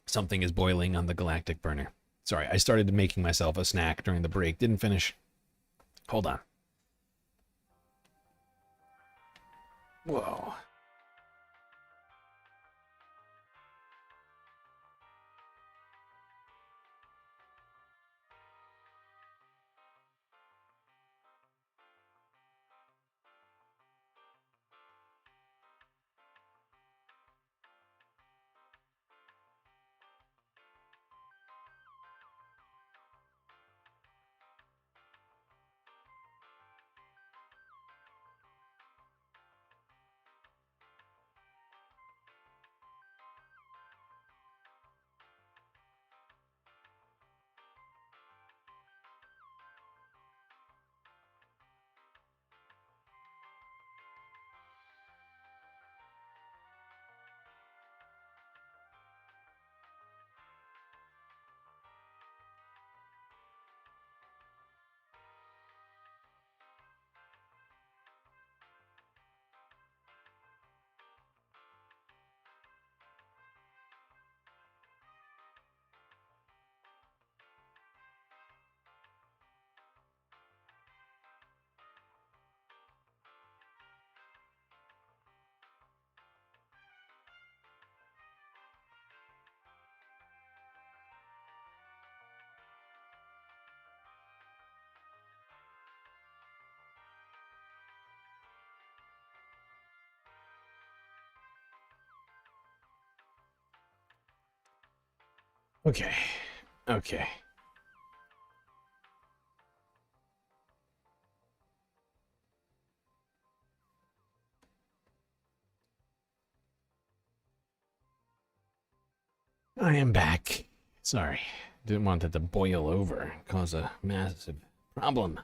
Something is boiling on the galactic burner. Sorry, I started making myself a snack during the break. Didn't finish. Hold on. Whoa. Okay. Okay. I am back. Sorry. Didn't want that to boil over and cause a massive problem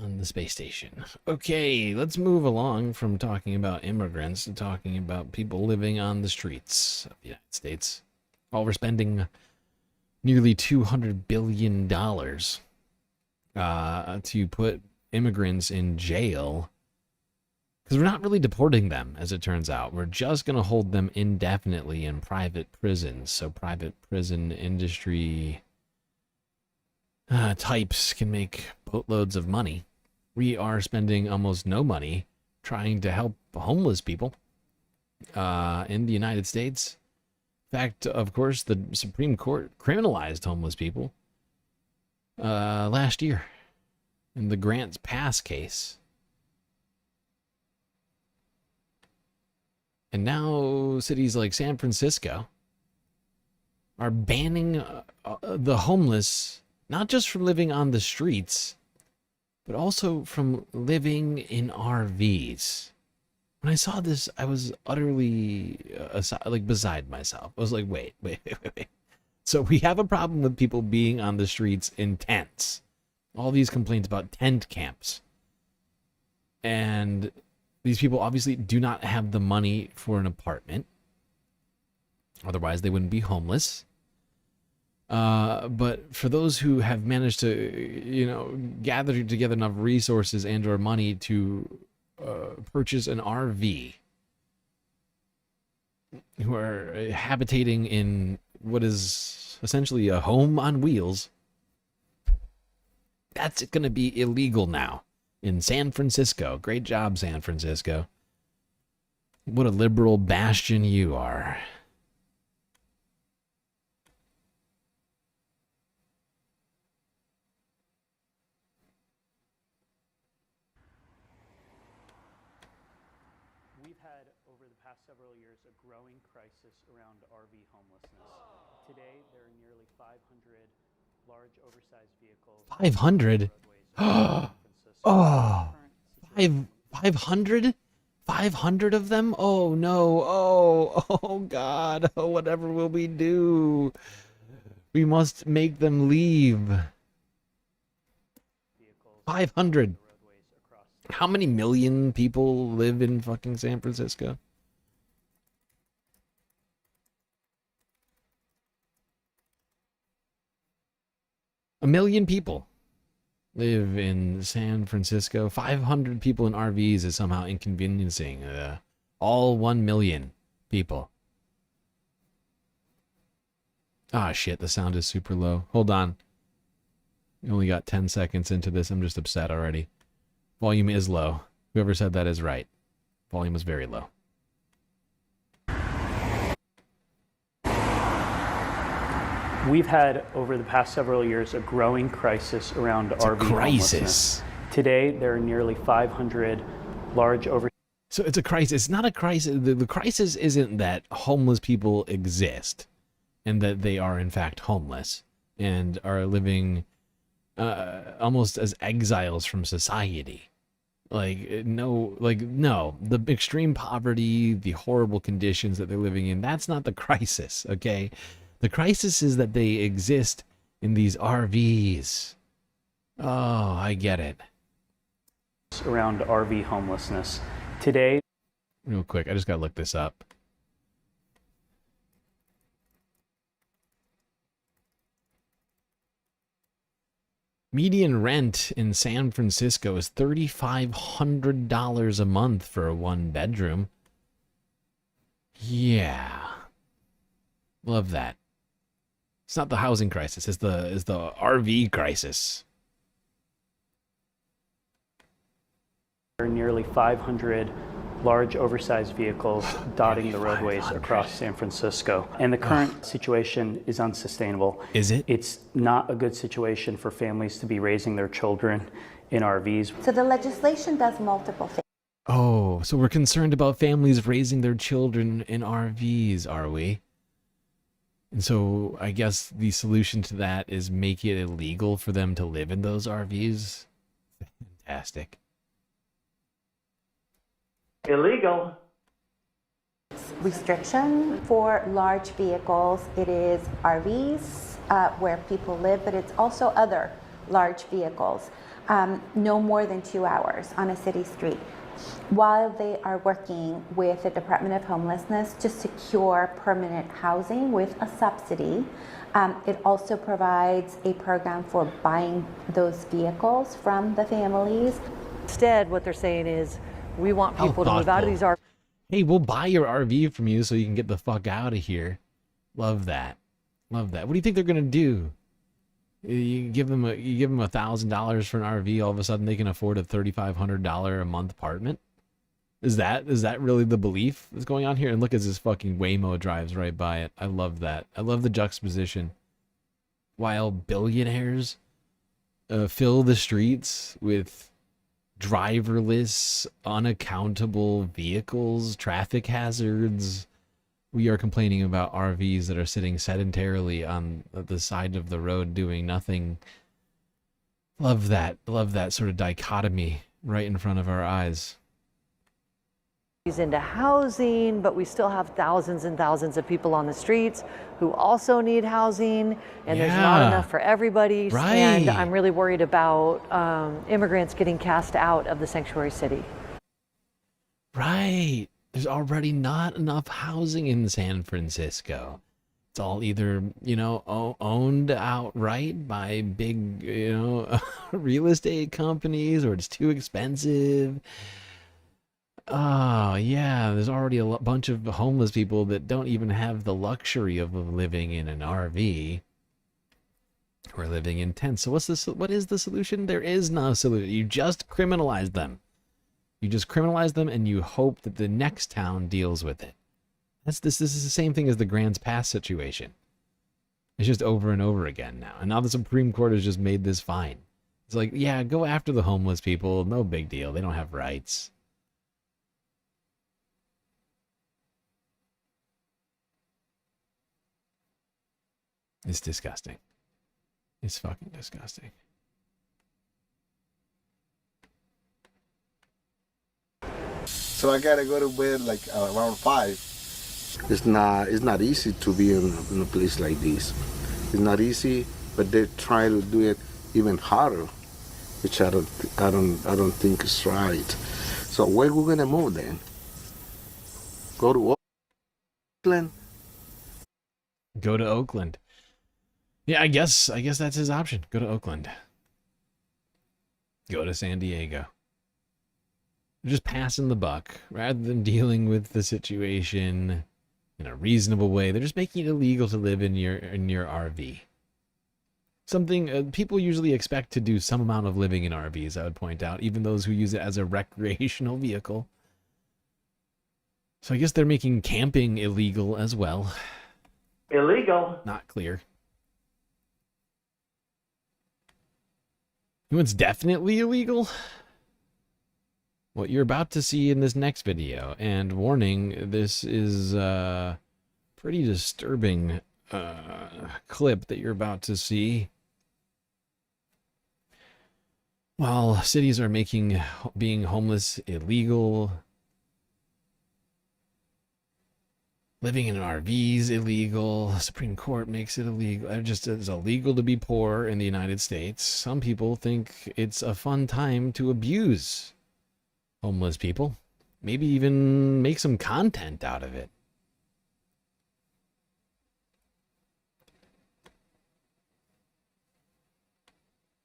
on the space station. Okay, let's move along from talking about immigrants to talking about people living on the streets of the United States. While we're spending nearly $200 billion to put immigrants in jail, because we're not really deporting them, as it turns out. We're just going to hold them indefinitely in private prisons. So private prison industry types can make boatloads of money. We are spending almost no money trying to help homeless people in the United States. In fact, of course, the Supreme Court criminalized homeless people last year in the Grants Pass case. And now cities like San Francisco are banning the homeless, not just from living on the streets, but also from living in RVs. When I saw this, I was utterly beside myself. I was like, wait. So we have a problem with people being on the streets in tents. All these complaints about tent camps. And these people obviously do not have the money for an apartment. Otherwise, they wouldn't be homeless. But for those who have managed to, gather together enough resources and or money to purchase an RV, who are habitating in what is essentially a home on wheels, that's going to be illegal now in San Francisco. Great job, San Francisco. What a liberal bastion you are. We've had, over the past several years, a growing crisis around RV homelessness. Today, there are nearly 500 large, oversized vehicles. 500? Oh, 500? 500 of them? Oh, no. Oh, God. Oh, whatever will we do? We must make them leave. 500. How many million people live in fucking San Francisco? A million people live in San Francisco. 500 people in RVs is somehow inconveniencing all 1 million people. Ah, shit, the sound is super low. Hold on. We only got 10 seconds into this. I'm just upset already. Volume is low. Whoever said that is right. Volume is very low. We've had, over the past several years, a growing crisis around RV homelessness. Today, there are nearly 500 large So it's a crisis. It's not a crisis. The crisis isn't that homeless people exist and that they are, in fact, homeless and are living almost as exiles from society. No, the extreme poverty, the horrible conditions that they're living in, that's not the crisis, okay? The crisis is that they exist in these RVs. Oh, I get it. Around RV homelessness. Today, real quick, I just gotta look this up. Median rent in San Francisco is $3,500 a month for a one bedroom. Yeah. Love that. It's not the housing crisis, it's the RV crisis. there are nearly 500 large oversized vehicles dotting the roadways across San Francisco. And the current situation is unsustainable. Is it? It's not a good situation for families to be raising their children in RVs. So the legislation does multiple things. Oh, so we're concerned about families raising their children in RVs, are we? And so I guess the solution to that is make it illegal for them to live in those RVs. Fantastic. Illegal. Restriction for large vehicles. It is RVs where people live, but it's also other large vehicles. No more than 2 hours on a city street, while they are working with the Department of Homelessness to secure permanent housing with a subsidy. It also provides a program for buying those vehicles from the families. Instead, what they're saying is, we want people to move out of these RVs. Hey, we'll buy your RV from you so you can get the fuck out of here. Love that. Love that. What do you think they're gonna do? You give them $1,000 for an RV, all of a sudden they can afford a $3,500 a month apartment? Is that really the belief that's going on here? And look as this fucking Waymo drives right by it. I love that. I love the juxtaposition. While billionaires fill the streets with driverless, unaccountable vehicles, traffic hazards, we are complaining about RVs that are sitting sedentarily on the side of the road doing nothing. Love that sort of dichotomy right in front of our eyes. Into housing, but we still have thousands and thousands of people on the streets who also need housing, and there's not enough for everybody. Right. And I'm really worried about immigrants getting cast out of the sanctuary city. Right. There's already not enough housing in San Francisco. It's all either, owned outright by big, real estate companies, or it's too expensive. Oh, yeah, there's already a bunch of homeless people that don't even have the luxury of living in an RV. We're living in tents. So what is the solution? There is no solution. You just criminalize them. You just criminalize them and you hope that the next town deals with it. This is the same thing as the Grants Pass situation. It's just over and over again now. And now the Supreme Court has just made this fine. It's like, yeah, go after the homeless people. No big deal. They don't have rights. It's disgusting. It's fucking disgusting. So I gotta go to bed like around 5. It's not easy to be in a place like this. It's not easy, but they try to do it even harder, which I don't think is right. So where we gonna move then? Go to Oakland? Go to Oakland. Yeah, I guess that's his option. Go to Oakland. Go to San Diego. They're just passing the buck rather than dealing with the situation in a reasonable way. They're just making it illegal to live in your RV. Something people usually expect to do some amount of living in RVs, I would point out, even those who use it as a recreational vehicle. So I guess they're making camping illegal as well. Illegal. Not clear. You know what's definitely illegal? What you're about to see in this next video. And warning, this is a pretty disturbing clip that you're about to see. While cities are making being homeless illegal, living in RVs illegal, Supreme Court makes it illegal. It just is illegal to be poor in the United States. Some people think it's a fun time to abuse homeless people. Maybe even make some content out of it.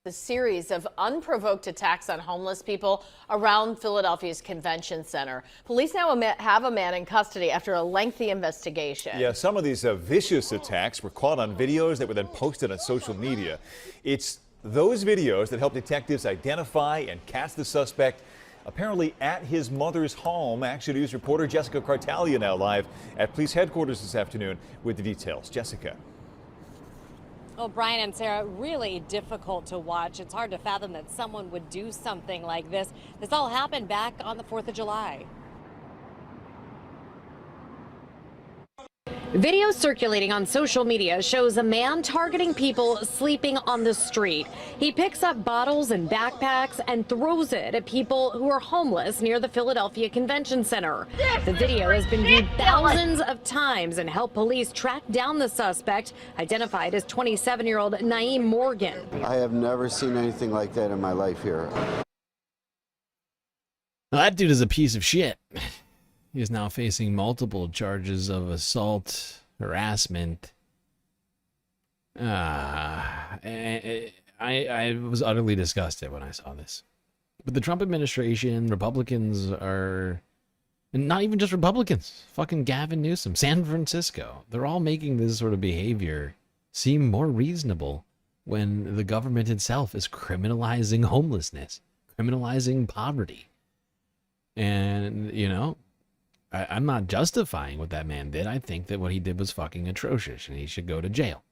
The series of unprovoked attacks on homeless people around Philadelphia's Convention Center. Police now have a man in custody after a lengthy investigation. Yeah, some of these vicious attacks were caught on videos that were then posted on social media. It's those videos that help detectives identify and catch the suspect apparently at his mother's home. Action News reporter Jessica Cartalia now live at police headquarters this afternoon with the details. Jessica. Well, Brian and Sarah, really difficult to watch. It's hard to fathom that someone would do something like this. This all happened back on the 4th of July. Video circulating on social media shows a man targeting people sleeping on the street. He picks up bottles and backpacks and throws it at people who are homeless near the Philadelphia Convention Center. The video has been viewed thousands of times and helped police track down the suspect, identified as 27-year-old Noem Morgan. I have never seen anything like that in my life here. Well, that dude is a piece of shit. He is now facing multiple charges of assault, harassment. I was utterly disgusted when I saw this. But the Trump administration, Republicans are, and not even just Republicans, fucking Gavin Newsom, San Francisco, they're all making this sort of behavior seem more reasonable when the government itself is criminalizing homelessness, criminalizing poverty. And, you know, I'm not justifying what that man did. I think that what he did was fucking atrocious and he should go to jail.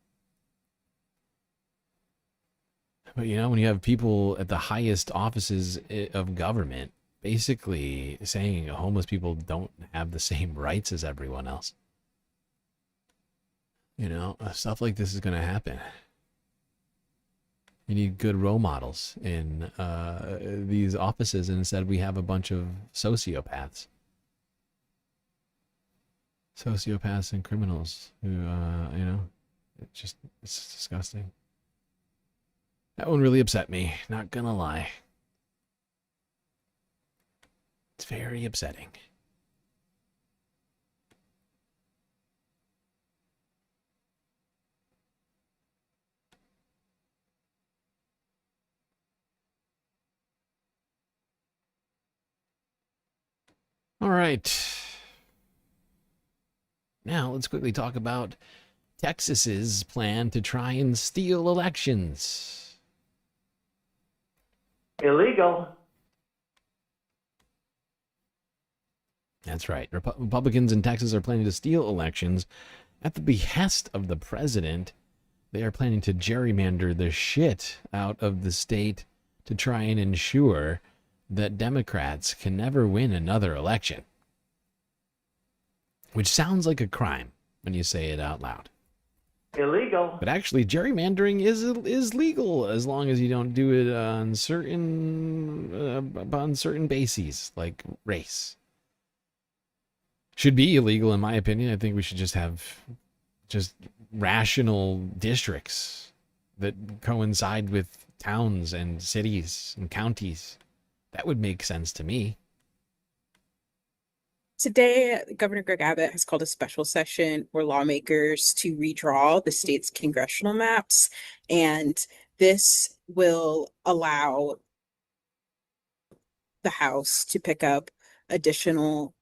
But, you know, when you have people at the highest offices of government basically saying homeless people don't have the same rights as everyone else, you know, stuff like this is going to happen. You need good role models in these offices, and instead we have a bunch of sociopaths. Sociopaths and criminals who, you know, it's disgusting. That one really upset me, not gonna lie. It's very upsetting. All right. Now, let's quickly talk about Texas's plan to try and steal elections. Illegal. That's right. Republicans in Texas are planning to steal elections at the behest of the president. They are planning to gerrymander the shit out of the state to try and ensure that Democrats can never win another election. Which sounds like a crime when you say it out loud. Illegal. But actually, gerrymandering is legal as long as you don't do it on certain bases, like race. Should be illegal, in my opinion. I think we should just have rational districts that coincide with towns and cities and counties. That would make sense to me. Today, Governor Greg Abbott has called a special session for lawmakers to redraw the state's congressional maps, and this will allow the House to pick up additional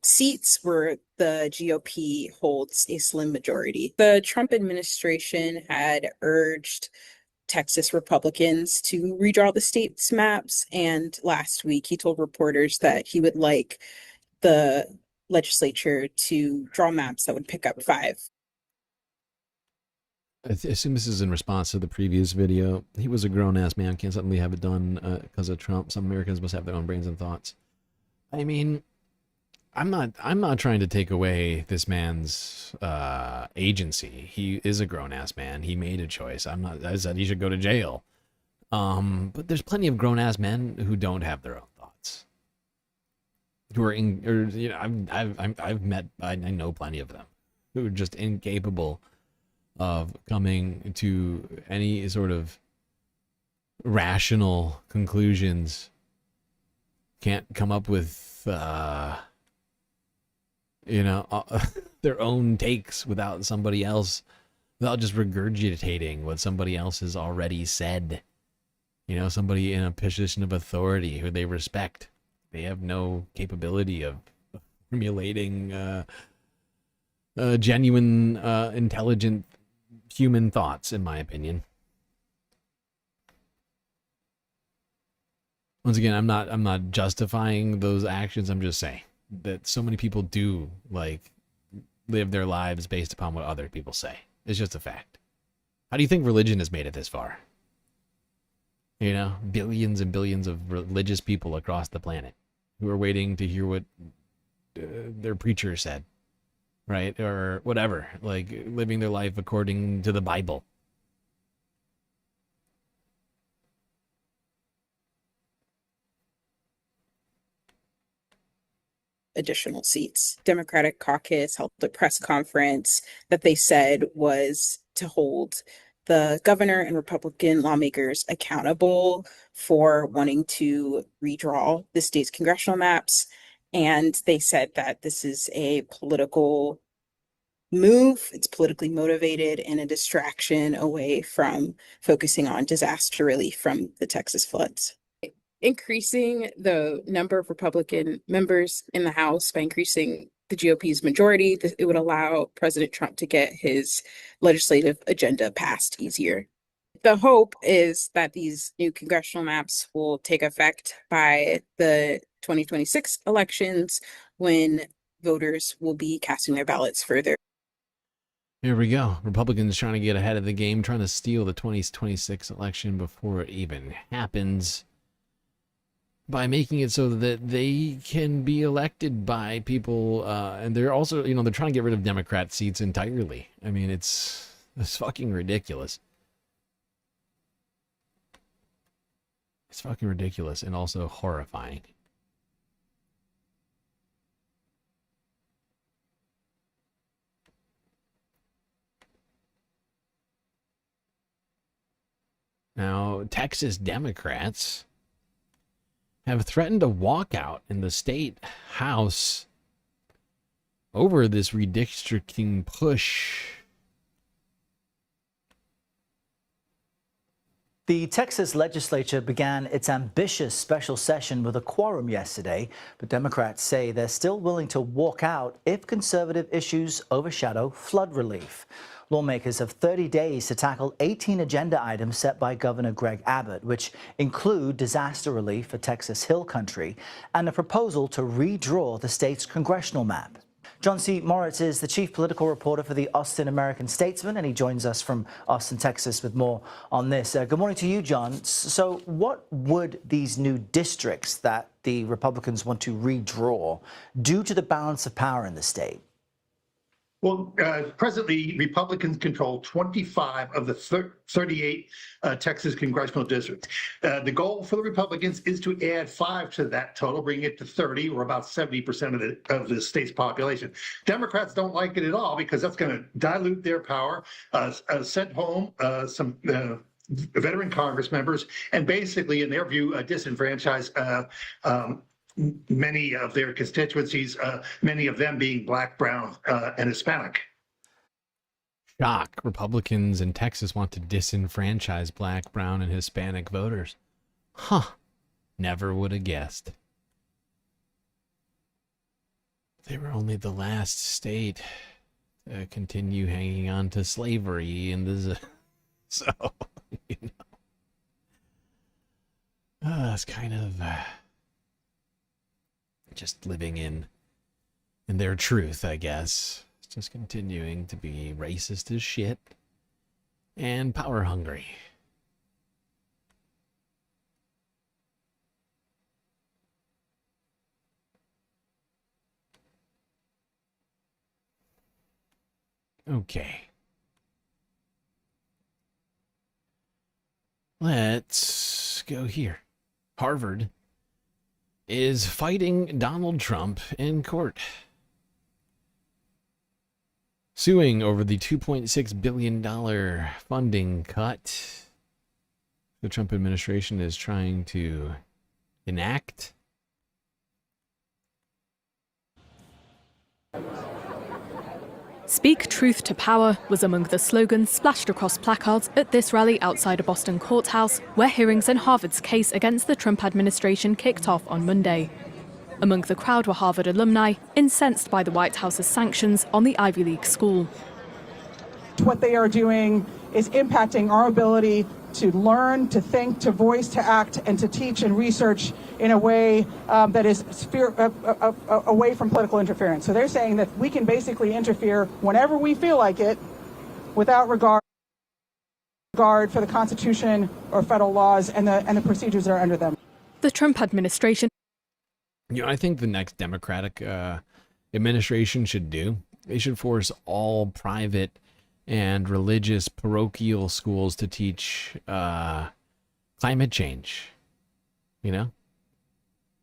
seats where the GOP holds a slim majority. The Trump administration had urged Texas Republicans to redraw the state's maps, and last week he told reporters that he would like the legislature to draw maps that would pick up 5. I assume this is in response to the previous video. He was a grown-ass man, can't suddenly have it done because of Trump. Some Americans must have their own brains and thoughts. I mean, I'm not trying to take away this man's agency. He is a grown-ass man. He made a choice. I said he should go to jail. But there's plenty of grown-ass men who don't have their own thoughts. Who are I know plenty of them who are just incapable of coming to any sort of rational conclusions. Can't come up with their own takes without somebody else, without just regurgitating what somebody else has already said. Somebody in a position of authority who they respect. They have no capability of formulating genuine, intelligent human thoughts, in my opinion. Once again, I'm not justifying those actions. I'm just saying that so many people do live their lives based upon what other people say. It's just a fact. How do you think religion has made it this far? Billions and billions of religious people across the planet who are waiting to hear what their preacher said right? Or whatever, like living their life according to the Bible. Additional seats. Democratic caucus held a press conference that they said was to hold the governor and Republican lawmakers accountable for wanting to redraw the state's congressional maps. And they said that this is a political move, it's politically motivated, and a distraction away from focusing on disaster relief from the Texas floods. Increasing the number of Republican members in the House by increasing the GOP's majority, it would allow President Trump to get his legislative agenda passed easier. The hope is that these new congressional maps will take effect by the 2026 elections, when voters will be casting their ballots for their. Here we go. Republicans trying to get ahead of the game, trying to steal the 2026 election before it even happens, by making it so that they can be elected by people, and they're also, they're trying to get rid of Democrat seats entirely. I mean, it's fucking ridiculous. It's fucking ridiculous and also horrifying. Now, Texas Democrats have threatened a walkout in the state house over this redistricting push. The Texas legislature began its ambitious special session with a quorum yesterday, but Democrats say they're still willing to walk out if conservative issues overshadow flood relief. Lawmakers have 30 days to tackle 18 agenda items set by Governor Greg Abbott, which include disaster relief for Texas Hill Country and a proposal to redraw the state's congressional map. John C. Moritz is the chief political reporter for the Austin American-Statesman, and he joins us from Austin, Texas, with more on this. Good morning to you, John. So what would these new districts that the Republicans want to redraw do to the balance of power in the state? Well, presently, Republicans control 25 of the 38 Texas congressional districts. The goal for the Republicans is to add 5 to that total, bringing it to 30, or about 70% of the state's population. Democrats don't like it at all because that's going to dilute their power, send home some veteran Congress members, and basically, in their view, disenfranchise many of their constituencies, many of them being Black, brown, and Hispanic. Shock. Republicans in Texas want to disenfranchise Black, brown, and Hispanic voters. Huh. Never would have guessed. They were only the last state to continue hanging on to slavery in the... So, it's kind of... just living in their truth, I guess. It's just continuing to be racist as shit and power hungry. Okay. Let's go here. Harvard is fighting Donald Trump in court, suing over the $2.6 billion funding cut the Trump administration is trying to enact. Speak truth to power was among the slogans splashed across placards at this rally outside a Boston courthouse, where hearings in Harvard's case against the Trump administration kicked off on Monday. Among the crowd were Harvard alumni, incensed by the White House's sanctions on the Ivy League school. What they are doing is impacting our ability to learn, to think, to voice, to act, and to teach and research in a way that is away from political interference. So they're saying that we can basically interfere whenever we feel like it without regard for the Constitution or federal laws and the procedures that are under them. The Trump administration... I think the next Democratic administration should do They should force all private and religious parochial schools to teach climate change. You know?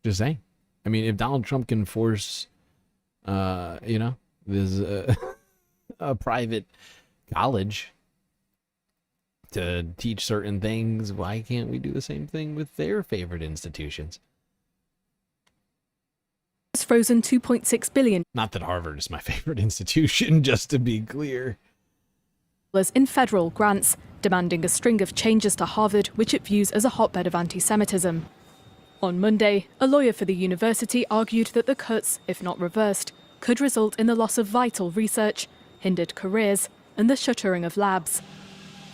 Just saying. I mean, if Donald Trump can force, you know, this a private college to teach certain things, why can't we do the same thing with their favorite institutions? Has frozen $2.6 billion. Not that Harvard is my favorite institution, just to be clear. In federal grants, demanding a string of changes to Harvard, which it views as a hotbed of anti-Semitism. On Monday, a lawyer for the university argued that the cuts, if not reversed, could result in the loss of vital research, hindered careers, and the shuttering of labs.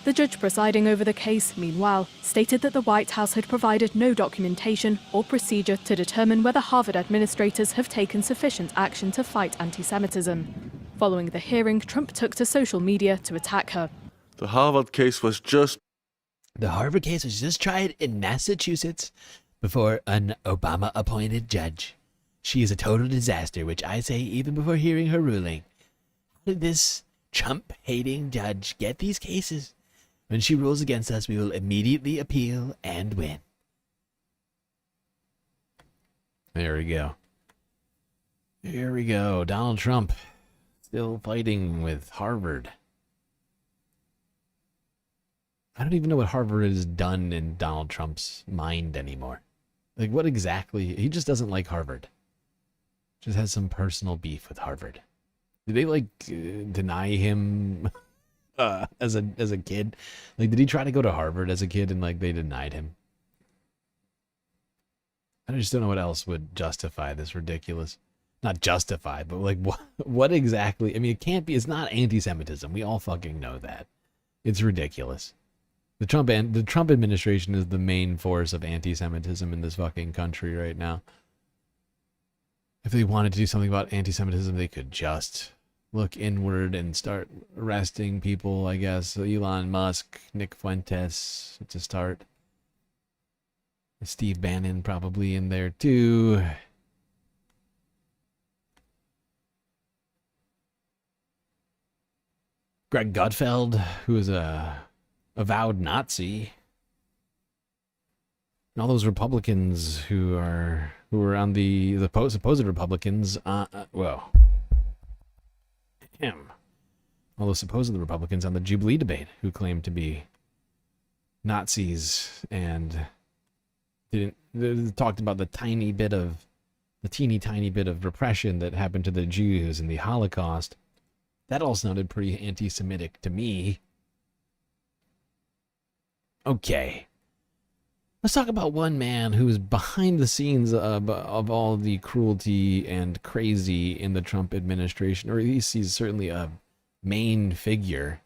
The judge presiding over the case, meanwhile, stated that the White House had provided no documentation or procedure to determine whether Harvard administrators have taken sufficient action to fight anti-Semitism. Following the hearing, Trump took to social media to attack her. The Harvard case was just tried in Massachusetts before an Obama-appointed judge. She is a total disaster, which I say even before hearing her ruling. How did this Trump-hating judge get these cases? When she rules against us, we will immediately appeal and win. There we go. Here we go. Donald Trump still fighting with Harvard. I don't even know what Harvard has done in Donald Trump's mind anymore. Like, what exactly? He just doesn't like Harvard. Just has some personal beef with Harvard. Did they, like, deny him as a kid? Like, did he try to go to Harvard as a kid and, like, they denied him? I just don't know what else would justify this ridiculous. Not justify, but, like, what exactly? I mean, it can't be. It's not anti-Semitism. We all fucking know that. It's ridiculous. The Trump administration is the main force of anti-Semitism in this fucking country right now. If they wanted to do something about anti-Semitism, they could just look inward and start arresting people, I guess. Elon Musk, Nick Fuentes to start. Steve Bannon probably in there too. Greg Gutfeld, who is a avowed Nazi. And all those Republicans who are on the supposed Republicans, all those supposed Republicans on the Jubilee debate who claimed to be Nazis and talked about the teeny tiny bit of repression that happened to the Jews in the Holocaust. That all sounded pretty anti-Semitic to me. Okay. Let's talk about one man who is behind the scenes of all the cruelty and crazy in the Trump administration, or at least he's certainly a main figure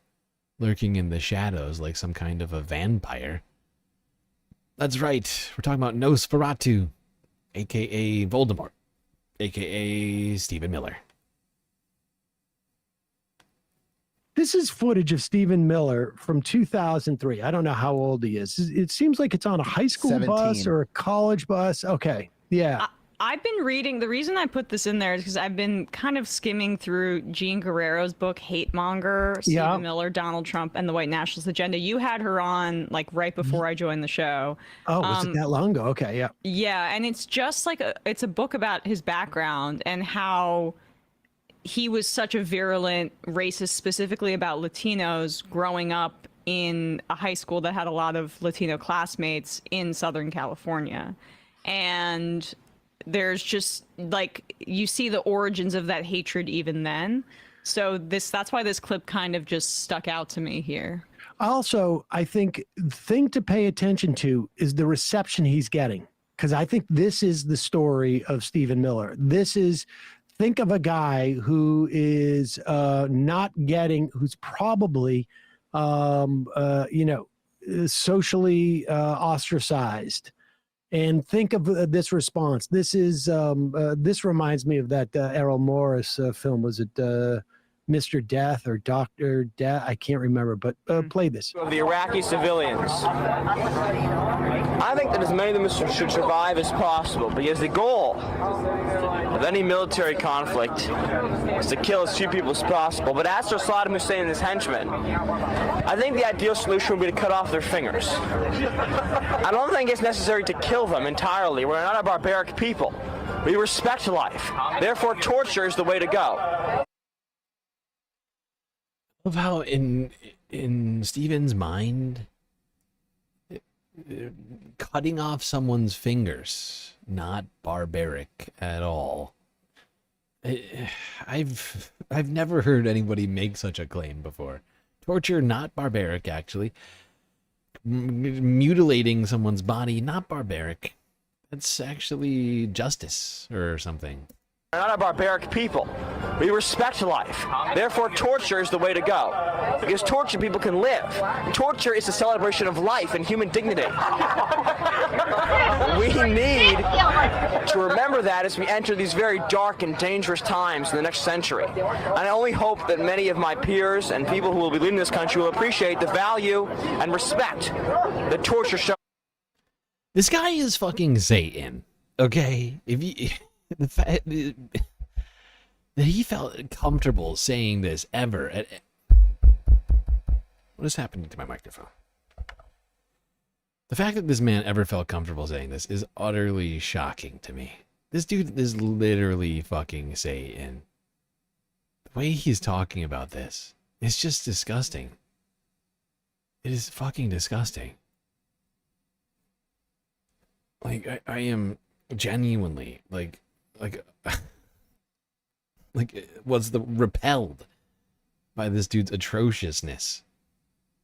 lurking in the shadows like some kind of a vampire. That's right. We're talking about Nosferatu, a.k.a. Voldemort, a.k.a. Stephen Miller. This is footage of Stephen Miller from 2003. I don't know how old he is. It seems like it's on a high school 17. bus or a college bus. Okay. Yeah. I've been reading, the reason I put this in there is because I've been kind of skimming through Jean Guerrero's book, Hate Monger, Stephen Miller, Donald Trump, and the White Nationalist Agenda. You had her on like right before I joined the show. Oh, was it that long ago? Okay, yeah. Yeah, and it's just like, it's a book about his background and how he was such a virulent racist, specifically about Latinos, growing up in a high school that had a lot of Latino classmates in Southern California. And there's just like, you see the origins of that hatred even then. So that's why this clip kind of just stuck out to me here. Also, I think the thing to pay attention to is the reception he's getting, because I think this is the story of Stephen Miller. Think of a guy who is who's probably, socially ostracized. And think of this response. This reminds me of that Errol Morris film. Was it Mr. Death or Dr. Death. I can't remember, but play this. Of the Iraqi civilians. I think that as many of them should survive as possible, because the goal of any military conflict is to kill as few people as possible. But as for Saddam Hussein and his henchmen, I think the ideal solution would be to cut off their fingers. I don't think it's necessary to kill them entirely. We're not a barbaric people. We respect life. Therefore, torture is the way to go. Of how in Stephen's mind, cutting off someone's fingers, not barbaric at all. I've never heard anybody make such a claim before. Torture, not barbaric, actually. Mutilating someone's body, not barbaric. That's actually justice or something. We're not a barbaric people. We respect life. Therefore, torture is the way to go. Because tortured people can live. Torture is a celebration of life and human dignity. We need to remember that as we enter these very dark and dangerous times in the next century. And I only hope that many of my peers and people who will be leading this country will appreciate the value and respect that torture shows. This guy is fucking Satan, okay? If you... The fact that he felt comfortable saying this ever. What is happening to my microphone? The fact that this man ever felt comfortable saying this is utterly shocking to me. This dude is literally fucking Satan. The way he's talking about this is just disgusting. It is fucking disgusting. Like, I am genuinely, like was repelled by this dude's atrociousness.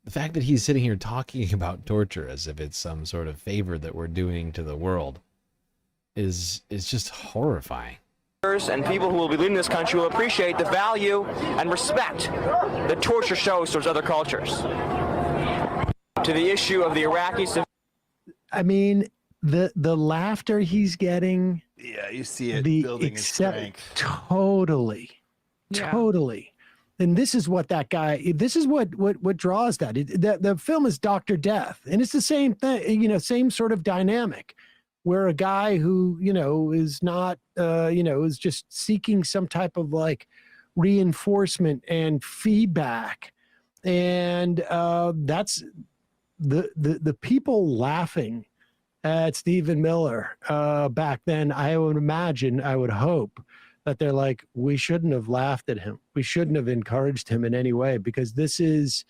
The fact that he's sitting here talking about torture as if it's some sort of favor that we're doing to the world is just horrifying. And people who will be leading this country will appreciate the value and respect that torture shows towards other cultures. To the issue of the Iraqis. I mean, the laughter he's getting. Yeah, you see it the building his strength. Totally. And this is what that guy, this is what draws that. The film is Dr. Death. And it's the same thing, same sort of dynamic where a guy who, is not, is just seeking some type of like reinforcement and feedback. And that's the people laughing at Stephen Miller back then. I would hope that they're like, we shouldn't have laughed at him. We shouldn't have encouraged him in any way, because this is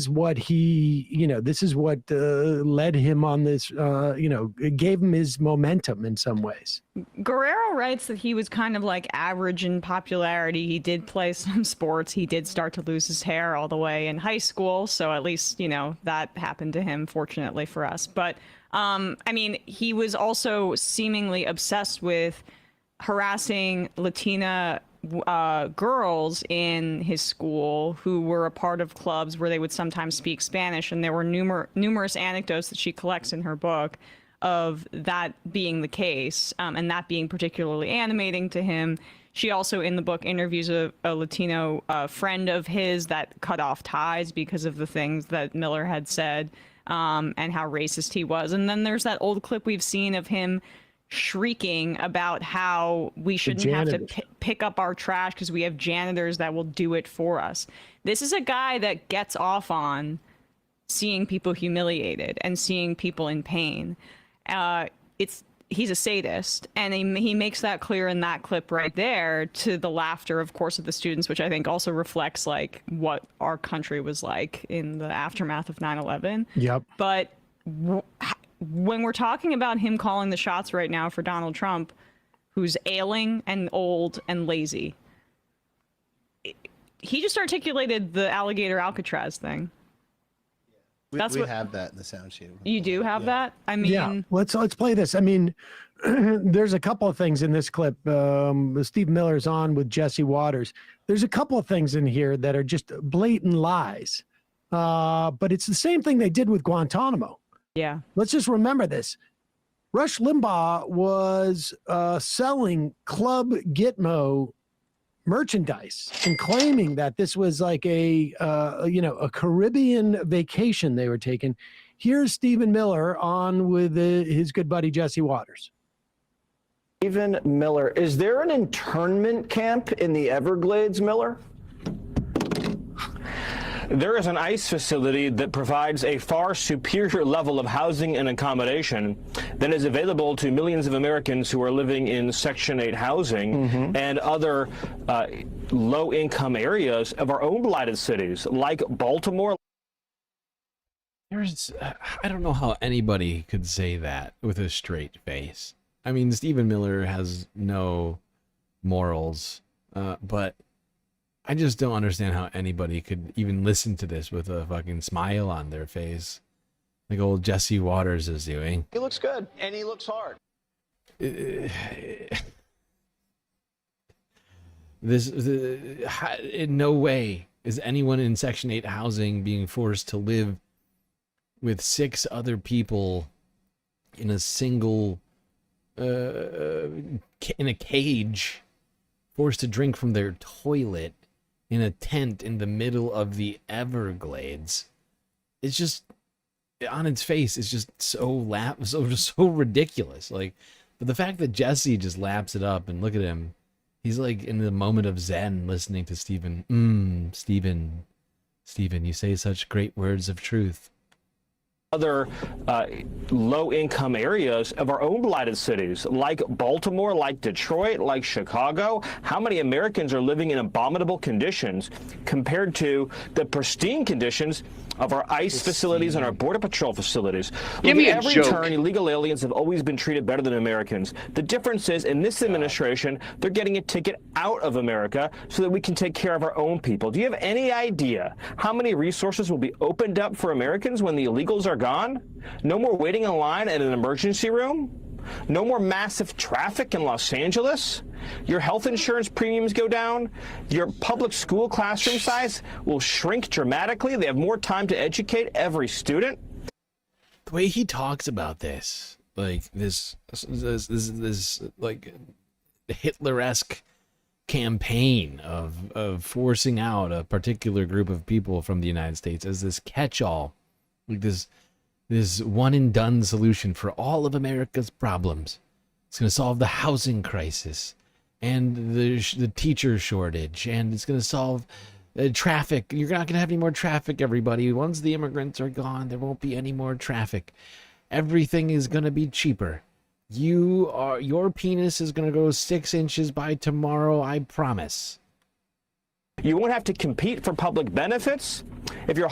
what he, this is what led him on this, it gave him his momentum in some ways. Guerrero writes that he was kind of like average in popularity. He did play some sports. He did start to lose his hair all the way in high school. So at least, that happened to him, fortunately for us. But I mean, he was also seemingly obsessed with harassing Latina girls in his school who were a part of clubs where they would sometimes speak Spanish. And there were numerous anecdotes that she collects in her book of that being the case, and that being particularly animating to him. She also, in the book, interviews a Latino friend of his that cut off ties because of the things that Miller had said. And how racist he was. And then there's that old clip we've seen of him shrieking about how we shouldn't have to pick up our trash because we have janitors that will do it for us. This is a guy that gets off on seeing people humiliated and seeing people in pain. He's a sadist, and he makes that clear in that clip right there, to the laughter, of course, of the students, which I think also reflects like what our country was like in the aftermath of 9/11. Yep. But when we're talking about him calling the shots right now for Donald Trump, who's ailing and old and lazy, he just articulated the alligator Alcatraz thing. We have that in the sound sheet. You do have that? I mean, yeah. Let's play this. I mean, there's a couple of things in this clip. Steve Miller's on with Jesse Waters. There's a couple of things in here that are just blatant lies. But it's the same thing they did with Guantanamo. Yeah. Let's just remember this. Rush Limbaugh was selling Club Gitmo merchandise and claiming that this was like a Caribbean vacation they were taking. Here's Stephen Miller on with his good buddy Jesse Waters. Stephen Miller, is there an internment camp in the Everglades, Miller? There is an ICE facility that provides a far superior level of housing and accommodation than is available to millions of Americans who are living in Section 8 housing and other low-income areas of our own blighted cities, like Baltimore. I don't know how anybody could say that with a straight face. I mean, Stephen Miller has no morals, but I just don't understand how anybody could even listen to this with a fucking smile on their face, like old Jesse Waters is doing. He looks good, and he looks hard. In no way is anyone in Section 8 housing being forced to live with 6 other people in a single in a cage, forced to drink from their toilet in a tent in the middle of the Everglades. It's just, on its face, it's just so ridiculous. Like, but the fact that Jesse just laps it up, and look at him, he's like in the moment of zen listening to Stephen. Stephen, you say such great words of truth. Other low-income areas of our own blighted cities, like Baltimore, like Detroit, like Chicago. How many Americans are living in abominable conditions compared to the pristine conditions of our ICE facilities and our Border Patrol facilities? Give me a every joke. turn, illegal aliens have always been treated better than Americans. The difference is, in this administration, they're getting a ticket out of America so that we can take care of our own people. Do you have any idea how many resources will be opened up for Americans when the illegals are gone? No more waiting in line at an emergency room? No more massive traffic in Los Angeles? Your health insurance premiums go down? Your public school classroom size will shrink dramatically? They have more time to educate every student? The way he talks about this, like this like Hitler-esque campaign of forcing out a particular group of people from the United States as this catch-all, like this one and done solution for all of America's problems. It's going to solve the housing crisis and the teacher shortage, and it's going to solve traffic. You're not going to have any more traffic, everybody. Once the immigrants are gone, there won't be any more traffic. Everything is going to be cheaper. Your penis is going to go 6 inches by tomorrow, I promise. You won't have to compete for public benefits. If you're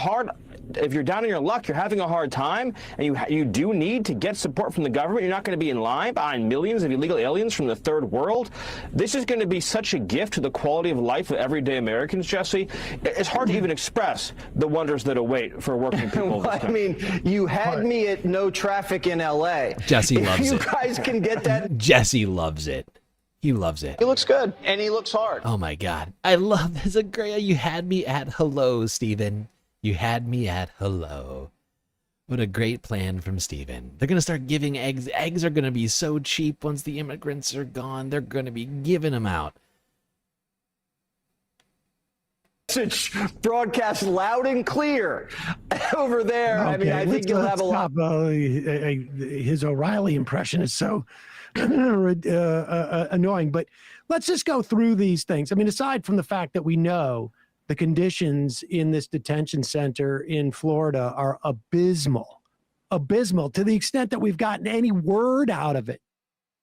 down on your luck, you're having a hard time, and you do need to get support from the government, you're not going to be in line behind millions of illegal aliens from the third world. This is going to be such a gift to the quality of life of everyday Americans, Jesse. It's hard to even express the wonders that await for working people. I mean, you had me at no traffic in L.A. Jesse loves it. You guys can get that. Jesse loves it. He loves it. He looks good, and he looks hard. Oh my God. I love this. You had me at hello, Stephen. You had me at hello. What a great plan from Stephen. They're going to start giving eggs. Eggs are going to be so cheap once the immigrants are gone. They're going to be giving them out. Message broadcast loud and clear over there. Okay, I mean, I think you'll have a lot. His O'Reilly impression is so annoying, but let's just go through these things. I mean, aside from the fact that we know the conditions in this detention center in Florida are abysmal to the extent that we've gotten any word out of it.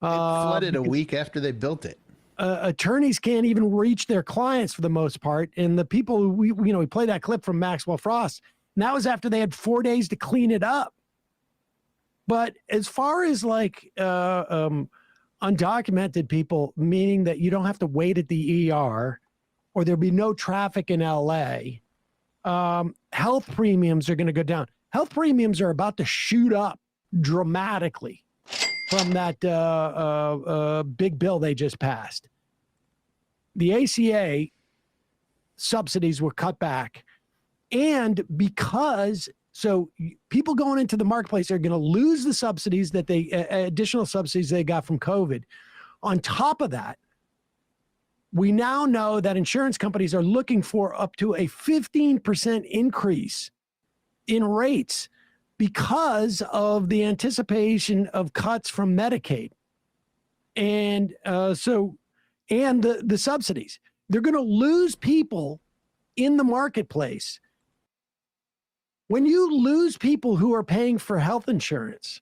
It flooded a week after they built it. Attorneys can't even reach their clients for the most part. And the people who we play that clip from Maxwell Frost, and that was after they had 4 days to clean it up. But as far as like undocumented people, meaning that you don't have to wait at the ER, or there'll be no traffic in LA, health premiums are going to go down. Health premiums are about to shoot up dramatically from that big bill they just passed. The ACA subsidies were cut back. And so people going into the marketplace are going to lose the subsidies that additional subsidies they got from COVID. On top of that, We now know that insurance companies are looking for up to a 15% increase in rates because of the anticipation of cuts from Medicaid. And and the subsidies. They're going to lose people in the marketplace. When you lose people who are paying for health insurance,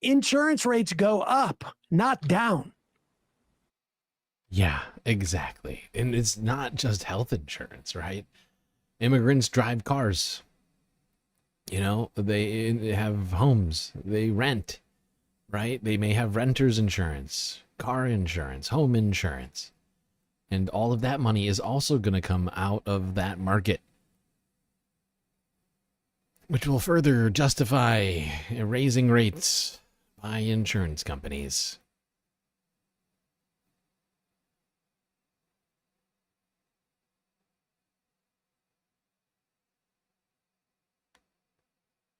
insurance rates go up, not down. Yeah, exactly. And it's not just health insurance, right? Immigrants drive cars. You know, they have homes, they rent, right? They may have renter's insurance, car insurance, home insurance. And all of that money is also going to come out of that market, which will further justify raising rates by insurance companies.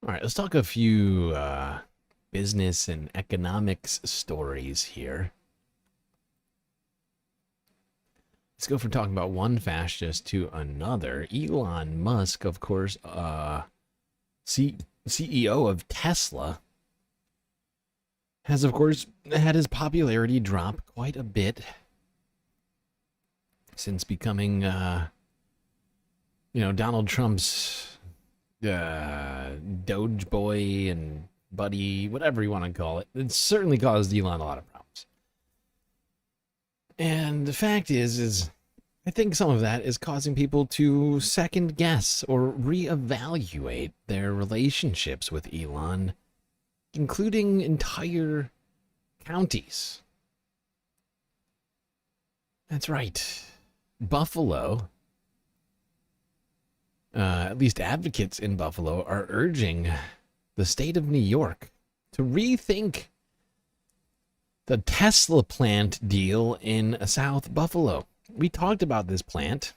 All right, let's talk a few business and economics stories here. Let's go from talking about one fascist to another. Elon Musk, of course, CEO of Tesla, has, of course, had his popularity drop quite a bit since becoming, Donald Trump's Doge boy and buddy, whatever you want to call it. It certainly caused Elon a lot of problems. And the fact is I think some of that is causing people to second guess or reevaluate their relationships with Elon, including entire counties. That's right. Buffalo, at least advocates in Buffalo, are urging the state of New York to rethink the Tesla plant deal in South Buffalo. We talked about this plant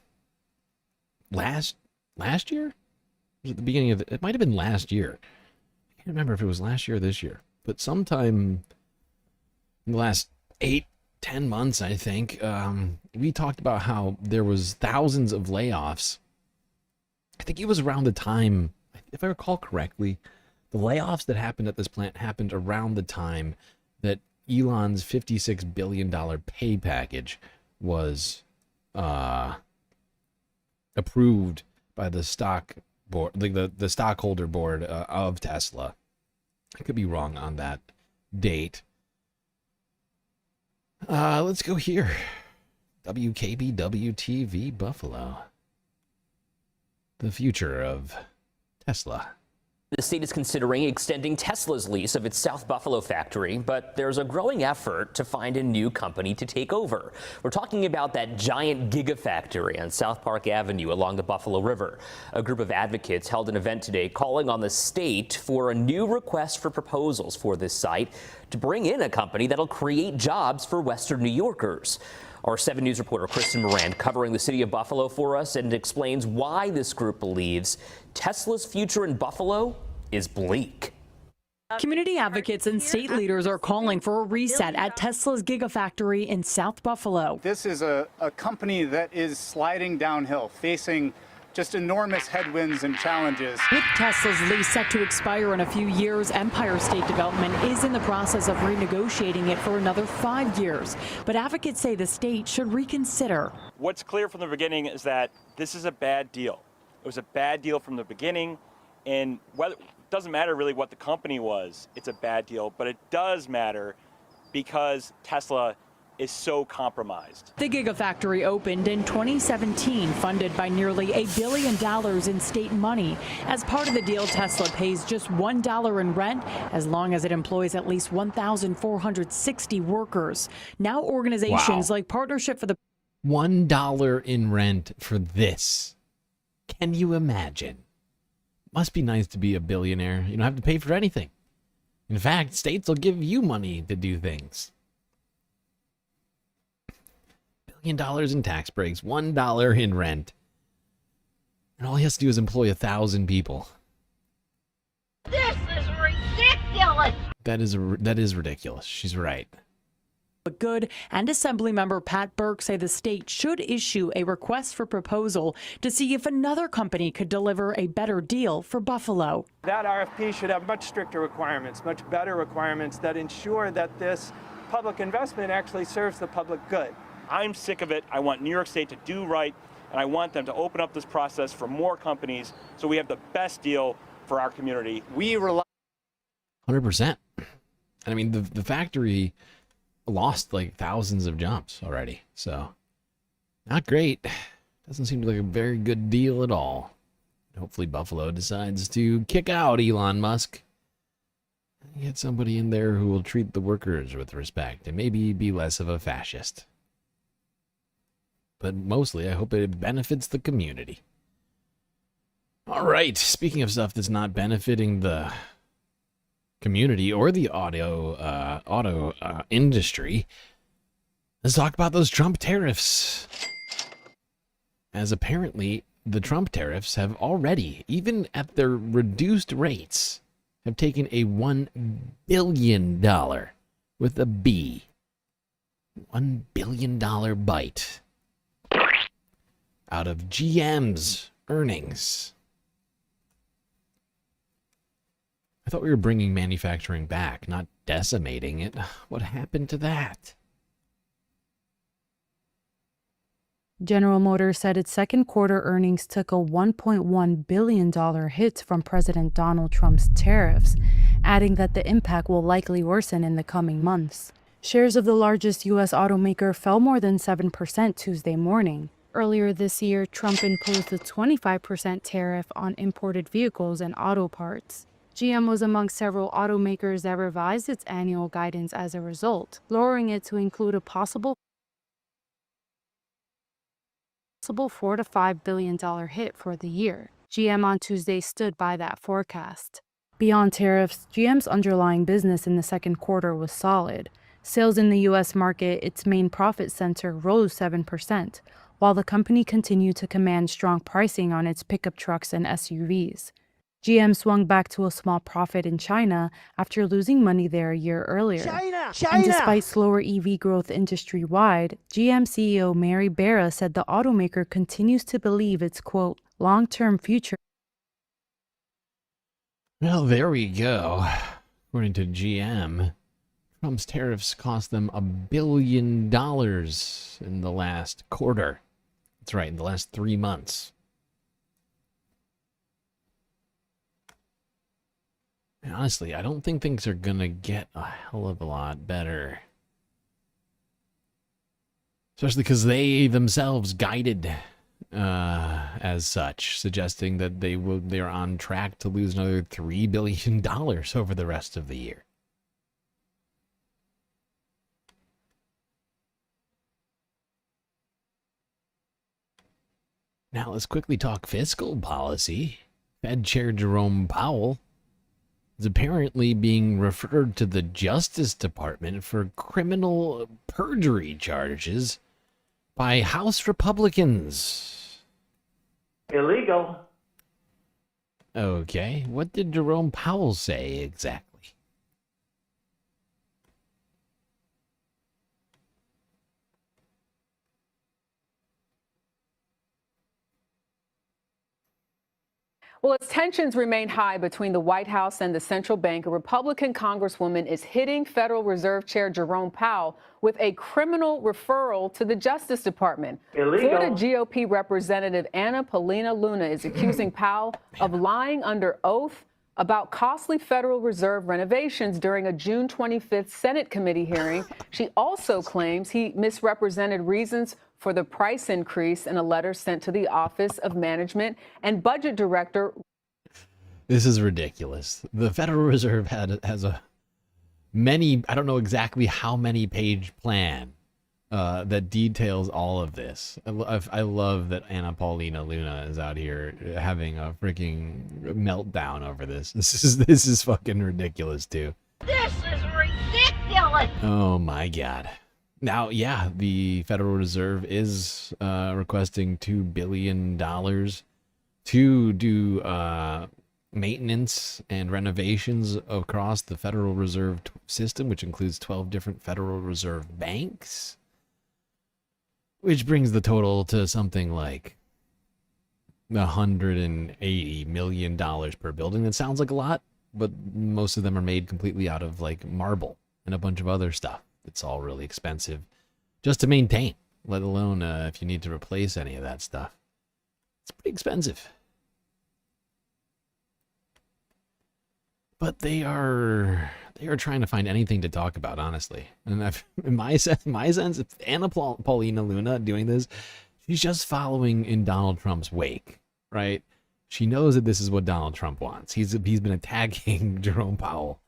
last year? Was it the beginning of it might have been last year. I can't remember if it was last year or this year, but sometime in the last 8-10 months, I think, we talked about how there was thousands of layoffs. I think it was around the time, if I recall correctly, the layoffs that happened at this plant happened around the time that Elon's $56 billion pay package was approved by the stock board, the stockholder board of Tesla. I could be wrong on that date. Let's go here. WKBW TV Buffalo. The future of Tesla. The state is considering extending Tesla's lease of its South Buffalo factory, but there's a growing effort to find a new company to take over. We're talking about that giant gigafactory on South Park Avenue along the Buffalo River. A group of advocates held an event today calling on the state for a new request for proposals for this site to bring in a company that'll create jobs for Western New Yorkers. Our 7 News reporter Kristen Moran covering the city of Buffalo for us and explains why this group believes Tesla's future in Buffalo is bleak. Community advocates and state leaders are calling for a reset at Tesla's Gigafactory in South Buffalo. This is a company that is sliding downhill, facing just enormous headwinds and challenges. With Tesla's lease set to expire in a few years, Empire State Development is in the process of renegotiating it for another 5 years. But advocates say the state should reconsider. What's clear from the beginning is that this is a bad deal. It was a bad deal from the beginning, and whether, it doesn't matter really what the company was, it's a bad deal, but it does matter because Tesla is so compromised. The Gigafactory opened in 2017, funded by nearly $1 billion in state money. As part of the deal, Tesla pays just $1 in rent as long as it employs at least 1,460 workers. Now organizations like Partnership for the $1 in rent for this. Can you imagine? Must be nice to be a billionaire. You don't have to pay for anything. In fact, states will give you money to do things. $1 billion in tax breaks, $1 in rent. And all he has to do is employ 1,000 people. This is ridiculous. That is ridiculous. She's right. Good and Assemblymember Pat Burke say the state should issue a request for proposal to see if another company could deliver a better deal for Buffalo. That RFP should have much stricter requirements, much better requirements that ensure that this public investment actually serves the public good. I'm sick of it. I want New York State to do right, and I want them to open up this process for more companies so we have the best deal for our community. We rely 100%. I mean, the factory lost like thousands of jobs already, so not great. Doesn't seem like a very good deal at all. Hopefully Buffalo decides to kick out Elon Musk. Get somebody in there who will treat the workers with respect and maybe be less of a fascist. But mostly, I hope it benefits the community. All right, speaking of stuff that's not benefiting the community or the auto industry, let's talk about those Trump tariffs. As apparently the Trump tariffs have already, even at their reduced rates, have taken a $1 billion with a B. $1 billion bite out of GM's earnings. I thought we were bringing manufacturing back, not decimating it. What happened to that? General Motors said its second quarter earnings took a $1.1 billion hit from President Donald Trump's tariffs, adding that the impact will likely worsen in the coming months. Shares of the largest U.S. automaker fell more than 7% Tuesday morning. Earlier this year, Trump imposed a 25% tariff on imported vehicles and auto parts. GM was among several automakers that revised its annual guidance as a result, lowering it to include a possible $4 to $5 billion hit for the year. GM on Tuesday stood by that forecast. Beyond tariffs, GM's underlying business in the second quarter was solid. Sales in the U.S. market, its main profit center, rose 7%, while the company continued to command strong pricing on its pickup trucks and SUVs. GM swung back to a small profit in China after losing money there a year earlier. China! And despite slower EV growth industry-wide, GM CEO Mary Barra said the automaker continues to believe its, quote, long-term future. Well, there we go. According to GM, Trump's tariffs cost them $1 billion in the last quarter. That's right, in the last 3 months. And honestly, I don't think things are going to get a hell of a lot better. Especially because they themselves guided as such, suggesting that they are on track to lose another $3 billion over the rest of the year. Now let's quickly talk fiscal policy. Fed Chair Jerome Powell is apparently being referred to the Justice Department for criminal perjury charges by House Republicans. Illegal. Okay, what did Jerome Powell say exactly? Well, as tensions remain high between the White House and the central bank, a Republican Congresswoman is hitting Federal Reserve Chair Jerome Powell with a criminal referral to the Justice Department. Illegal. Florida GOP Representative Anna Paulina Luna is accusing Powell of lying under oath about costly Federal Reserve renovations during a June 25th Senate committee hearing. She also claims he misrepresented reasons for the price increase in a letter sent to the Office of Management and Budget Director. This is ridiculous. The Federal Reserve has a I don't know exactly how many page plan that details all of this. I love that Anna Paulina Luna is out here having a freaking meltdown over this. This is fucking ridiculous too. This is ridiculous! Oh my God. Now, yeah, the Federal Reserve is requesting $2 billion to do maintenance and renovations across the Federal Reserve system, which includes 12 different Federal Reserve banks, which brings the total to something like $180 million per building. That sounds like a lot, but most of them are made completely out of like marble and a bunch of other stuff. It's all really expensive just to maintain, let alone if you need to replace any of that stuff. It's pretty expensive. But they are trying to find anything to talk about, honestly. And in my sense, if Anna Paulina Luna doing this, she's just following in Donald Trump's wake, right? She knows that this is what Donald Trump wants. He's been attacking Jerome Powell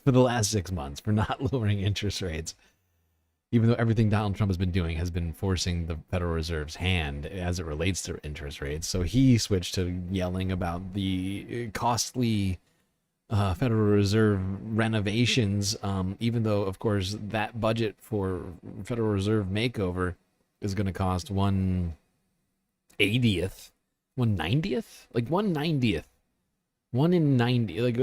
for the last 6 months for not lowering interest rates, even though everything Donald Trump has been doing has been forcing the Federal Reserve's hand as it relates to interest rates. So he switched to yelling about the costly Federal Reserve renovations, even though, of course, that budget for Federal Reserve makeover is going to cost 1/90th, like 1/90th, 1 in 90, like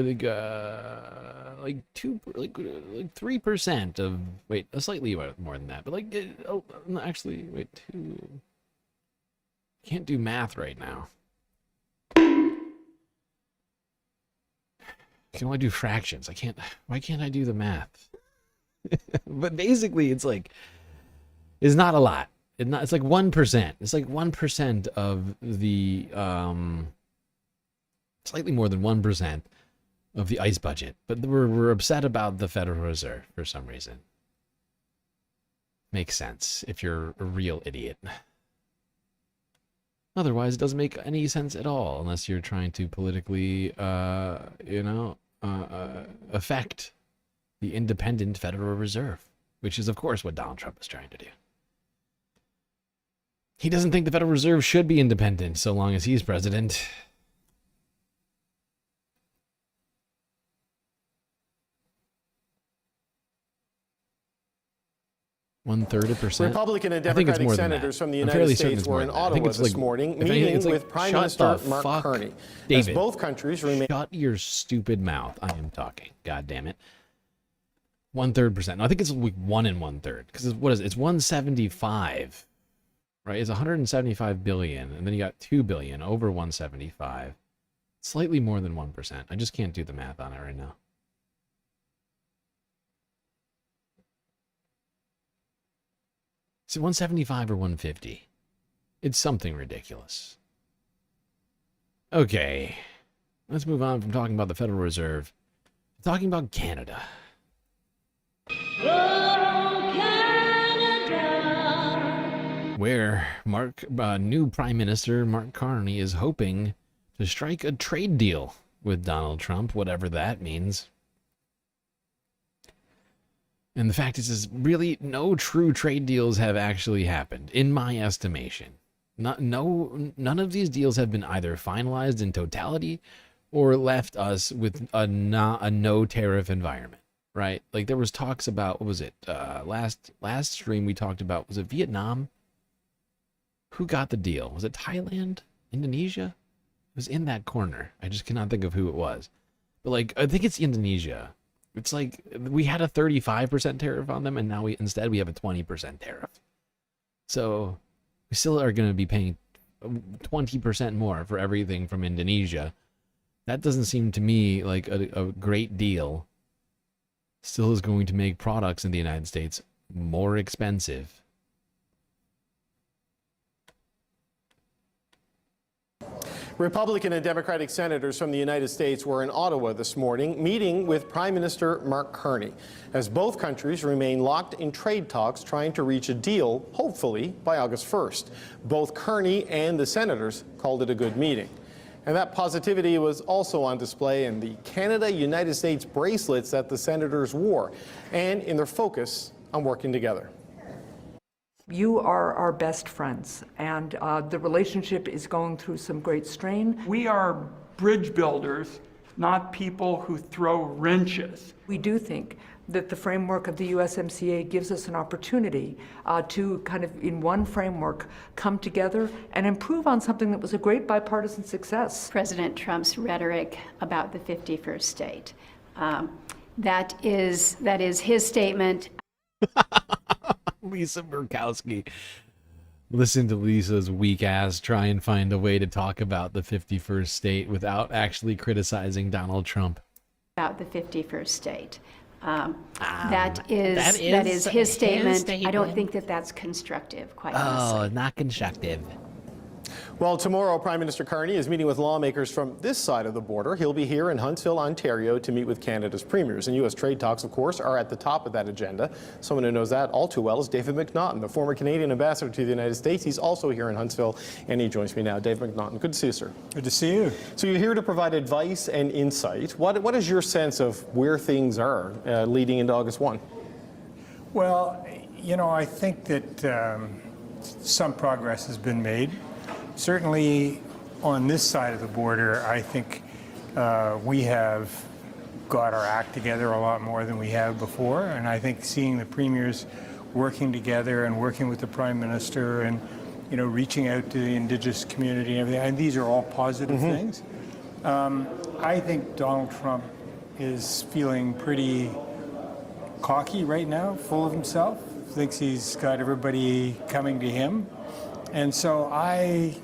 3% of, wait, slightly more than that, but like, actually, wait, can't do math right now. I can only do fractions. Why can't I do the math? But basically, it's like, it's not a lot. It's like 1%. It's like 1% of the, slightly more than 1% of the ICE budget. But we're upset about the Federal Reserve for some reason. Makes sense if you're a real idiot. Otherwise, it doesn't make any sense at all unless you're trying to politically, affect the independent Federal Reserve, which is, of course, what Donald Trump is trying to do. He doesn't think the Federal Reserve should be independent so long as he's president. One-third of percent. Republican and Democratic senators from the United States were in Ottawa this morning meeting with Prime Minister Mark Carney. David, as both countries remain. Shut your stupid mouth. I am talking. God damn it. 1/3%. No, I think it's like 1 1/3. Because what is it? It's 175. Right? It's 175 billion. And then you got 2 billion over 175. Slightly more than 1%. I just can't do the math on it right now. Is it 175 or 150? It's something ridiculous. Okay. Let's move on from talking about the Federal Reserve to talking about Canada. Where new Prime Minister Mark Carney is hoping to strike a trade deal with Donald Trump, whatever that means. And the fact is really no true trade deals have actually happened, in my estimation. None of these deals have been either finalized in totality or left us with a no tariff environment, right? Like there was talks about, what was it? Last stream we talked about, was it Vietnam? Who got the deal? Was it Thailand? Indonesia? It was in that corner. I just cannot think of who it was. But like, I think it's Indonesia. It's like we had a 35% tariff on them, and now instead we have a 20% tariff. So we still are going to be paying 20% more for everything from Indonesia. That doesn't seem to me like a great deal. Still is going to make products in the United States more expensive. Republican and Democratic senators from the United States were in Ottawa this morning meeting with Prime Minister Mark Carney as both countries remain locked in trade talks trying to reach a deal, hopefully, by August 1st. Both Carney and the senators called it a good meeting. And that positivity was also on display in the Canada-United States bracelets that the senators wore and in their focus on working together. You are our best friends, and the relationship is going through some great strain. We are bridge builders not people who throw wrenches. We do think that the framework of the USMCA gives us an opportunity to kind of, in one framework, come together and improve on something that was a great bipartisan success. President Trump's rhetoric about the 51st state. That is his statement. Lisa Murkowski. Listen to Lisa's weak ass try and find a way to talk about the 51st state without actually criticizing Donald Trump. About the 51st state. That is his statement. I don't think that that's constructive, quite honestly. Oh, not constructive. Well, tomorrow, Prime Minister Carney is meeting with lawmakers from this side of the border. He'll be here in Huntsville, Ontario, to meet with Canada's premiers. And U.S. trade talks, of course, are at the top of that agenda. Someone who knows that all too well is David McNaughton, the former Canadian ambassador to the United States. He's also here in Huntsville, and he joins me now. Dave McNaughton, good to see you, sir. Good to see you. So you're here to provide advice and insight. What is your sense of where things are leading into August 1? Well, you know, I think that some progress has been made. Certainly on this side of the border, I think we have got our act together a lot more than we have before. And I think seeing the premiers working together and working with the Prime Minister and, you know, reaching out to the Indigenous community and everything, and these are all positive things. I think Donald Trump is feeling pretty cocky right now, full of himself, thinks he's got everybody coming to him. And so I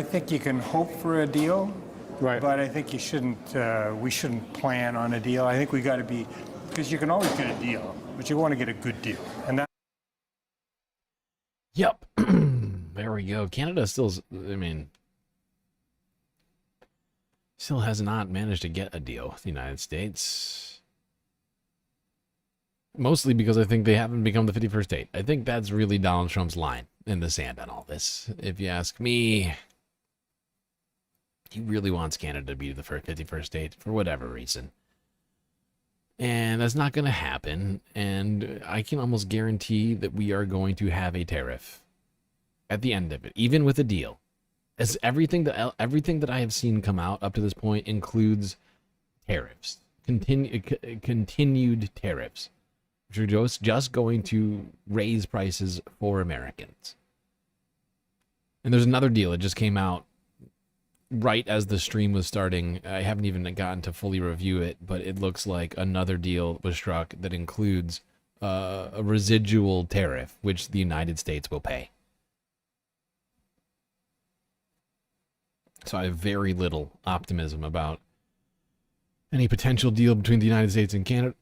think you can hope for a deal, right? But I think you shouldn't. We shouldn't plan on a deal. I think we got to be, because you can always get a deal, but you want to get a good deal, and that. Yep. There we go. Canada still, I mean, still has not managed to get a deal with the United States. Mostly because I think they haven't become the 51st state. I think that's really Donald Trump's line in the sand on all this. If you ask me, he really wants Canada to be the 51st state for whatever reason. And that's not going to happen. And I can almost guarantee that we are going to have a tariff at the end of it, even with a deal. As everything that I have seen come out up to this point includes tariffs, continued tariffs. Which are just going to raise prices for Americans. And there's another deal that just came out right as the stream was starting. I haven't even gotten to fully review it, but it looks like another deal was struck that includes a residual tariff, which the United States will pay. So I have very little optimism about any potential deal between the United States and Canada.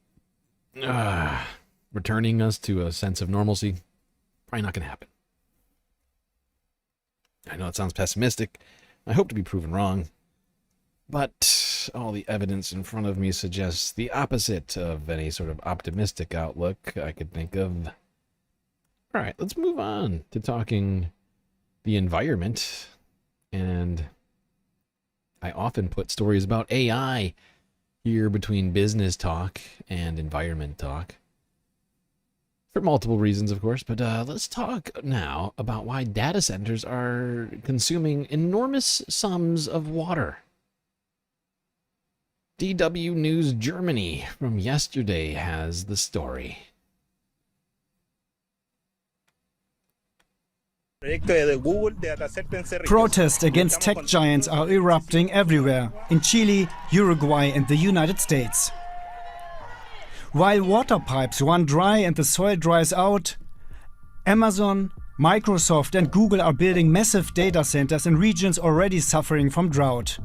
Returning us to a sense of normalcy, probably not going to happen. I know it sounds pessimistic. I hope to be proven wrong. But all the evidence in front of me suggests the opposite of any sort of optimistic outlook I could think of. All right, let's move on to talking the environment. And I often put stories about AI here between business talk and environment talk. For multiple reasons, of course, but let's talk now about why data centers are consuming enormous sums of water. DW News Germany from yesterday has the story. Protests against tech giants are erupting everywhere, in Chile, Uruguay and the United States. While water pipes run dry and the soil dries out, Amazon, Microsoft and Google are building massive data centers in regions already suffering from drought.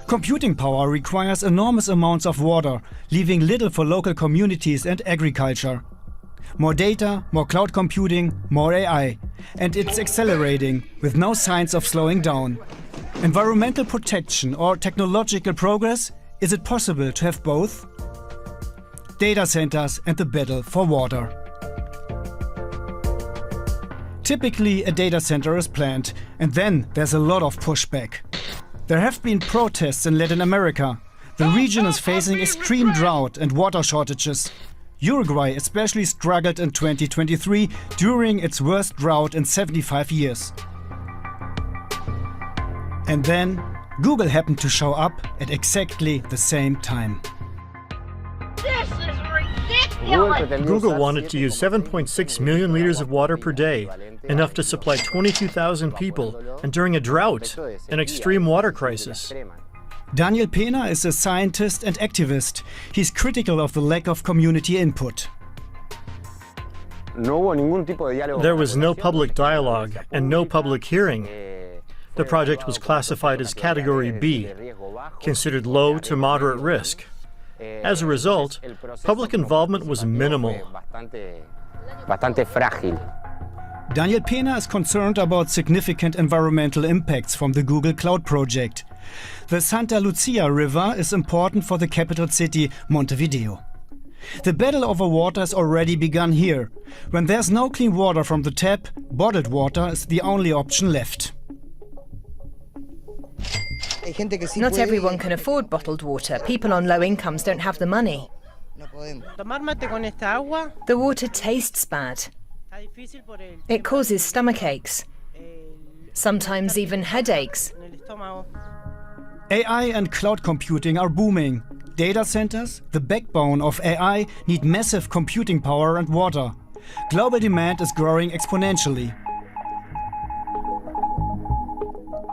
Computing power requires enormous amounts of water, leaving little for local communities and agriculture. More data, more cloud computing, more AI. And it's accelerating, with no signs of slowing down. Environmental protection or technological progress? Is it possible to have both? Data centers and the battle for water. Typically, a data center is planned, and then there's a lot of pushback. There have been protests in Latin America. The region is facing extreme drought and water shortages. Uruguay especially struggled in 2023 during its worst drought in 75 years. And then Google happened to show up at exactly the same time. This is ridiculous! Google wanted to use 7.6 million liters of water per day, enough to supply 22,000 people, and during a drought, an extreme water crisis. Daniel Pena is a scientist and activist. He's critical of the lack of community input. There was no public dialogue and no public hearing. The project was classified as Category B, considered low to moderate risk. As a result, public involvement was minimal. Daniel Pena is concerned about significant environmental impacts from the Google Cloud project. The Santa Lucia River is important for the capital city, Montevideo. The battle over water has already begun here. When there's no clean water from the tap, bottled water is the only option left. Not everyone can afford bottled water. People on low incomes don't have the money. The water tastes bad. It causes stomach aches, sometimes even headaches. AI and cloud computing are booming. Data centers, the backbone of AI, need massive computing power and water. Global demand is growing exponentially.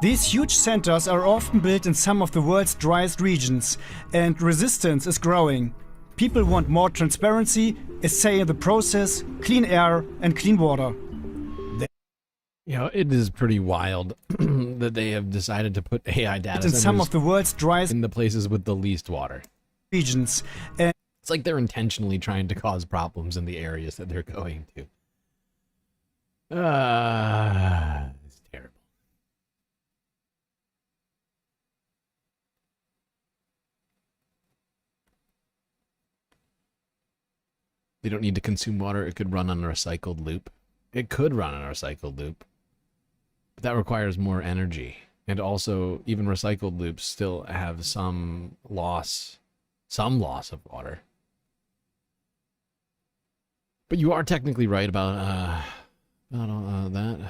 These huge centers are often built in some of the world's driest regions, and resistance is growing. People want more transparency, a say in the process, clean air and clean water. You know, it is pretty wild that they have decided to put AI data centers in some of the world's driest in the places with the least water regions. And it's like they're intentionally trying to cause problems in the areas that they're going to. It's terrible. They don't need to consume water. It could run on a recycled loop. It could run on a recycled loop. But that requires more energy. And also, even recycled loops still have some loss of water. But you are technically right about that.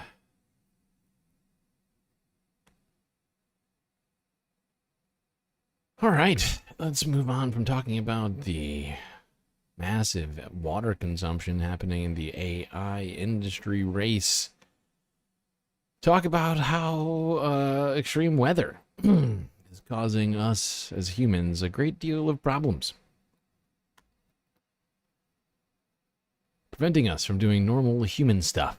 All right, let's move on from talking about the massive water consumption happening in the AI industry race. Talk about how extreme weather is causing us as humans a great deal of problems. Preventing us from doing normal human stuff.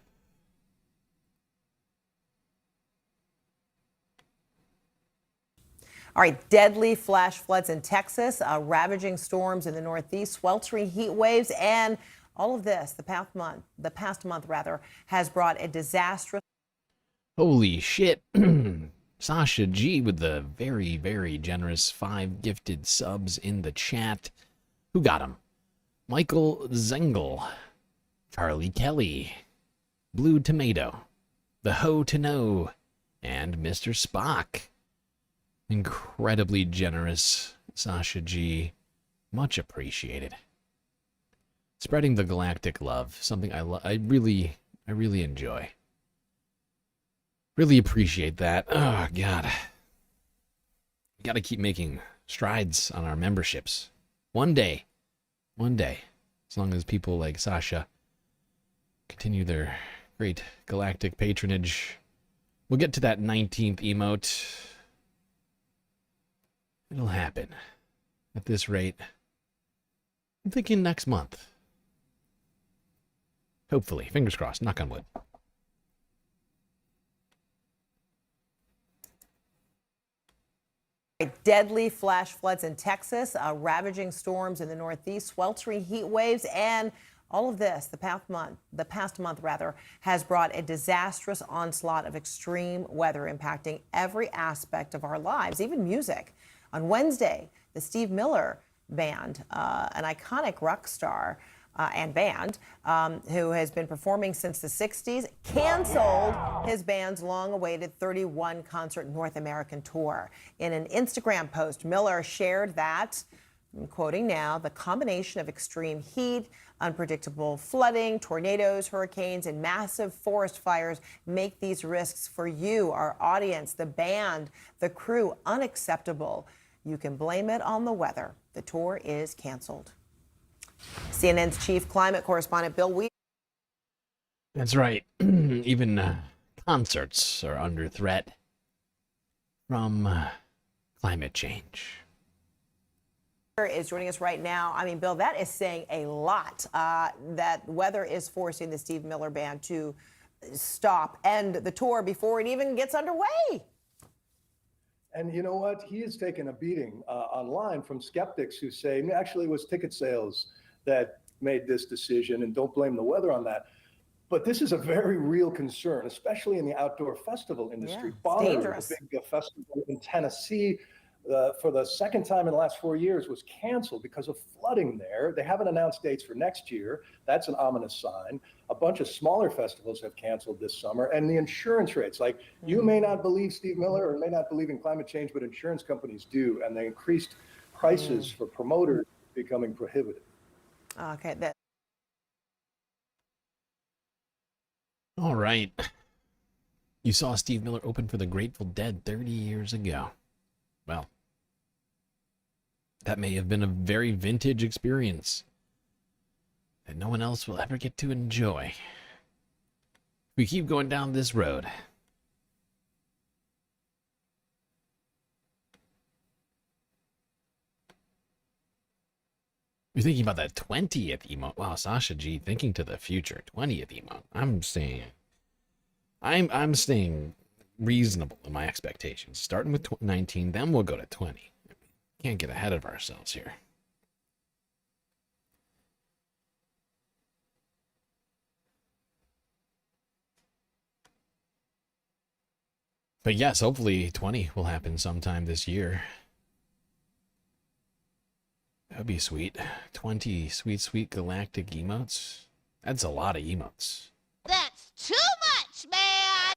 All right, deadly flash floods in Texas, ravaging storms in the Northeast, sweltering heat waves, and all of this, the past month, has brought a disastrous... Holy shit. Sasha G with the very, very generous 5 gifted subs in the chat. Who got them? Michael Zengel, Charlie Kelly, Blue Tomato, The Ho to Know, and Mr. Spock. Incredibly generous, Sasha G. Much appreciated. Spreading the galactic love, something I really enjoy. Really appreciate that. Oh, God. We gotta keep making strides on our memberships. One day, as long as people like Sasha continue their great galactic patronage, we'll get to that 19th emote. It'll happen. At this rate, I'm thinking next month. Hopefully. Fingers crossed. Knock on wood. Deadly flash floods in Texas, ravaging storms in the Northeast, sweltering heat waves, and all of this, the past month, has brought a disastrous onslaught of extreme weather impacting every aspect of our lives, even music. On Wednesday, the Steve Miller Band, an iconic rock star and band who has been performing since the 60s, canceled his band's long-awaited 31-concert North American tour. In an Instagram post, Miller shared that I'm quoting now, the combination of extreme heat, unpredictable flooding, tornadoes, hurricanes, and massive forest fires make these risks for you, our audience, the band, the crew, unacceptable. You can blame it on the weather. The tour is canceled. CNN's chief climate correspondent Bill Weed. That's right. Even concerts are under threat from climate change. Is joining us right now. I mean, Bill, that is saying a lot. That weather is forcing the Steve Miller Band to end the tour before it even gets underway. And you know what? He has taken a beating online from skeptics who say, actually, it was ticket sales that made this decision, and don't blame the weather on that. But this is a very real concern, especially in the outdoor festival industry. Yeah, Bonnaroo, the big festival in Tennessee, for the second time in the last 4 years, was canceled because of flooding there. They haven't announced dates for next year. That's an ominous sign. A bunch of smaller festivals have canceled this summer. And the insurance rates, like you may not believe Steve Miller or may not believe in climate change, but insurance companies do. And the increased prices for promoters becoming prohibitive. Okay. All right. You saw Steve Miller open for the Grateful Dead 30 years ago. Well, that may have been a very vintage experience that no one else will ever get to enjoy. We keep going down this road. You're thinking about that 20th emote. Wow, Sasha G, thinking to the future. 20th emote. I'm staying reasonable in my expectations. Starting with 19, then we'll go to 20. Can't get ahead of ourselves here. But yes, hopefully 20 will happen sometime this year. That'd be sweet. 20 sweet galactic emotes. That's a lot of emotes. That's too much, man!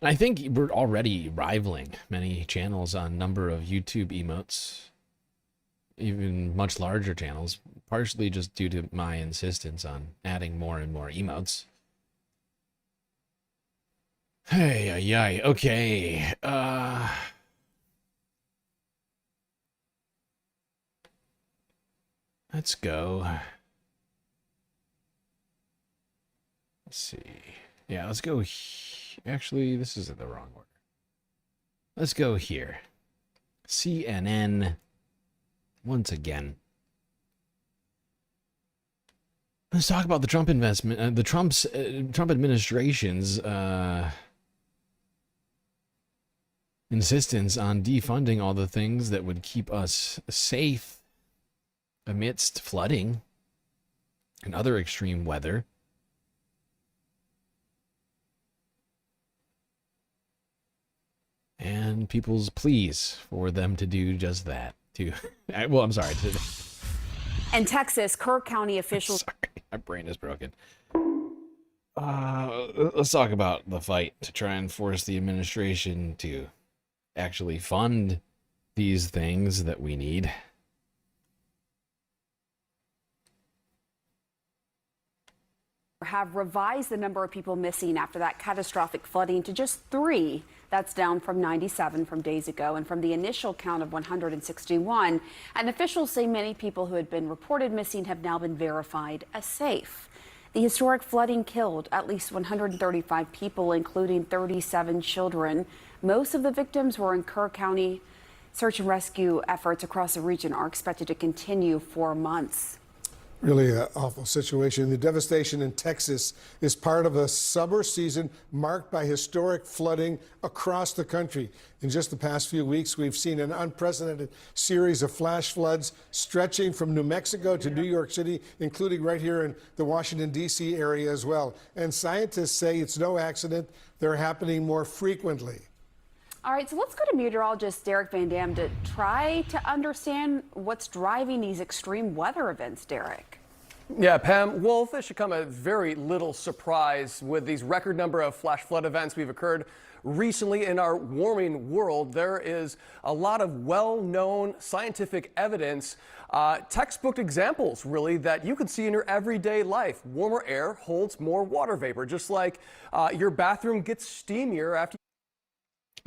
And I think we're already rivaling many channels on number of YouTube emotes. Even much larger channels. Partially just due to my insistence on adding more and more emotes. Hey, okay. Let's go. Let's see. Yeah, let's go. Actually, this is in the wrong order. Let's go here. CNN. Once again. Let's talk about the Trump investment. The Trump administration's insistence on defunding all the things that would keep us safe amidst flooding and other extreme weather. And people's pleas for them to do just that. Well, I'm sorry. In Texas, Kerr County officials... Sorry, my brain is broken. Let's talk about the fight to try and force the administration to actually fund these things that we need. Have revised the number of people missing after that catastrophic flooding to just 3. That's down from 97 from days ago and from the initial count of 161. And officials say many people who had been reported missing have now been verified as safe. The historic flooding killed at least 135 people, including 37 children. Most of the victims were in Kerr County. Search and rescue efforts across the region are expected to continue for months. Really an awful situation. The devastation in Texas is part of a summer season marked by historic flooding across the country. In just the past few weeks, we've seen an unprecedented series of flash floods stretching from New Mexico to New York City, including right here in the Washington, D.C. area as well. And scientists say it's no accident. They're happening more frequently. All right, so let's go to meteorologist Derek Van Dam to try to understand what's driving these extreme weather events, Derek. Yeah, Pam, well, this should come as very little surprise with these record number of flash flood events we've occurred recently in our warming world. There is a lot of well-known scientific evidence, textbook examples, really, that you can see in your everyday life. Warmer air holds more water vapor, just like your bathroom gets steamier after.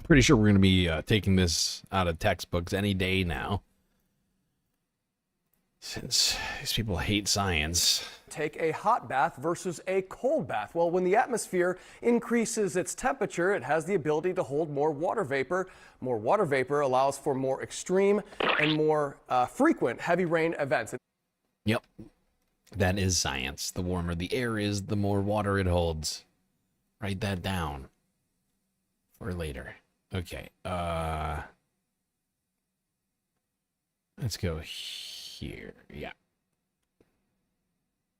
Pretty sure we're going to be taking this out of textbooks any day now, since these people hate science. Take a hot bath versus a cold bath. Well, when the atmosphere increases its temperature, it has the ability to hold more water vapor. More water vapor allows for more extreme and more frequent heavy rain events. Yep, that is science. The warmer the air is, the more water it holds. Write that down for later. Okay, let's go here. Yeah.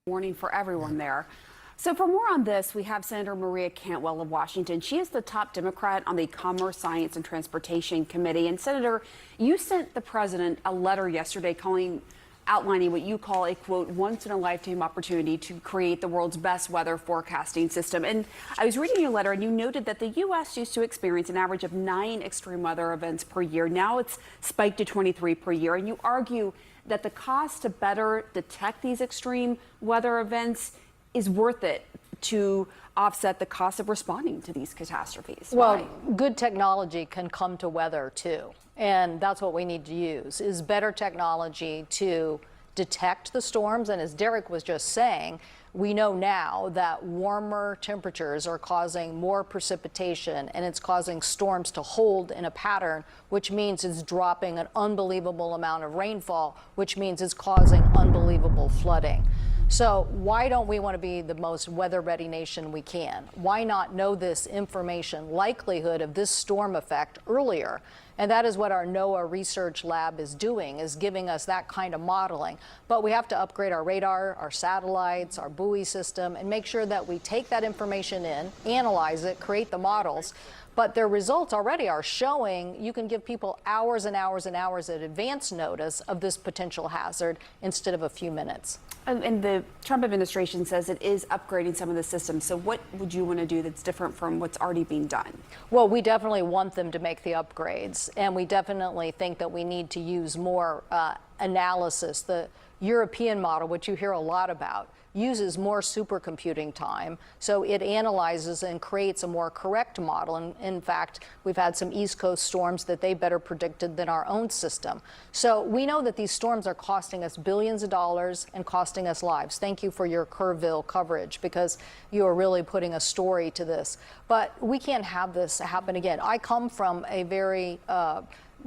Warning for everyone there. So for more on this, we have Senator Maria Cantwell of Washington. She is the top Democrat on the Commerce, Science, and Transportation Committee. And Senator, you sent the president a letter yesterday outlining what you call a, quote, once-in-a-lifetime opportunity to create the world's best weather forecasting system. And I was reading your letter, and you noted that the U.S. used to experience an average of 9 extreme weather events per year. Now it's spiked to 23 per year. And you argue that the cost to better detect these extreme weather events is worth it to offset the cost of responding to these catastrophes. Well, Why? good technology can come to weather too. And that's what we need to use, is better technology to detect the storms. And as Derek was just saying, we know now that warmer temperatures are causing more precipitation, and it's causing storms to hold in a pattern, which means it's dropping an unbelievable amount of rainfall, which means it's causing unbelievable flooding. So why don't we want to be the most weather-ready nation we can? Why not know this information, likelihood of this storm effect earlier? And that is what our NOAA research lab is doing, is giving us that kind of modeling. But we have to upgrade our radar, our satellites, our buoy system, and make sure that we take that information in, analyze it, create the models. But their results already are showing you can give people hours and hours and hours of advance notice of this potential hazard instead of a few minutes. And the Trump administration says it is upgrading some of the systems. So what would you want to do that's different from what's already being done? Well, we definitely want them to make the upgrades. And we definitely think that we need to use more analysis. The European model, which you hear a lot about, uses more supercomputing time, so it analyzes and creates a more correct model. And in fact, we've had some East Coast storms that they better predicted than our own system. So we know that these storms are costing us billions of dollars and costing us lives. Thank you for your Kerrville coverage, because you are really putting a story to this. But we can't have this happen again. I come from a very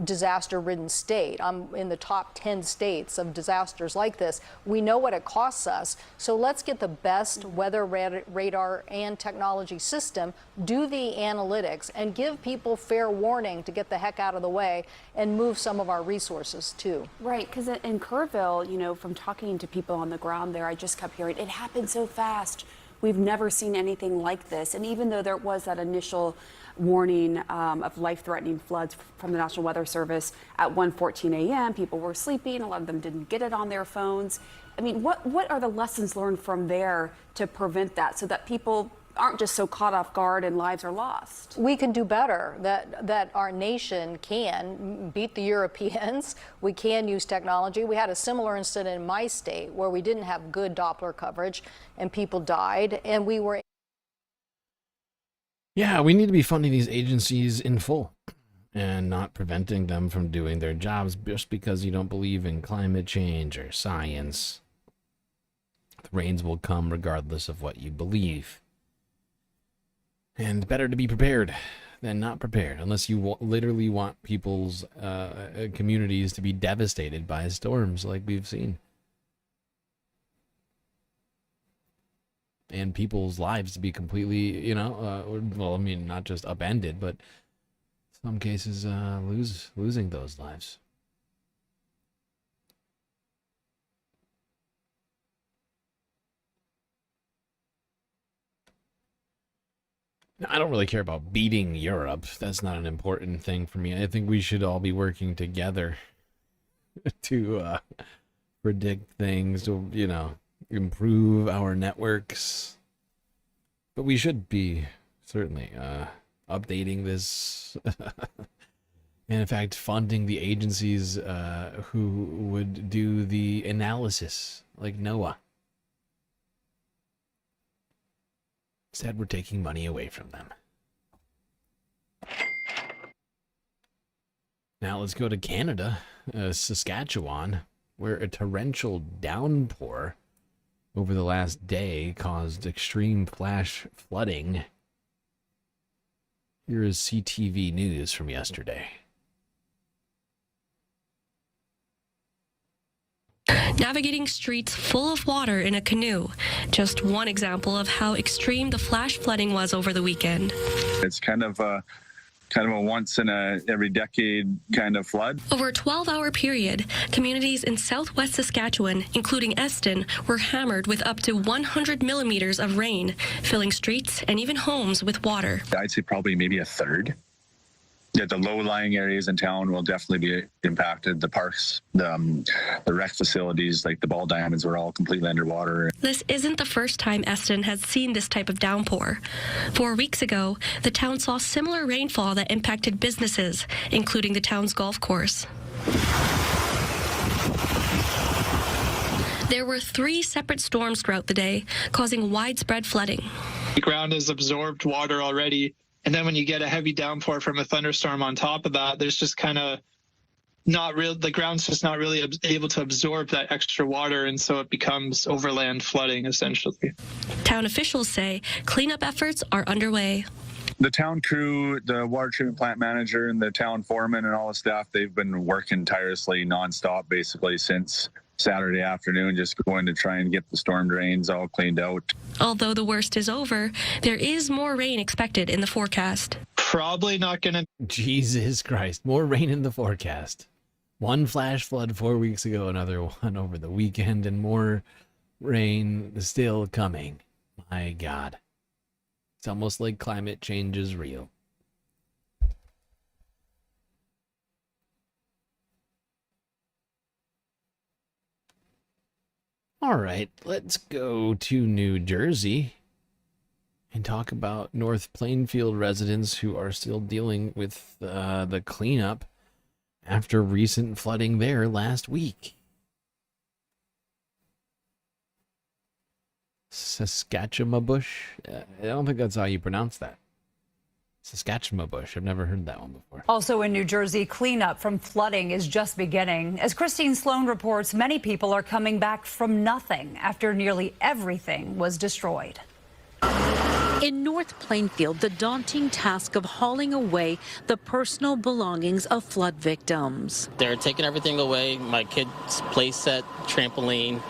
disaster-ridden state. I'm in the top 10 states of disasters like this. We know what it costs us, so let's get the best weather radar and technology system, do the analytics, and give people fair warning to get the heck out of the way and move some of our resources too. Right, because in Kerrville, you know, from talking to people on the ground there, I just kept hearing, it happened so fast. We've never seen anything like this. And even though there was that initial warning of life-threatening floods from the National Weather Service at 1:14 a.m., people were sleeping. A lot of them didn't get it on their phones. I mean, what are the lessons learned from there to prevent that, so that people aren't just so caught off guard and lives are lost? We can do better, that our nation can beat the Europeans. We can use technology. We had a similar incident in my state where we didn't have good Doppler coverage and people died, and we were... Yeah, we need to be funding these agencies in full and not preventing them from doing their jobs just because you don't believe in climate change or science. The rains will come regardless of what you believe. And better to be prepared than not prepared, unless you literally want people's communities to be devastated by storms like we've seen. And people's lives to be completely, well, I mean, not just upended, but in some cases losing those lives. I don't really care about beating Europe. That's not an important thing for me. I think we should all be working together to predict things, to, improve our networks. But we should be certainly updating this and in fact funding the agencies who would do the analysis, like NOAA. Instead, we're taking money away from them. Now let's go to Canada, Saskatchewan, where a torrential downpour over the last day caused extreme flash flooding. Here is CTV News from yesterday. Navigating streets full of water in a canoe. Just one example of how extreme the flash flooding was over the weekend. It's kind of a once in a every decade kind of flood. Over a 12-hour period, communities in southwest Saskatchewan, including Epstein, were hammered with up to 100 millimeters of rain, filling streets and even homes with water. I'd say probably maybe a third. Yeah, the low-lying areas in town will definitely be impacted. The parks, the rec facilities, like the ball diamonds, were all completely underwater. This isn't the first time Epstein has seen this type of downpour. 4 weeks ago, the town saw similar rainfall that impacted businesses, including the town's golf course. There were 3 separate storms throughout the day, causing widespread flooding. The ground has absorbed water already. And then when you get a heavy downpour from a thunderstorm on top of that, there's just kind of the ground's just not really able to absorb that extra water, and so it becomes overland flooding, essentially. Town officials say cleanup efforts are underway. The town crew, the water treatment plant manager, and the town foreman and all the staff, they've been working tirelessly nonstop basically since Saturday afternoon, just going to try and get the storm drains all cleaned out. Although the worst is over, there is more rain expected in the forecast. Probably not going to... Jesus Christ, more rain in the forecast. One flash flood 4 weeks ago, another one over the weekend, and more rain still coming. My God. It's almost like climate change is real. All right, let's go to New Jersey and talk about North Plainfield residents who are still dealing with the cleanup after recent flooding there last week. Saskatchewan-bush? I don't think that's how you pronounce that. Saskatchewan-bush. I've never heard that one before. Also in New Jersey, cleanup from flooding is just beginning. As Christine Sloan reports, many people are coming back from nothing after nearly everything was destroyed. In North Plainfield, the daunting task of hauling away the personal belongings of flood victims. They're taking everything away, my kid's playset, trampoline,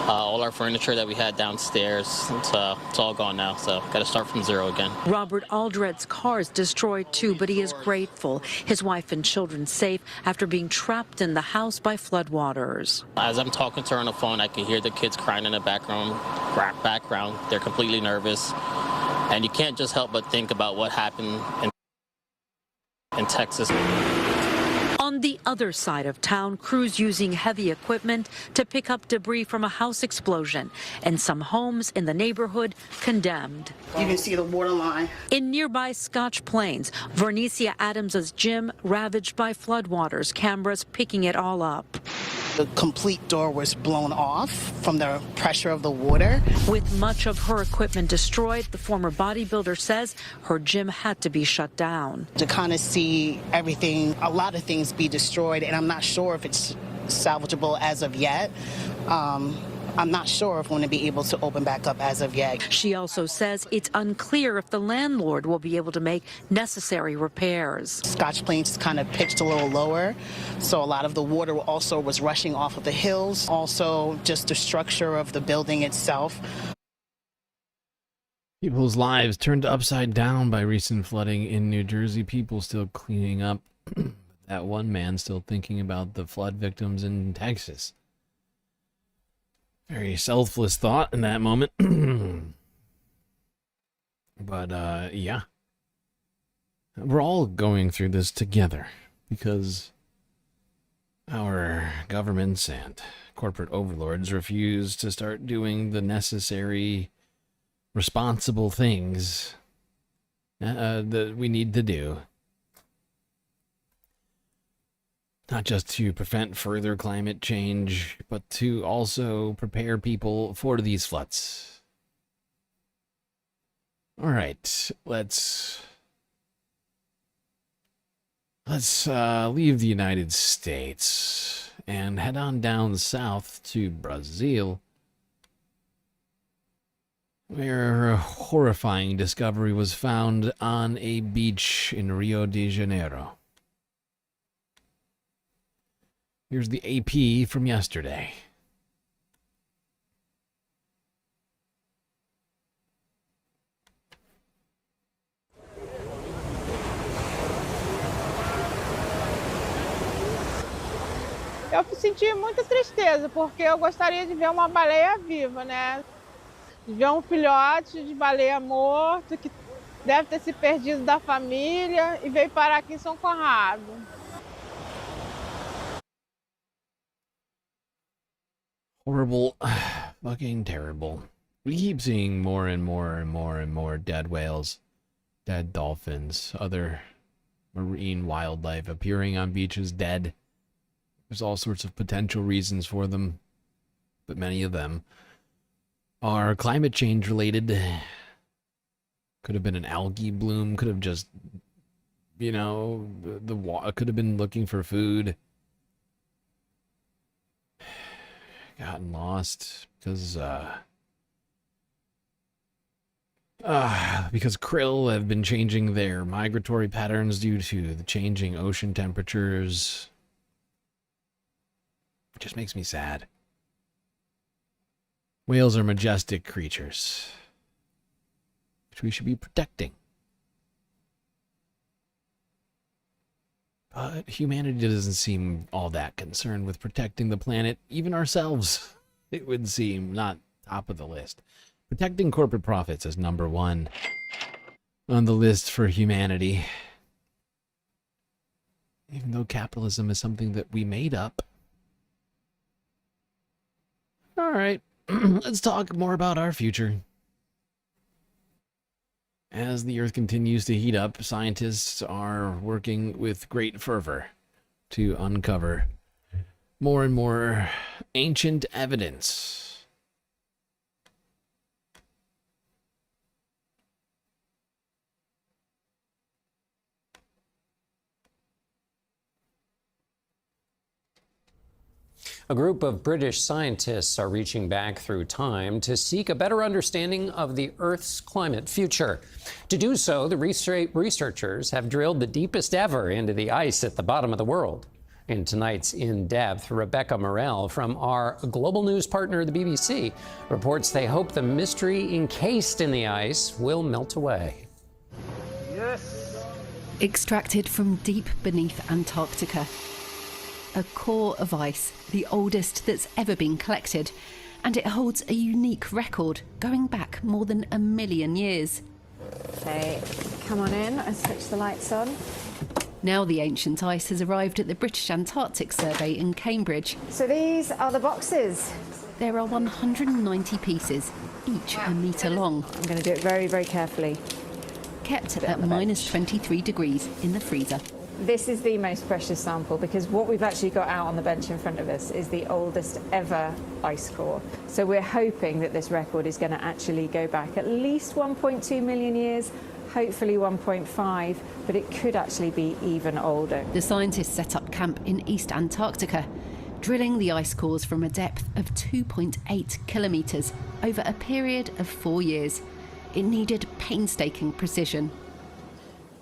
all our furniture that we had downstairs. It's all gone now, so got to start from zero again. Robert Aldred's car is destroyed too, but he is grateful. His wife and children safe after being trapped in the house by floodwaters. As I'm talking to her on the phone, I can hear the kids crying in the background. They're completely nervous. And you can't just help but think about what happened in Texas. On the other side of town, crews using heavy equipment to pick up debris from a house explosion, and some homes in the neighborhood condemned. You can see the water line. In nearby Scotch Plains, Vernicia Adams's gym ravaged by floodwaters, cameras picking it all up. The complete door was blown off from the pressure of the water. With much of her equipment destroyed, the former bodybuilder says her gym had to be shut down. To kind of see everything, a lot of things be destroyed, and I'm not sure if it's salvageable as of yet. I'm not sure if we're going to be able to open back up as of yet. She also says it's unclear if the landlord will be able to make necessary repairs. Scotch Plains is kind of pitched a little lower, so a lot of the water also was rushing off of the hills. Also, just the structure of the building itself. People's lives turned upside down by recent flooding in New Jersey. People still cleaning up. That one man still thinking about the flood victims in Texas. Very selfless thought in that moment. But, yeah. We're all going through this together because our governments and corporate overlords refuse to start doing the necessary, responsible things that we need to do. Not just to prevent further climate change, but to also prepare people for these floods. All right, let's leave the United States and head on down south to Brazil, where a horrifying discovery was found on a beach in Rio de Janeiro. Here's the AP from yesterday. Eu senti muita tristeza, porque eu gostaria de ver uma baleia viva, né? De ver um filhote de baleia morto, que deve ter se perdido da família e veio parar aqui em São Conrado. Horrible, fucking terrible. We keep seeing more and more and more and more dead whales, dead dolphins, other marine wildlife appearing on beaches dead. There's all sorts of potential reasons for them, but many of them are climate change related. Could have been an algae bloom, could have just, you know, could have been looking for food. Gotten lost because krill have been changing their migratory patterns due to the changing ocean temperatures. It just makes me sad. Whales are majestic creatures, which we should be protecting. But humanity doesn't seem all that concerned with protecting the planet, even ourselves. It would seem not top of the list. Protecting corporate profits is number one on the list for humanity. Even though capitalism is something that we made up. All right, let's talk more about our future. As the Earth continues to heat up, scientists are working with great fervor to uncover more and more ancient evidence. A group of British scientists are reaching back through time to seek a better understanding of the Earth's climate future. To do so, the researchers have drilled the deepest ever into the ice at the bottom of the world. In tonight's In Depth, Rebecca Morell from our global news partner, the BBC, reports they hope the mystery encased in the ice will melt away. Yes. Extracted from deep beneath Antarctica. A core of ice, the oldest that's ever been collected, and it holds a unique record going back more than 1 million years. Okay, come on in, I'll switch the lights on. Now the ancient ice has arrived at the British Antarctic Survey in Cambridge. So these are the boxes. There are 190 pieces, each a metre long. I'm going to do it very, very carefully. Kept at minus 23 degrees in the freezer. This is the most precious sample because what we've actually got out on the bench in front of us is the oldest ever ice core. So we're hoping that this record is going to actually go back at least 1.2 million years, hopefully 1.5, but it could actually be even older. The scientists set up camp in East Antarctica, drilling the ice cores from a depth of 2.8 kilometres over a period of 4 years. It needed painstaking precision.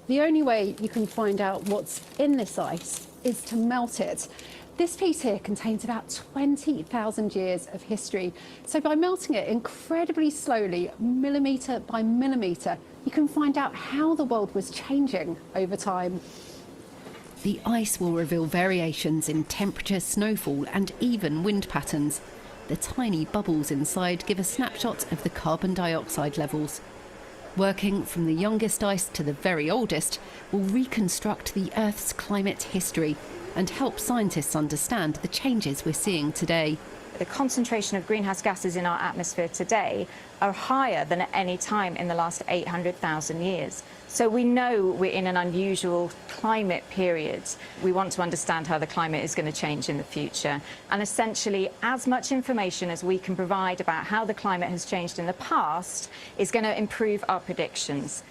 The only way you can find out what's in this ice is to melt it. This piece here contains about 20,000 years of history. So by melting it incredibly slowly, millimetre by millimetre, you can find out how the world was changing over time. The ice will reveal variations in temperature, snowfall, and even wind patterns. The tiny bubbles inside give a snapshot of the carbon dioxide levels. Working from the youngest ice to the very oldest will reconstruct the Earth's climate history and help scientists understand the changes we're seeing today. The concentration of greenhouse gases in our atmosphere today are higher than at any time in the last 800,000 years. So we know we're in an unusual climate period. We want to understand how the climate is going to change in the future. And essentially, as much information as we can provide about how the climate has changed in the past is going to improve our predictions.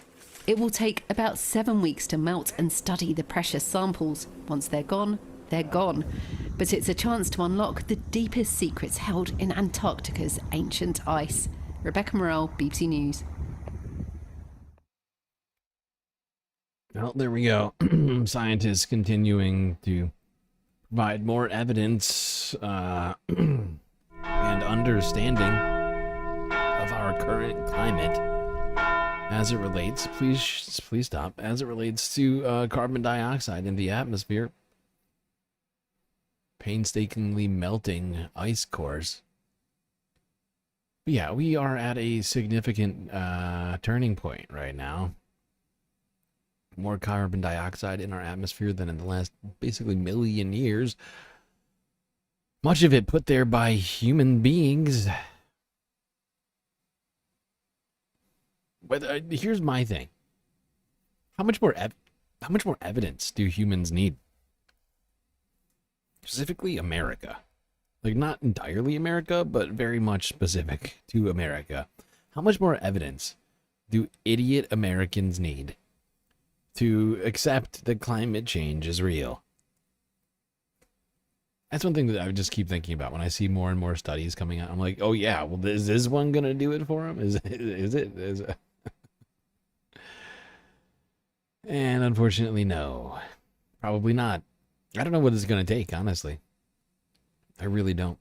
It will take about 7 weeks to melt and study the precious samples. Once they're gone, they're gone. But it's a chance to unlock the deepest secrets held in Antarctica's ancient ice. Rebecca Morrell, BBC News. Well, there we go. Scientists continuing to provide more evidence and understanding of our current climate as it relates, please stop, as it relates to carbon dioxide in the atmosphere. Painstakingly melting ice cores. But yeah, we are at a significant turning point right now. More carbon dioxide in our atmosphere than in the last basically million years. Much of it put there by human beings. But here's my thing: how much more evidence do humans need? Specifically, America, like not entirely America, but very much specific to America. How much more evidence do idiot Americans need to accept that climate change is real? That's one thing that I just keep thinking about when I see more and more studies coming out. I'm like, oh yeah, well, is this one gonna do it for them? Is it? And unfortunately, no, probably not. I don't know what it's gonna take, honestly. I really don't.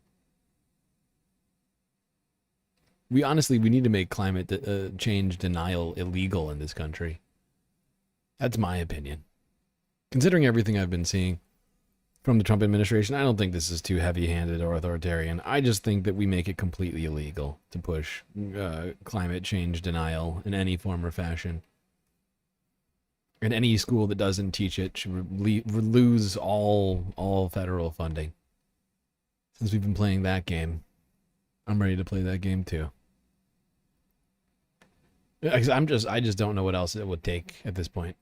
We need to make climate change denial illegal in this country. That's my opinion. Considering everything I've been seeing from the Trump administration, I don't think this is too heavy-handed or authoritarian. I just think that we make it completely illegal to push climate change denial in any form or fashion. And any school that doesn't teach it should lose all federal funding. Since we've been playing that game, I'm ready to play that game too. I just don't know what else it would take at this point.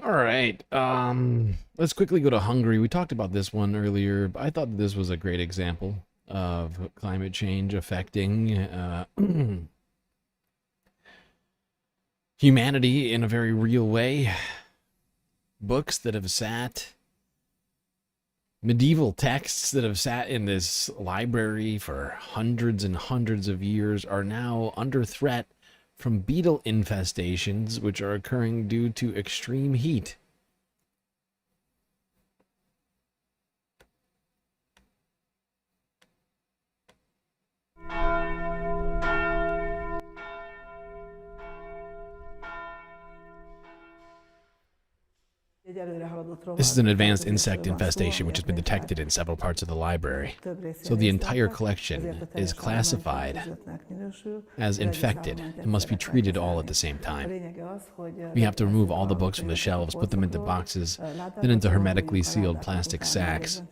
All right, let's quickly go to Hungary. We talked about this one earlier, but I thought that this was a great example of climate change affecting humanity in a very real way. Books that have sat, medieval texts that have sat in this library for hundreds and hundreds of years are now under threat from beetle infestations, which are occurring due to extreme heat. This is an advanced insect infestation which has been detected in several parts of the library. So the entire collection is classified as infected and must be treated all at the same time. We have to remove all the books from the shelves, put them into boxes, then into hermetically sealed plastic sacks.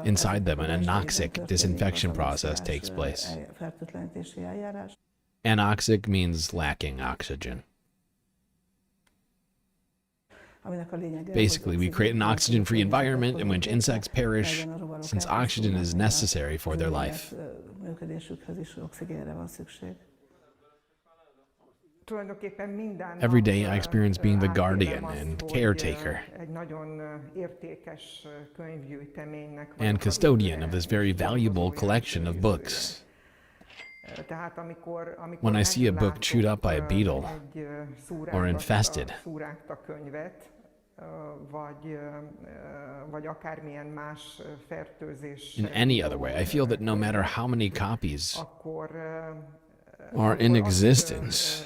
Inside them, an anoxic disinfection process takes place. Anoxic means lacking oxygen. Basically, we create an oxygen-free environment in which insects perish, since oxygen is necessary for their life. Every day I experience being the guardian and caretaker and custodian of this very valuable collection of books. When I see a book chewed up by a beetle or infested, in any other way, I feel that no matter how many copies are in existence.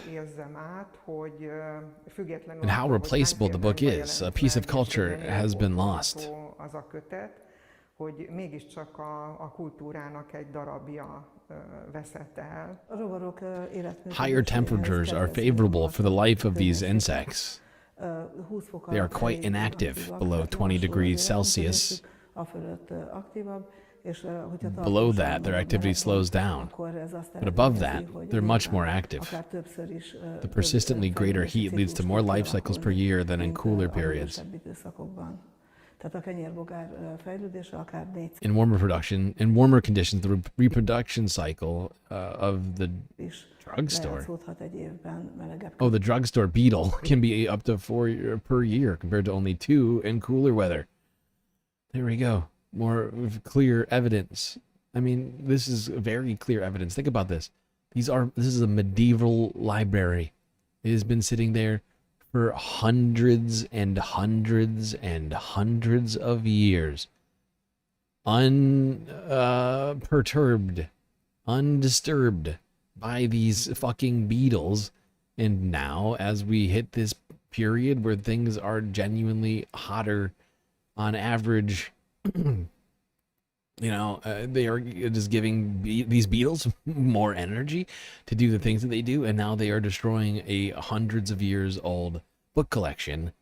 And how replaceable the book is. A piece of culture has been lost. Hogy mégiscsak a kultúrának egy darabja veszett el. Higher temperatures are favorable for the life of these insects. They are quite inactive below 20 degrees Celsius. Below that, their activity slows down. But above that, they're much more active. The persistently greater heat leads to more life cycles per year than in cooler periods. In warmer conditions, the reproduction cycle of the drugstore. Oh, the drugstore beetle can be up to 4 per year compared to only 2 in cooler weather. There we go. More clear evidence. I mean, this is very clear evidence. Think about this. This is a medieval library. It has been sitting there for hundreds and hundreds and hundreds of years, unperturbed, undisturbed by these fucking beetles. And now, as we hit this period where things are genuinely hotter on average, they are just giving these beetles more energy to do the things that they do, and now they are destroying a hundreds of years old book collection.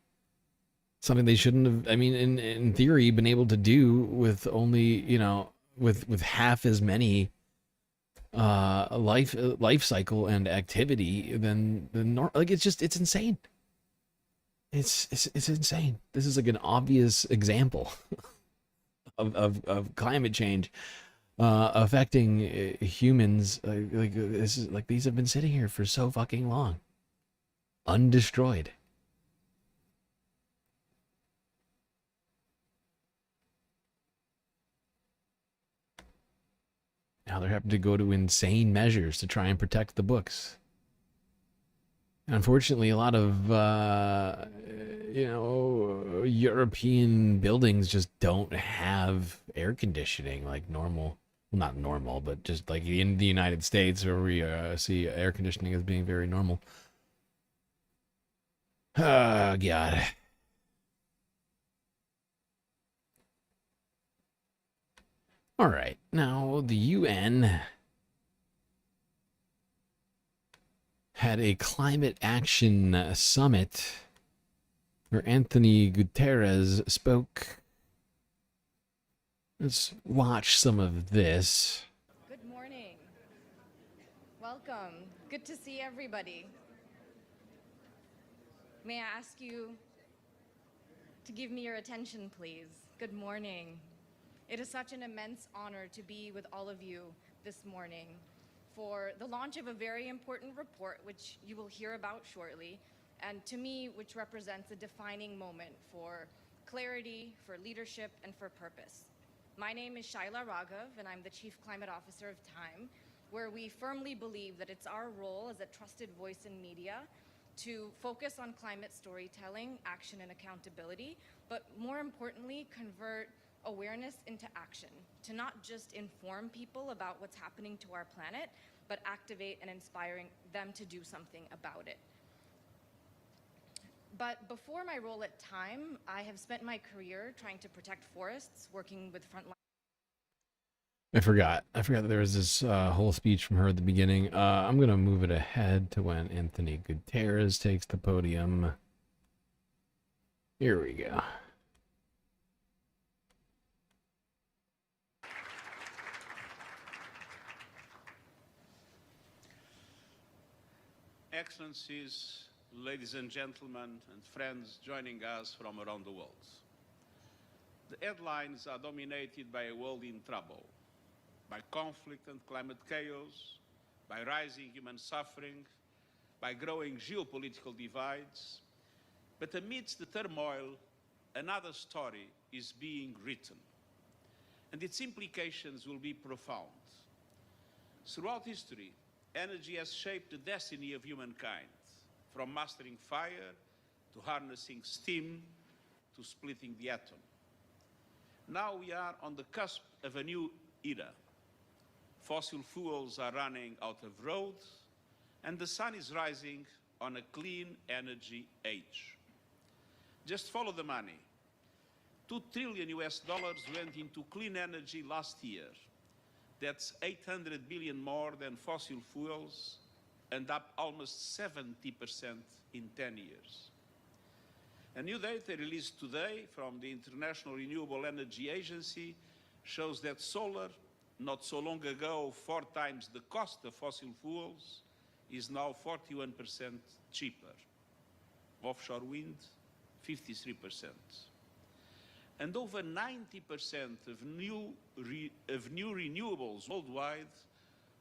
Something they shouldn't have, I mean, in theory, been able to do with only, with half as many life cycle and activity than like it's insane. It's insane. This is like an obvious example of climate change affecting humans. This is like, these have been sitting here for so fucking long, undestroyed. Now they're having to go to insane measures to try and protect the books. Unfortunately, a lot of European buildings just don't have air conditioning like normal. Well, not normal, but just like in the United States, where we see air conditioning as being very normal. Oh, God. All right. Now, the UN had a climate action summit where Anthony Guterres spoke. Let's watch some of this. Good morning. Welcome. Good to see everybody. May I ask you to give me your attention, please? Good morning. It is such an immense honor to be with all of you this morning for the launch of a very important report, which you will hear about shortly, and to me, which represents a defining moment for clarity, for leadership, and for purpose. My name is Shaila Raghav, and I'm the Chief Climate Officer of Time, where we firmly believe that it's our role as a trusted voice in media to focus on climate storytelling, action, and accountability, but more importantly, convert awareness into action, to not just inform people about what's happening to our planet, but activate and inspiring them to do something about it. But before my role at Time, I have spent my career trying to protect forests, working with frontline. I forgot that there was this whole speech from her at the beginning. I'm going to move it ahead to when Anthony Guterres takes the podium. Here we go. Excellencies, ladies and gentlemen, and friends joining us from around the world. The headlines are dominated by a world in trouble, by conflict and climate chaos, by rising human suffering, by growing geopolitical divides. But amidst the turmoil, another story is being written, and its implications will be profound. Throughout history, energy has shaped the destiny of humankind, from mastering fire to harnessing steam to splitting the atom. Now we are on the cusp of a new era. Fossil fuels are running out of road, And the sun is rising on a clean energy age. Just follow the money. $2 trillion went into clean energy last year. That's 800 billion more than fossil fuels and up almost 70% in 10 years. A new data released today from the International Renewable Energy Agency shows that solar, not so long ago 4 times the cost of fossil fuels, is now 41% cheaper. Offshore wind, 53%. And over 90% of new renewables worldwide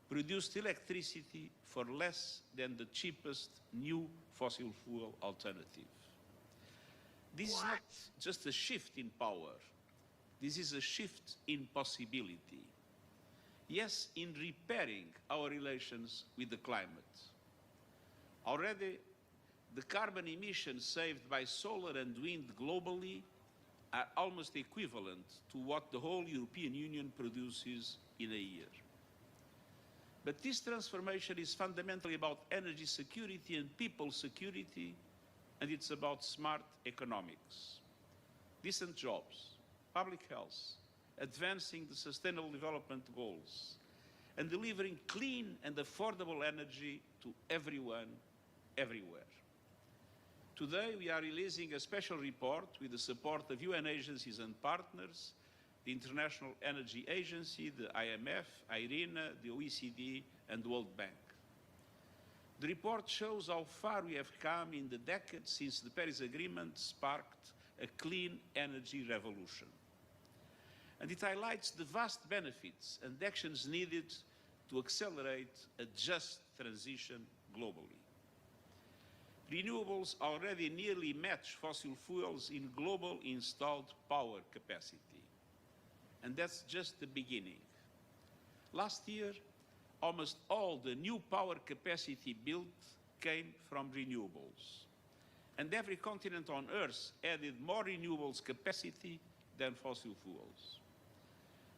produced electricity for less than the cheapest new fossil fuel alternative. This is not just a shift in power. This is a shift in possibility. Yes, in repairing our relations with the climate. Already, the carbon emissions saved by solar and wind globally are almost equivalent to what the whole European Union produces in a year. But this transformation is fundamentally about energy security and people security, and it's about smart economics, decent jobs, public health, advancing the Sustainable Development Goals, and delivering clean and affordable energy to everyone, everywhere. Today, we are releasing a special report with the support of UN agencies and partners, the International Energy Agency, the IMF, IRENA, the OECD, and the World Bank. The report shows how far we have come in the decades since the Paris Agreement sparked a clean energy revolution. And it highlights the vast benefits and actions needed to accelerate a just transition globally. Renewables already nearly match fossil fuels in global installed power capacity. And that's just the beginning. Last year, almost all the new power capacity built came from renewables. And every continent on Earth added more renewables capacity than fossil fuels.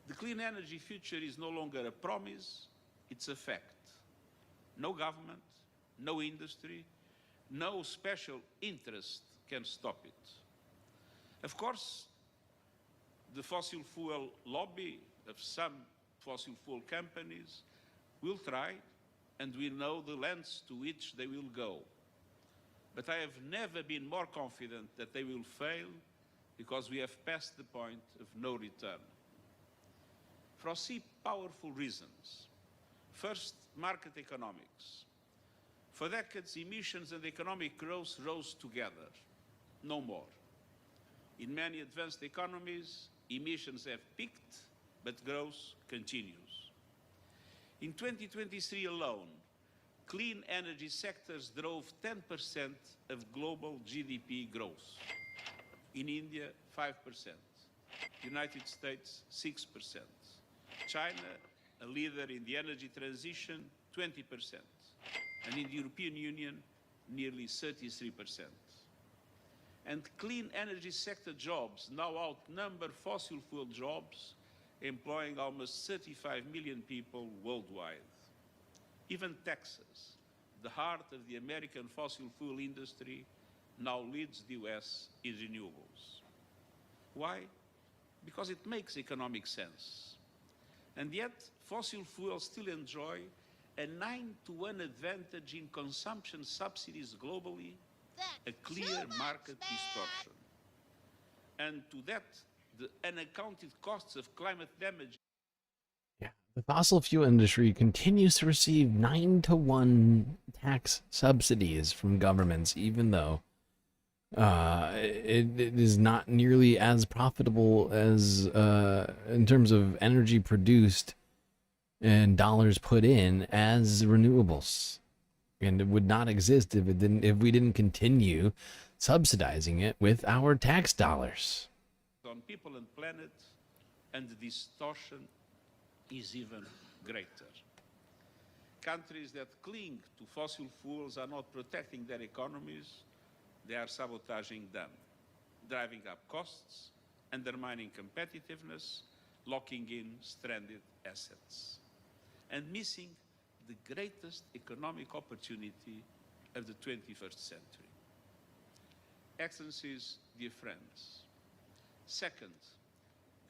The clean energy future is no longer a promise, it's a fact. No government, no industry, no special interest can stop it. Of course, the fossil fuel lobby of some fossil fuel companies will try, and we know the lengths to which they will go. But I have never been more confident that they will fail because we have passed the point of no return. For 3 powerful reasons. First, market economics. For decades, emissions and economic growth rose together, no more. In many advanced economies, emissions have peaked, but growth continues. In 2023 alone, clean energy sectors drove 10% of global GDP growth. In India, 5%. United States, 6%. China, a leader in the energy transition, 20%. And in the European Union, nearly 33%. And clean energy sector jobs now outnumber fossil fuel jobs, employing almost 35 million people worldwide. Even Texas, the heart of the American fossil fuel industry, now leads the US in renewables. Why? Because it makes economic sense. And yet, fossil fuels still enjoy a 9-to-1 advantage in consumption subsidies globally, a clear market distortion. And to that, the unaccounted costs of climate damage. Yeah, the fossil fuel industry continues to receive 9-to-1 tax subsidies from governments, even though it is not nearly as profitable as in terms of energy produced and dollars put in as renewables. And it would not exist if we didn't continue subsidizing it with our tax dollars. On people and planet, and the distortion is even greater. Countries that cling to fossil fuels are not protecting their economies, they are sabotaging them, driving up costs, undermining competitiveness, locking in stranded assets, and missing the greatest economic opportunity of the 21st century. Excellencies, dear friends. Second,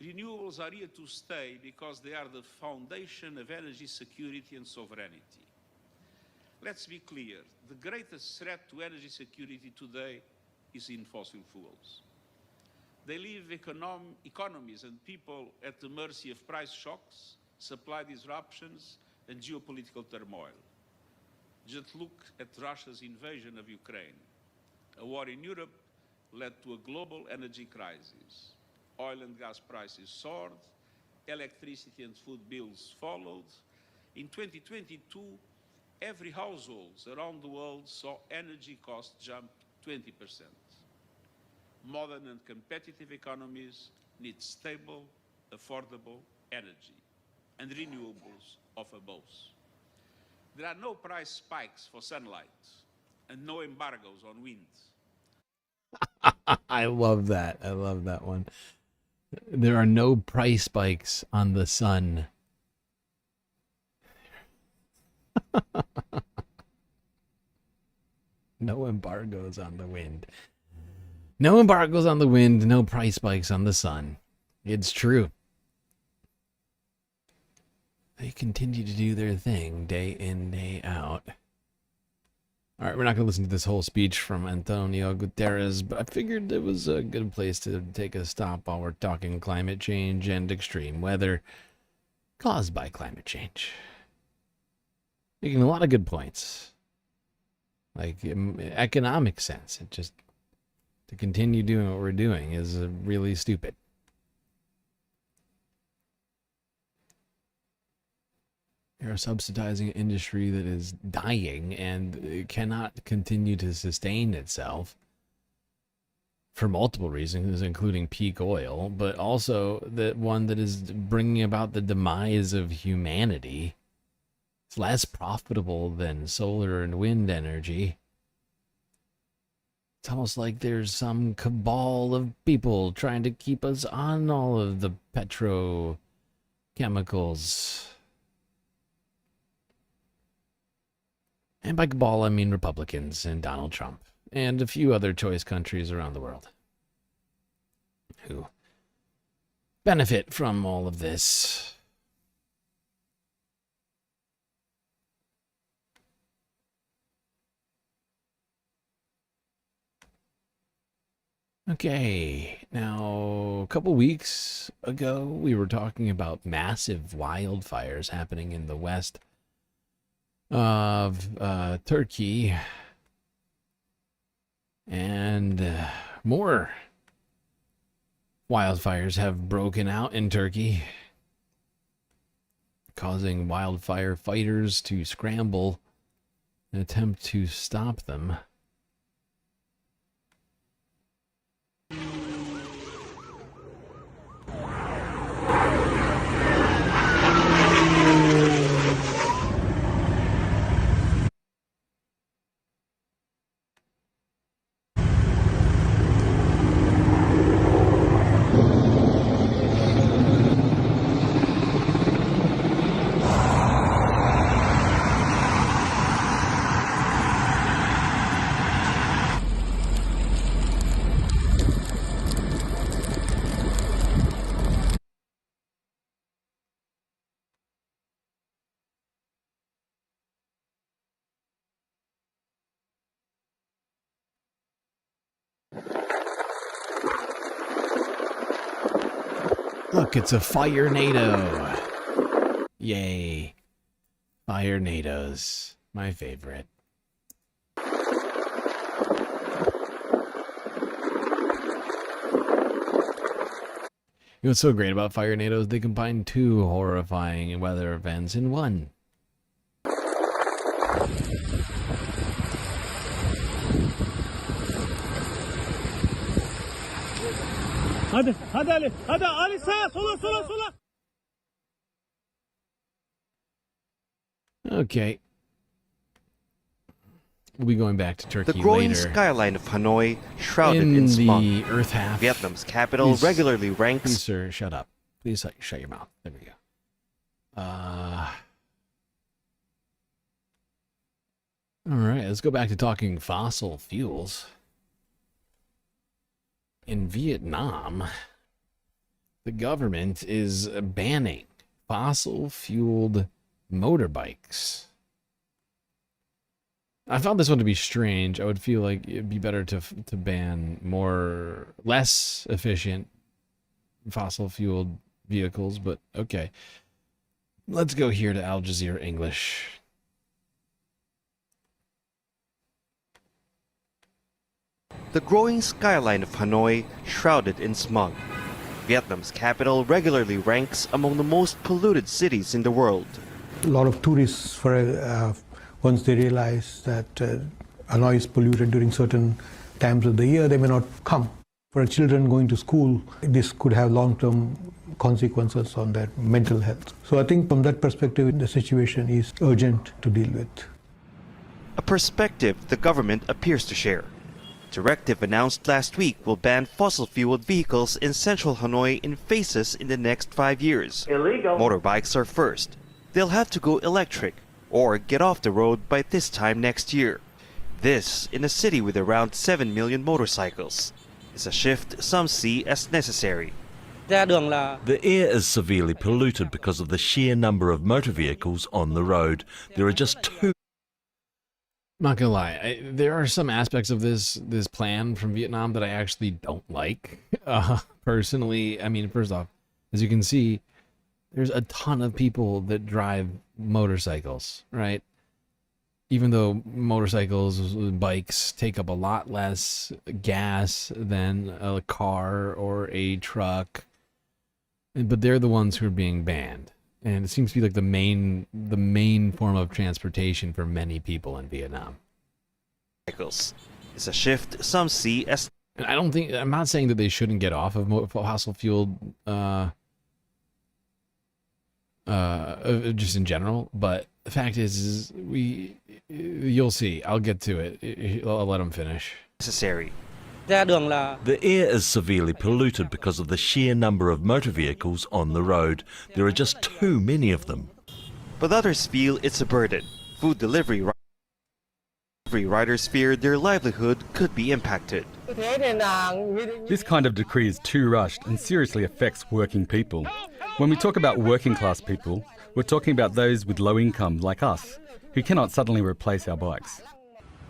renewables are here to stay because they are the foundation of energy security and sovereignty. Let's be clear, the greatest threat to energy security today is in fossil fuels. They leave economies and people at the mercy of price shocks, supply disruptions, and geopolitical turmoil. Just look at Russia's invasion of Ukraine. A war in Europe led to a global energy crisis. Oil and gas prices soared, electricity and food bills followed. In 2022, every household around the world saw energy costs jump 20%. Modern and competitive economies need stable, affordable energy, and renewables offer both. There are no price spikes for sunlight and no embargoes on wind. I love that. I love that one. There are no price spikes on the sun. No embargoes on the wind. No embargoes on the wind, no price spikes on the sun. It's true. They continue to do their thing day in, day out. All right, we're not going to listen to this whole speech from Antonio Guterres, but I figured it was a good place to take a stop while we're talking climate change and extreme weather caused by climate change. Making a lot of good points. Like, in economic sense, it just, to continue doing what we're doing is really stupid. You're subsidizing an industry that is dying and cannot continue to sustain itself for multiple reasons, including peak oil, but also the one that is bringing about the demise of humanity. It's less profitable than solar and wind energy. It's almost like there's some cabal of people trying to keep us on all of the petrochemicals. And by cabal, I mean Republicans and Donald Trump and a few other choice countries around the world who benefit from all of this. Okay, now a couple weeks ago we were talking about massive wildfires happening in the west of Turkey, and more wildfires have broken out in Turkey, causing wildfire fighters to scramble and attempt to stop them. Look, it's a fire NATO. Yay. Fire NATOs. My favorite. You know what's so great about fire NATOs? They combine two horrifying weather events in one. Hadi Ali. Hadi Ali sağa, sola. Okay. We'll be going back to Turkey later. The growing later. skyline of Hanoi, shrouded in smog. The Earth half. Vietnam's capital regularly ranks. Please, sir, shut up. Please shut your mouth. There we go. All right, let's go back to talking fossil fuels. In Vietnam, the government is banning fossil-fueled motorbikes. I found this one to be strange. I would feel like it'd be better to ban less efficient fossil-fueled vehicles, but okay. Let's go here to Al Jazeera English. The growing skyline of Hanoi shrouded in smog. Vietnam's capital regularly ranks among the most polluted cities in the world. A lot of tourists, once they realize that Hanoi is polluted during certain times of the year, they may not come. For children going to school, this could have long-term consequences on their mental health. So I think from that perspective, the situation is urgent to deal with. A perspective the government appears to share. Directive announced last week will ban fossil-fueled vehicles in central Hanoi in phases in the next 5 years. Illegal. Motorbikes are first. They'll have to go electric or get off the road by this time next year. This, in a city with around 7 million motorcycles, is a shift some see as necessary. The air is severely polluted because of the sheer number of motor vehicles on the road. There are just too... Not gonna lie, there are some aspects of this plan from Vietnam that I actually don't like. Personally, I mean, first off, as you can see, there's a ton of people that drive motorcycles, right? Even though motorcycles, bikes take up a lot less gas than a car or a truck, but they're the ones who are being banned. And it seems to be like the main form of transportation for many people in Vietnam. It's a shift some see as... And I'm not saying that they shouldn't get off of fossil fueled just in general, but the fact is you'll see. I'll get to it. I'll let them finish. Necessary. The air is severely polluted because of the sheer number of motor vehicles on the road. There are just too many of them. But others feel it's a burden. Food delivery riders fear their livelihood could be impacted. This kind of decree is too rushed and seriously affects working people. When we talk about working class people, we're talking about those with low income like us, who cannot suddenly replace our bikes.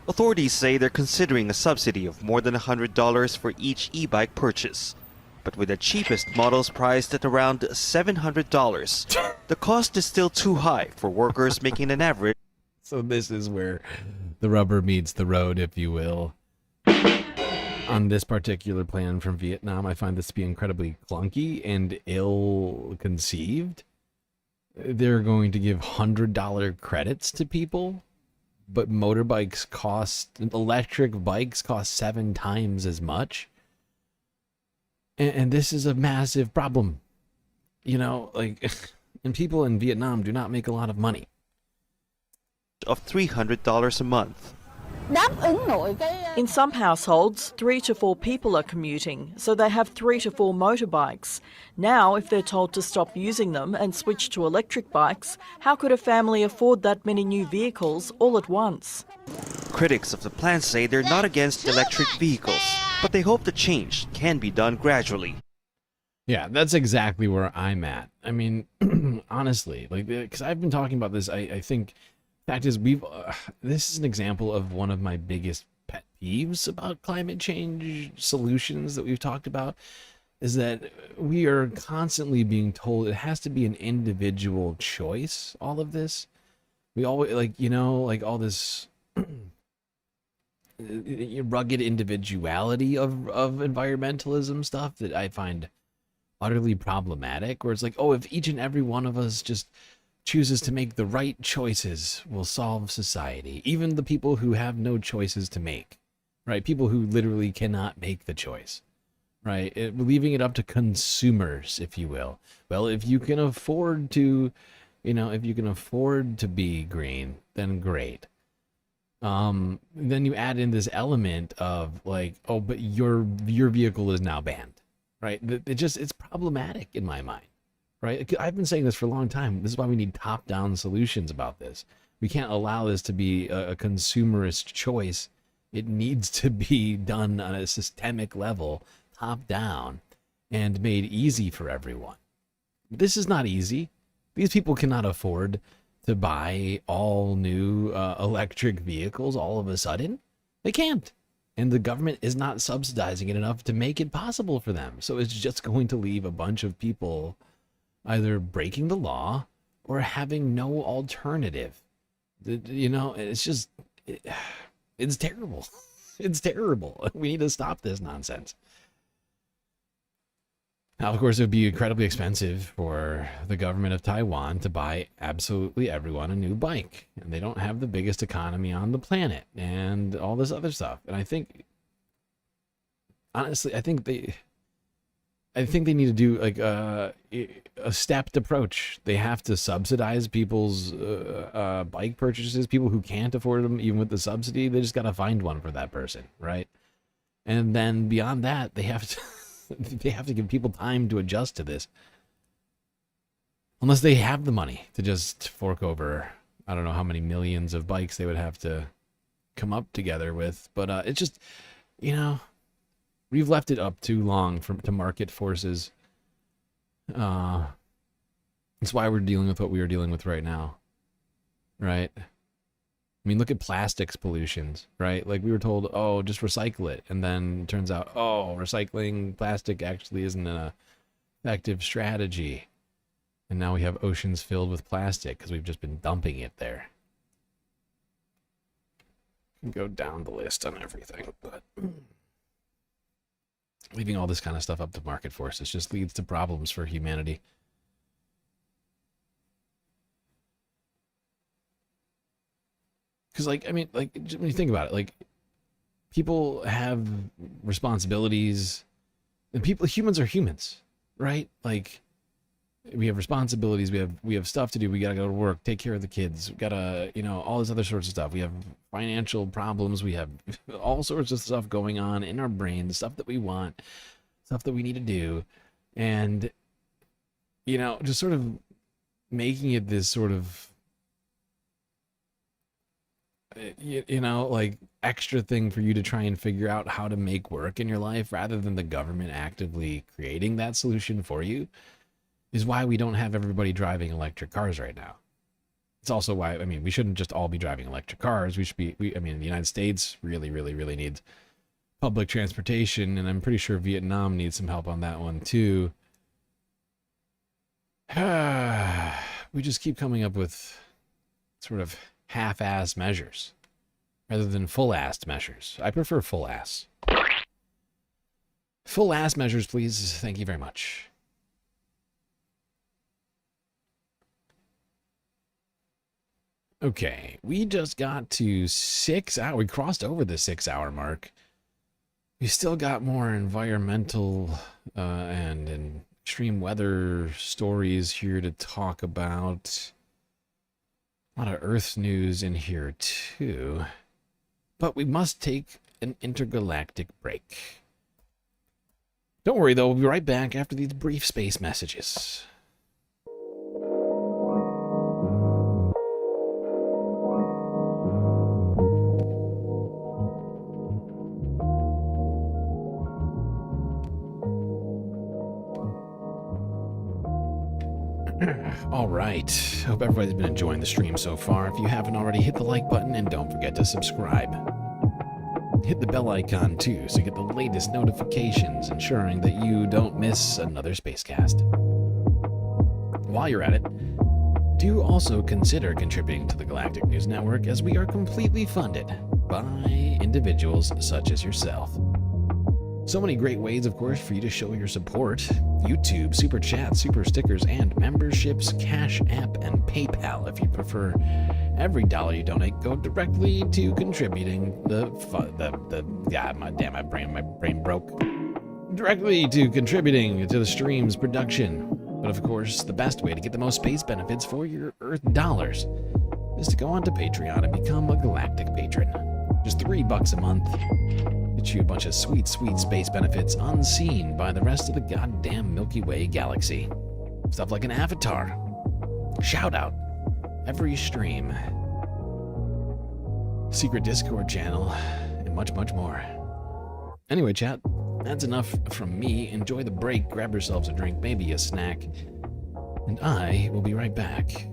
Authorities say they're considering a subsidy of more than $100 for each e-bike purchase. But with the cheapest models priced at around $700, the cost is still too high for workers making an average. So this is where the rubber meets the road, if you will. On this particular plan from Vietnam, I find this to be incredibly clunky and ill-conceived. They're going to give $100 credits to people, but electric bikes cost 7 times as much. And this is a massive problem. You know, like, and people in Vietnam do not make a lot of money. Of $300 a month. In some households, 3 to 4 people are commuting, so they have 3 to 4 motorbikes. Now, if they're told to stop using them and switch to electric bikes, how could a family afford that many new vehicles all at once? Critics of the plan say they're not against electric vehicles, but they hope the change can be done gradually. Yeah, that's exactly where I'm at. I mean, honestly, like, because I've been talking about this, I think... Fact is, this is an example of one of my biggest pet peeves about climate change solutions that we've talked about, is that we are constantly being told it has to be an individual choice, all of this. We always, like all this rugged individuality of environmentalism stuff that I find utterly problematic, where it's like, oh, if each and every one of us just chooses to make the right choices will solve society. Even the people who have no choices to make, right? People who literally cannot make the choice, right? Leaving it up to consumers, if you will. Well, if you can afford to, if you can afford to be green, then great. Then you add in this element of like, oh, but your vehicle is now banned, right? It's problematic in my mind. Right? I've been saying this for a long time. This is why we need top-down solutions about this. We can't allow this to be a consumerist choice. It needs to be done on a systemic level, top down, and made easy for everyone. This is not easy. These people cannot afford to buy all new electric vehicles all of a sudden. They can't. And the government is not subsidizing it enough to make it possible for them. So it's just going to leave a bunch of people either breaking the law or having no alternative. You know, it's just, it's terrible. It's terrible. We need to stop this nonsense. Now, of course, it would be incredibly expensive for the government of Taiwan to buy absolutely everyone a new bike. And they don't have the biggest economy on the planet and all this other stuff. And I think, honestly, I think they need to do like a stepped approach. They have to subsidize people's bike purchases. People who can't afford them, even with the subsidy, they just got to find one for that person, right? And then beyond that, they have to... They have to give people time to adjust to this. Unless they have the money to just fork over, I don't know how many millions of bikes they would have to come up together with. But it's just, you know, we've left it up too long to market forces. That's why we're dealing with what we are dealing with right now. Right? I mean, look at plastics pollutions, right? Like we were told, oh, just recycle it. And then it turns out, oh, recycling plastic actually isn't an effective strategy. And now we have oceans filled with plastic because we've just been dumping it there. You can go down the list on everything, but leaving all this kind of stuff up to market forces just leads to problems for humanity. Because, like, I mean, like, when you think about it, like, people have responsibilities, and humans are humans, right? Like, we have responsibilities, we have stuff to do, we gotta go to work, take care of the kids, we gotta, you know, all this other sorts of stuff. We have financial problems, we have all sorts of stuff going on in our brains, stuff that we want, stuff that we need to do, and, you know, just sort of making it this sort of, you know, like extra thing for you to try and figure out how to make work in your life rather than the government actively creating that solution for you is why we don't have everybody driving electric cars right now. It's also why, I mean, we shouldn't just all be driving electric cars. We should be, I mean, the United States really, really, really needs public transportation, and I'm pretty sure Vietnam needs some help on that one too. We just keep coming up with sort of half-ass measures rather than full-assed measures. I prefer full-ass. Full-ass measures, please. Thank you very much. Okay, we just got to 6 hours. We crossed over the 6-hour mark. We still got more environmental and extreme weather stories here to talk about. A lot of Earth news in here, too. But we must take an intergalactic break. Don't worry, though. We'll be right back after these brief space messages. All right. Hope everybody's been enjoying the stream so far. If you haven't already, hit the like button and don't forget to subscribe. Hit the bell icon too so you get the latest notifications, ensuring that you don't miss another spacecast. While you're at it, do also consider contributing to the Galactic News Network, as we are completely funded by individuals such as yourself. So many great ways, of course, for you to show your support. YouTube, Super Chat, Super Stickers, and memberships, Cash App, and PayPal if you prefer. Every dollar you donate go directly to contributing my brain broke. Directly to contributing to the stream's production. But of course, the best way to get the most space benefits for your Earth dollars is to go onto Patreon and become a Galactic Patron. Just $3 a month. Get you a bunch of sweet, sweet space benefits unseen by the rest of the goddamn Milky Way galaxy. Stuff like an avatar, shout out every stream, secret Discord channel, and much, much more. Anyway, chat, that's enough from me. Enjoy the break, grab yourselves a drink, maybe a snack, and I will be right back.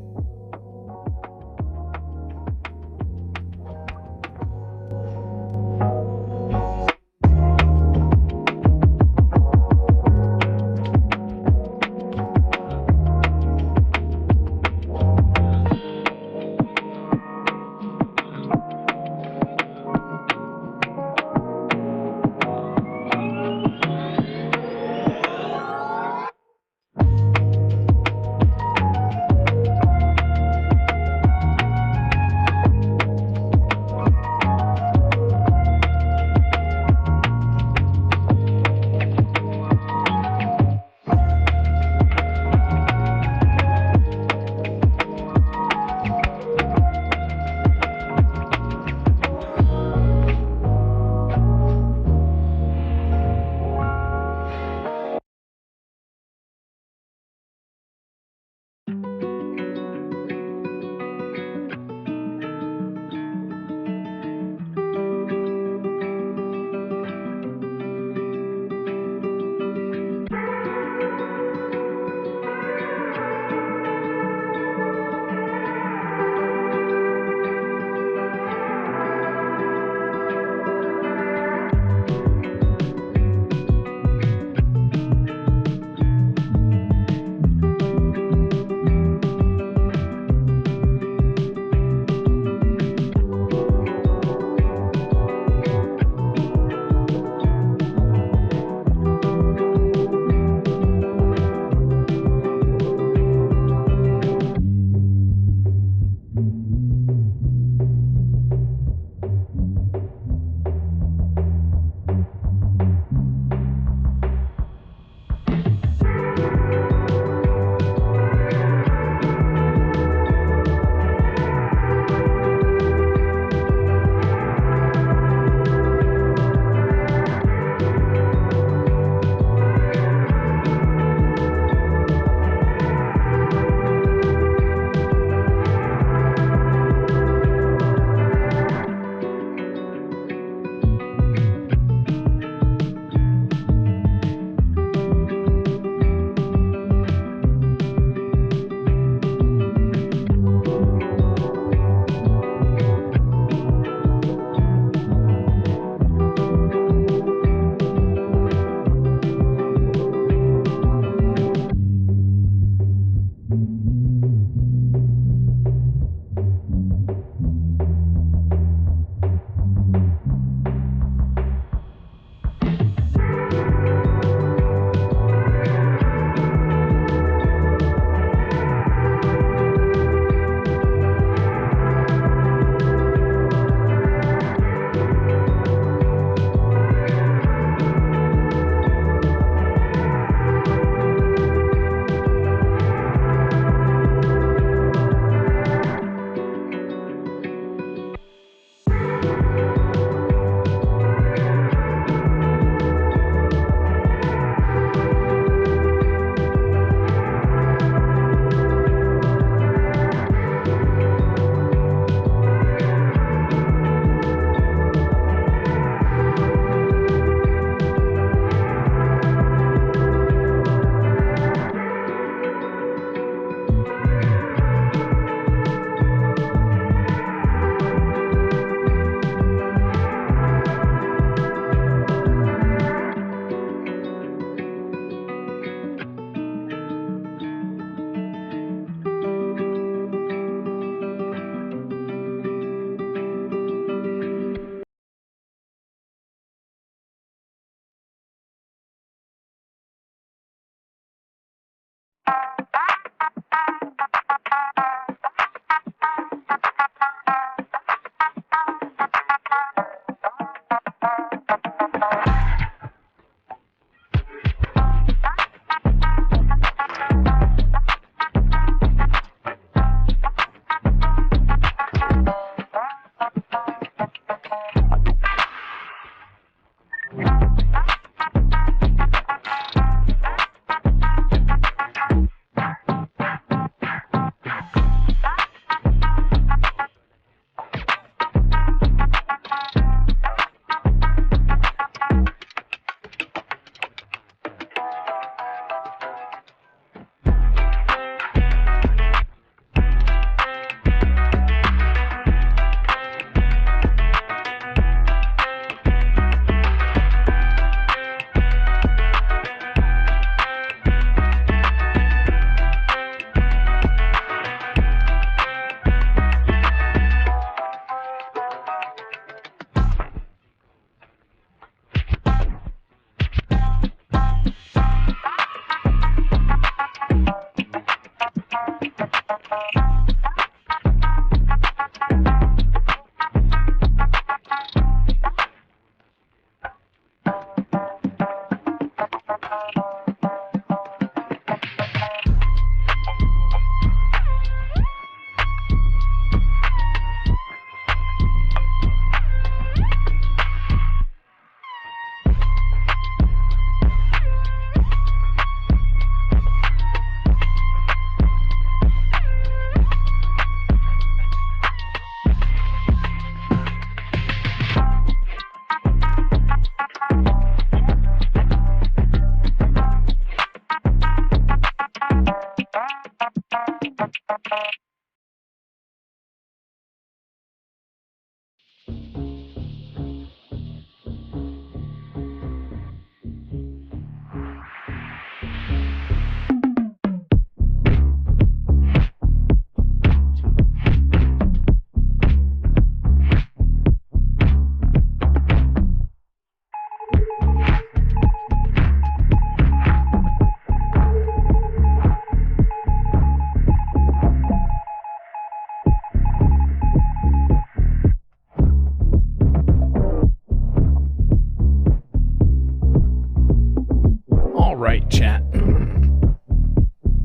All right, chat.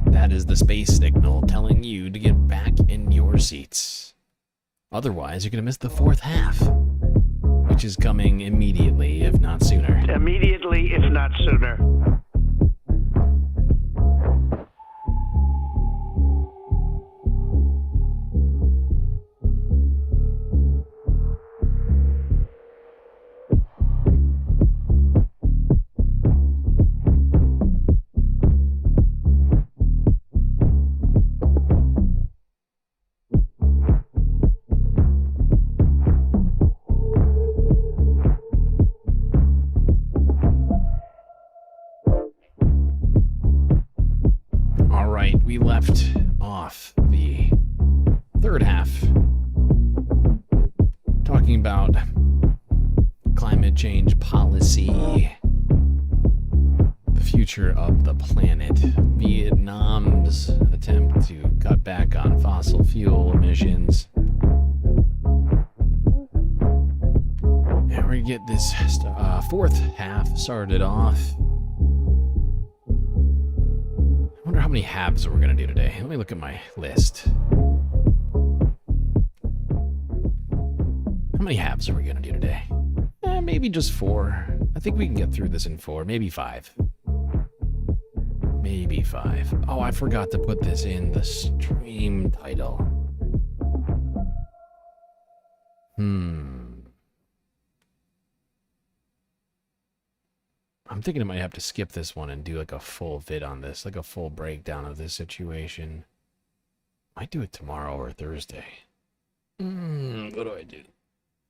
That is the space signal telling you to get back in your seats. Otherwise, you're going to miss the fourth half, which is coming immediately, if not sooner. Immediately, if not sooner. We left off the third half talking about climate change policy, the future of the planet, Vietnam's attempt to cut back on fossil fuel emissions. And we get this fourth half started off. I wonder how many halves we're going to do today. Let me look at my list. How many halves are we going to do today? Maybe just 4. I think we can get through this in 4. Maybe 5. Maybe 5. Oh, I forgot to put this in the stream title. I'm thinking I might have to skip this one and do like a full vid on this, like a full breakdown of this situation. Might do it tomorrow or Thursday. What do I do?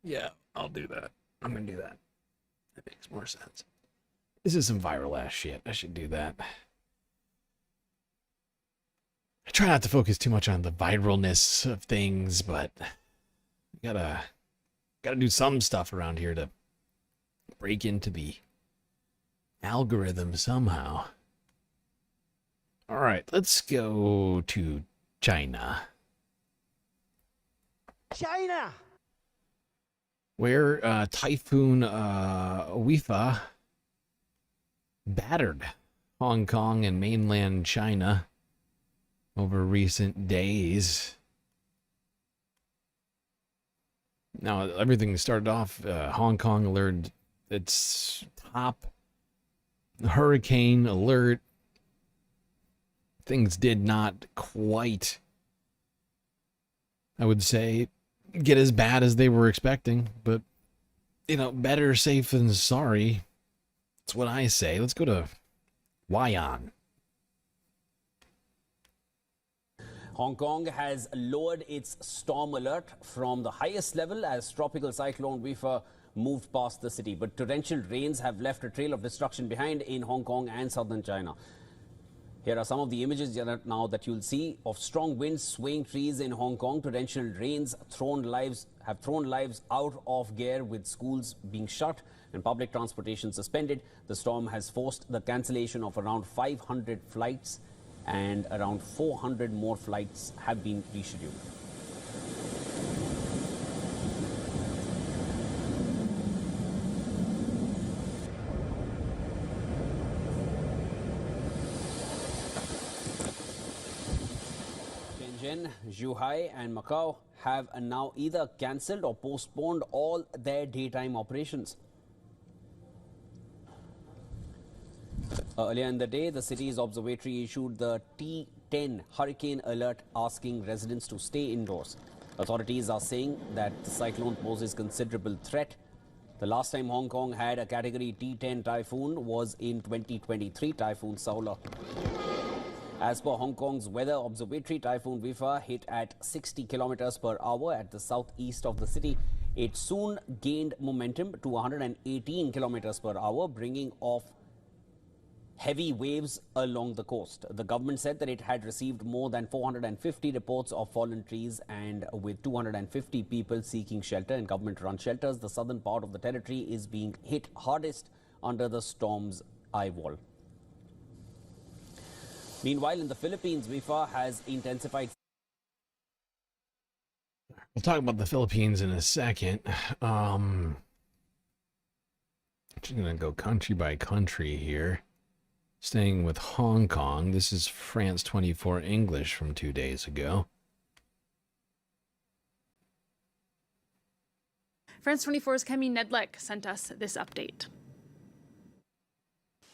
Yeah, I'll do that. I'm gonna do that. That makes more sense. This is some viral ass shit. I should do that. I try not to focus too much on the viralness of things, but gotta do some stuff around here to break into the algorithm somehow. All right, let's go to China. China! Where Typhoon Wifa battered Hong Kong and mainland China over recent days. Now, everything started off, Hong Kong alerted its top hurricane alert. Things did not quite, I would say, get as bad as they were expecting, but, you know, better safe than sorry. That's what I say. Let's go to Wayan. Hong Kong has lowered its storm alert from the highest level as tropical cyclone Wifa moved past the city, but torrential rains have left a trail of destruction behind in Hong Kong and southern China. Here are some of the images now that you'll see of strong winds swaying trees in Hong Kong. Torrential rains have thrown lives out of gear, with schools being shut and public transportation suspended. The storm has forced the cancellation of around 500 flights, and around 400 more flights have been rescheduled. Shenzhen, Zhuhai and Macau have now either cancelled or postponed all their daytime operations. Earlier in the day, the city's observatory issued the T10 hurricane alert, asking residents to stay indoors. Authorities are saying that the cyclone poses considerable threat. The last time Hong Kong had a category T10 typhoon was in 2023, Typhoon Saola. As per Hong Kong's weather observatory, Typhoon Wifa hit at 60 kilometers per hour at the southeast of the city. It soon gained momentum to 118 kilometers per hour, bringing off heavy waves along the coast. The government said that it had received more than 450 reports of fallen trees, and with 250 people seeking shelter in government-run shelters, the southern part of the territory is being hit hardest under the storm's eye wall. Meanwhile, in the Philippines, Wifa has intensified. We'll talk about the Philippines in a second. I'm just going to go country by country here. Staying with Hong Kong, this is France 24 English from 2 days ago. France 24's Kemi Nedlek sent us this update.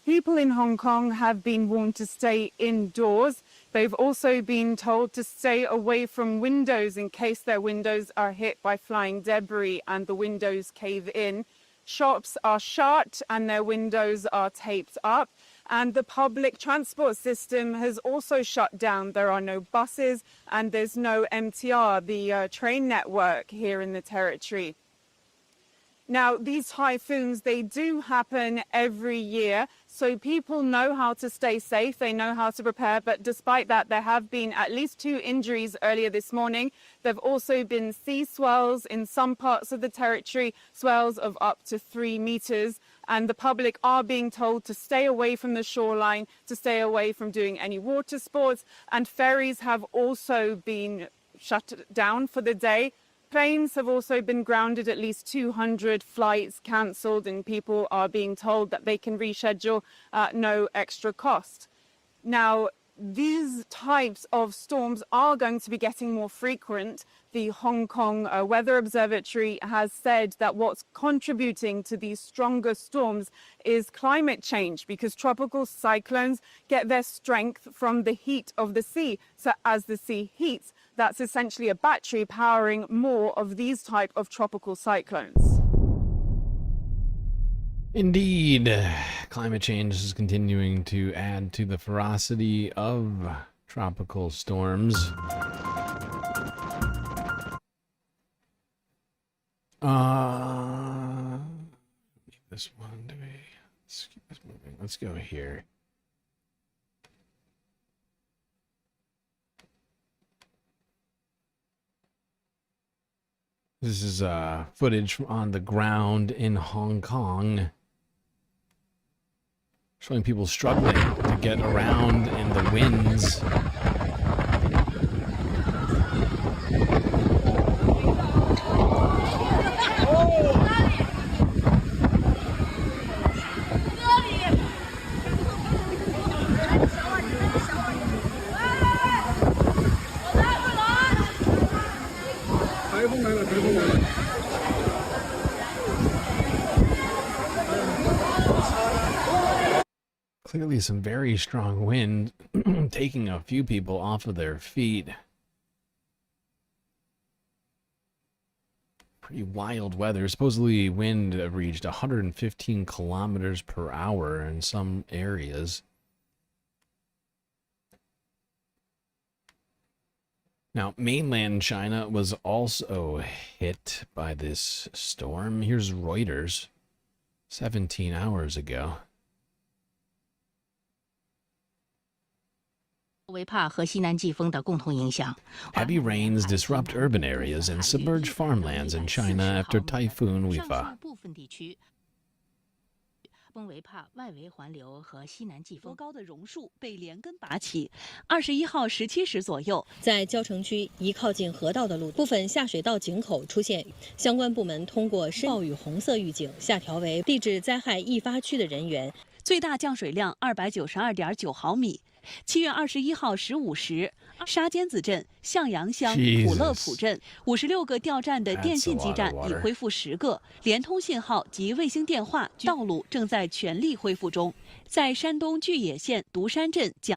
People in Hong Kong have been warned to stay indoors. They've also been told to stay away from windows in case their windows are hit by flying debris and the windows cave in. Shops are shut and their windows are taped up. And the public transport system has also shut down. There are no buses and there's no MTR, the train network here in the territory. Now, these typhoons, they do happen every year, so people know how to stay safe, they know how to prepare, but despite that, there have been at least 2 injuries earlier this morning. There have also been sea swells in some parts of the territory, swells of up to 3 meters, and the public are being told to stay away from the shoreline, to stay away from doing any water sports, and ferries have also been shut down for the day. Planes have also been grounded, at least 200 flights cancelled, and people are being told that they can reschedule at no extra cost. Now, these types of storms are going to be getting more frequent. The Hong Kong Weather Observatory has said that what's contributing to these stronger storms is climate change, because tropical cyclones get their strength from the heat of the sea. So as the sea heats, that's essentially a battery powering more of these type of tropical cyclones. Indeed, climate change is continuing to add to the ferocity of tropical storms. This one, let's keep this moving. Let's go here. This is footage on the ground in Hong Kong, showing people struggling to get around in the winds. Clearly some very strong wind, taking a few people off of their feet. Pretty wild weather. Supposedly wind reached 115 kilometers per hour in some areas. Now, mainland China was also hit by this storm. Here's Reuters, 17 hours ago. Heavy rains disrupt urban areas and submerge farmlands in China after Typhoon Wifa. 崩维帕外围环流和西南季风高的榕树被连根拔起。21号17时左右，在蕉城区一靠近河道的路部分下水道井口出现，相关部门通过暴雨红色预警下调为地质灾害易发区的人员，最大降水量292.9毫米。7月21号15时，沙尖子镇、向阳乡、普乐浦镇56个调站的电信基站已恢复10个，联通信号及卫星电话、道路正在全力恢复中。在山东巨野县独山镇讲。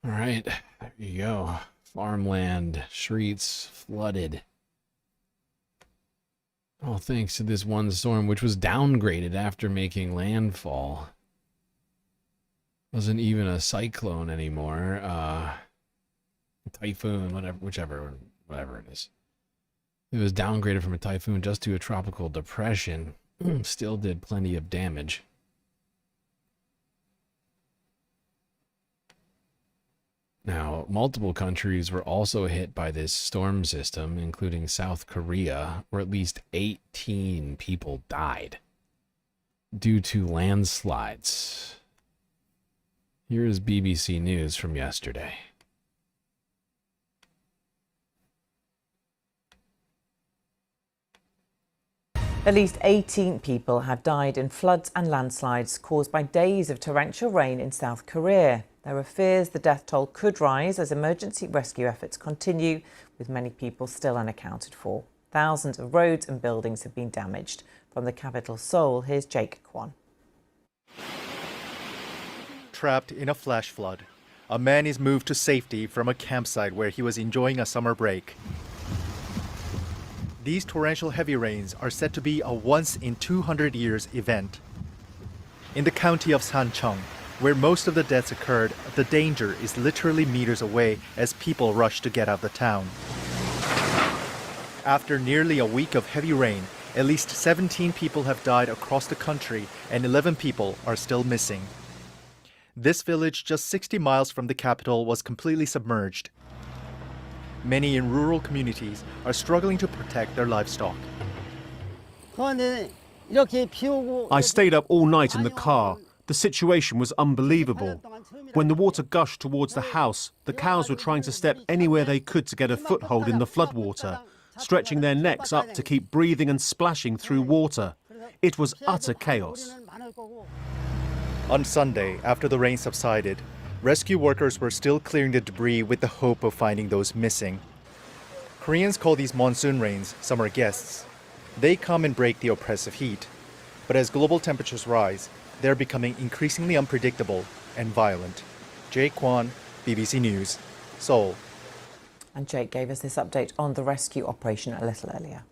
All right, there you go. Farmland, streets flooded. All thanks to this one storm, which was downgraded after making landfall. Wasn't even a cyclone anymore. Typhoon, whatever it is. It was downgraded from a typhoon just to a tropical depression. Still did plenty of damage. Now, multiple countries were also hit by this storm system, including South Korea, where at least 18 people died due to landslides. Here's BBC News from yesterday. At least 18 people have died in floods and landslides caused by days of torrential rain in South Korea. There are fears the death toll could rise as emergency rescue efforts continue, with many people still unaccounted for. Thousands of roads and buildings have been damaged. From the capital Seoul, here's Jake Kwon. Trapped in a flash flood, a man is moved to safety from a campsite where he was enjoying a summer break. These torrential heavy rains are said to be a once-in-200 years event. In the county of Sancheong, where most of the deaths occurred, the danger is literally meters away as people rush to get out of the town. After nearly a week of heavy rain, at least 17 people have died across the country and 11 people are still missing. This village, just 60 miles from the capital, was completely submerged. Many in rural communities are struggling to protect their livestock. I stayed up all night in the car. The situation was unbelievable. When the water gushed towards the house, the cows were trying to step anywhere they could to get a foothold in the floodwater, stretching their necks up to keep breathing and splashing through water. It was utter chaos. On Sunday, after the rain subsided, rescue workers were still clearing the debris with the hope of finding those missing. Koreans call these monsoon rains summer guests. They come and break the oppressive heat. But as global temperatures rise, they're becoming increasingly unpredictable and violent. Jake Kwon, BBC News, Seoul. And Jake gave us this update on the rescue operation a little earlier.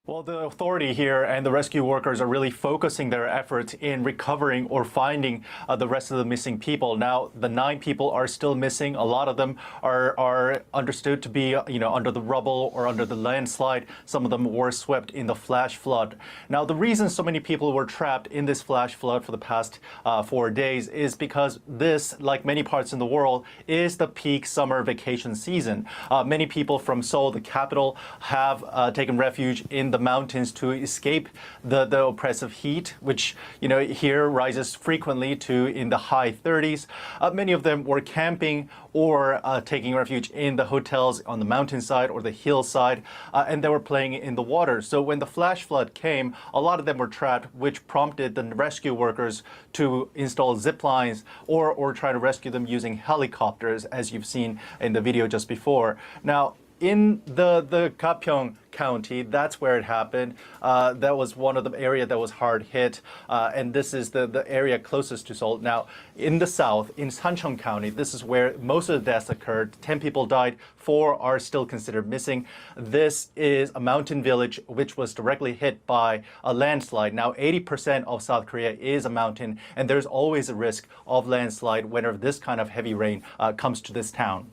Well, the authority here and the rescue workers are really focusing their efforts in recovering or finding the rest of the missing people. Now, the 9 people are still missing. A lot of them are understood to be, under the rubble or under the landslide. Some of them were swept in the flash flood. Now, the reason so many people were trapped in this flash flood for the past 4 days is because this, like many parts in the world, is the peak summer vacation season. Many people from Seoul, the capital, have taken refuge in the mountains to escape the oppressive heat, which here rises frequently to in the high 30s. Many of them were camping or taking refuge in the hotels on the mountainside or the hillside, and they were playing in the water. So when the flash flood came, a lot of them were trapped, which prompted the rescue workers to install zip lines or try to rescue them using helicopters, as you've seen in the video just before. Now, in the Gapyeong County, that's where it happened. That was one of the area that was hard hit, and this is the area closest to Seoul. Now, in the south, in Sancheong County, this is where most of the deaths occurred. 10 people died, 4 are still considered missing. This is a mountain village which was directly hit by a landslide. Now, 80% of South Korea is a mountain, and there's always a risk of landslide whenever this kind of heavy rain comes to this town.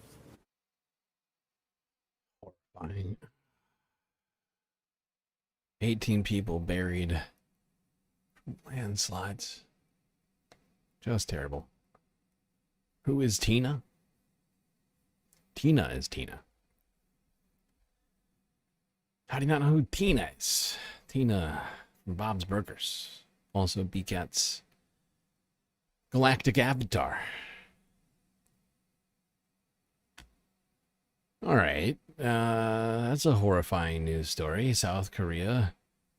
18 people buried from landslides. Just terrible. Who is Tina? Tina is Tina. How do you not know who Tina is? Tina from Bob's Burgers. Also BCAT's Galactic Avatar. All right. That's a horrifying news story. South Korea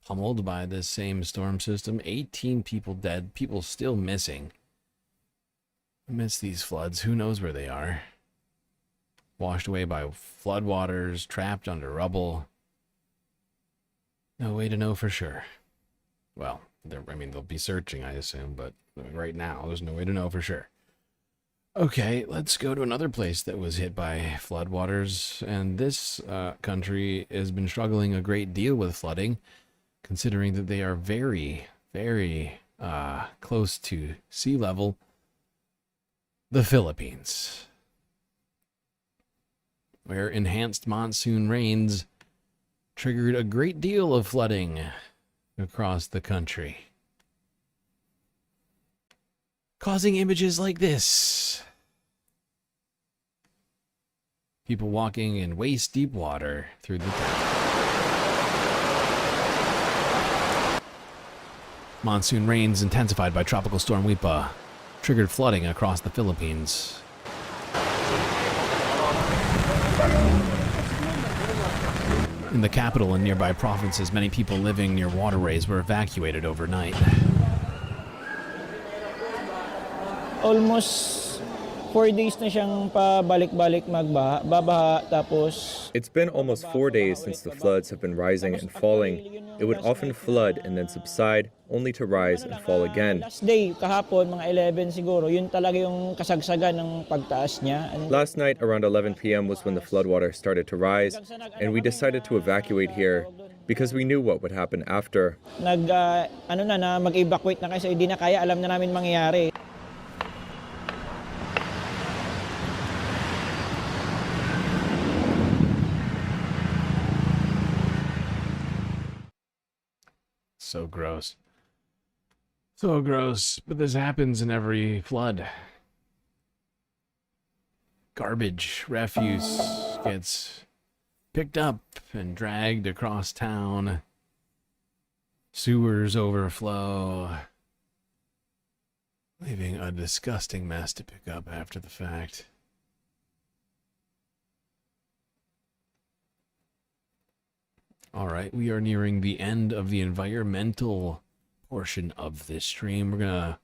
pummeled by this same storm system. 18 people dead. People still missing. Amidst these floods, who knows where they are? Washed away by floodwaters, trapped under rubble. No way to know for sure. Well, they'll be searching, I assume, but right now, there's no way to know for sure. Okay, let's go to another place that was hit by floodwaters, and this country has been struggling a great deal with flooding, considering that they are very, very close to sea level. the Philippines, where enhanced monsoon rains triggered a great deal of flooding across the country, causing images like this. People walking in waist-deep water through the monsoon rains intensified by Tropical Storm Wipa triggered flooding across the Philippines. In the capital and nearby provinces, many people living near waterways were evacuated overnight. Almost 4 days na siyang pabalik-balik babaha, tapos... It's been almost 4 days since the floods have been rising and falling. It would often flood and then subside, only to rise and fall again. Last day, kahapon, mga 11 siguro, yun talaga yung kasagsagan ng pagtaas niya. Last night, around 11 p.m. was when the floodwater started to rise, and we decided to evacuate here because we knew what would happen after. Mag-evacuate na kasi hindi na kaya, alam na namin mangyayari. So gross. So gross. But this happens in every flood. Garbage, refuse gets picked up and dragged across town. Sewers overflow, leaving a disgusting mess to pick up after the fact. All right, we are nearing the end of the environmental portion of this stream. We're going to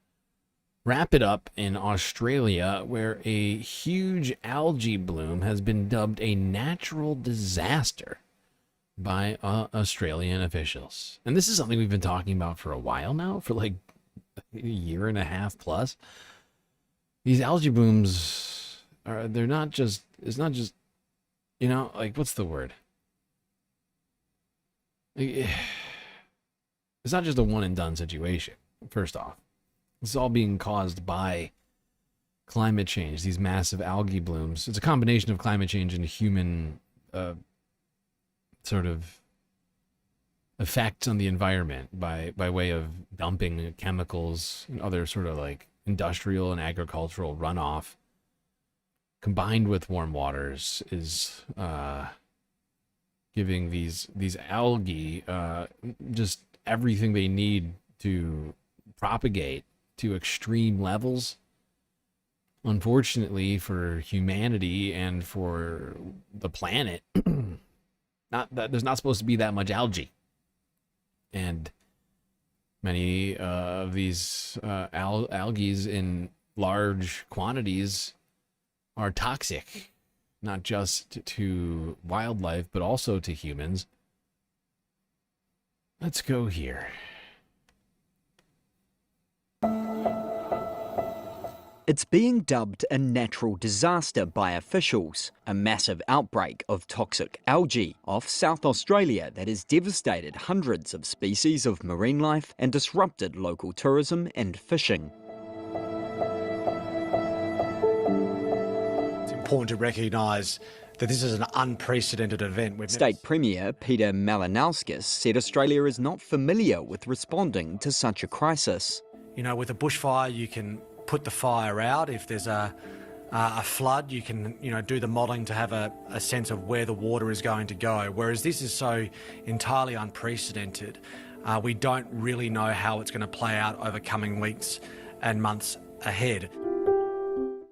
wrap it up in Australia, where a huge algae bloom has been dubbed a natural disaster by Australian officials. And this is something we've been talking about for a while now, for like a year and a half plus. These algae blooms it's not just, like, what's the word? It's not just a one and done situation, first off. It's all being caused by climate change, these massive algae blooms. It's a combination of climate change and human sort of effects on the environment by way of dumping chemicals and other sort of like industrial and agricultural runoff combined with warm waters is giving these algae just everything they need to propagate to extreme levels. Unfortunately for humanity and for the planet, there's not supposed to be that much algae. And many of these algae in large quantities are toxic, not just to wildlife, but also to humans. Let's go here. It's being dubbed a natural disaster by officials, a massive outbreak of toxic algae off South Australia that has devastated hundreds of species of marine life and disrupted local tourism and fishing. It's important to recognise that this is an unprecedented event. State Premier Peter Malinauskas said Australia is not familiar with responding to such a crisis. You know, with a bushfire, you can put the fire out. If there's a flood, you can, do the modelling to have a sense of where the water is going to go. Whereas this is so entirely unprecedented, we don't really know how it's going to play out over coming weeks and months ahead.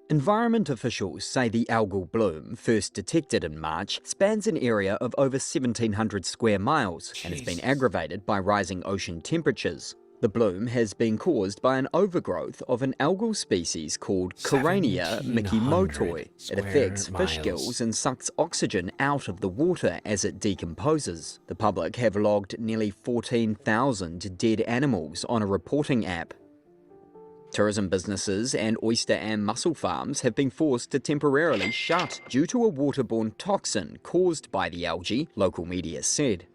Environment officials say the algal bloom, first detected in March, spans an area of over 1,700 square miles and has been aggravated by rising ocean temperatures. The bloom has been caused by an overgrowth of an algal species called Corania mikimotoi. It affects fish gills and sucks oxygen out of the water as it decomposes. The public have logged nearly 14,000 dead animals on a reporting app. Tourism businesses and oyster and mussel farms have been forced to temporarily shut due to a waterborne toxin caused by the algae, local media said.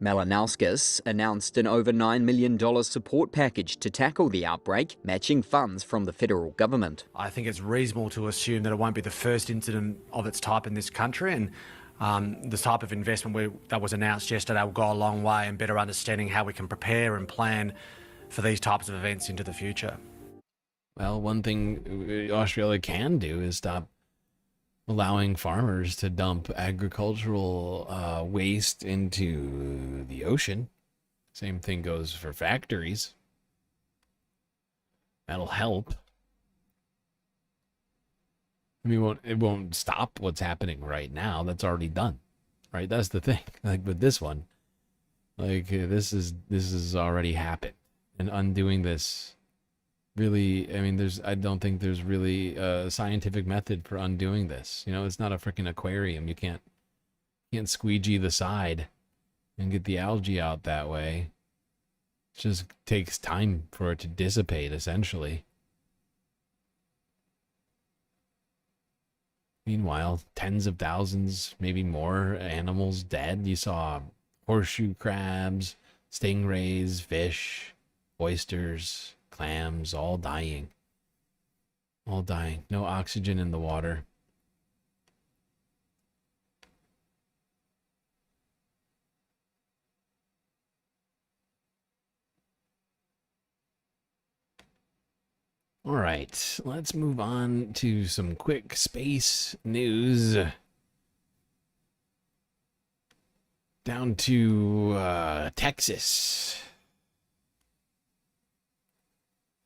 Malinauskas announced an over $9 million support package to tackle the outbreak, matching funds from the federal government. I think it's reasonable to assume that it won't be the first incident of its type in this country, and the type of investment that was announced yesterday will go a long way in better understanding how we can prepare and plan for these types of events into the future. Well, one thing Australia can do is stop allowing farmers to dump agricultural waste into the ocean. Same thing goes for factories. That'll help. I mean, it won't stop what's happening right now. That's already done, right? That's the thing. Like with this one, like this is already happened, and undoing this, really, I mean, I don't think there's really a scientific method for undoing this. You know, it's not a freaking aquarium. You can't squeegee the side and get the algae out that way. It just takes time for it to dissipate, essentially. Meanwhile, tens of thousands, maybe more animals dead. You saw horseshoe crabs, stingrays, fish, oysters, clams, all dying. All dying. No oxygen in the water. All right, let's move on to some quick space news. Down to Texas,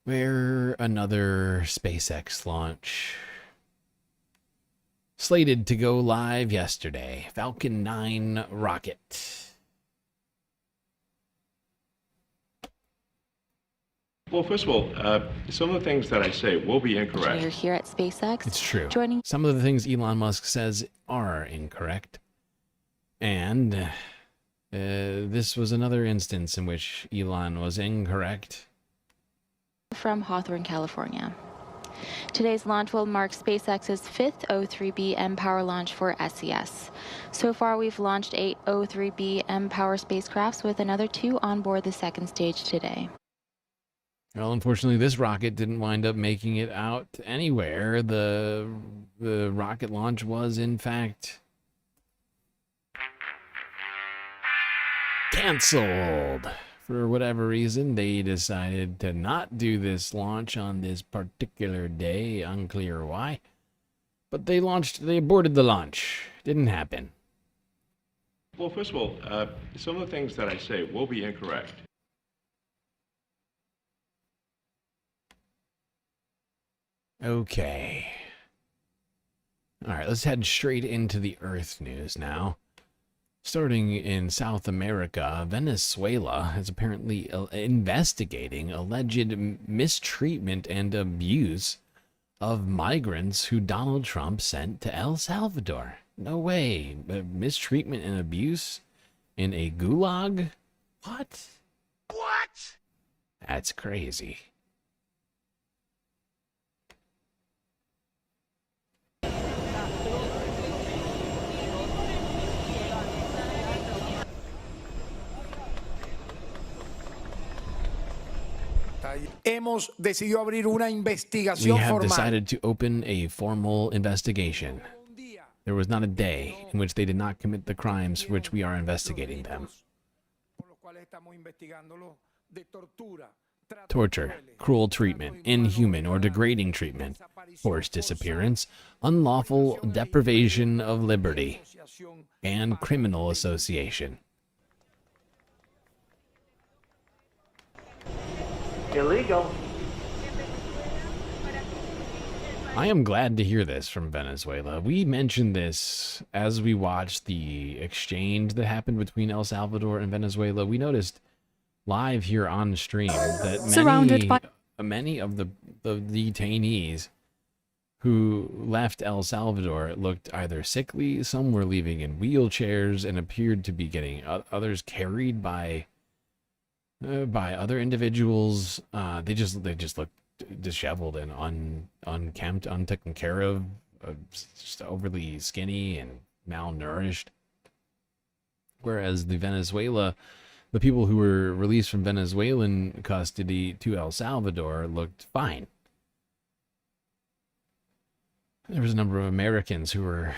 where another SpaceX launch slated to go live yesterday. Falcon 9 rocket. Well, first of all, some of the things that I say will be incorrect. You're here at SpaceX. It's true. Some of the things Elon Musk says are incorrect. And this was another instance in which Elon was incorrect. From Hawthorne, California. Today's launch will mark SpaceX's fifth O3B mPOWER launch for SES. So far, we've launched 8 O3B mPOWER spacecrafts with another 2 on board the second stage today. Well, unfortunately, this rocket didn't wind up making it out anywhere. The rocket launch was, in fact, canceled. For whatever reason, they decided to not do this launch on this particular day. Unclear why. But they aborted the launch. Didn't happen. Well, first of all, some of the things that I say will be incorrect. Okay. All right, let's head straight into the Earth news now. Starting in South America, Venezuela is apparently investigating alleged mistreatment and abuse of migrants who Donald Trump sent to El Salvador. No way. Mistreatment and abuse in a gulag? What? What? That's crazy. Hemos decidido abrir una We investigación have formal. decided to open a formal investigation. There was not a day in which they did not commit the crimes for which we are investigating them. Torture, cruel treatment, inhuman or degrading treatment, forced disappearance, unlawful deprivation of liberty, and criminal association. Illegal. I am glad to hear this from Venezuela. We mentioned this as we watched the exchange that happened between El Salvador and Venezuela. We noticed live here on stream that many of the detainees who left El Salvador looked either sickly, some were leaving in wheelchairs, and appeared to be getting others carried by other individuals. They just looked disheveled and unkempt, untaken care of, just overly skinny and malnourished. Whereas the people who were released from Venezuelan custody to El Salvador looked fine. There was a number of Americans who were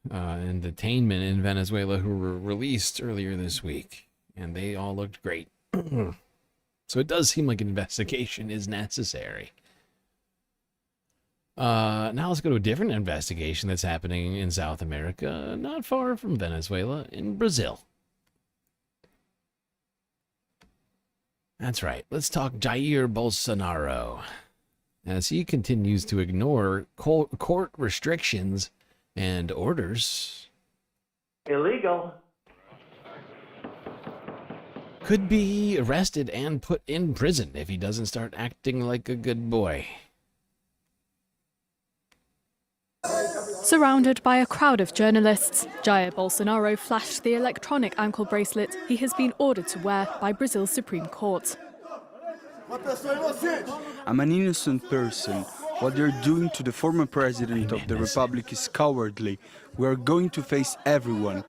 in detainment in Venezuela who were released earlier this week, and they all looked great. So it does seem like an investigation is necessary. Now let's go to a different investigation that's happening in South America, not far from Venezuela, in Brazil. That's right. Let's talk Jair Bolsonaro, as he continues to ignore court restrictions and orders. Illegal. Could be arrested and put in prison if he doesn't start acting like a good boy. Surrounded by a crowd of journalists, Jair Bolsonaro flashed the electronic ankle bracelet he has been ordered to wear by Brazil's Supreme Court. I'm an innocent person. What they're doing to the former president of the republic is cowardly. We are going to face everyone.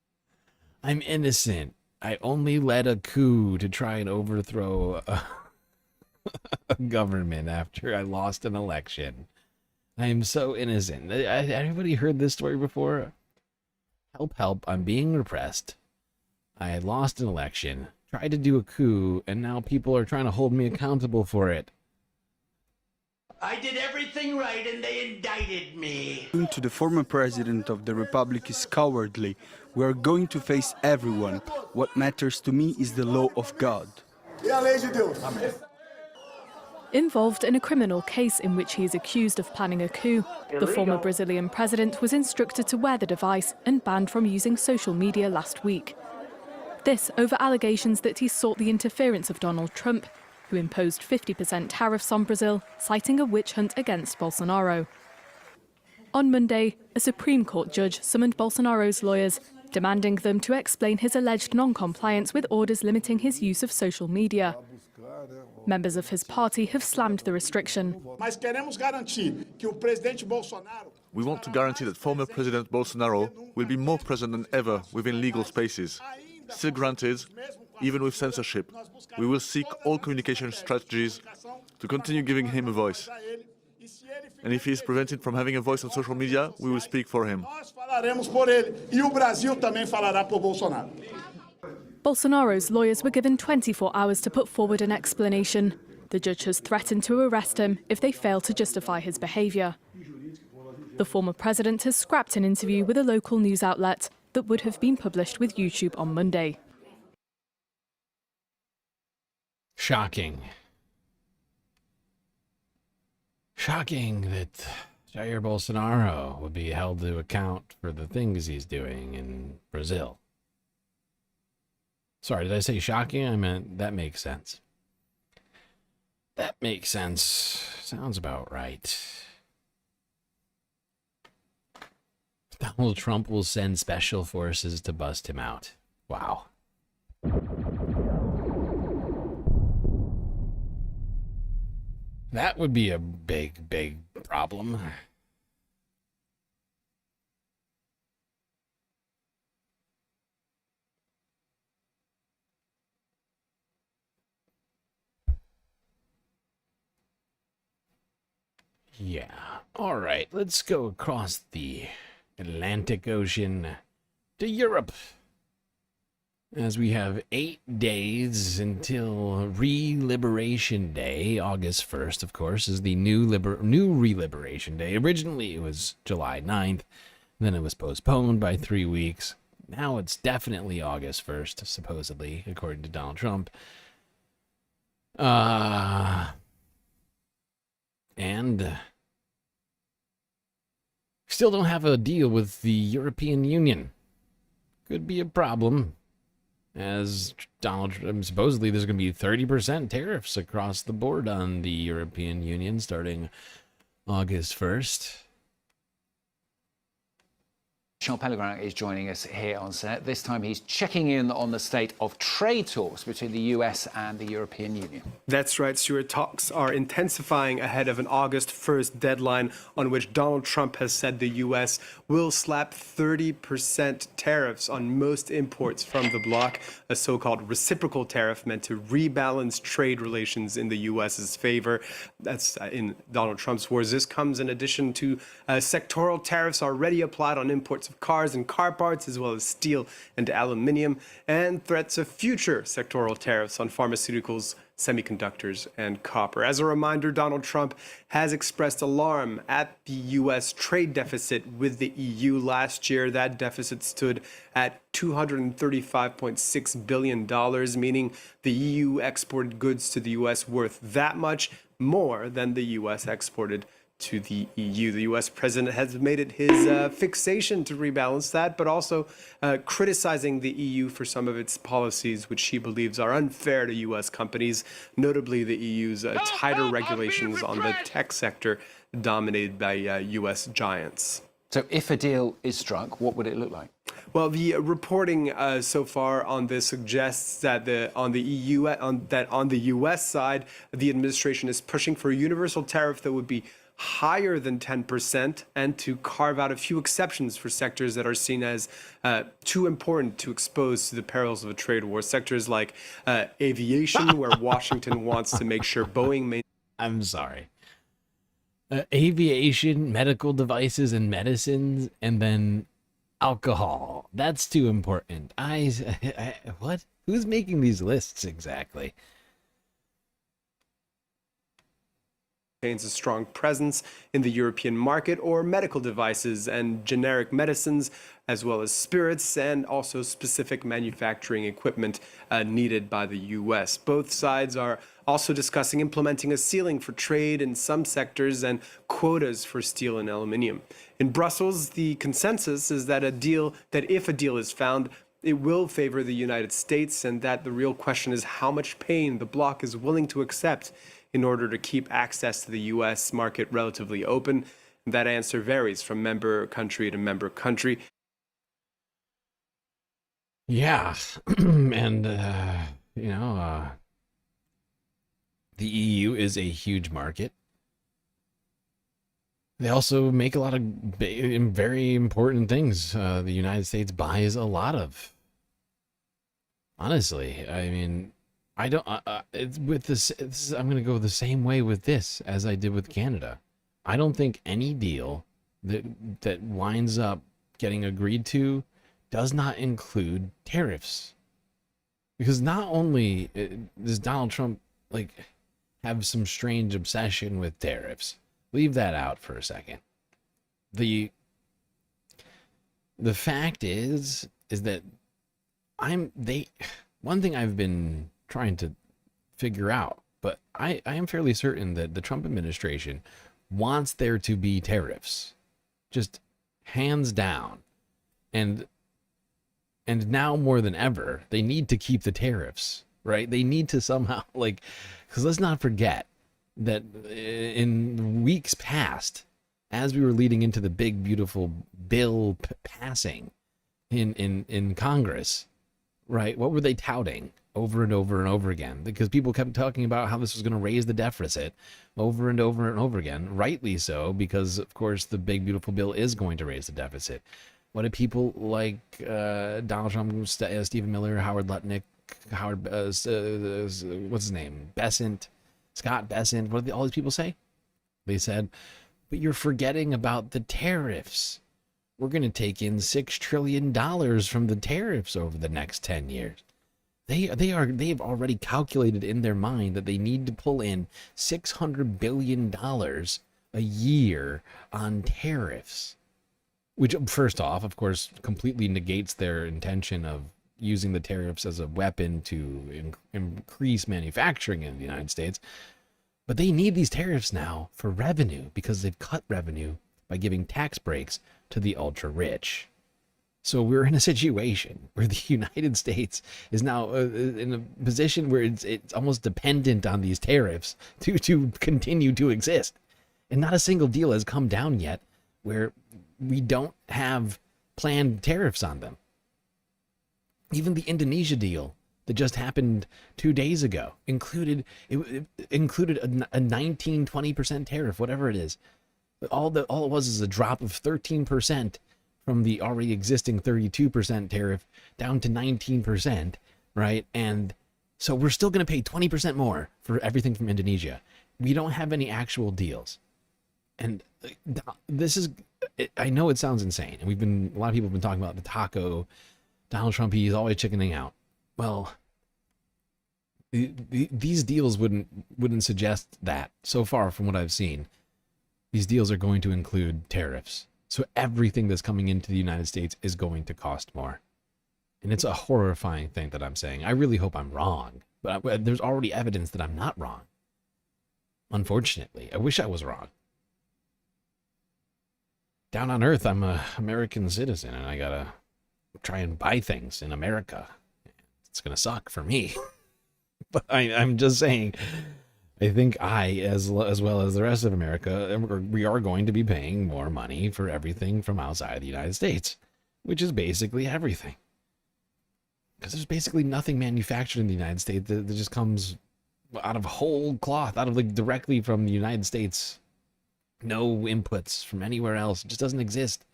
I'm innocent. I only led a coup to try and overthrow a government after I lost an election. I am so innocent. Anybody heard this story before? Help, help, I'm being repressed. I lost an election, tried to do a coup, and now people are trying to hold me accountable for it. I did everything right and they indicted me. To the former president of the republic is cowardly. We are going to face everyone. What matters to me is the law of God. Involved in a criminal case in which he is accused of planning a coup, the former Brazilian president was instructed to wear the device and banned from using social media last week. This over allegations that he sought the interference of Donald Trump, who imposed 50% tariffs on Brazil, citing a witch hunt against Bolsonaro. On Monday, a Supreme Court judge summoned Bolsonaro's lawyers, demanding them to explain his alleged non-compliance with orders limiting his use of social media. Members of his party have slammed the restriction. We want to guarantee that former President Bolsonaro will be more present than ever within legal spaces. Still granted, even with censorship, we will seek all communication strategies to continue giving him a voice. And if he is prevented from having a voice on social media, we will speak for him. Bolsonaro's lawyers were given 24 hours to put forward an explanation. The judge has threatened to arrest him if they fail to justify his behaviour. The former president has scrapped an interview with a local news outlet that would have been published with YouTube on Monday. Shocking. Shocking that Jair Bolsonaro would be held to account for the things he's doing in Brazil. Sorry, did I say shocking? I meant that makes sense. That makes sense. Sounds about right. Donald Trump will send special forces to bust him out. Wow. That would be a big, big problem. Yeah. All right, let's go across the Atlantic Ocean to Europe, as we have 8 days until Re-Liberation Day. August 1st, of course, is the new Re-Liberation Day. Originally, it was July 9th. Then it was postponed by 3 weeks. Now it's definitely August 1st, supposedly, according to Donald Trump. And still don't have a deal with the European Union. Could be a problem, as Donald Trump, supposedly there's going to be 30% tariffs across the board on the European Union starting August 1st. Charles Pellegrin is joining us here on set. This time he's checking in on the state of trade talks between the US and the European Union. That's right, Stuart. Talks are intensifying ahead of an August 1st deadline on which Donald Trump has said the US will slap 30% tariffs on most imports from the bloc, a so-called reciprocal tariff meant to rebalance trade relations in the US's favor. That's in Donald Trump's words. This comes in addition to sectoral tariffs already applied on imports of cars and car parts, as well as steel and aluminium, and threats of future sectoral tariffs on pharmaceuticals, semiconductors, and copper. As a reminder, Donald Trump has expressed alarm at the U.S. trade deficit with the EU. Last year, that deficit stood at $235.6 billion, meaning the EU exported goods to the U.S. worth that much more than the U.S. exported to the EU. The U.S. president has made it his fixation to rebalance that, but also criticizing the EU for some of its policies, which he believes are unfair to U.S. companies, notably the EU's tighter regulations on the tech sector dominated by U.S. giants. So if a deal is struck, what would it look like? Well, the reporting so far on this suggests that on the U.S. side, the administration is pushing for a universal tariff that would be higher than 10% and to carve out a few exceptions for sectors that are seen as too important to expose to the perils of a trade war. Sectors like aviation, where Washington wants to make sure Boeing I'm sorry. Aviation, medical devices and medicines, and then alcohol. That's too important. What? Who's making these lists exactly? maintains a strong presence in the European market, or medical devices and generic medicines, as well as spirits and also specific manufacturing equipment needed by the U.S. Both sides are also discussing implementing a ceiling for trade in some sectors and quotas for steel and aluminium. In Brussels, the consensus is that if a deal is found, it will favor the United States, and that the real question is how much pain the bloc is willing to accept in order to keep access to the U.S. market relatively open. That answer varies from member country to member country. Yeah, and, the EU is a huge market. They also make a lot of very important things the United States buys a lot of. Honestly, I mean, I don't. It's with this. I'm going to go the same way with this as I did with Canada. I don't think any deal that winds up getting agreed to does not include tariffs, because not only does Donald Trump have some strange obsession with tariffs. Leave that out for a second. The fact is that one thing I've been trying to figure out, but I am fairly certain that the Trump administration wants there to be tariffs, just hands down, and now more than ever they need to keep the tariffs, right? They need to somehow, because let's not forget that in weeks past, as we were leading into the big beautiful bill passing in Congress, right, what were they touting over and over and over again? Because people kept talking about how this was going to raise the deficit over and over and over again, rightly so, because of course the big beautiful bill is going to raise the deficit. What did people like Donald Trump, Stephen Miller, Howard Lutnick, what's his name, Scott Bessent, what did all these people say? They said, but you're forgetting about the tariffs. We're going to take in $6 trillion from the tariffs over the next 10 years. They've already calculated in their mind that they need to pull in $600 billion a year on tariffs, which, first off, of course, completely negates their intention of using the tariffs as a weapon to increase manufacturing in the United States. But they need these tariffs now for revenue, because they've cut revenue by giving tax breaks to the ultra rich. So we're in a situation where the United States is now in a position where it's almost dependent on these tariffs to continue to exist. And not a single deal has come down yet where we don't have planned tariffs on them. Even the Indonesia deal that just happened 2 days ago included a 19-20% tariff, whatever it is. All it was is a drop of 13% from the already existing 32% tariff down to 19%, right? And so we're still going to pay 20% more for everything from Indonesia. We don't have any actual deals. And this is, I know it sounds insane. And a lot of people have been talking about the taco. Donald Trump, he's always chickening out. Well, these deals wouldn't suggest that. So far from what I've seen, these deals are going to include tariffs. So everything that's coming into the United States is going to cost more. And it's a horrifying thing that I'm saying. I really hope I'm wrong. But there's already evidence that I'm not wrong. Unfortunately, I wish I was wrong. Down on Earth, I'm an American citizen, and I gotta try and buy things in America. It's gonna suck for me. But I'm just saying, I think as well as the rest of America, we are going to be paying more money for everything from outside the United States, which is basically everything. Because there's basically nothing manufactured in the United States that just comes out of whole cloth, out of directly from the United States. No inputs from anywhere else. It just doesn't exist.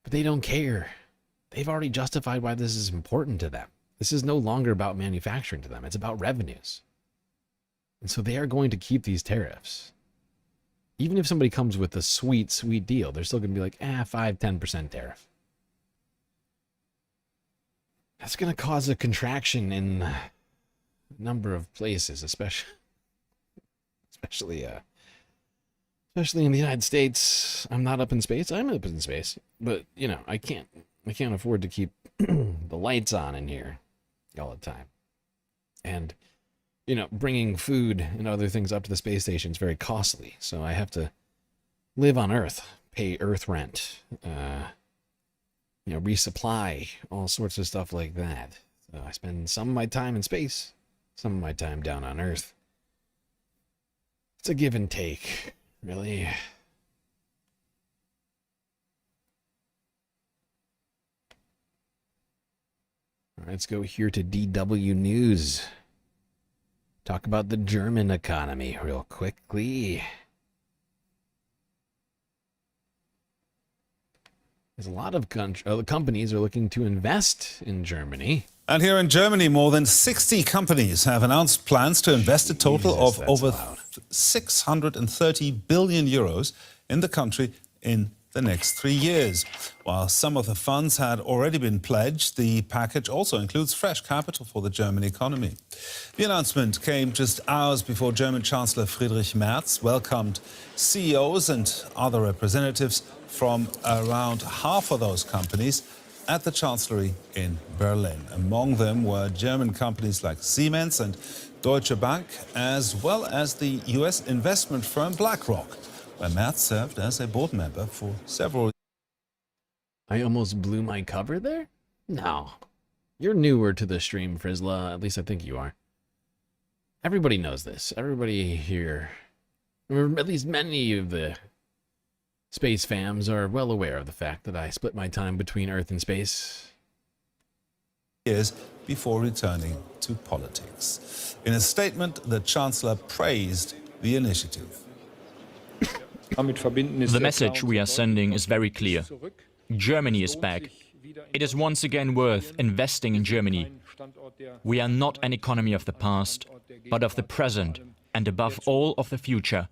But they don't care. They've already justified why this is important to them. This is no longer about manufacturing to them. It's about revenues. And so they are going to keep these tariffs. Even if somebody comes with a sweet, sweet deal, they're still going to be like, 5-10% tariff. That's going to cause a contraction in a number of places, especially in the United States. I'm not up in space. I'm up in space, but I can't afford to keep the lights on in here all the time. And bringing food and other things up to the space station is very costly. So I have to live on Earth, pay Earth rent, resupply, all sorts of stuff like that. So I spend some of my time in space, some of my time down on Earth. It's a give and take, really. All right, let's go here to DW News. Talk about the German economy real quickly. There's a lot of companies are looking to invest in Germany. And here in Germany, more than 60 companies have announced plans to invest a total of over 630 billion euros in the country in the next 3 years. While some of the funds had already been pledged, the package also includes fresh capital for the German economy. The announcement came just hours before German Chancellor Friedrich Merz welcomed CEOs and other representatives from around half of those companies at the Chancellery in Berlin. Among them were German companies like Siemens and Deutsche Bank, as well as the US investment firm BlackRock, where Merz served as a board member for several years. I almost blew my cover there? No. You're newer to the stream, Frizzla. At least I think you are. Everybody knows this. Everybody here, or at least many of the space fams, are well aware of the fact that I split my time between Earth and space. Years before returning to politics. In a statement, the Chancellor praised the initiative. The message we are sending is very clear. Germany is back. It is once again worth investing in Germany. We are not an economy of the past, but of the present, and above all of the future.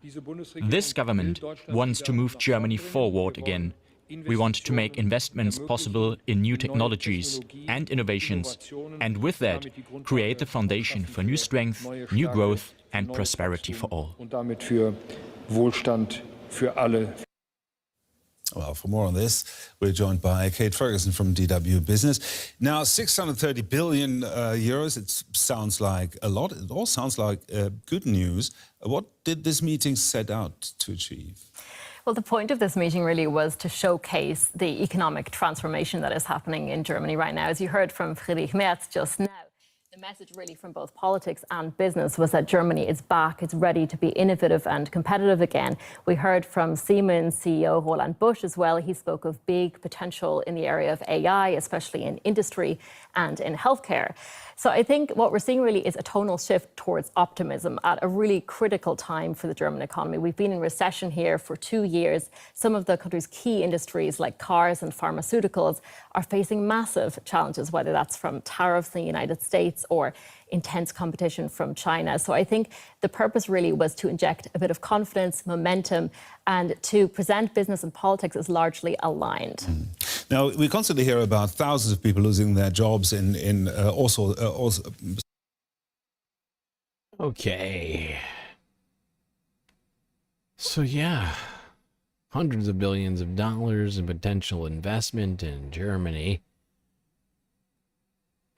This government wants to move Germany forward again. We want to make investments possible in new technologies and innovations, and with that, create the foundation for new strength, new growth, and prosperity for all. Well, for more on this, we're joined by Kate Ferguson from DW Business. Now, 630 billion euros, it sounds like a lot. It all sounds like good news. What did this meeting set out to achieve? Well, the point of this meeting really was to showcase the economic transformation that is happening in Germany right now. As you heard from Friedrich Merz just now, the The message really from both politics and business was that Germany is back, it's ready to be innovative and competitive again. We heard from Siemens CEO Roland Busch as well. He spoke of big potential in the area of AI, especially in industry and in healthcare. So I think what we're seeing really is a tonal shift towards optimism at a really critical time for the German economy. We've been in recession here for 2 years. Some of the country's key industries like cars and pharmaceuticals are facing massive challenges, whether that's from tariffs in the United States or intense competition from China. So I think the purpose really was to inject a bit of confidence, momentum, and to present business and politics as largely aligned. Now, we constantly hear about thousands of people losing their jobs also. Okay. So yeah, hundreds of billions of dollars in potential investment in Germany.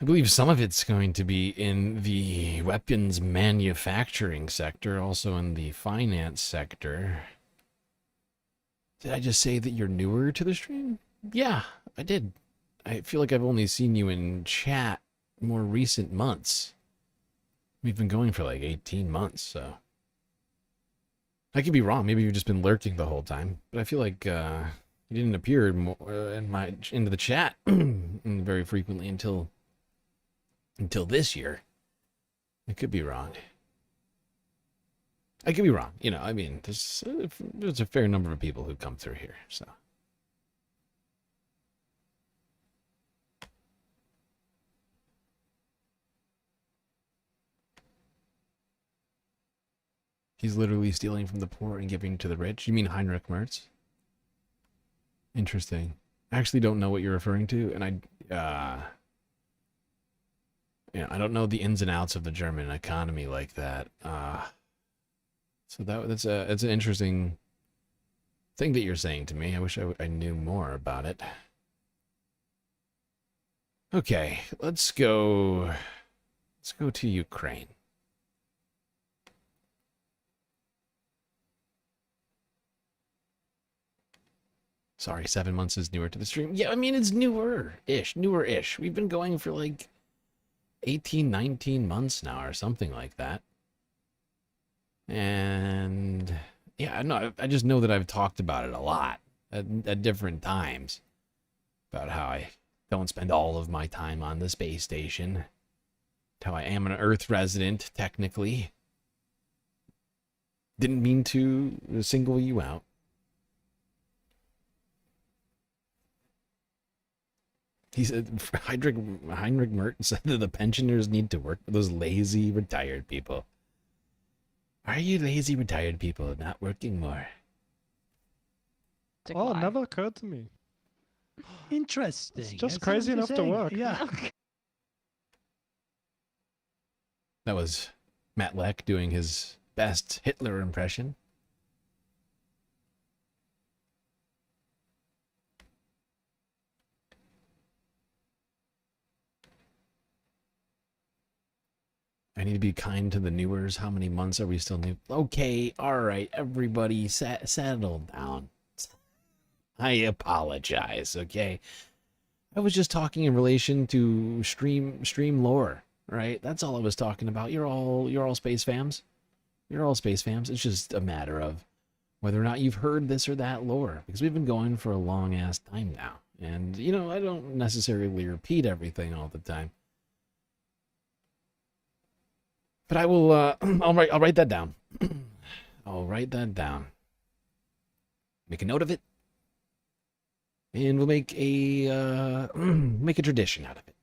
I believe some of it's going to be in the weapons manufacturing sector, also in the finance sector. Did I just say that you're newer to the stream? Yeah, I did. I feel like I've only seen you in chat more recent months. We've been going for like 18 months, so. I could be wrong. Maybe you've just been lurking the whole time. But I feel like you didn't appear into the chat very frequently until this year. I could be wrong. I could be wrong. You know, I mean, there's a fair number of people who come through here, so. He's literally stealing from the poor and giving to the rich. You mean Heinrich Merz? Interesting. I actually don't know what you're referring to, and I don't know the ins and outs of the German economy like that. So that's an interesting thing that you're saying to me. I wish I knew more about it. Okay, let's go to Ukraine. Sorry, 7 months is newer to the stream. Yeah, I mean, it's newer-ish. We've been going for like 18, 19 months now or something like that. And yeah, no, I just know that I've talked about it a lot at different times. About how I don't spend all of my time on the space station. How I am an Earth resident, technically. Didn't mean to single you out. He said, Heinrich Mertens said that the pensioners need to work for those lazy retired people. Are you lazy retired people not working more? Oh, never occurred to me. Interesting. It's just crazy enough to work. Yeah. That was Matt Leck doing his best Hitler impression. I need to be kind to the newers. How many months are we still new? Okay, all right, everybody, settle down. I apologize, okay? I was just talking in relation to stream lore, right? That's all I was talking about. You're all space fams. You're all space fams. It's just a matter of whether or not you've heard this or that lore, because we've been going for a long ass time now. And you know, I don't necessarily repeat everything all the time. But I will, I'll write that down. I'll write that down. Make a note of it. And we'll make a tradition out of it.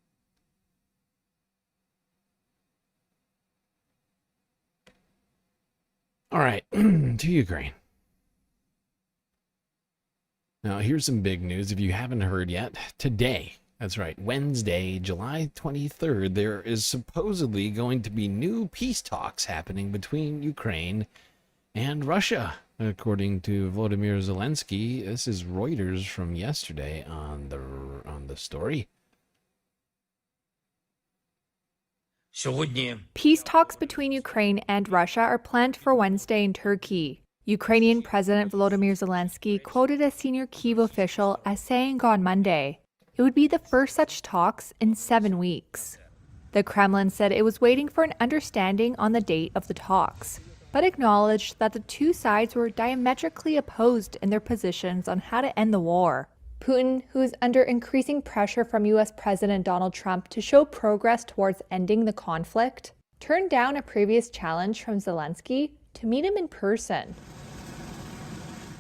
All right, to Ukraine. Now, here's some big news if you haven't heard yet. Today, that's right, Wednesday, July 23rd, there is supposedly going to be new peace talks happening between Ukraine and Russia, according to Volodymyr Zelensky. This is Reuters from yesterday on the story. Peace talks between Ukraine and Russia are planned for Wednesday in Turkey. Ukrainian President Volodymyr Zelensky quoted a senior Kyiv official as saying on Monday, it would be the first such talks in 7 weeks. The Kremlin said it was waiting for an understanding on the date of the talks, but acknowledged that the two sides were diametrically opposed in their positions on how to end the war. Putin, who is under increasing pressure from U.S. President Donald Trump to show progress towards ending the conflict, turned down a previous challenge from Zelensky to meet him in person.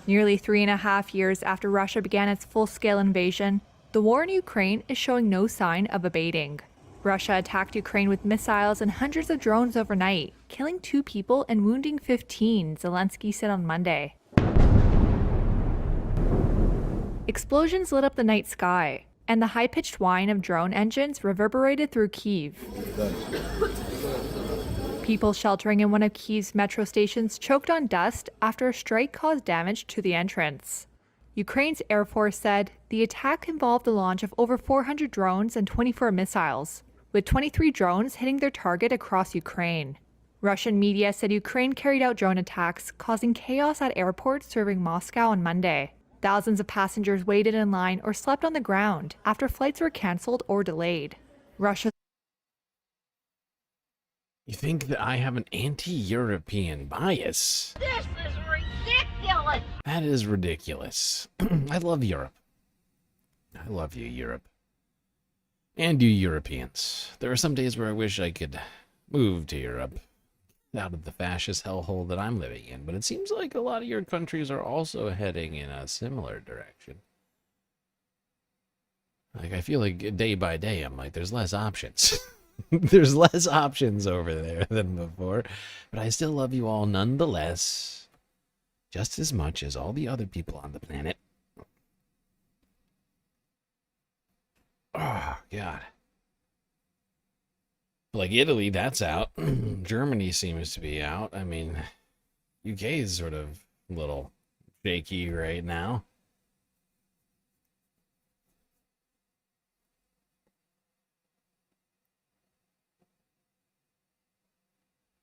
Nearly 3.5 years after Russia began its full-scale invasion, the war in Ukraine is showing no sign of abating. Russia attacked Ukraine with missiles and hundreds of drones overnight, killing 2 people and wounding 15, Zelensky said on Monday. Explosions lit up the night sky, and the high-pitched whine of drone engines reverberated through Kyiv. People sheltering in one of Kyiv's metro stations choked on dust after a strike caused damage to the entrance. Ukraine's Air Force said the attack involved the launch of over 400 drones and 24 missiles, with 23 drones hitting their target across Ukraine. Russian media said Ukraine carried out drone attacks, causing chaos at airports serving Moscow on Monday. Thousands of passengers waited in line or slept on the ground after flights were canceled or delayed. Russia. You think that I have an anti-European bias? This is ridiculous! That is ridiculous. I love Europe. I love you, Europe. And you Europeans. There are some days where I wish I could move to Europe, out of the fascist hellhole that I'm living in, but it seems like a lot of your countries are also heading in a similar direction. Like, I feel like day by day, I'm like, there's less options. There's less options over there than before, but I still love you all nonetheless, just as much as all the other people on the planet. Oh, God. Like Italy, that's out. Germany seems to be out. I mean, UK is sort of a little shaky right now.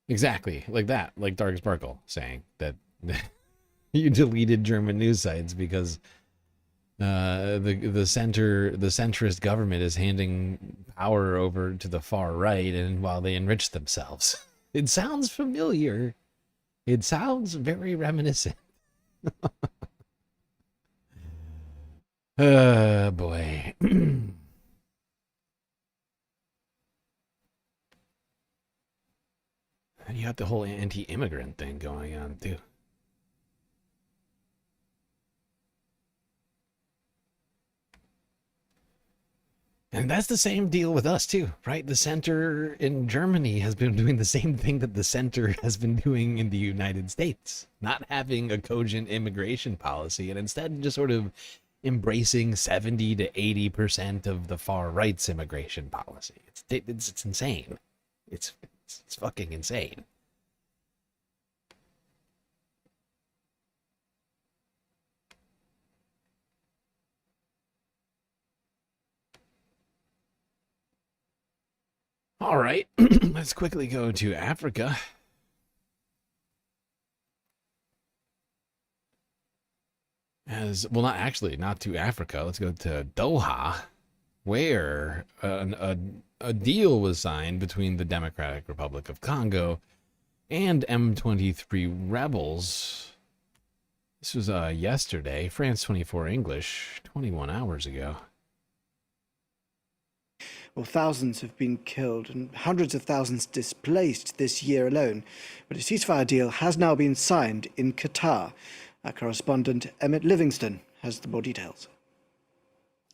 Exactly, like that. Like Dark Sparkle saying that you deleted German news sites because the centrist government is handing power over to the far right, and while they enrich themselves. It sounds familiar. It sounds very reminiscent. Boy. And you got the whole anti-immigrant thing going on too. And that's the same deal with us too, right? The center in Germany has been doing the same thing that the center has been doing in the United States, not having a cogent immigration policy, and instead just sort of embracing 70 to 80% of the far right's immigration policy. It's insane. It's fucking insane. All right, let's quickly go to Africa. Not to Africa. Let's go to Doha, where a deal was signed between the Democratic Republic of Congo and M23 rebels. This was yesterday, France 24 English, 21 hours ago. Well, thousands have been killed and hundreds of thousands displaced this year alone. But a ceasefire deal has now been signed in Qatar. Our correspondent Emmett Livingston has the more details.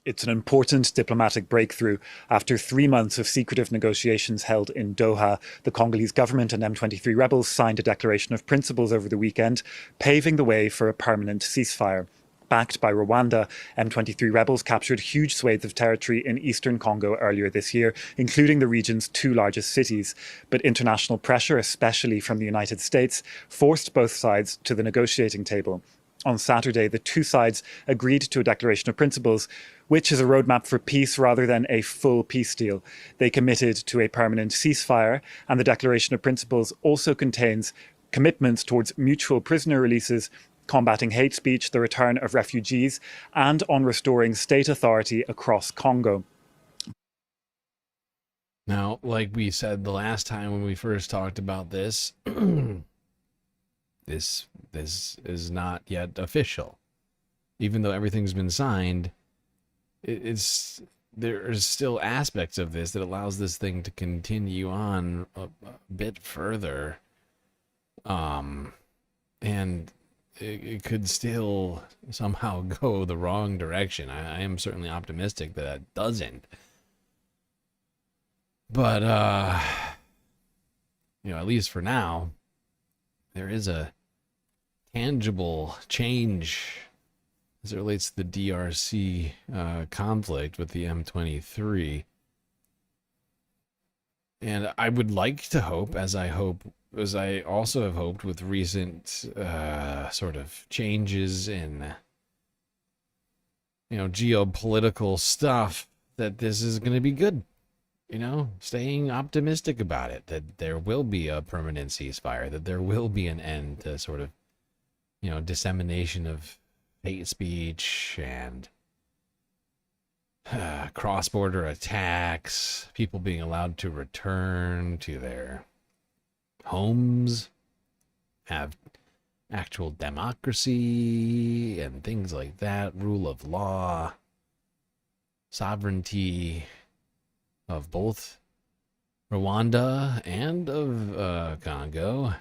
It's an important diplomatic breakthrough. After 3 months of secretive negotiations held in Doha, the Congolese government and M23 rebels signed a declaration of principles over the weekend, paving the way for a permanent ceasefire. Backed by Rwanda, M23 rebels captured huge swathes of territory in eastern Congo earlier this year, including the region's 2 largest cities. But international pressure, especially from the United States, forced both sides to the negotiating table. On Saturday, the 2 sides agreed to a declaration of principles, which is a roadmap for peace rather than a full peace deal. They committed to a permanent ceasefire, and the declaration of principles also contains commitments towards mutual prisoner releases, combating hate speech, the return of refugees, and on restoring state authority across Congo. Now, like we said the last time when we first talked about this, this is not yet official. Even though everything's been signed, there's still aspects of this that allows this thing to continue on a bit further. And it could still somehow go the wrong direction. I am certainly optimistic that it doesn't. But, at least for now, there is a tangible change as it relates to the DRC conflict with the M23. And I would like to hope, as I also have hoped with recent sort of changes in, geopolitical stuff, that this is going to be good. Staying optimistic about it, that there will be a permanent ceasefire, that there will be an end to sort of, dissemination of hate speech and cross-border attacks, people being allowed to return to their homes, have actual democracy and things like that, rule of law, sovereignty of both Rwanda and of Congo.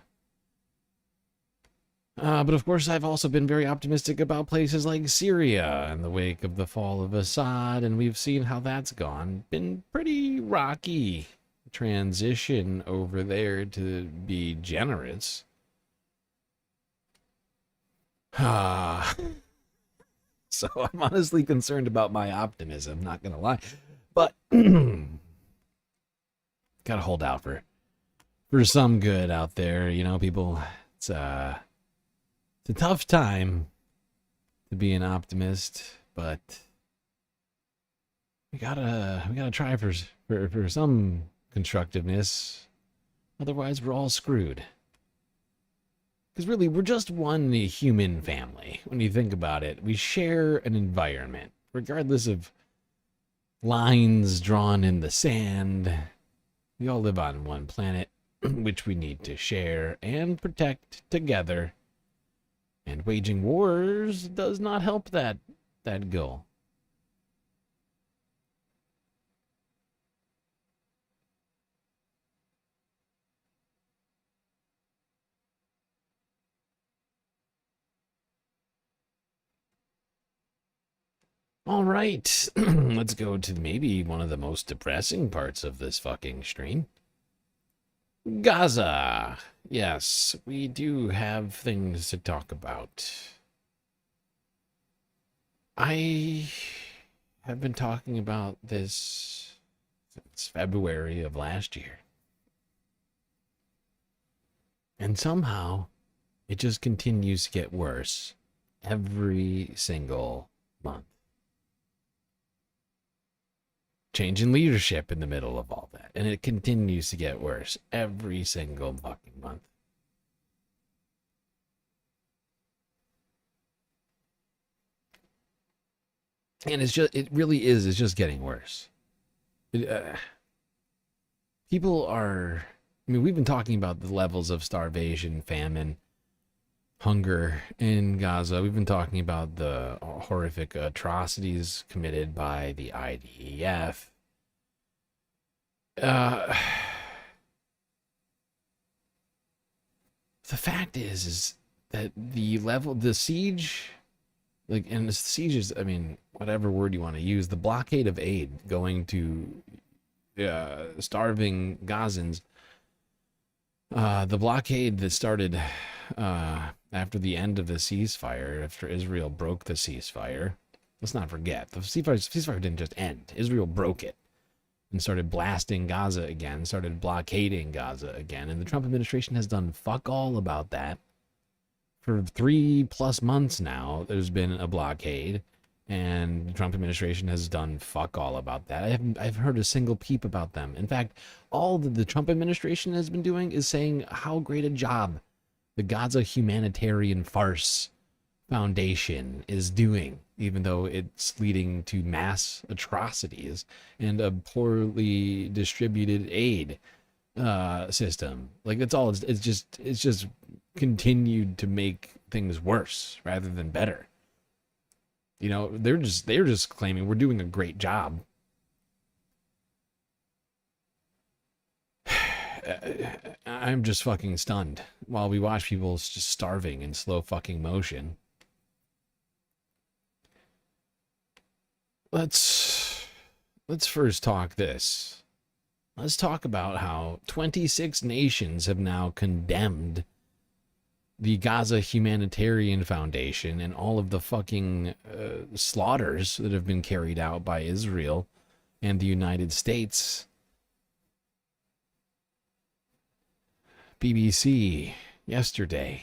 But of course, I've also been very optimistic about places like Syria in the wake of the fall of Assad, and we've seen how that's gone. Been pretty rocky transition over there, to be generous. So I'm honestly concerned about my optimism, not gonna lie. But gotta hold out for some good out there, people. It's a tough time to be an optimist, but we gotta try for some constructiveness. Otherwise, we're all screwed. Because really, we're just one human family. When you think about it, we share an environment, regardless of lines drawn in the sand. We all live on one planet, which we need to share and protect together. And waging wars does not help that goal. All right, let's go to maybe one of the most depressing parts of this fucking stream. Gaza. Yes, we do have things to talk about. I have been talking about this since February of last year. And somehow, it just continues to get worse every single month. Change in leadership in the middle of all that. And it continues to get worse every single fucking month. And it's just getting worse. People are, we've been talking about the levels of starvation, famine, hunger in Gaza. We've been talking about the horrific atrocities committed by the IDF. The fact is that the siege, and the siege is, whatever word you want to use, the blockade of aid going to starving Gazans, the blockade that started after the end of the ceasefire, after Israel broke the ceasefire. Let's not forget, the ceasefire didn't just end. Israel broke it and started blasting Gaza again, started blockading Gaza again. And the Trump administration has done fuck all about that. For 3+ months now, there's been a blockade, and the Trump administration has done fuck all about that. I've heard a single peep about them. In fact, all that the Trump administration has been doing is saying how great a job the Gaza humanitarian farce Foundation is doing, even though it's leading to mass atrocities and a poorly distributed aid system. Like that's all. It's just continued to make things worse rather than better. You know, they're just claiming we're doing a great job. I'm just fucking stunned while we watch people just starving in slow fucking motion. Let's first talk this. Let's talk about how 26 nations have now condemned the Gaza Humanitarian Foundation and all of the fucking slaughters that have been carried out by Israel and the United States. BBC yesterday.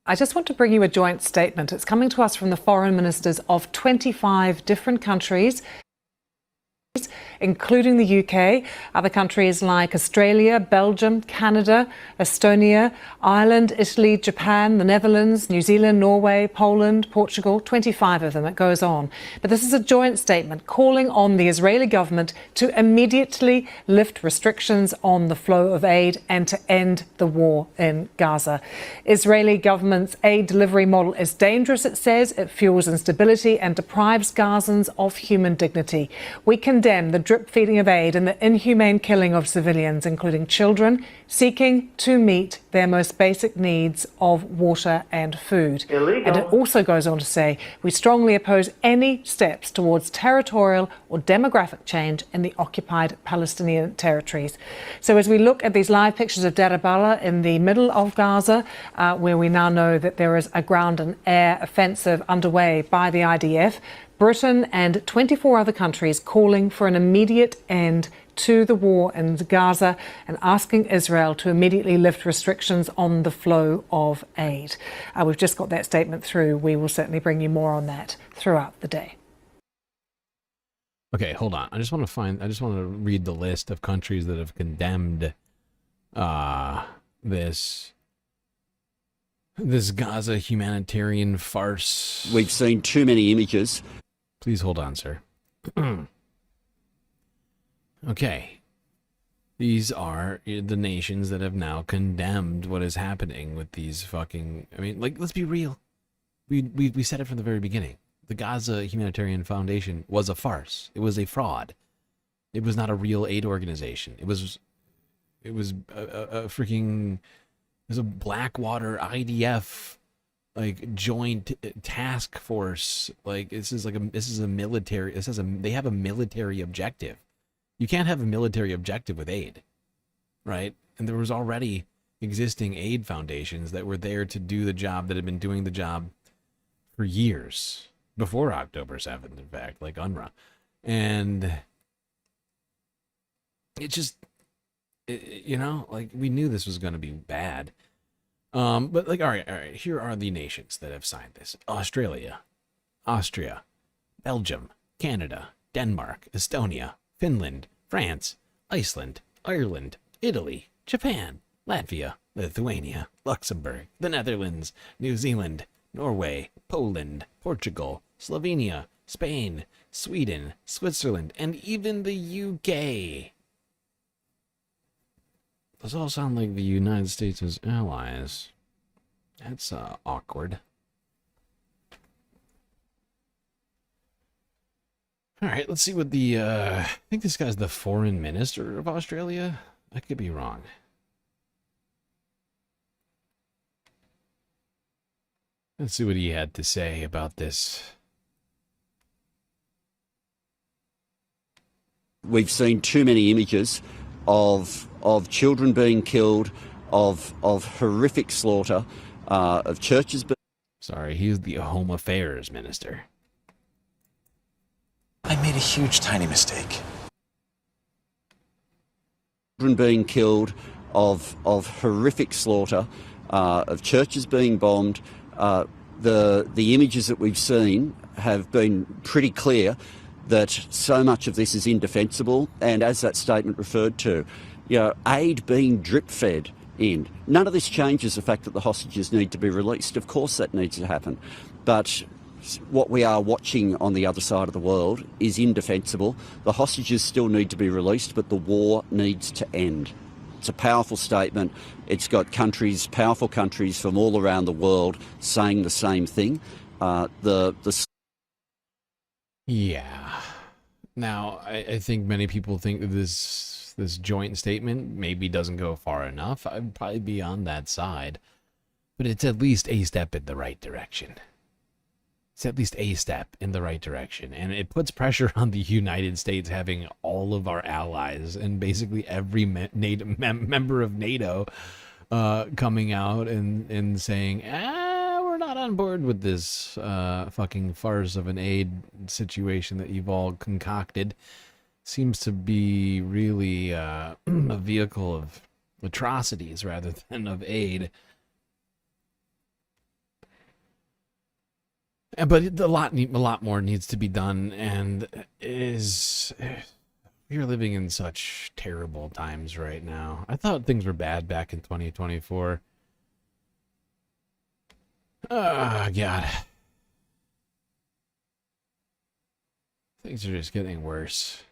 I just want to bring you a joint statement. It's coming to us from the foreign ministers of 25 different countries, including the UK, other countries like Australia, Belgium, Canada, Estonia, Ireland, Italy, Japan, the Netherlands, New Zealand, Norway, Poland, Portugal, 25 of them, it goes on. But this is a joint statement calling on the Israeli government to immediately lift restrictions on the flow of aid and to end the war in Gaza. Israeli government's aid delivery model is dangerous, it says. It fuels instability and deprives Gazans of human dignity. We condemn the drip feeding of aid and the inhumane killing of civilians, including children, seeking to meet their most basic needs of water and food. Illegal. And it also goes on to say, we strongly oppose any steps towards territorial or demographic change in the occupied Palestinian territories. So as we look at these live pictures of Deir al-Balah in the middle of Gaza, where we now know that there is a ground and air offensive underway by the IDF, Britain and 24 other countries calling for an immediate end to the war in Gaza and asking Israel to immediately lift restrictions on the flow of aid. We've just got that statement through. We will certainly bring you more on that throughout the day. Okay, hold on. I just want to read the list of countries that have condemned this Gaza humanitarian farce. We've seen too many images. Please hold on, sir. Okay. These are the nations that have now condemned what is happening with these fucking... I mean, like, let's be real. We said it from the very beginning. The Gaza Humanitarian Foundation was a farce. It was a fraud. It was not a real aid organization. It was a freaking... It was a Blackwater IDF... like joint task force. Like they have a military objective. You can't have a military objective with aid, right? And there was already existing aid foundations that were there to do the job, that had been doing the job for years before October 7th, in fact, like UNRWA. And it just, you know, like we knew this was going to be bad. But like, all right, here are the nations that have signed this: Australia, Austria, Belgium, Canada, Denmark, Estonia, Finland, France, Iceland, Ireland, Italy, Japan, Latvia, Lithuania, Luxembourg, the Netherlands, New Zealand, Norway, Poland, Portugal, Slovenia, Spain, Sweden, Switzerland, and even the UK. Those all sound like the United States' allies. That's awkward. All right, let's see what the... I think this guy's the foreign minister of Australia. I could be wrong. Let's see what he had to say about this. We've seen too many images of children being killed, of horrific slaughter, of churches... Sorry, he's the Home Affairs Minister. I made a huge, tiny mistake. Children being killed, of horrific slaughter, of churches being bombed. The images that we've seen have been pretty clear that so much of this is indefensible, and as that statement referred to, you know, aid being drip-fed end. None of this changes the fact that the hostages need to be released. Of course that needs to happen. But what we are watching on the other side of the world is indefensible. The hostages still need to be released, but the war needs to end. It's a powerful statement. It's got countries, powerful countries from all around the world saying the same thing. Yeah. Now, I think many people think that this joint statement maybe doesn't go far enough. I'd probably be on that side. But it's at least a step in the right direction. It's at least a step in the right direction. And it puts pressure on the United States having all of our allies and basically every member of NATO coming out and saying, we're not on board with this fucking farce of an aid situation that you've all concocted. Seems to be really a vehicle of atrocities rather than of aid. But a lot more needs to be done, and we're living in such terrible times right now. I thought things were bad back in 2024. Oh, God. Things are just getting worse.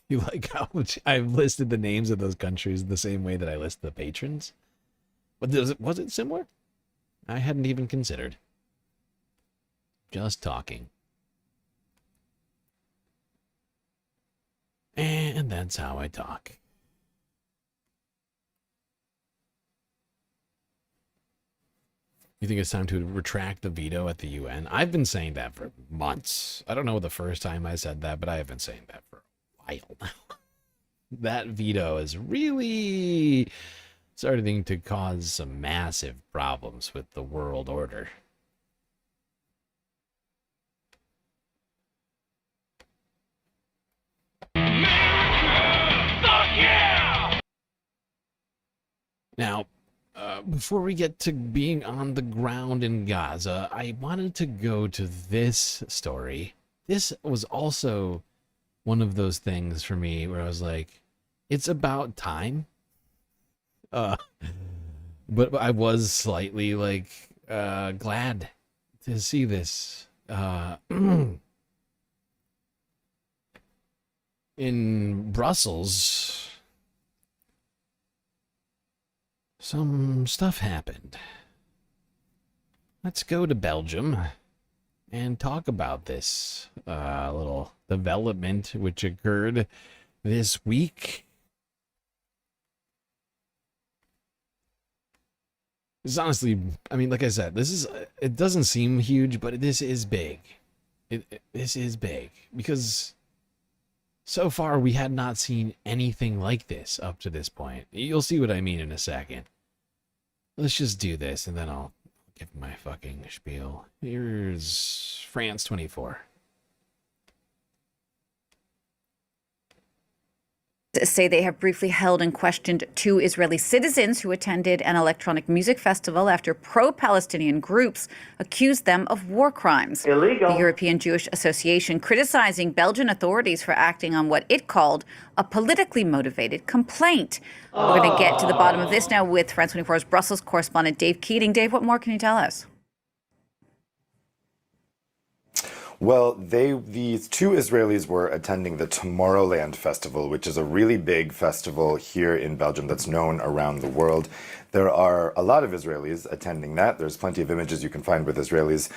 You like how much I've listed the names of those countries the same way that I list the patrons? But was it similar? I hadn't even considered. Just talking. And that's how I talk. You think it's time to retract the veto at the UN? I've been saying that for months. I don't know the first time I said that, but I have been saying that for while now. That veto is really starting to cause some massive problems with the world order. Now, before we get to being on the ground in Gaza, I wanted to go to this story. This was also one of those things for me where I was like, it's about time. But I was slightly like glad to see this. In Brussels, some stuff happened. Let's go to Belgium and talk about this little development which occurred this week. It's honestly, I mean, like I said, it doesn't seem huge, but this is big. This is big because so far we had not seen anything like this up to this point. You'll see what I mean in a second. Let's just do this and then I'll give my fucking spiel. Here's France 24. Say they have briefly held and questioned 2 Israeli citizens who attended an electronic music festival after pro-Palestinian groups accused them of war crimes. Illegal. The European Jewish Association criticizing Belgian authorities for acting on what it called a politically motivated complaint. We're going to get to the bottom of this now with France 24's Brussels correspondent Dave Keating. Dave, what more can you tell us? Well, these 2 Israelis were attending the Tomorrowland Festival, which is a really big festival here in Belgium that's known around the world. There are a lot of Israelis attending that. There's plenty of images you can find with Israelis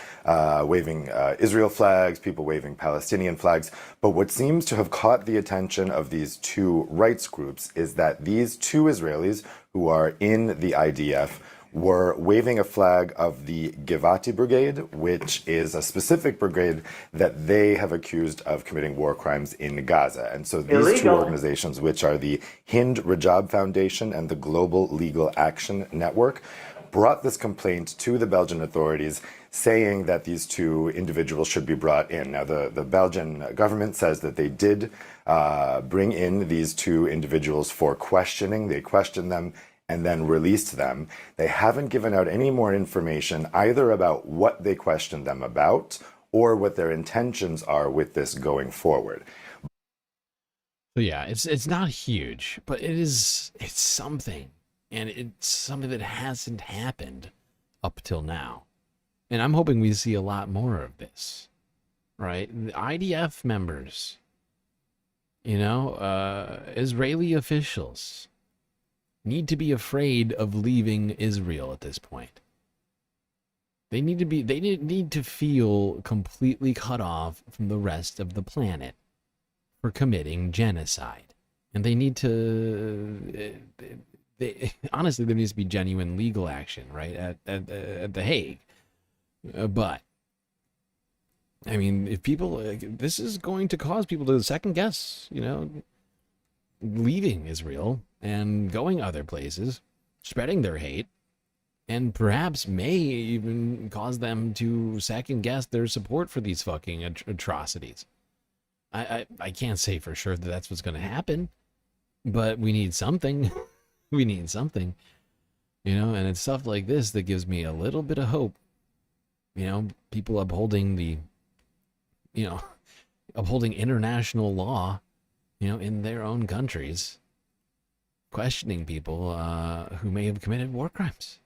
waving Israel flags, people waving Palestinian flags. But what seems to have caught the attention of these 2 rights groups is that these 2 Israelis who are in the IDF were waving a flag of the Givati Brigade, which is a specific brigade that they have accused of committing war crimes in Gaza. And so these 2 organizations, which are the Hind Rajab Foundation and the Global Legal Action Network, brought this complaint to the Belgian authorities saying that these 2 individuals should be brought in. Now, the Belgian government says that they did bring in these 2 individuals for questioning. They questioned them and then released them. They haven't given out any more information either about what they questioned them about or what their intentions are with this going forward. So yeah, it's not huge, but it's something. And it's something that hasn't happened up till now. And I'm hoping we see a lot more of this. Right? The IDF members, Israeli officials need to be afraid of leaving Israel at this point. They need to feel completely cut off from the rest of the planet for committing genocide. And they need to honestly, there needs to be genuine legal action, right, at The Hague. But I mean, if people, this is going to cause people to second guess, leaving Israel and going other places, spreading their hate, and perhaps may even cause them to second guess their support for these fucking atrocities. I can't say for sure that that's what's going to happen, but we need something. We need something, and it's stuff like this that gives me a little bit of hope. People upholding upholding international law, in their own countries, questioning people who may have committed war crimes.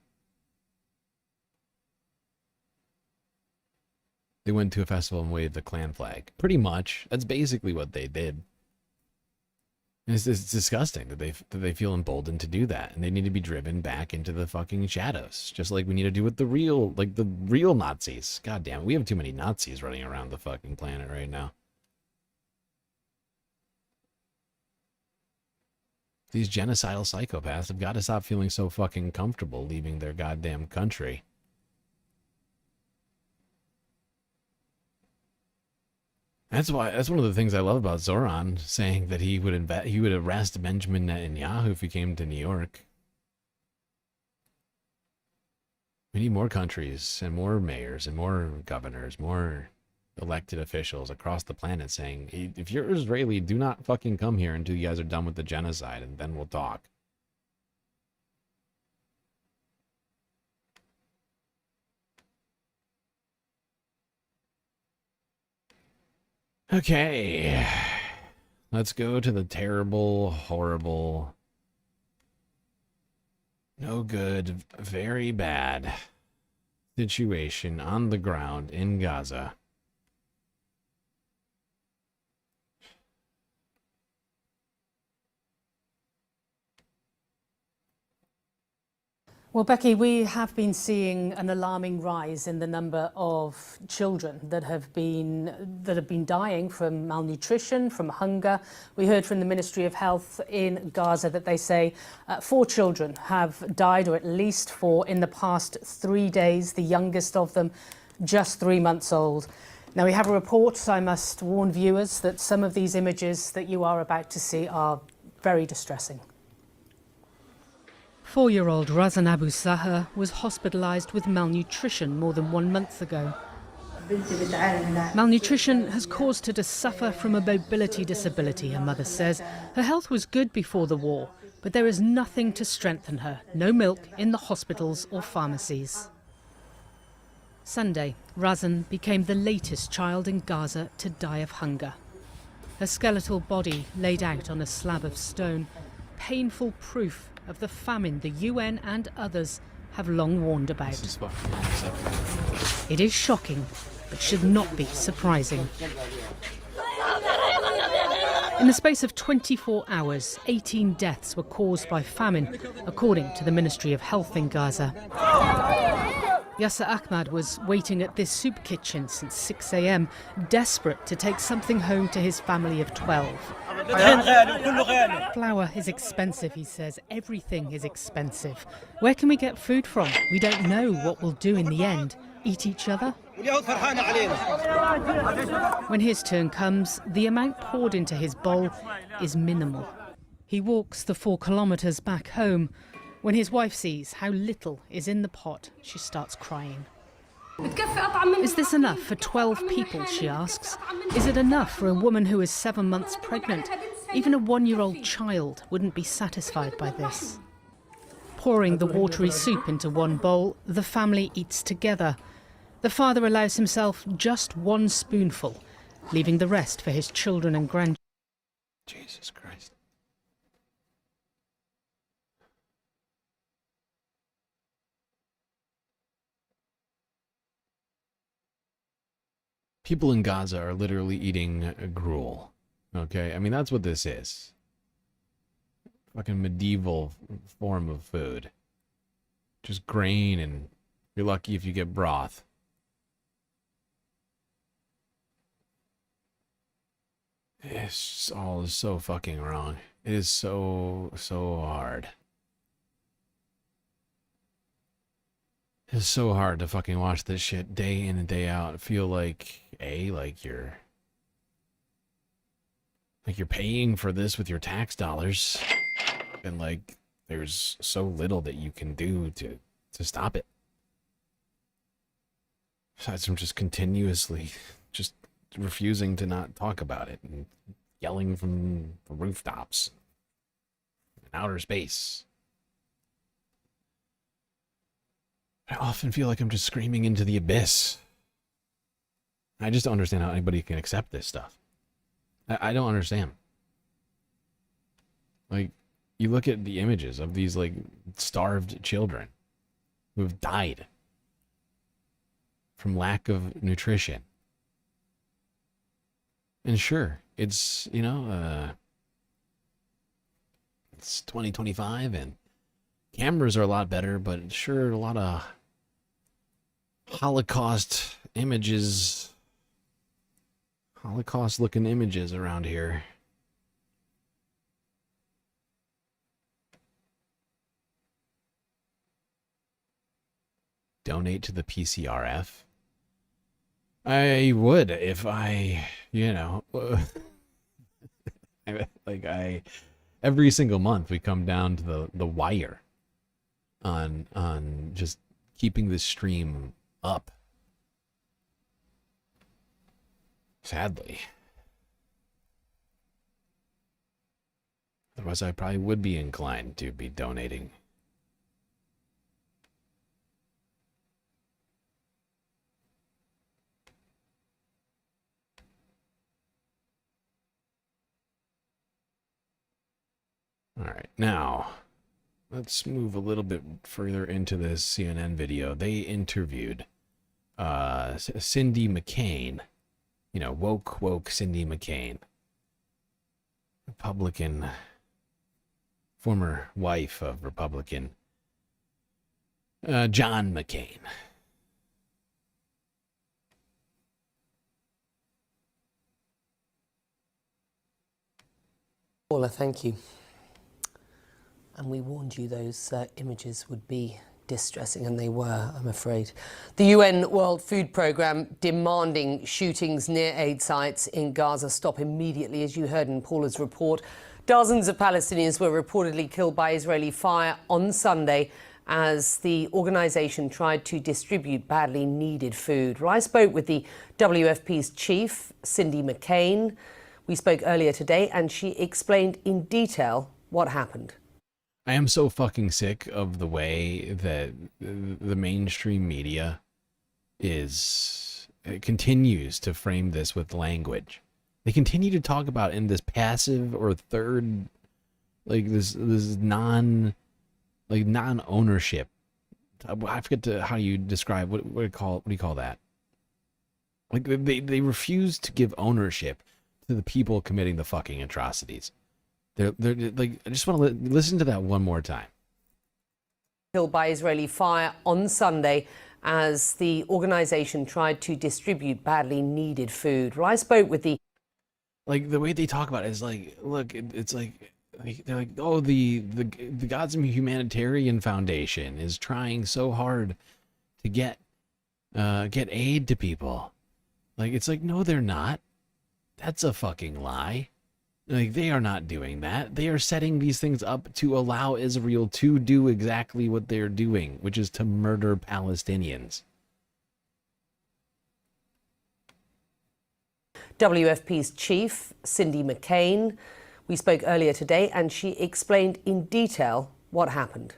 They went to a festival and waved the Klan flag. Pretty much. That's basically what they did. And it's disgusting that they feel emboldened to do that, and they need to be driven back into the fucking shadows, just like we need to do with the real Nazis. God damn it, we have too many Nazis running around the fucking planet right now. These genocidal psychopaths have got to stop feeling so fucking comfortable leaving their goddamn country. That's one of the things I love about Zoran, saying that he would arrest Benjamin Netanyahu if he came to New York. We need more countries and more mayors and more governors, more elected officials across the planet saying, if you're Israeli, do not fucking come here until you guys are done with the genocide, and then we'll talk. Okay, let's go to the terrible, horrible, no good, very bad situation on the ground in Gaza. Well, Becky, we have been seeing an alarming rise in the number of children that have been dying from malnutrition, from hunger. We heard from the Ministry of Health in Gaza that they say 4 children have died, or at least 4, in the past 3 days, the youngest of them just 3 months old. Now, we have a report, I must warn viewers, that some of these images that you are about to see are very distressing. 4-year-old Razan Abu Sahar was hospitalised with malnutrition more than 1 month ago. Malnutrition has caused her to suffer from a mobility disability, her mother says. Her health was good before the war, but there is nothing to strengthen her. No milk in the hospitals or pharmacies. Sunday, Razan became the latest child in Gaza to die of hunger. Her skeletal body laid out on a slab of stone, painful proof of the famine the UN and others have long warned about. It is shocking, but should not be surprising. In the space of 24 hours, 18 deaths were caused by famine, according to the Ministry of Health in Gaza. Yasser Ahmad was waiting at this soup kitchen since 6 a.m, desperate to take something home to his family of 12. Flour is expensive, he says. Everything is expensive. Where can we get food from? We don't know what we'll do in the end. Eat each other? When his turn comes, the amount poured into his bowl is minimal. He walks the 4 kilometres back home. When his wife sees how little is in the pot, she starts crying. Is this enough for 12 people, she asks? Is it enough for a woman who is 7 months pregnant? Even a 1-year-old child wouldn't be satisfied by this. Pouring the watery soup into one bowl, the family eats together. The father allows himself just one spoonful, leaving the rest for his children and grandchildren. Jesus Christ. People in Gaza are literally eating gruel. Okay? I mean, that's what this is. Fucking medieval form of food. Just grain, and you're lucky if you get broth. It's just all so fucking wrong. It is so hard. It's so hard to fucking watch this shit day in and day out. Feel like, like you're paying for this with your tax dollars, and like there's so little that you can do to stop it. Besides from just continuously just refusing to not talk about it and yelling from the rooftops in outer space. I often feel like I'm just screaming into the abyss. I just don't understand how anybody can accept this stuff. I don't understand. Like, you look at the images of these, like, starved children who have died from lack of nutrition. And sure, it's, you know, it's 2025 and cameras are a lot better, but sure, a lot of Holocaust images, Holocaust-looking images around here. Donate to the PCRF? I would if I, you know, every single month we come down to the wire on just keeping this stream up. Sadly. Otherwise I probably would be inclined to be donating. All right, now let's move a little bit further into this CNN video. They interviewed Cindy McCain, you know, woke Cindy McCain, Republican, former wife of Republican John McCain. Paula, thank you. And we warned you those images would be distressing, and they were, I'm afraid. The UN World Food Programme demanding shootings near aid sites in Gaza stop immediately. As you heard in Paula's report, dozens of Palestinians were reportedly killed by Israeli fire on Sunday as the organisation tried to distribute badly needed food. Well, I spoke with the WFP's chief, Cindy McCain. We spoke earlier today, and she explained in detail what happened. I am so fucking sick of the way that the mainstream media continues to frame this with language. They continue to talk about in this passive or third, like this non-ownership. I forget how you describe what do you call that? Like they refuse to give ownership to the people committing the fucking atrocities. They're like, I just want to listen to that one more time. Killed by Israeli fire on Sunday as the organisation tried to distribute badly needed food. Well, I spoke with the... Like, the way they talk about it is like, look, it's like they're like, oh, the Gaza Humanitarian Foundation is trying so hard to get aid to people. Like, it's like, no, they're not. That's a fucking lie. Like, they are not doing that. They are setting these things up to allow Israel to do exactly what they're doing, which is to murder Palestinians. WFP's chief, Cindy McCain. We spoke earlier today, and she explained in detail what happened.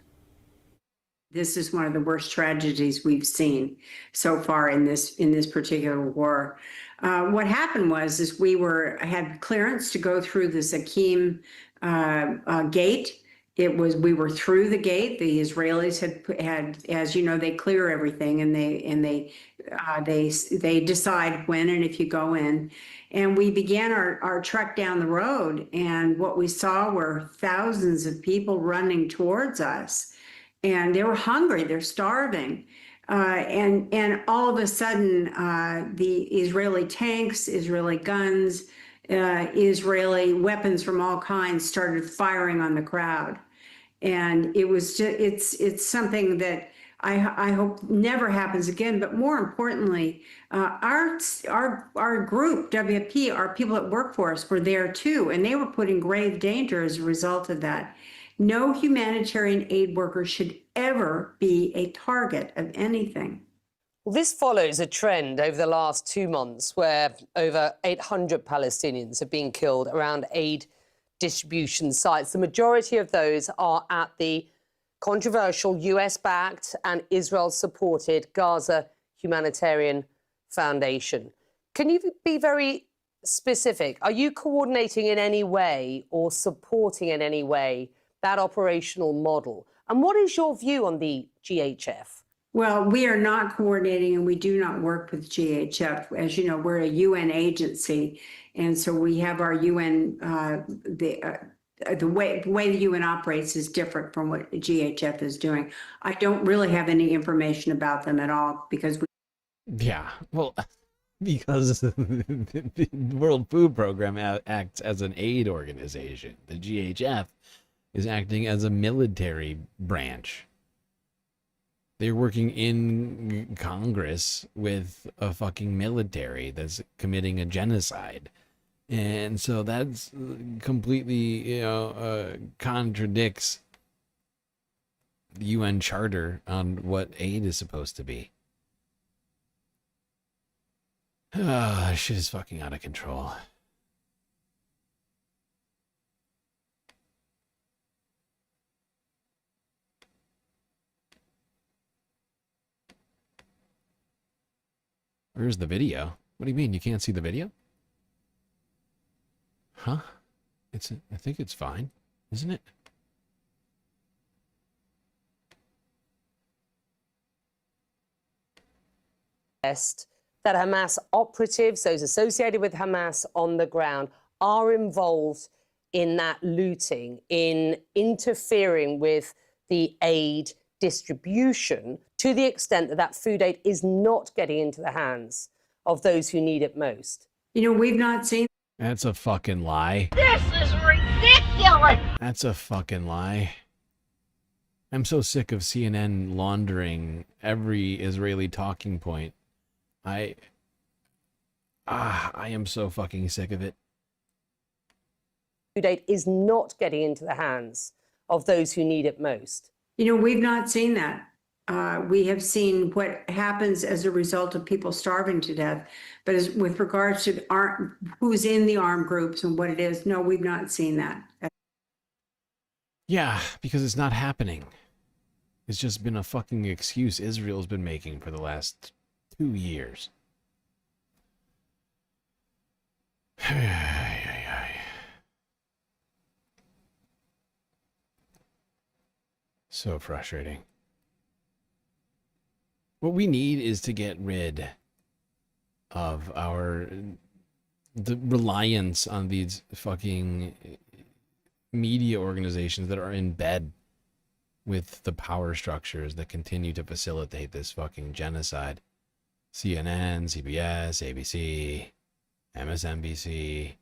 This is one of the worst tragedies we've seen so far in this particular war. What happened was we had clearance to go through the Zakim gate. We were through the gate. The Israelis had, as you know, they clear everything and they decide when and if you go in. And we began our trek down the road, and what we saw were thousands of people running towards us, and they were hungry, they're starving. And all of a sudden, the Israeli tanks, Israeli guns, Israeli weapons from all kinds started firing on the crowd. And it was just, it's something that I hope never happens again. But more importantly, our group, WFP, our people that work for us were there too, and they were put in grave danger as a result of that. No humanitarian aid worker should ever be a target of anything. Well, this follows a trend over the last 2 months where over 800 Palestinians have been killed around aid distribution sites. The majority of those are at the controversial US-backed and Israel-supported Gaza Humanitarian Foundation. Can you be very specific? Are you coordinating in any way or supporting in any way that operational model? And what is your view on the GHF? Well, we are not coordinating, and we do not work with GHF. As you know, we're a UN agency, and so we have our UN, the way the UN operates is different from what GHF is doing. I don't really have any information about them at all because Yeah, well, because the World Food Program acts as an aid organization. The GHF is acting as a military branch. They're working in Congress with a fucking military that's committing a genocide. And so that's completely, contradicts the UN Charter on what aid is supposed to be. This shit is fucking out of control. Where's the video? What do you mean? You can't see the video? Huh? I think it's fine, isn't it? That Hamas operatives, those associated with Hamas on the ground, are involved in that looting, in interfering with the aid distribution to the extent that that food aid is not getting into the hands of those who need it most. You know, we've not seen... That's a fucking lie. This is ridiculous! That's a fucking lie. I'm so sick of CNN laundering every Israeli talking point. I am so fucking sick of it. Food aid is not getting into the hands of those who need it most. You know, we've not seen that. We have seen what happens as a result of people starving to death. But as with regards to who's in the armed groups and what it is, no, we've not seen that. Yeah, because it's not happening. It's just been a fucking excuse Israel's been making for the last 2 years. So frustrating. What we need is to get rid of the reliance on these fucking media organizations that are in bed with the power structures that continue to facilitate this fucking genocide. CNN, CBS, ABC, MSNBC.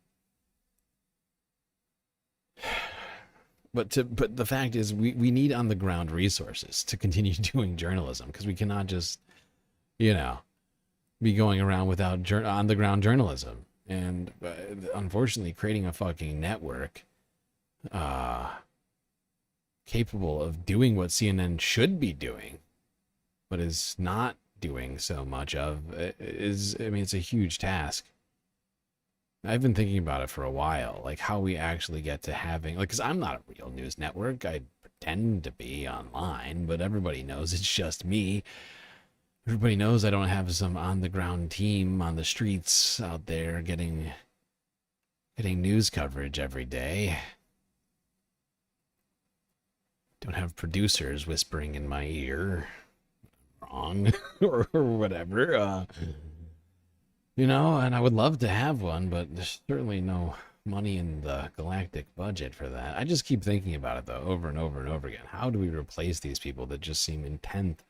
But the fact is, we need on the ground resources to continue doing journalism, because we cannot just, be going around without on the ground journalism. And unfortunately, creating a fucking network capable of doing what CNN should be doing, but is not doing so much of, it's a huge task. I've been thinking about it for a while, like how we actually get to having, because I'm not a real news network. I pretend to be online, but everybody knows it's just me. Everybody knows I don't have some on-the-ground team on the streets out there getting news coverage every day. Don't have producers whispering in my ear wrong or whatever. You know, and I would love to have one, but there's certainly no money in the galactic budget for that. I just keep thinking about it, though, over and over and over again. How do we replace these people that just seem intent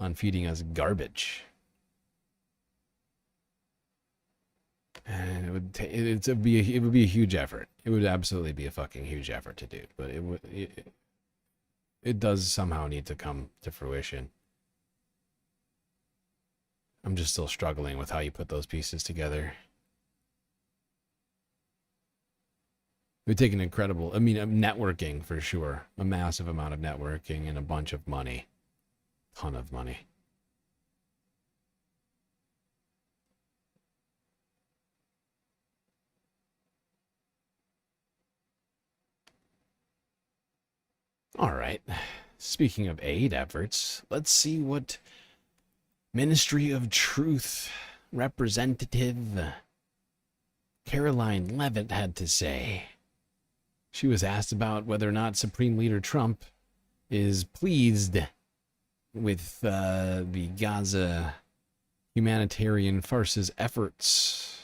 on feeding us garbage? And it would be a huge effort. It would absolutely be a fucking huge effort to do, but it does somehow need to come to fruition. I'm just still struggling with how you put those pieces together. It would take an incredible, networking for sure. A massive amount of networking and a bunch of money. Ton of money. All right. Speaking of aid efforts, let's see what Ministry of Truth Representative Caroline Leavitt had to say. She was asked about whether or not Supreme Leader Trump is pleased with the Gaza humanitarian forces efforts.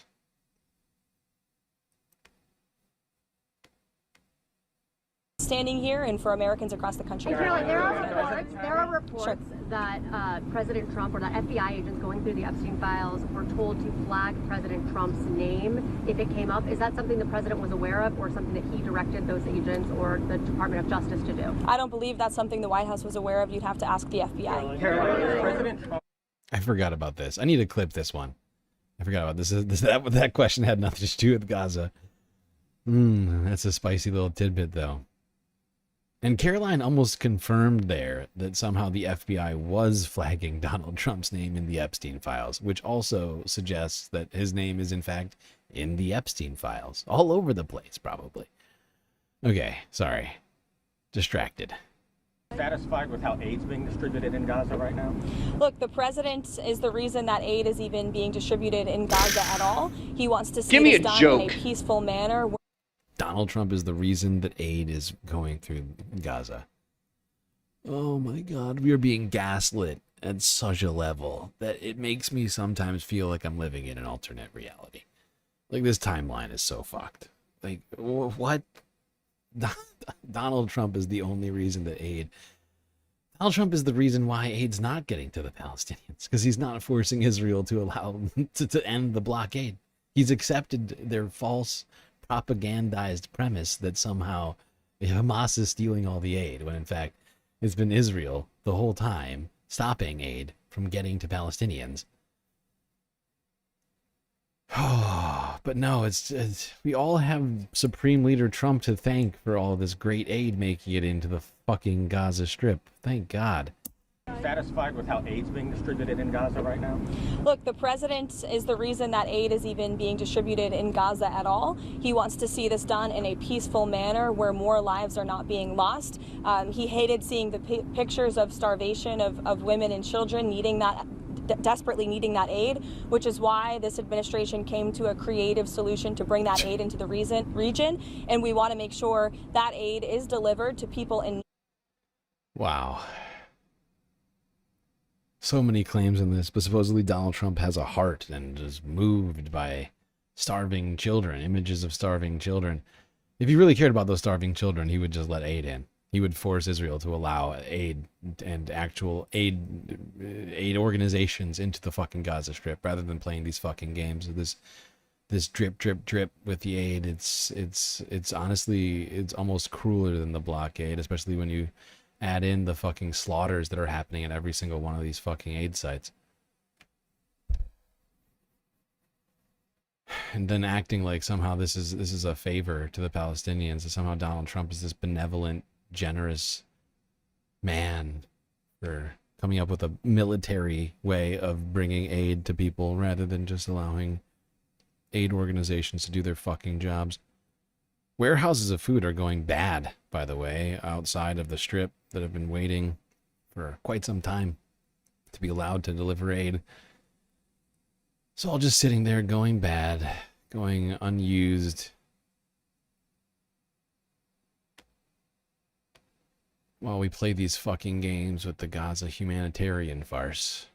Standing here and for Americans across the country. Caroline, there are reports that President Trump or that FBI agents going through the Epstein files were told to flag President Trump's name if it came up. Is that something the president was aware of or something that he directed those agents or the Department of Justice to do? I don't believe that's something the White House was aware of. You'd have to ask the FBI. Caroline, President Trump. I forgot about this. I need to clip this one. I forgot about this. That question had nothing to do with Gaza. That's a spicy little tidbit, though. And Caroline almost confirmed there that somehow the FBI was flagging Donald Trump's name in the Epstein files, which also suggests that his name is in fact in the Epstein files. All over the place, probably. Okay, sorry. Distracted. Satisfied with how aid's being distributed in Gaza right now? Look, the president is the reason that aid is even being distributed in Gaza at all. He wants to see this done in a peaceful manner. Donald Trump is the reason that aid is going through Gaza. Oh my God, we are being gaslit at such a level that it makes me sometimes feel like I'm living in an alternate reality. Like, this timeline is so fucked. Like, what? Donald Trump is the only reason that aid... Donald Trump is the reason why aid's not getting to the Palestinians, because he's not forcing Israel to allow to end the blockade. He's accepted their false propagandized premise that somehow Hamas is stealing all the aid, when in fact it's been Israel the whole time stopping aid from getting to Palestinians. But no, it's we all have Supreme Leader Trump to thank for all this great aid making it into the fucking Gaza Strip. Thank God. Satisfied with how aid's being distributed in Gaza right now? Look, the president is the reason that aid is even being distributed in Gaza at all. He wants to see this done in a peaceful manner where more lives are not being lost. He hated seeing the pictures of starvation of women and children needing that, desperately needing that aid, which is why this administration came to a creative solution to bring that aid into the region. And we want to make sure that aid is delivered to people in. Wow. So many claims in this, but supposedly Donald Trump has a heart and is moved by starving children, images of starving children. If he really cared about those starving children, he would just let aid in. He would force Israel to allow aid and actual aid organizations into the fucking Gaza Strip rather than playing these fucking games. This drip, drip, drip with the aid. It's honestly, it's almost crueler than the blockade, especially when you add in the fucking slaughters that are happening at every single one of these fucking aid sites. And then acting like somehow this is a favor to the Palestinians, and somehow Donald Trump is this benevolent, generous man for coming up with a military way of bringing aid to people rather than just allowing aid organizations to do their fucking jobs. Warehouses of food are going bad, by the way, outside of the Strip that have been waiting for quite some time to be allowed to deliver aid. It's all just sitting there going bad, going unused. While we play these fucking games with the Gaza humanitarian farce.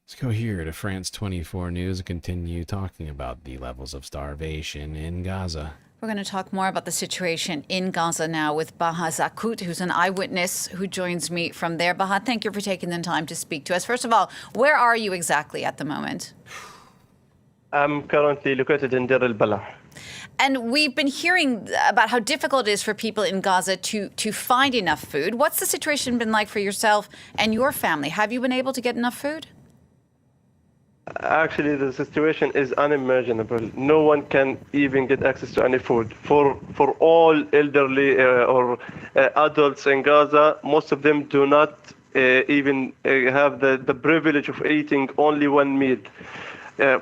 Let's go here to France 24 News and continue talking about the levels of starvation in Gaza. We're going to talk more about the situation in Gaza now with Baha Zakut, who's an eyewitness who joins me from there. Baha, thank you for taking the time to speak to us. First of all, where are you exactly at the moment? I'm currently located in Deir al-Balah. And we've been hearing about how difficult it is for people in Gaza to find enough food. What's the situation been like for yourself and your family? Have you been able to get enough food? Actually, the situation is unimaginable. No one can even get access to any food. For all elderly or adults in Gaza, most of them do not even have the privilege of eating only one meal.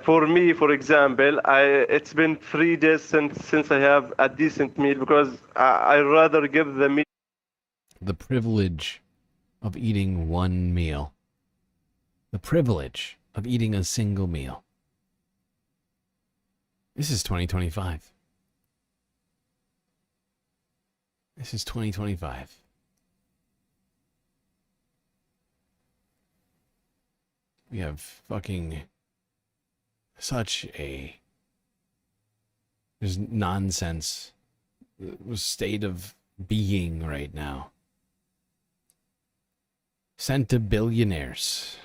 For me, for example, it's been 3 days since I have a decent meal because I rather give the meal. The privilege of eating one meal. The privilege of eating a single meal. This is 2025. This is 2025. We have fucking such a just nonsense state of being right now. Sent to billionaires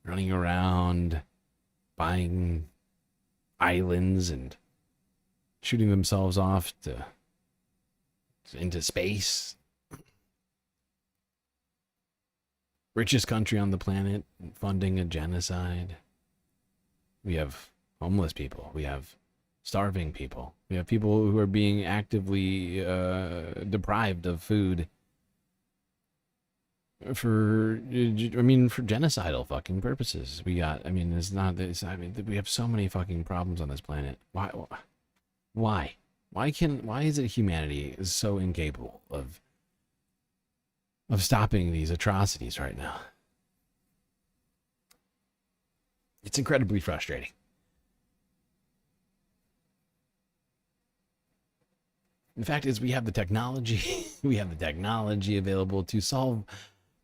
running around buying islands and shooting themselves off into space. Richest country on the planet funding a genocide. We have homeless people. We have starving people. We have people who are being actively deprived of food for genocidal fucking purposes. We have so many fucking problems on this planet. Why is it humanity is so incapable of stopping these atrocities right now? It's incredibly frustrating. The fact is, we have the technology. We have the technology available to solve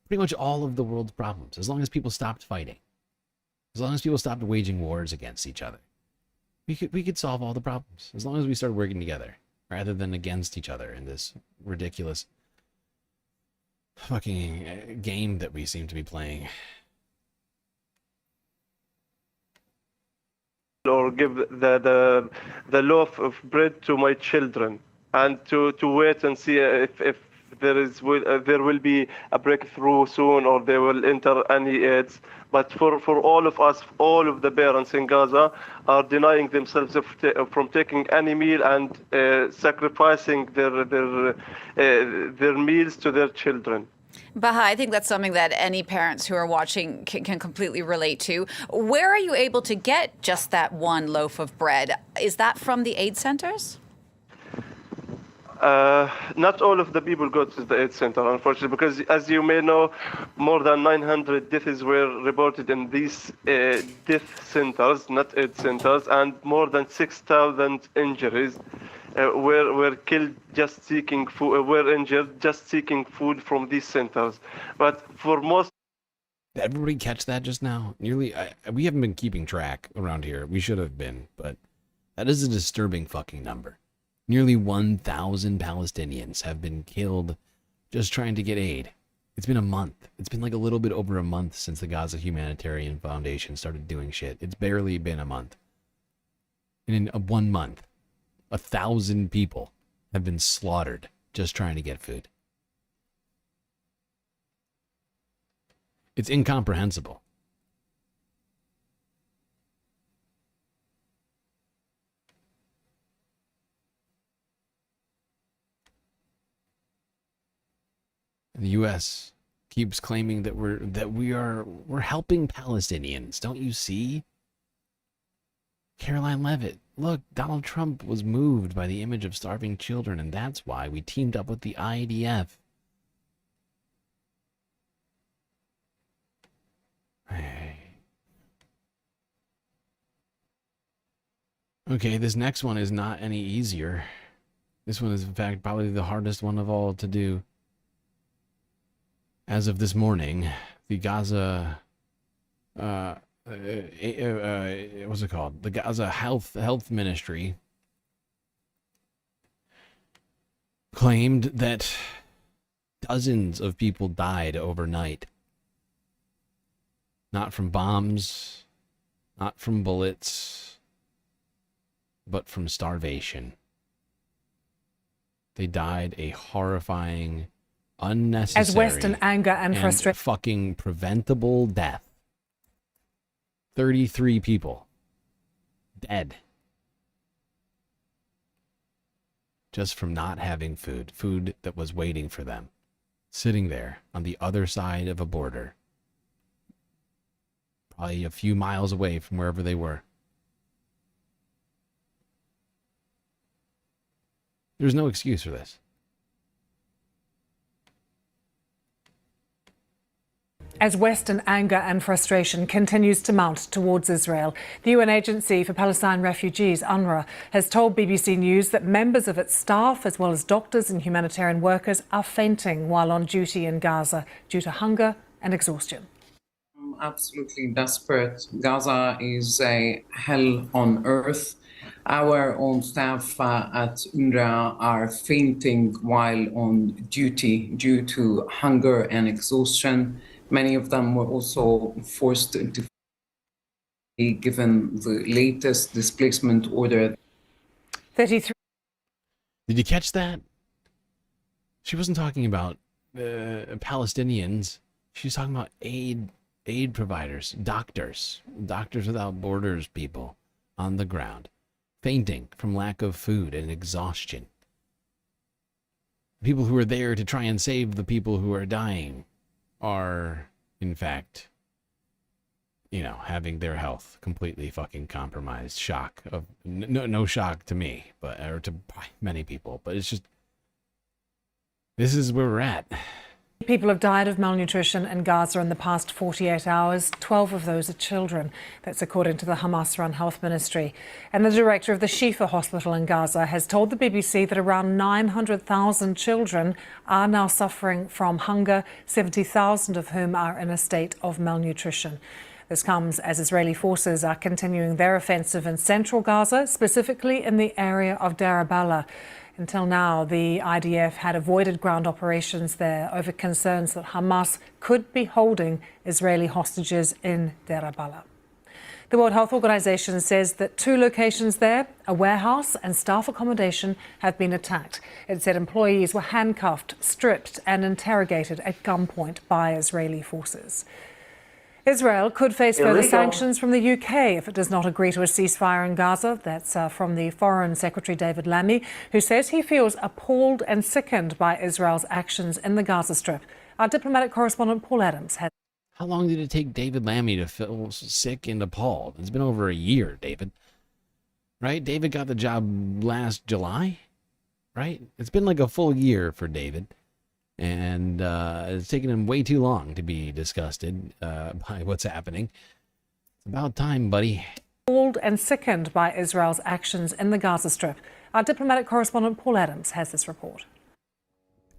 pretty much all of the world's problems. As long as people stopped fighting, as long as people stopped waging wars against each other, we could solve all the problems. As long as we started working together rather than against each other in this ridiculous fucking game that we seem to be playing. Or give the loaf of bread to my children, and to wait and see if there will be a breakthrough soon, or they will enter any aids. But for all of us, all of the parents in Gaza are denying themselves from taking any meal and sacrificing their meals to their children. Baha, I think that's something that any parents who are watching can completely relate to. Where are you able to get just that one loaf of bread? Is that from the aid centers? Not all of the people go to the aid center, unfortunately, because as you may know, more than 900 deaths were reported in these death centers, not aid centers, and more than 6,000 injuries were killed just seeking food, were injured just seeking food from these centers. But for most... Did everybody catch that just now? We haven't been keeping track around here. We should have been, but that is a disturbing fucking number. Nearly 1,000 Palestinians have been killed just trying to get aid. It's been a month. It's been like a little bit over a month since the Gaza Humanitarian Foundation started doing shit. It's barely been a month. And in 1 month, 1,000 people have been slaughtered just trying to get food. It's incomprehensible. The U.S. keeps claiming that we're helping Palestinians. Don't you see? Caroline Leavitt look, Donald Trump was moved by the image of starving children, and that's why we teamed up with the IDF. Okay, this next one is not any easier. This one is, in fact, probably the hardest one of all to do. As of this morning, the Gaza, what's it called? The Gaza Health Ministry claimed that dozens of people died overnight. Not from bombs, not from bullets, but from starvation. They died a horrifying, unnecessary, as Western anger and frustration, fucking preventable death. 33 people dead just from not having food that was waiting for them, sitting there on the other side of a border, probably a few miles away from wherever they were. There's no excuse for this. As Western anger and frustration continues to mount towards Israel, the UN Agency for Palestine Refugees, UNRWA, has told BBC News that members of its staff, as well as doctors and humanitarian workers, are fainting while on duty in Gaza due to hunger and exhaustion. I'm absolutely desperate. Gaza is a hell on earth. Our own staff at UNRWA are fainting while on duty due to hunger and exhaustion. Many of them were also forced to be given the latest displacement order. 33. Did you catch that? She wasn't talking about Palestinians. She was talking about aid providers, Doctors Without Borders people on the ground, fainting from lack of food and exhaustion. People who are there to try and save the people who are dying are, in fact, having their health completely fucking compromised. Shock of no shock to me, or to many people, but it's just, this is where we're at. People have died of malnutrition in Gaza in the past 48 hours. 12 of those are children. That's according to the Hamas-run health ministry. And the director of the Shifa hospital in Gaza has told the BBC that around 900,000 children are now suffering from hunger, 70,000 of whom are in a state of malnutrition. This comes as Israeli forces are continuing their offensive in central Gaza, specifically in the area of Deir al-Balah. Until now, the IDF had avoided ground operations there over concerns that Hamas could be holding Israeli hostages in Deir al-Balah. The World Health Organization says that 2 locations there, a warehouse and staff accommodation, have been attacked. It said employees were handcuffed, stripped and interrogated at gunpoint by Israeli forces. Israel could face further sanctions from the UK if it does not agree to a ceasefire in Gaza. That's from the Foreign Secretary David Lammy, who says he feels appalled and sickened by Israel's actions in the Gaza Strip. Our diplomatic correspondent Paul Adams had... How long did it take David Lammy to feel sick and appalled? It's been over a year, David. Right? David got the job last July, right? It's been like a full year for David. And it's taken him way too long to be disgusted by what's happening. It's about time, buddy. Appalled and sickened by Israel's actions in the Gaza Strip. Our diplomatic correspondent Paul Adams has this report.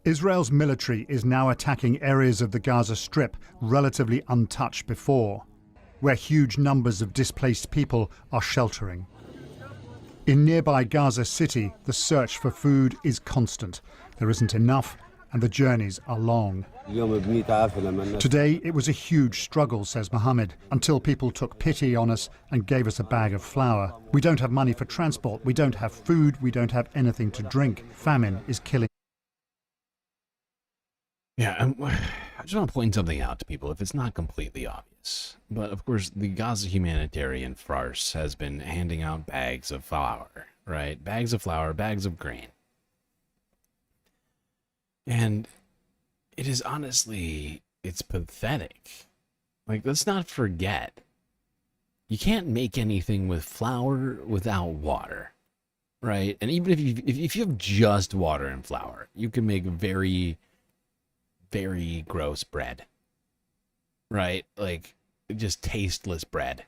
Israel's military is now attacking areas of the Gaza Strip relatively untouched before, where huge numbers of displaced people are sheltering. In nearby Gaza City, the search for food is constant. There isn't enough, and the journeys are long. Today, it was a huge struggle, says Mohammed, until people took pity on us and gave us a bag of flour. We don't have money for transport, we don't have food, we don't have anything to drink. Famine is killing. Yeah, I just want to point something out to people if it's not completely obvious. But of course, the Gaza humanitarian farce has been handing out bags of flour, right? Bags of flour, bags of grain. And it is honestly, it's pathetic. Like, let's not forget, you can't make anything with flour without water, right? And even if you have just water and flour, you can make very, very gross bread, right? Like just tasteless bread.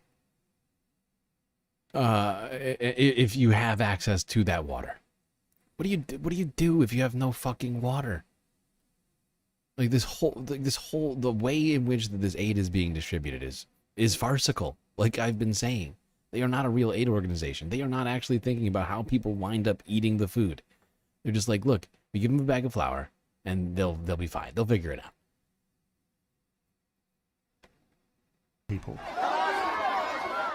If you have access to that water, what do you do if you have no fucking water? Like the way in which this aid is being distributed is farcical. Like I've been saying, they are not a real aid organization. They are not actually thinking about how people wind up eating the food. They're just like, look, we give them a bag of flour, and they'll be fine. They'll figure it out. People.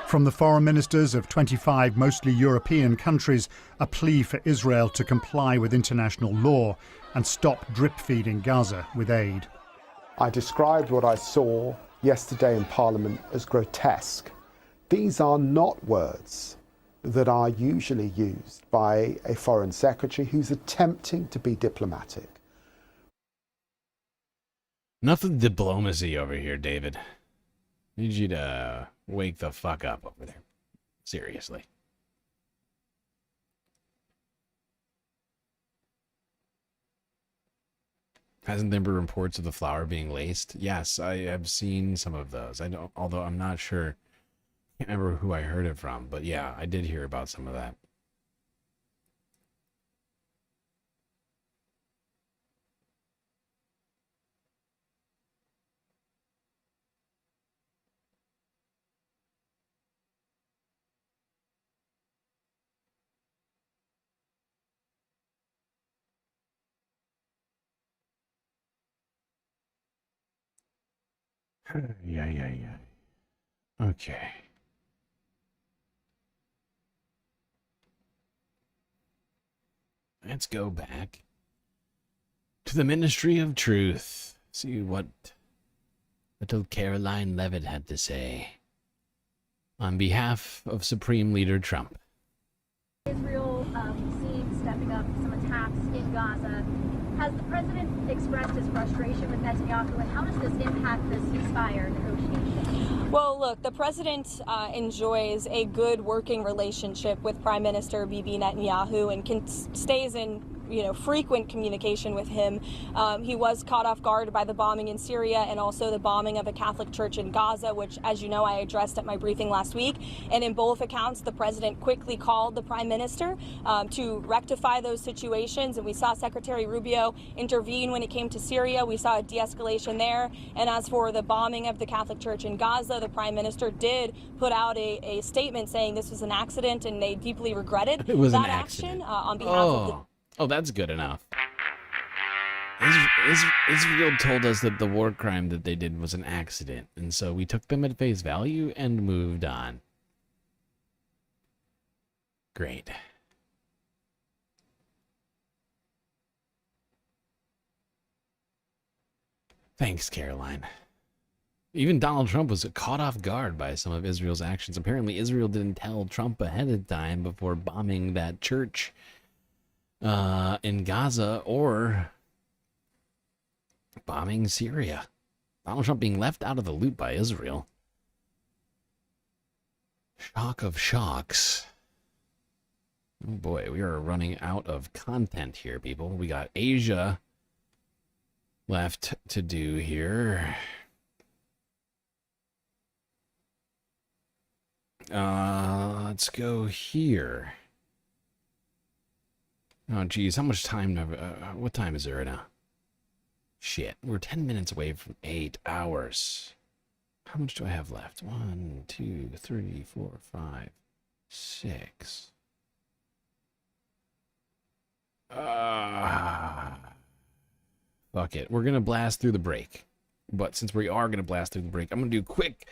From the foreign ministers of 25 mostly European countries, a plea for Israel to comply with international law and stop drip-feeding Gaza with aid. I described what I saw yesterday in Parliament as grotesque. These are not words that are usually used by a foreign secretary who's attempting to be diplomatic. Enough of diplomacy over here, David. I need you to wake the fuck up over there. Seriously. Hasn't there been reports of the flour being laced? Yes, I have seen some of those. I don't, although I'm not sure. I can't remember who I heard it from, but yeah, I did hear about some of that. Yeah. Okay. Let's go back to the Ministry of Truth. See what little Caroline Levitt had to say on behalf of Supreme Leader Trump. Israel seen stepping up some attacks in Gaza. Has the president expressed his frustration with Netanyahu, and how does this impact the ceasefire negotiations? Well, look, the president enjoys a good working relationship with Prime Minister Bibi Netanyahu and stays in frequent communication with him. He was caught off guard by the bombing in Syria and also the bombing of a Catholic church in Gaza, which, as you know, I addressed at my briefing last week. And in both accounts, the president quickly called the prime minister to rectify those situations. And we saw Secretary Rubio intervene when it came to Syria. We saw a de-escalation there. And as for the bombing of the Catholic church in Gaza, the prime minister did put out a statement saying this was an accident and they deeply regretted that action on behalf of the... Oh, that's good enough. Israel told us that the war crime that they did was an accident, and so we took them at face value and moved on. Great. Thanks, Caroline. Even Donald Trump was caught off guard by some of Israel's actions. Apparently, Israel didn't tell Trump ahead of time before bombing that church in Gaza or bombing Syria. Donald Trump being left out of the loop by Israel. Shock of shocks. Oh boy, we are running out of content here, people. We got Asia left to do here. Let's go here. Oh, geez, how much time? What time is it right now? Shit, we're 10 minutes away from 8 hours. How much do I have left? 1, 2, 3, 4, 5, 6. Fuck it. We're going to blast through the break. But since we are going to blast through the break, I'm going to do quick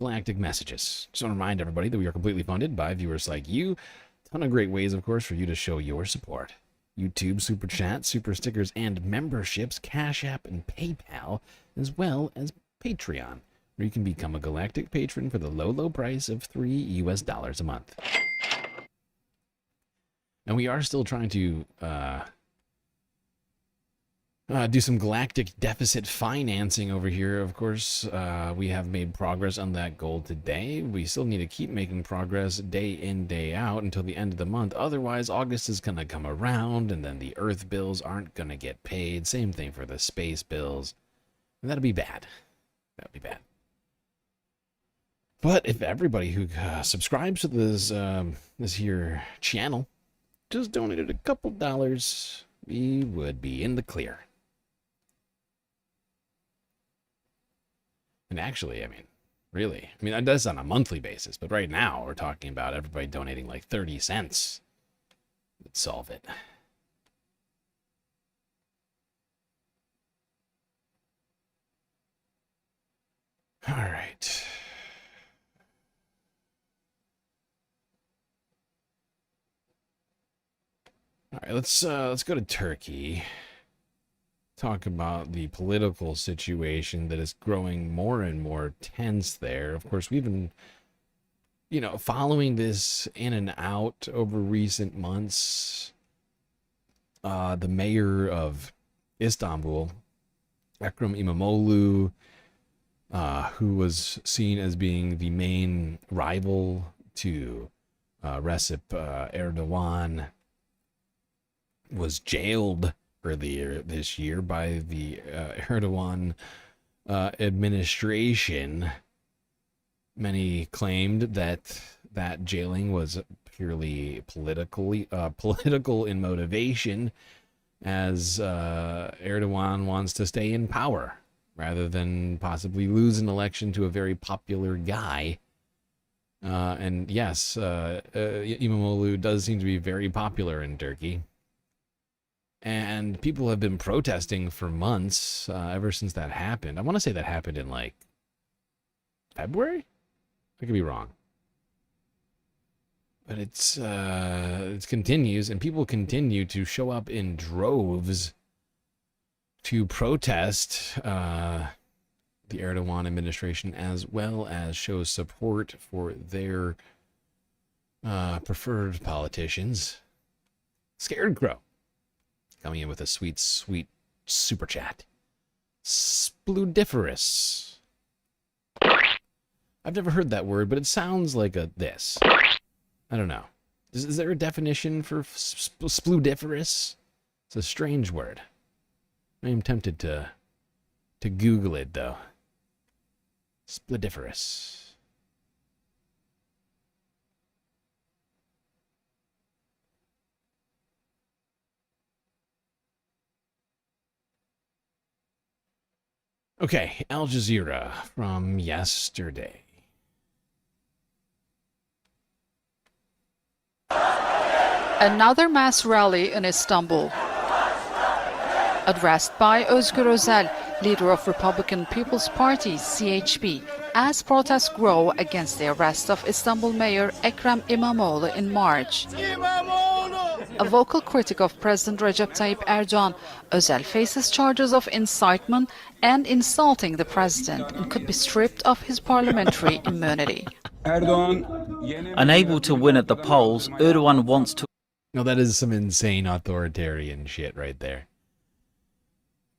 galactic messages. Just want to remind everybody that we are completely funded by viewers like you. Ton of great ways, of course, for you to show your support. YouTube, Super Chat, Super Stickers, and memberships, Cash App, and PayPal, as well as Patreon, where you can become a galactic patron for the low, low price of $3 a month. And we are still trying to do some galactic deficit financing over here. Of course, we have made progress on that goal today. We still need to keep making progress day in, day out until the end of the month. Otherwise, August is going to come around, and then the Earth bills aren't going to get paid. Same thing for the space bills. And that'll be bad. That'll be bad. But if everybody who subscribes to this here channel just donated a couple dollars, we would be in the clear. And actually, I mean, really, I mean, that's on a monthly basis, but right now we're talking about everybody donating like 30 cents. Let's solve it. All right. All right, let's go to Turkey. Talk about the political situation that is growing more and more tense there. Of course, we've been, following this in and out over recent months. The mayor of Istanbul, Ekrem İmamoğlu, who was seen as being the main rival to Recep Erdogan, was jailed earlier this year by the Erdogan administration. Many claimed that jailing was purely political in motivation, as Erdogan wants to stay in power rather than possibly lose an election to a very popular guy. And yes, İmamoğlu does seem to be very popular in Turkey. And people have been protesting for months, ever since that happened. I want to say that happened in, like, February? I could be wrong. But it continues, and people continue to show up in droves to protest the Erdogan administration, as well as show support for their preferred politicians. Scared Crow coming in with a sweet, sweet super chat. Spludiferous. I've never heard that word, but it sounds like this. I don't know. Is there a definition for spludiferous? It's a strange word. I am tempted to Google it, though. Spludiferous. Okay, Al Jazeera from yesterday. Another mass rally in Istanbul. Addressed by Özgür Özel, leader of Republican People's Party, CHP, as protests grow against the arrest of Istanbul Mayor Ekrem İmamoğlu in March. A vocal critic of President Recep Tayyip Erdogan, Özel faces charges of incitement and insulting the president and could be stripped of his parliamentary immunity. Unable to win at the polls, Erdogan wants to... No, that is some insane authoritarian shit right there.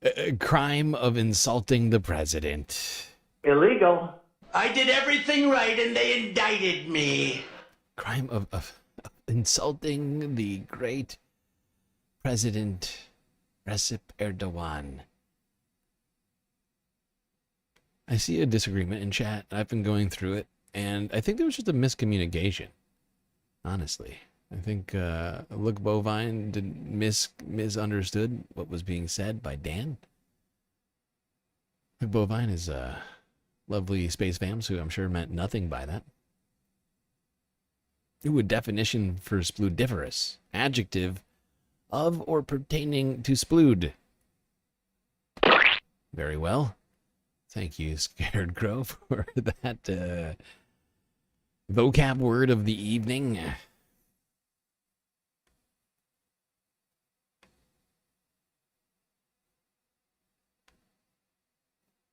A crime of insulting the president. Illegal. I did everything right and they indicted me. Crime of insulting the great President Recep Erdogan. I see a disagreement in chat. I've been going through it, and I think there was just a miscommunication. Honestly, I think Look Bovine misunderstood what was being said by Dan. Look Bovine is lovely space fams who I'm sure meant nothing by that. Ooh, a definition for spludiferous. Adjective of or pertaining to splude. Very well. Thank you, Scared Crow, for that vocab word of the evening. I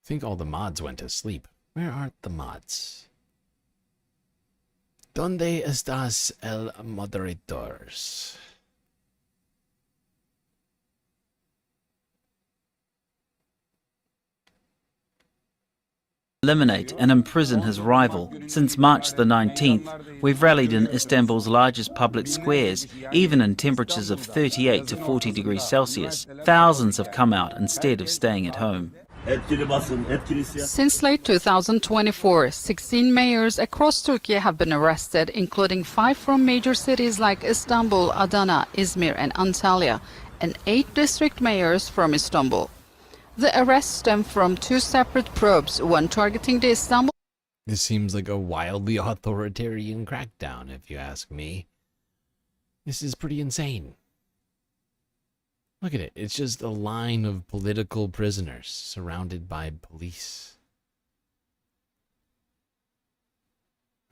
think all the mods went to sleep. Where are the mods? ¿Dónde estás el moderators? eliminate and imprison his rival. Since March the 19th, we've rallied in Istanbul's largest public squares, even in temperatures of 38 to 40 degrees Celsius. Thousands have come out instead of staying at home. Since late 2024, 16 mayors across Turkey have been arrested, including 5 from major cities like Istanbul, Adana, Izmir and Antalya, and 8 district mayors from Istanbul. The arrests stem from 2 separate probes, one targeting the Istanbul. This seems like a wildly authoritarian crackdown, if you ask me. This is pretty insane. Look at it. It's just a line of political prisoners surrounded by police.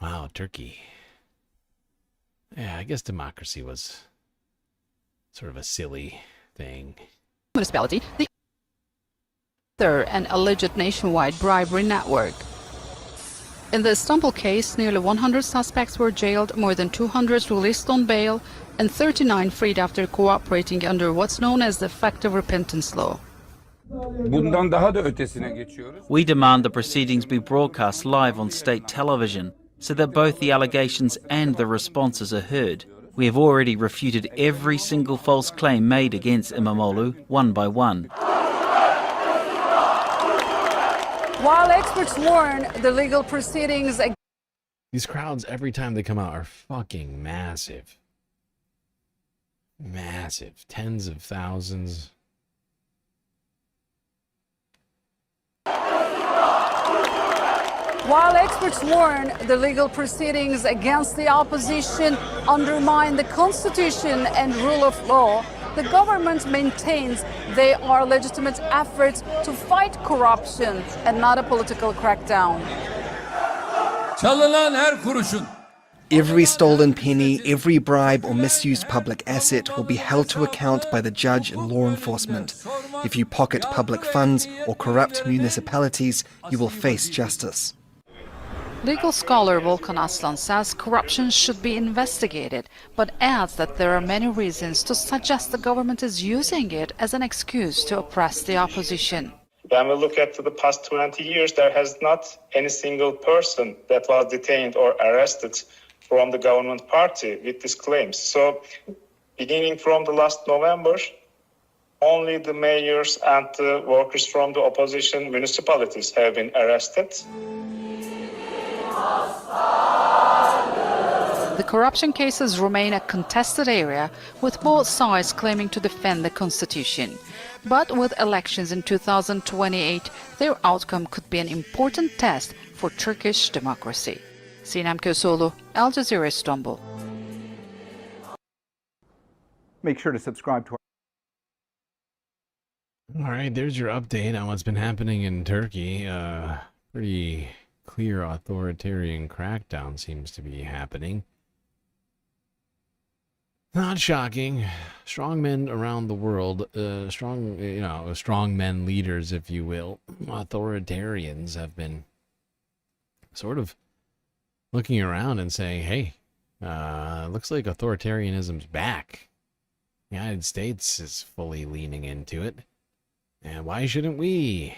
Wow, Turkey. Yeah, I guess democracy was sort of a silly thing. Municipality, an alleged nationwide bribery network. In the Istanbul case, nearly 100 suspects were jailed, more than 200 released on bail, and 39 freed after cooperating under what's known as the effective repentance law. We demand the proceedings be broadcast live on state television so that both the allegations and the responses are heard. We have already refuted every single false claim made against Imamoglu, one by one. While experts warn the legal proceedings... These crowds, every time they come out, are fucking massive. Massive. Tens of thousands. While experts warn the legal proceedings against the opposition undermine the Constitution and rule of law, the government maintains they are legitimate efforts to fight corruption and not a political crackdown. Every stolen penny, every bribe or misused public asset will be held to account by the judge and law enforcement. If you pocket public funds or corrupt municipalities, you will face justice. Legal scholar Volkan Aslan says corruption should be investigated, but adds that there are many reasons to suggest the government is using it as an excuse to oppress the opposition. When we look at the past 20 years, there has not any single person that was detained or arrested from the government party with these claims. So, beginning from the last November, only the mayors and the workers from the opposition municipalities have been arrested. The corruption cases remain a contested area, with both sides claiming to defend the constitution. But with elections in 2028, their outcome could be an important test for Turkish democracy. Sinem Köseoğlu, Al Jazeera, Istanbul. Make sure to subscribe to our... All right, there's your update on what's been happening in Turkey. Pretty clear authoritarian crackdown seems to be happening. Not shocking. Strong men around the world, strong men leaders, if you will, authoritarians have been sort of looking around and saying, hey, looks like authoritarianism's back. The United States is fully leaning into it. And why shouldn't we?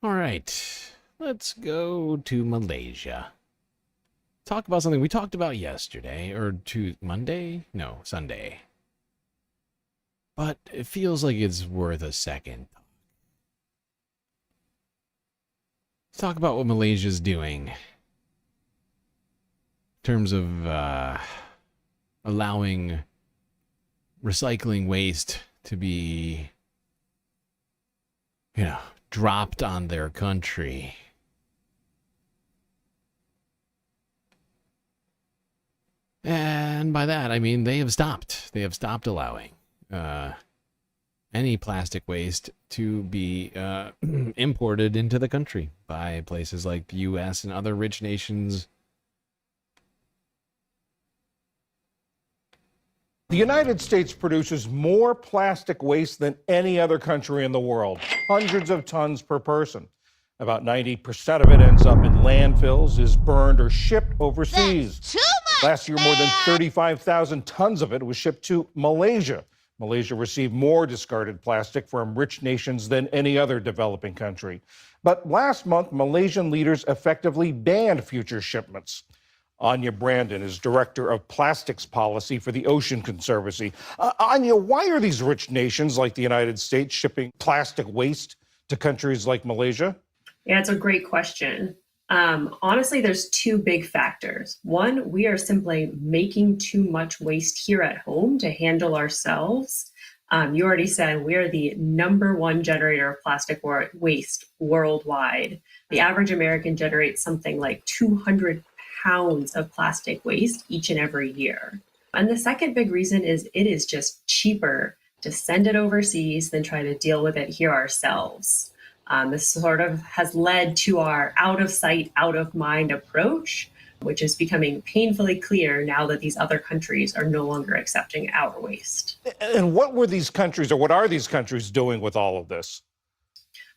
All right, let's go to Malaysia. Talk about something we talked about yesterday, or Monday? No, Sunday. But it feels like it's worth a second. Let's talk about what Malaysia's doing in terms of allowing recycling waste to be, dropped on their country. And by that, I mean they have stopped. They have stopped allowing any plastic waste to be imported into the country by places like the U.S. and other rich nations. The United States produces more plastic waste than any other country in the world, hundreds of tons per person. About 90% of it ends up in landfills, is burned or shipped overseas. Too much, Last year, more than 35,000 tons of it was shipped to Malaysia. Malaysia received more discarded plastic from rich nations than any other developing country. But last month, Malaysian leaders effectively banned future shipments. Anya Brandon is director of plastics policy for the Ocean Conservancy. Anya, why are these rich nations like the United States shipping plastic waste to countries like Malaysia? Yeah, it's a great question. Honestly, there's two big factors. One, we are simply making too much waste here at home to handle ourselves. You already said we're the #1 generator of plastic waste worldwide. The average American generates something like 200 pounds of plastic waste each and every year. And the second big reason is it is just cheaper to send it overseas than try to deal with it here ourselves. This sort of has led to our out of sight, out of mind approach, which is becoming painfully clear now that these other countries are no longer accepting our waste. And what were these countries, or what are these countries doing with all of this?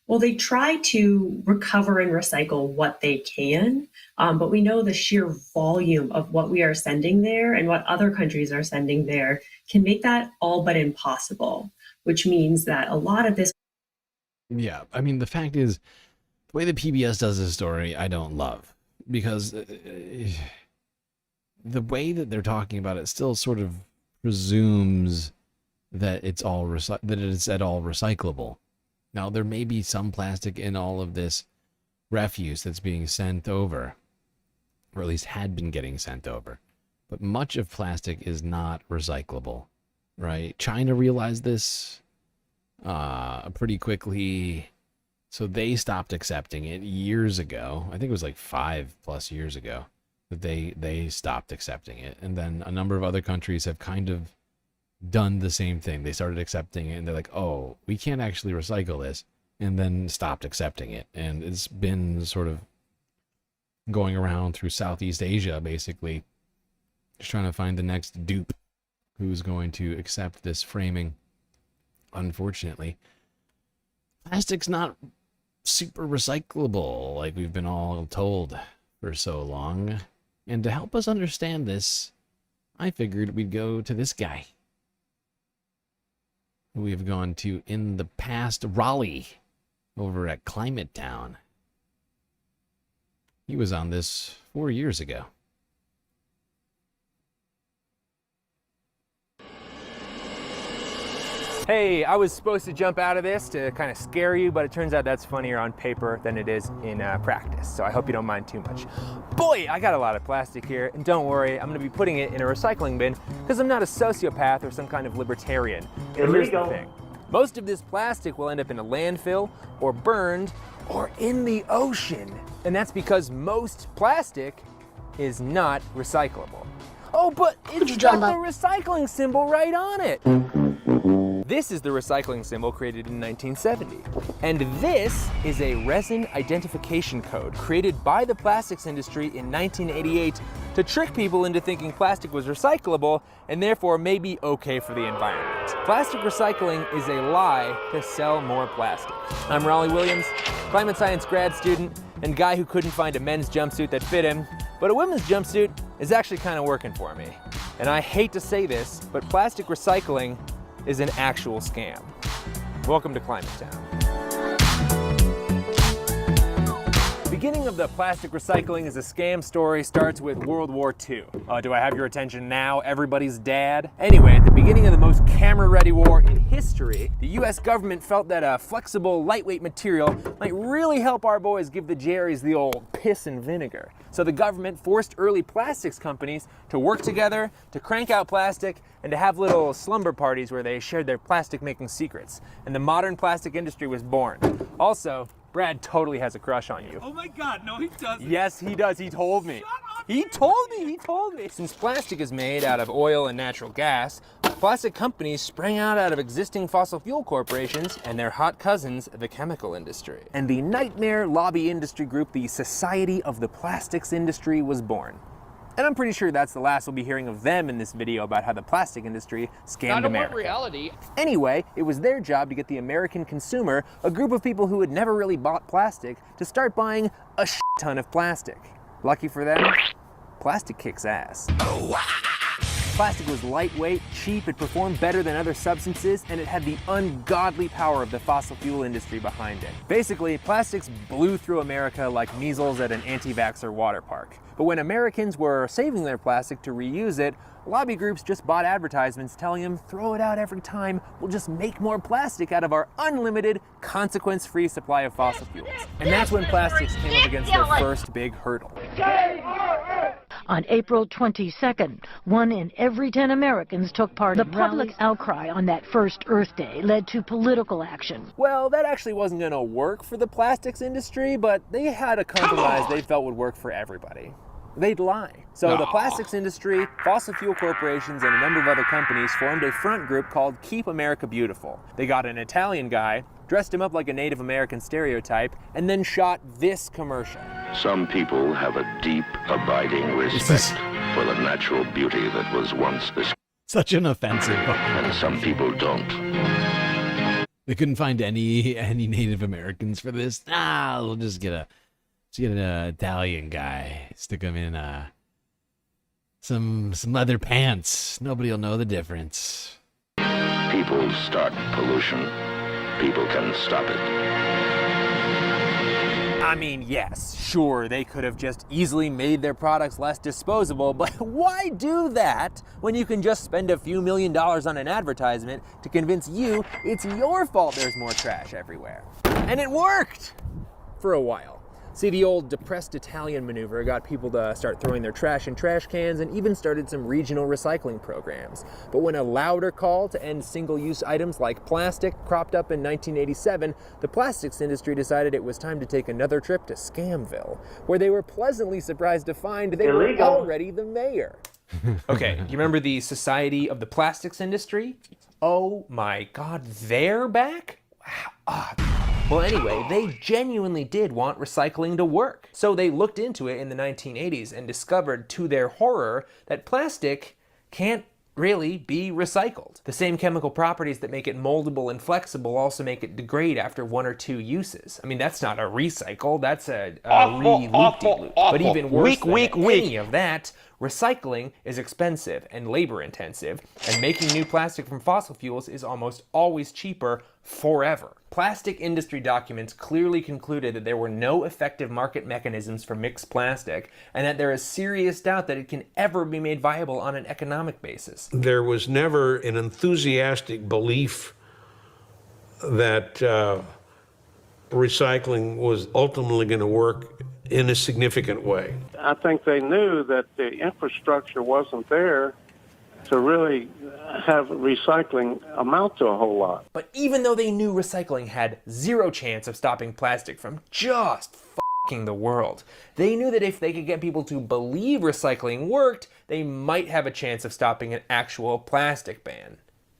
Well, they try to recover and recycle what they can, but we know the sheer volume of what we are sending there and what other countries are sending there can make that all but impossible, which means that a lot of this. Yeah, I mean, the fact is, the way the PBS does this story, I don't love. Because the way that they're talking about it still sort of presumes that it's all that it's at all recyclable. Now, there may be some plastic in all of this refuse that's being sent over, or at least had been getting sent over. But much of plastic is not recyclable, right? China realized this pretty quickly, so they stopped accepting it years ago. I think it was like 5+ years ago that they stopped accepting it. And then a number of other countries have kind of done the same thing. They started accepting it and they're like, oh, we can't actually recycle this, and then stopped accepting it. And it's been sort of going around through Southeast Asia, basically, just trying to find the next dupe who's going to accept this framing. Unfortunately, plastic's not super recyclable like we've been all told for so long. And to help us understand this, I figured we'd go to this guy. We have gone to, in the past, Raleigh, over at Climate Town. He was on this 4 years ago. Hey, I was supposed to jump out of this to kind of scare you, but it turns out that's funnier on paper than it is in practice, so I hope you don't mind too much. Boy, I got a lot of plastic here, and don't worry, I'm going to be putting it in a recycling bin because I'm not a sociopath or some kind of libertarian. But here's the thing. Most of this plastic will end up in a landfill, or burned, or in the ocean. And that's because most plastic is not recyclable. Oh, but it's got the recycling symbol right on it. This is the recycling symbol created in 1970. And this is a resin identification code created by the plastics industry in 1988 to trick people into thinking plastic was recyclable and therefore may be okay for the environment. Plastic recycling is a lie to sell more plastic. I'm Raleigh Williams, climate science grad student and guy who couldn't find a men's jumpsuit that fit him, but a women's jumpsuit is actually kind of working for me. And I hate to say this, but plastic recycling is an actual scam. Welcome to Climate Town. The beginning of the plastic recycling as a scam story starts with World War II. Do I have your attention now, everybody's dad? Anyway, at the beginning of the most camera-ready war in history, the US government felt that a flexible, lightweight material might really help our boys give the Jerry's the old piss and vinegar. So the government forced early plastics companies to work together, to crank out plastic, and to have little slumber parties where they shared their plastic-making secrets. And the modern plastic industry was born. Also, Brad totally has a crush on you. Oh my God, no he doesn't. Yes, he does, he told me. He told me. Since plastic is made out of oil and natural gas, plastic companies sprang out of existing fossil fuel corporations and their hot cousins, the chemical industry. And the nightmare lobby industry group, the Society of the Plastics Industry, was born. And I'm pretty sure that's the last we'll be hearing of them in this video about how the plastic industry scammed America. reality. Anyway, it was their job to get the American consumer, a group of people who had never really bought plastic, to start buying a shit ton of plastic. Lucky for them, plastic kicks ass. Plastic was lightweight, cheap, it performed better than other substances, and it had the ungodly power of the fossil fuel industry behind it. Basically, plastics blew through America like measles at an anti-vaxxer water park. But when Americans were saving their plastic to reuse it, lobby groups just bought advertisements telling them, throw it out every time, we'll just make more plastic out of our unlimited, consequence-free supply of fossil fuels. And that's when plastics came up against their first big hurdle. On April 22nd, 1 in every 10 Americans took part in rallies. The public outcry on that first Earth Day led to political action. Well, that actually wasn't going to work for the plastics industry, but they had a compromise they felt would work for everybody. They'd lie. So the plastics industry, fossil fuel corporations, and a number of other companies formed a front group called Keep America Beautiful. They got an Italian guy, dressed him up like a Native American stereotype, and then shot this commercial. Some people have a deep, abiding respect for the natural beauty that was once this. Such an offensive. And some people don't. They couldn't find any Native Americans for this. We'll just get an Italian guy, stick him in some leather pants. Nobody will know the difference. People start pollution. People can stop it. I mean, yes, sure, they could have just easily made their products less disposable, but why do that when you can just spend a few $1 million on an advertisement to convince you it's your fault there's more trash everywhere? And it worked! For a while. See, the old depressed Italian maneuver got people to start throwing their trash in trash cans and even started some regional recycling programs. But when a louder call to end single-use items like plastic cropped up in 1987, the plastics industry decided it was time to take another trip to Scamville, where they were pleasantly surprised to find they were already the mayor. Okay, you remember the Society of the Plastics Industry? Oh my God, they're back? Wow. Well, anyway, they genuinely did want recycling to work. So they looked into it in the 1980s and discovered, to their horror, that plastic can't really be recycled. The same chemical properties that make it moldable and flexible also make it degrade after 1 or 2 uses. I mean, that's not a recycle, that's a re-loop-de-loop. But even worse than any of that, recycling is expensive and labor intensive, and making new plastic from fossil fuels is almost always cheaper forever. Plastic industry documents clearly concluded that there were no effective market mechanisms for mixed plastic, and that there is serious doubt that it can ever be made viable on an economic basis. There was never an enthusiastic belief that recycling was ultimately going to work in a significant way. I think they knew that the infrastructure wasn't there to really have recycling amount to a whole lot. But even though they knew recycling had zero chance of stopping plastic from just f***ing the world, they knew that if they could get people to believe recycling worked, they might have a chance of stopping an actual plastic ban.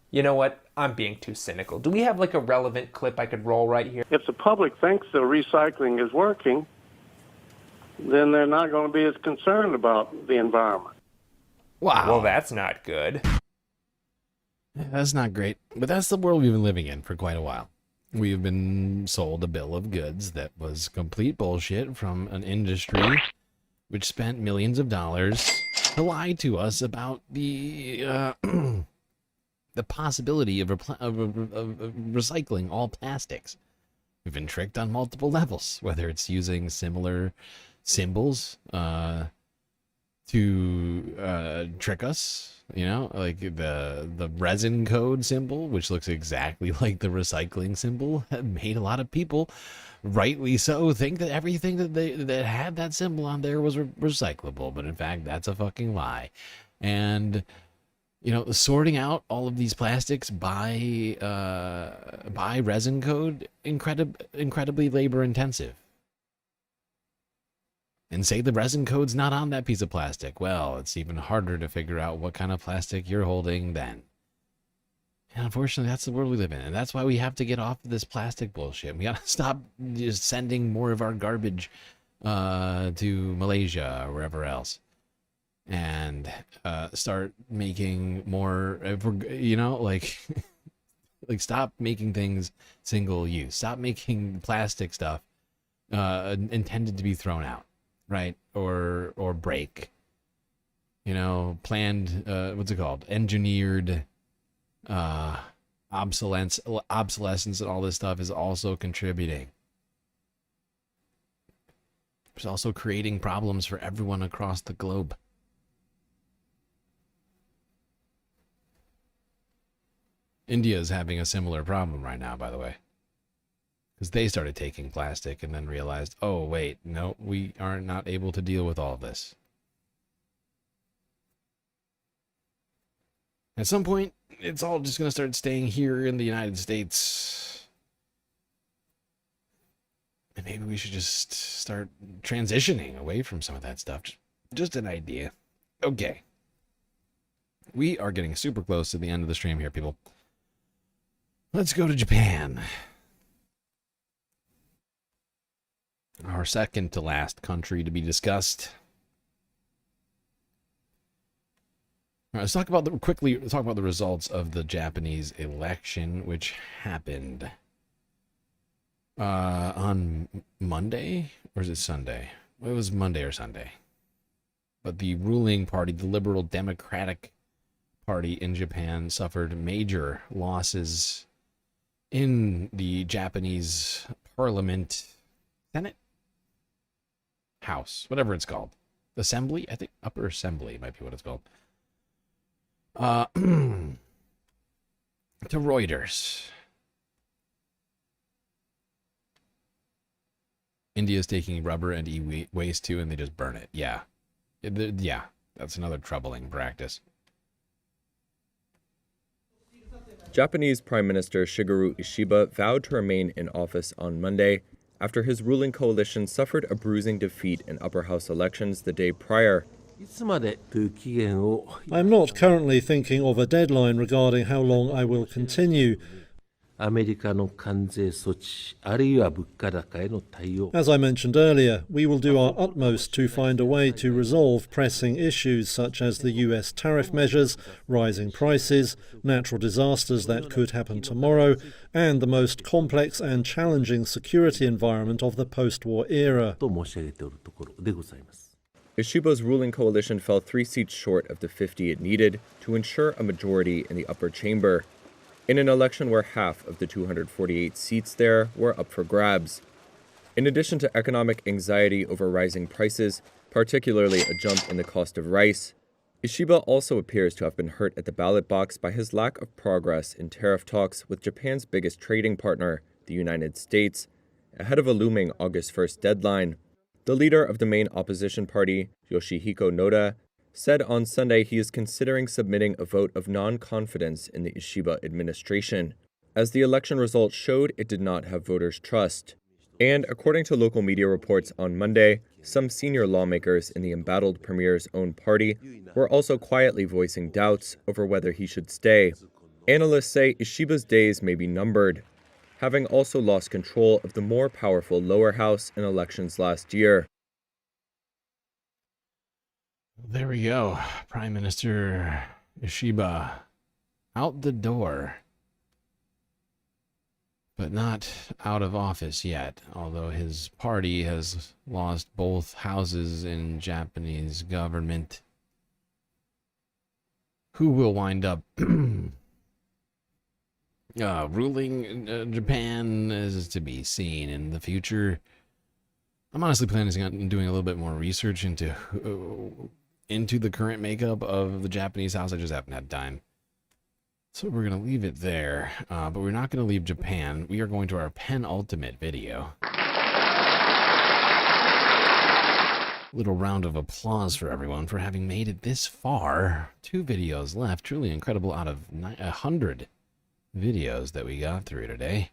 You know what? I'm being too cynical. Do we have like a relevant clip I could roll right here? If the public thinks the recycling is working, then they're not going to be as concerned about the environment. Wow. Well, that's not good. That's not great, but that's the world we've been living in for quite a while. We've been sold a bill of goods that was complete bullshit from an industry which spent millions of dollars to lie to us about the the possibility of recycling all plastics. We've been tricked on multiple levels, whether it's using similar symbols to trick us, you know, like the resin code symbol, which looks exactly like the recycling symbol, made a lot of people, rightly so, think that everything that had that symbol on there was recyclable, but in fact that's a fucking lie. And you know, sorting out all of these plastics by resin code, incredibly labor intensive. And say the resin code's not on that piece of plastic. Well, it's even harder to figure out what kind of plastic you're holding then. And unfortunately, that's the world we live in. And that's why we have to get off of this plastic bullshit. We gotta stop just sending more of our garbage to Malaysia or wherever else. and start making more, you know, like, like stop making things single use. Stop making plastic stuff intended to be thrown out, right? Or break. You know, planned, what's it called? Engineered obsolescence and all this stuff is also contributing. It's also creating problems for everyone across the globe. India is having a similar problem right now, by the way. Because they started taking plastic and then realized, oh, wait, no, we are not able to deal with all of this. At some point, it's all just going to start staying here in the United States. And maybe we should just start transitioning away from some of that stuff. Just an idea. Okay. We are getting super close to the end of the stream here, people. Let's go to Japan. Our second to last country to be discussed. All right, let's talk about the results of the Japanese election, which happened on Monday, or is it Sunday? It was Monday or Sunday. But the ruling party, the Liberal Democratic Party in Japan, suffered major losses in the Japanese Parliament, Senate, House, whatever it's called, Assembly. I think Upper Assembly might be what it's called. To Reuters. India's taking rubber and e-waste too, and they just burn it. Yeah. Yeah, that's another troubling practice. Japanese Prime Minister Shigeru Ishiba vowed to remain in office on Monday after his ruling coalition suffered a bruising defeat in upper house elections the day prior. I'm not currently thinking of a deadline regarding how long I will continue. As I mentioned earlier, we will do our utmost to find a way to resolve pressing issues such as the US tariff measures, rising prices, natural disasters that could happen tomorrow, and the most complex and challenging security environment of the post-war era. Ishiba's ruling coalition fell 3 seats short of the 50 it needed to ensure a majority in the upper chamber, in an election where half of the 248 seats there were up for grabs. In addition to economic anxiety over rising prices, particularly a jump in the cost of rice, Ishiba also appears to have been hurt at the ballot box by his lack of progress in tariff talks with Japan's biggest trading partner, the United States, ahead of a looming August 1st deadline. The leader of the main opposition party, Yoshihiko Noda, said on Sunday he is considering submitting a vote of non-confidence in the Ishiba administration, as the election results showed it did not have voters' trust. And according to local media reports on Monday, some senior lawmakers in the embattled premier's own party were also quietly voicing doubts over whether he should stay. Analysts say Ishiba's days may be numbered, having also lost control of the more powerful lower house in elections last year. There we go. Prime Minister Ishiba out the door, but not out of office yet, although his party has lost both houses in Japanese government. Who will wind up ruling Japan is to be seen in the future. I'm honestly planning on doing a little bit more research into the current makeup of the Japanese house. I just haven't had time. So we're going to leave it there, but we're not going to leave Japan. We are going to our penultimate video. Little round of applause for everyone for having made it this far. 2 videos left. Truly incredible out of 100 videos that we got through today.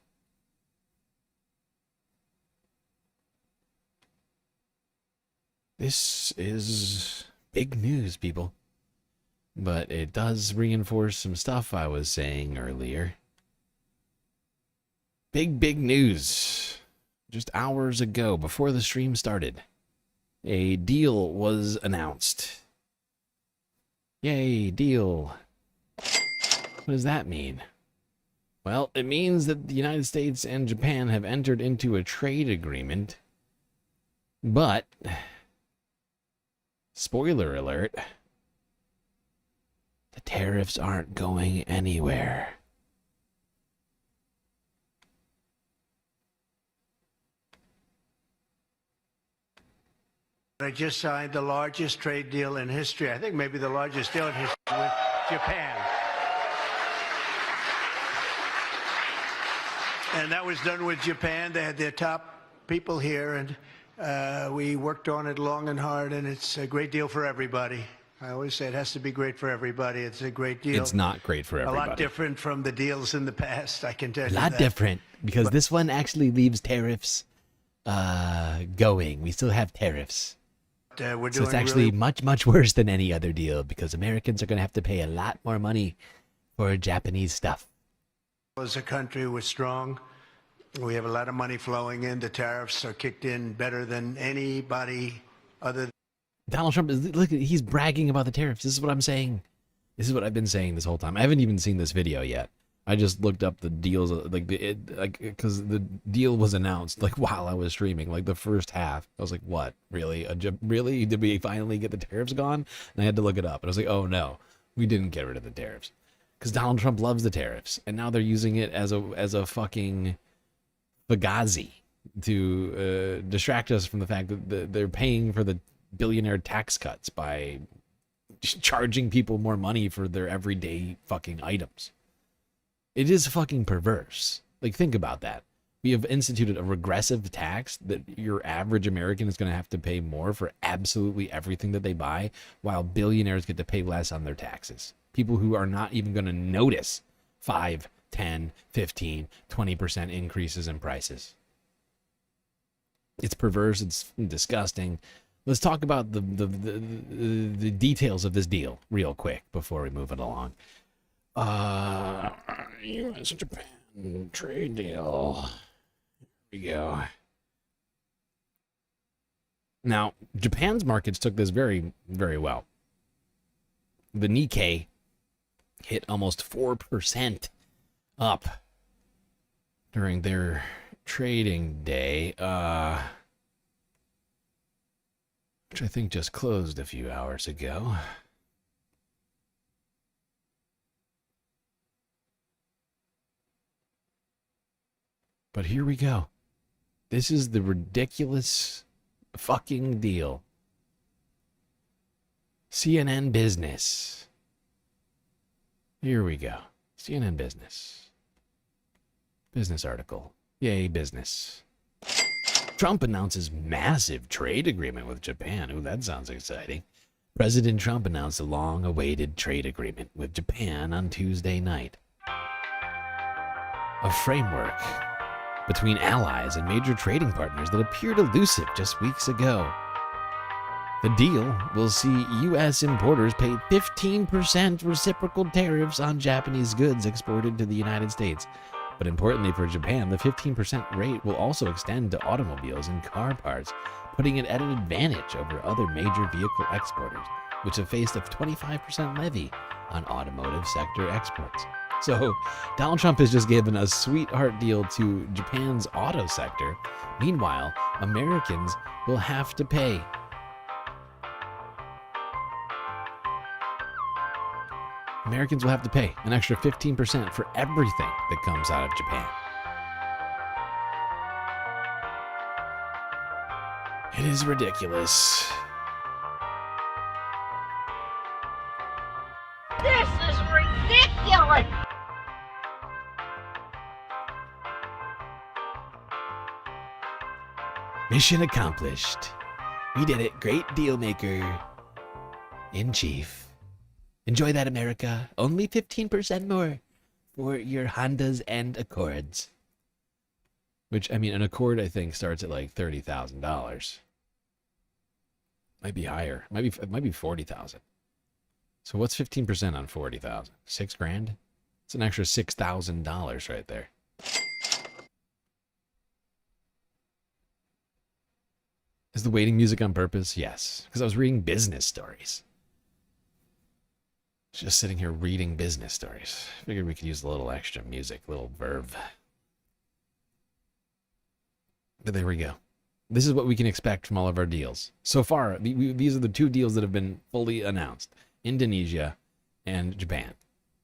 This is big news, people. But it does reinforce some stuff I was saying earlier. Big news. Just hours ago, before the stream started, a deal was announced Yay, deal. What does that mean? Well, it means that the United States and Japan have entered into a trade agreement, but, spoiler alert, the tariffs aren't going anywhere. I just signed the largest trade deal in history. I think maybe the largest deal in history with Japan. And that was done with Japan. They had their top people here, and we worked on it long and hard, and it's a great deal for everybody. I always say it has to be great for everybody. It's a great deal. It's not great for everybody. A lot different from the deals in the past, I can tell you A lot that. different, because this one actually leaves tariffs going. We still have tariffs. We're doing So it's actually really much, much worse than any other deal, because Americans are going to have to pay a lot more money for Japanese stuff. as a country. We're strong. We have a lot of money flowing in. The tariffs are kicked in better than anybody other. Donald Trump is, look, he's bragging about the tariffs. This is what I'm saying. This is what I've been saying this whole time. I haven't even seen this video yet. I just looked up the deals, because the deal was announced like while I was streaming, like the first half. I was like, "What? Really? Really? Did we finally get the tariffs gone?" And I had to look it up, and I was like, "Oh no, we didn't get rid of the tariffs," because Donald Trump loves the tariffs, and now they're using it as a fucking fugazi to distract us from the fact that they're paying for the billionaire tax cuts by charging people more money for their everyday fucking items. It is fucking perverse. Like, think about that. We have instituted a regressive tax that your average American is going to have to pay more for absolutely everything that they buy, while billionaires get to pay less on their taxes. People who are not even going to notice 5, 10, 15, 20% increases in prices. It's perverse. It's disgusting. Let's talk about the details of this deal real quick before we move it along. U.S.-Japan trade deal. Here we go. Now, Japan's markets took this very, very well. The Nikkei hit almost 4% up during their trading day, which I think just closed a few hours ago. But here we go. This is the ridiculous fucking deal. CNN Business. Here we go. CNN Business. Business article. Yay, business. Trump announces massive trade agreement with Japan. Ooh, that sounds exciting. President Trump announced a long-awaited trade agreement with Japan on Tuesday night. A framework between allies and major trading partners that appeared elusive just weeks ago. The deal will see U.S. importers pay 15% reciprocal tariffs on Japanese goods exported to the United States. But importantly for Japan, the 15% rate will also extend to automobiles and car parts, putting it at an advantage over other major vehicle exporters, which have faced a 25% levy on automotive sector exports. So, Donald Trump has just given a sweetheart deal to Japan's auto sector. Meanwhile, Americans will have to pay. Americans will have to pay an extra 15% for everything that comes out of Japan. It is ridiculous. This is ridiculous! Mission accomplished. We did it. Great deal maker in chief. Enjoy that, America. Only 15% more for your Hondas and Accords. Which, I mean, an Accord, I think, starts at like $30,000. Might be higher. It might be $40,000. So what's 15% on $40,000? $6,000? It's an extra $6,000 right there. Is the waiting music on purpose? Yes, because I was reading business stories. Just sitting here reading business stories. Figured we could use a little extra music, a little verve. But there we go. This is what we can expect from all of our deals. So far, these are the 2 deals that have been fully announced. Indonesia and Japan.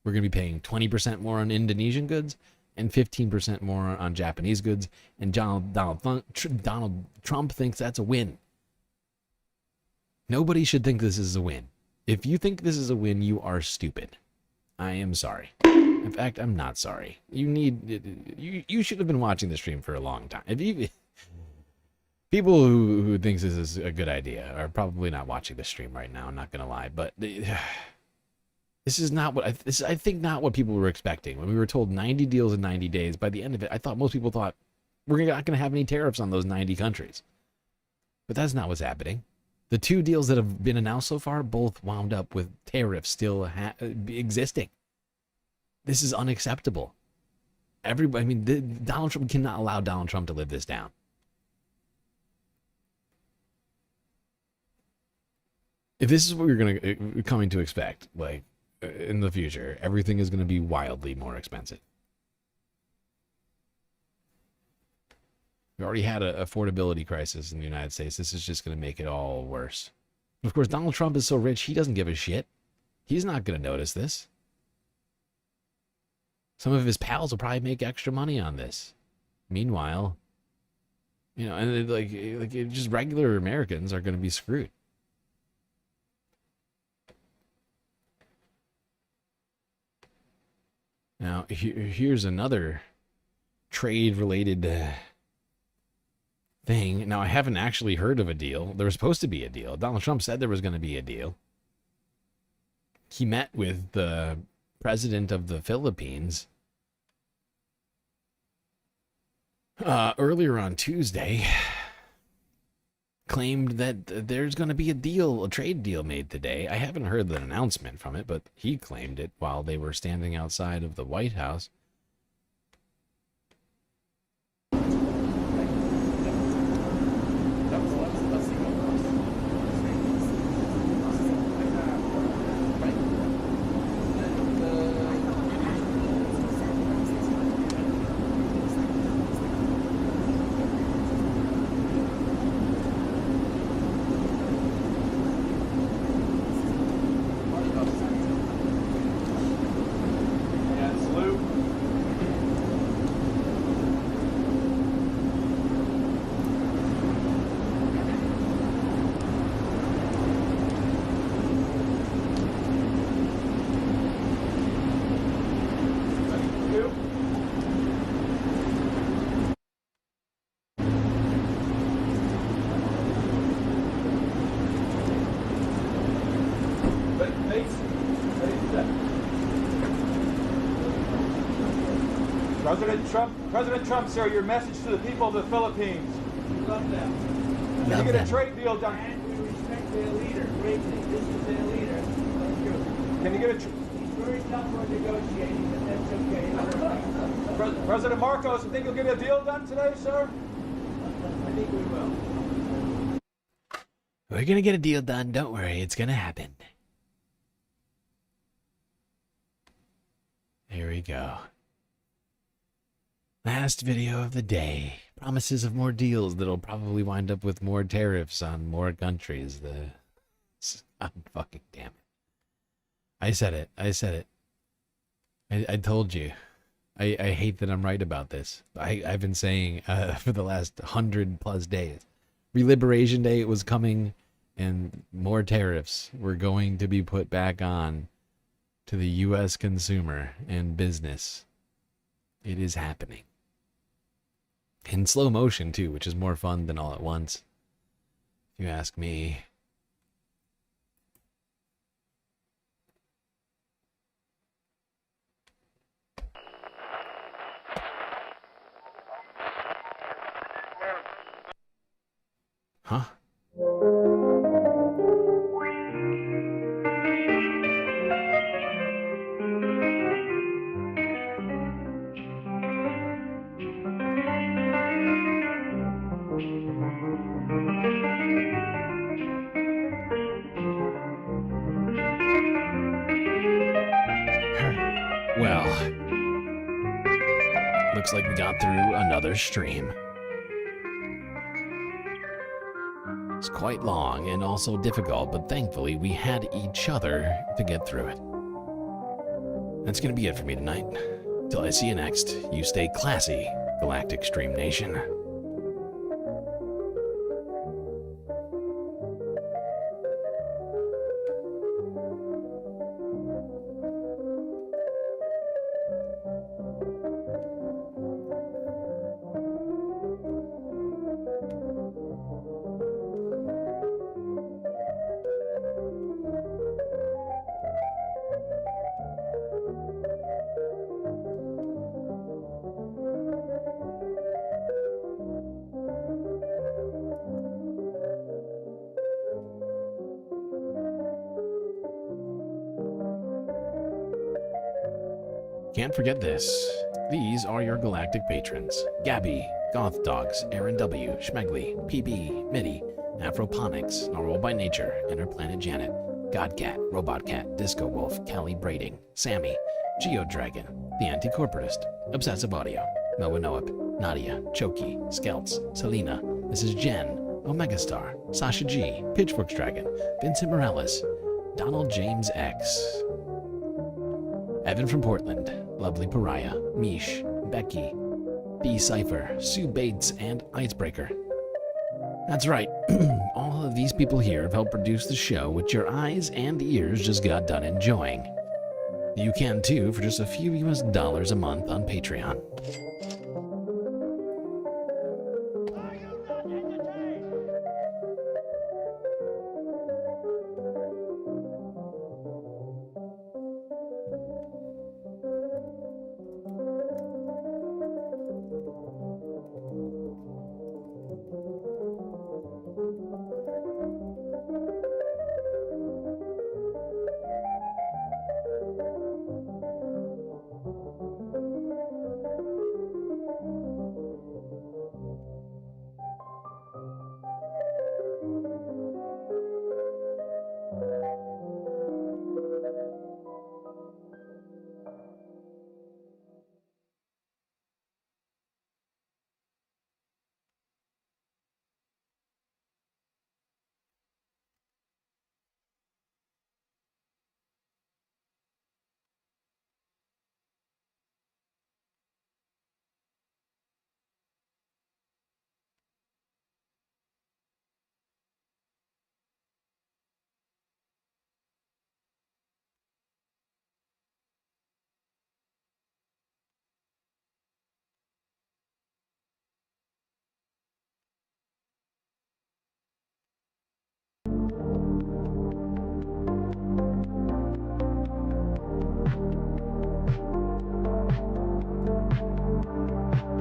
We're going to be paying 20% more on Indonesian goods and 15% more on Japanese goods. And Donald Trump thinks that's a win. Nobody should think this is a win. If you think this is a win, you are stupid. I am sorry. In fact, I'm not sorry. You should have been watching the stream for a long time. People who thinks this is a good idea are probably not watching the stream right now. I'm not gonna lie, but this is not what I think not what people were expecting when we were told 90 deals in 90 days. By the end of it, I thought most people thought we're not gonna have any tariffs on those 90 countries, but that's not what's happening. The 2 deals that have been announced so far both wound up with tariffs still existing. This is unacceptable. Donald Trump cannot allow Donald Trump to live this down. If this is what we're coming to expect, like in the future, everything is going to be wildly more expensive. We already had an affordability crisis in the United States. This is just going to make it all worse. Of course, Donald Trump is so rich, he doesn't give a shit. He's not going to notice this. Some of his pals will probably make extra money on this. Meanwhile, and just regular Americans are going to be screwed. Now, here's another trade-related thing. Now, I haven't actually heard of a deal. There was supposed to be a deal. Donald Trump said there was going to be a deal. He met with the president of the Philippines earlier on Tuesday. Claimed that there's going to be a trade deal made today. I haven't heard the announcement from it, but he claimed it while they were standing outside of the White House. President Trump, sir, your message to the people of the Philippines. We love them. Can you get a trade deal done? And we respect their leader greatly. This is their leader. Can you get a He's very tough for negotiating, but that's okay. President Marcos, you think you'll get a deal done today, sir? I think we will. We're going to get a deal done. Don't worry. It's going to happen. Here we go. Last video of the day. Promises of more deals that'll probably wind up with more tariffs on more countries. Fucking damn it. I said it. I told you. I hate that I'm right about this. I've been saying for the last 100+ days. Liberation Day was coming, and more tariffs were going to be put back on to the U.S. consumer and business. It is happening. In slow motion, too, which is more fun than all at once, if you ask me. Huh? Well, looks like we got through another stream. It's quite long and also difficult, but thankfully we had each other to get through it. That's gonna be it for me tonight. Till I see you next, you stay classy, Galactic Stream Nation. Can't forget this. These are your galactic patrons. Gabby, Goth Dogs, Aaron W, Schmegley, PB, Mitty, Afroponics, Normal by Nature, Inner Planet Janet, Godcat, Robot Cat, Disco Wolf, Callie Braiding, Sammy, Geodragon, The Anti-Corporatist, Obsessive Audio, Noah Noep, Nadia, Choki, Skelts, Selena, Mrs. Jen, Omegastar, Sasha G, Pitchforks Dragon, Vincent Morales, Donald James X, Evan from Portland, Lovely Pariah, Mish, Becky, B. Cypher, Sue Bates, and Icebreaker. That's right, all of these people here have helped produce the show, which your eyes and ears just got done enjoying. You can too for just a few US dollars a month on Patreon.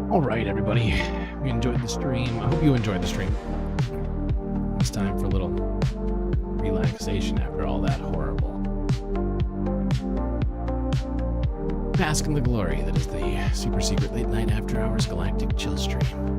All right, everybody, we enjoyed the stream. I hope you enjoyed the stream. It's time for a little relaxation after all that horrible. Bask in the glory that is the super secret late night after hours galactic chill stream.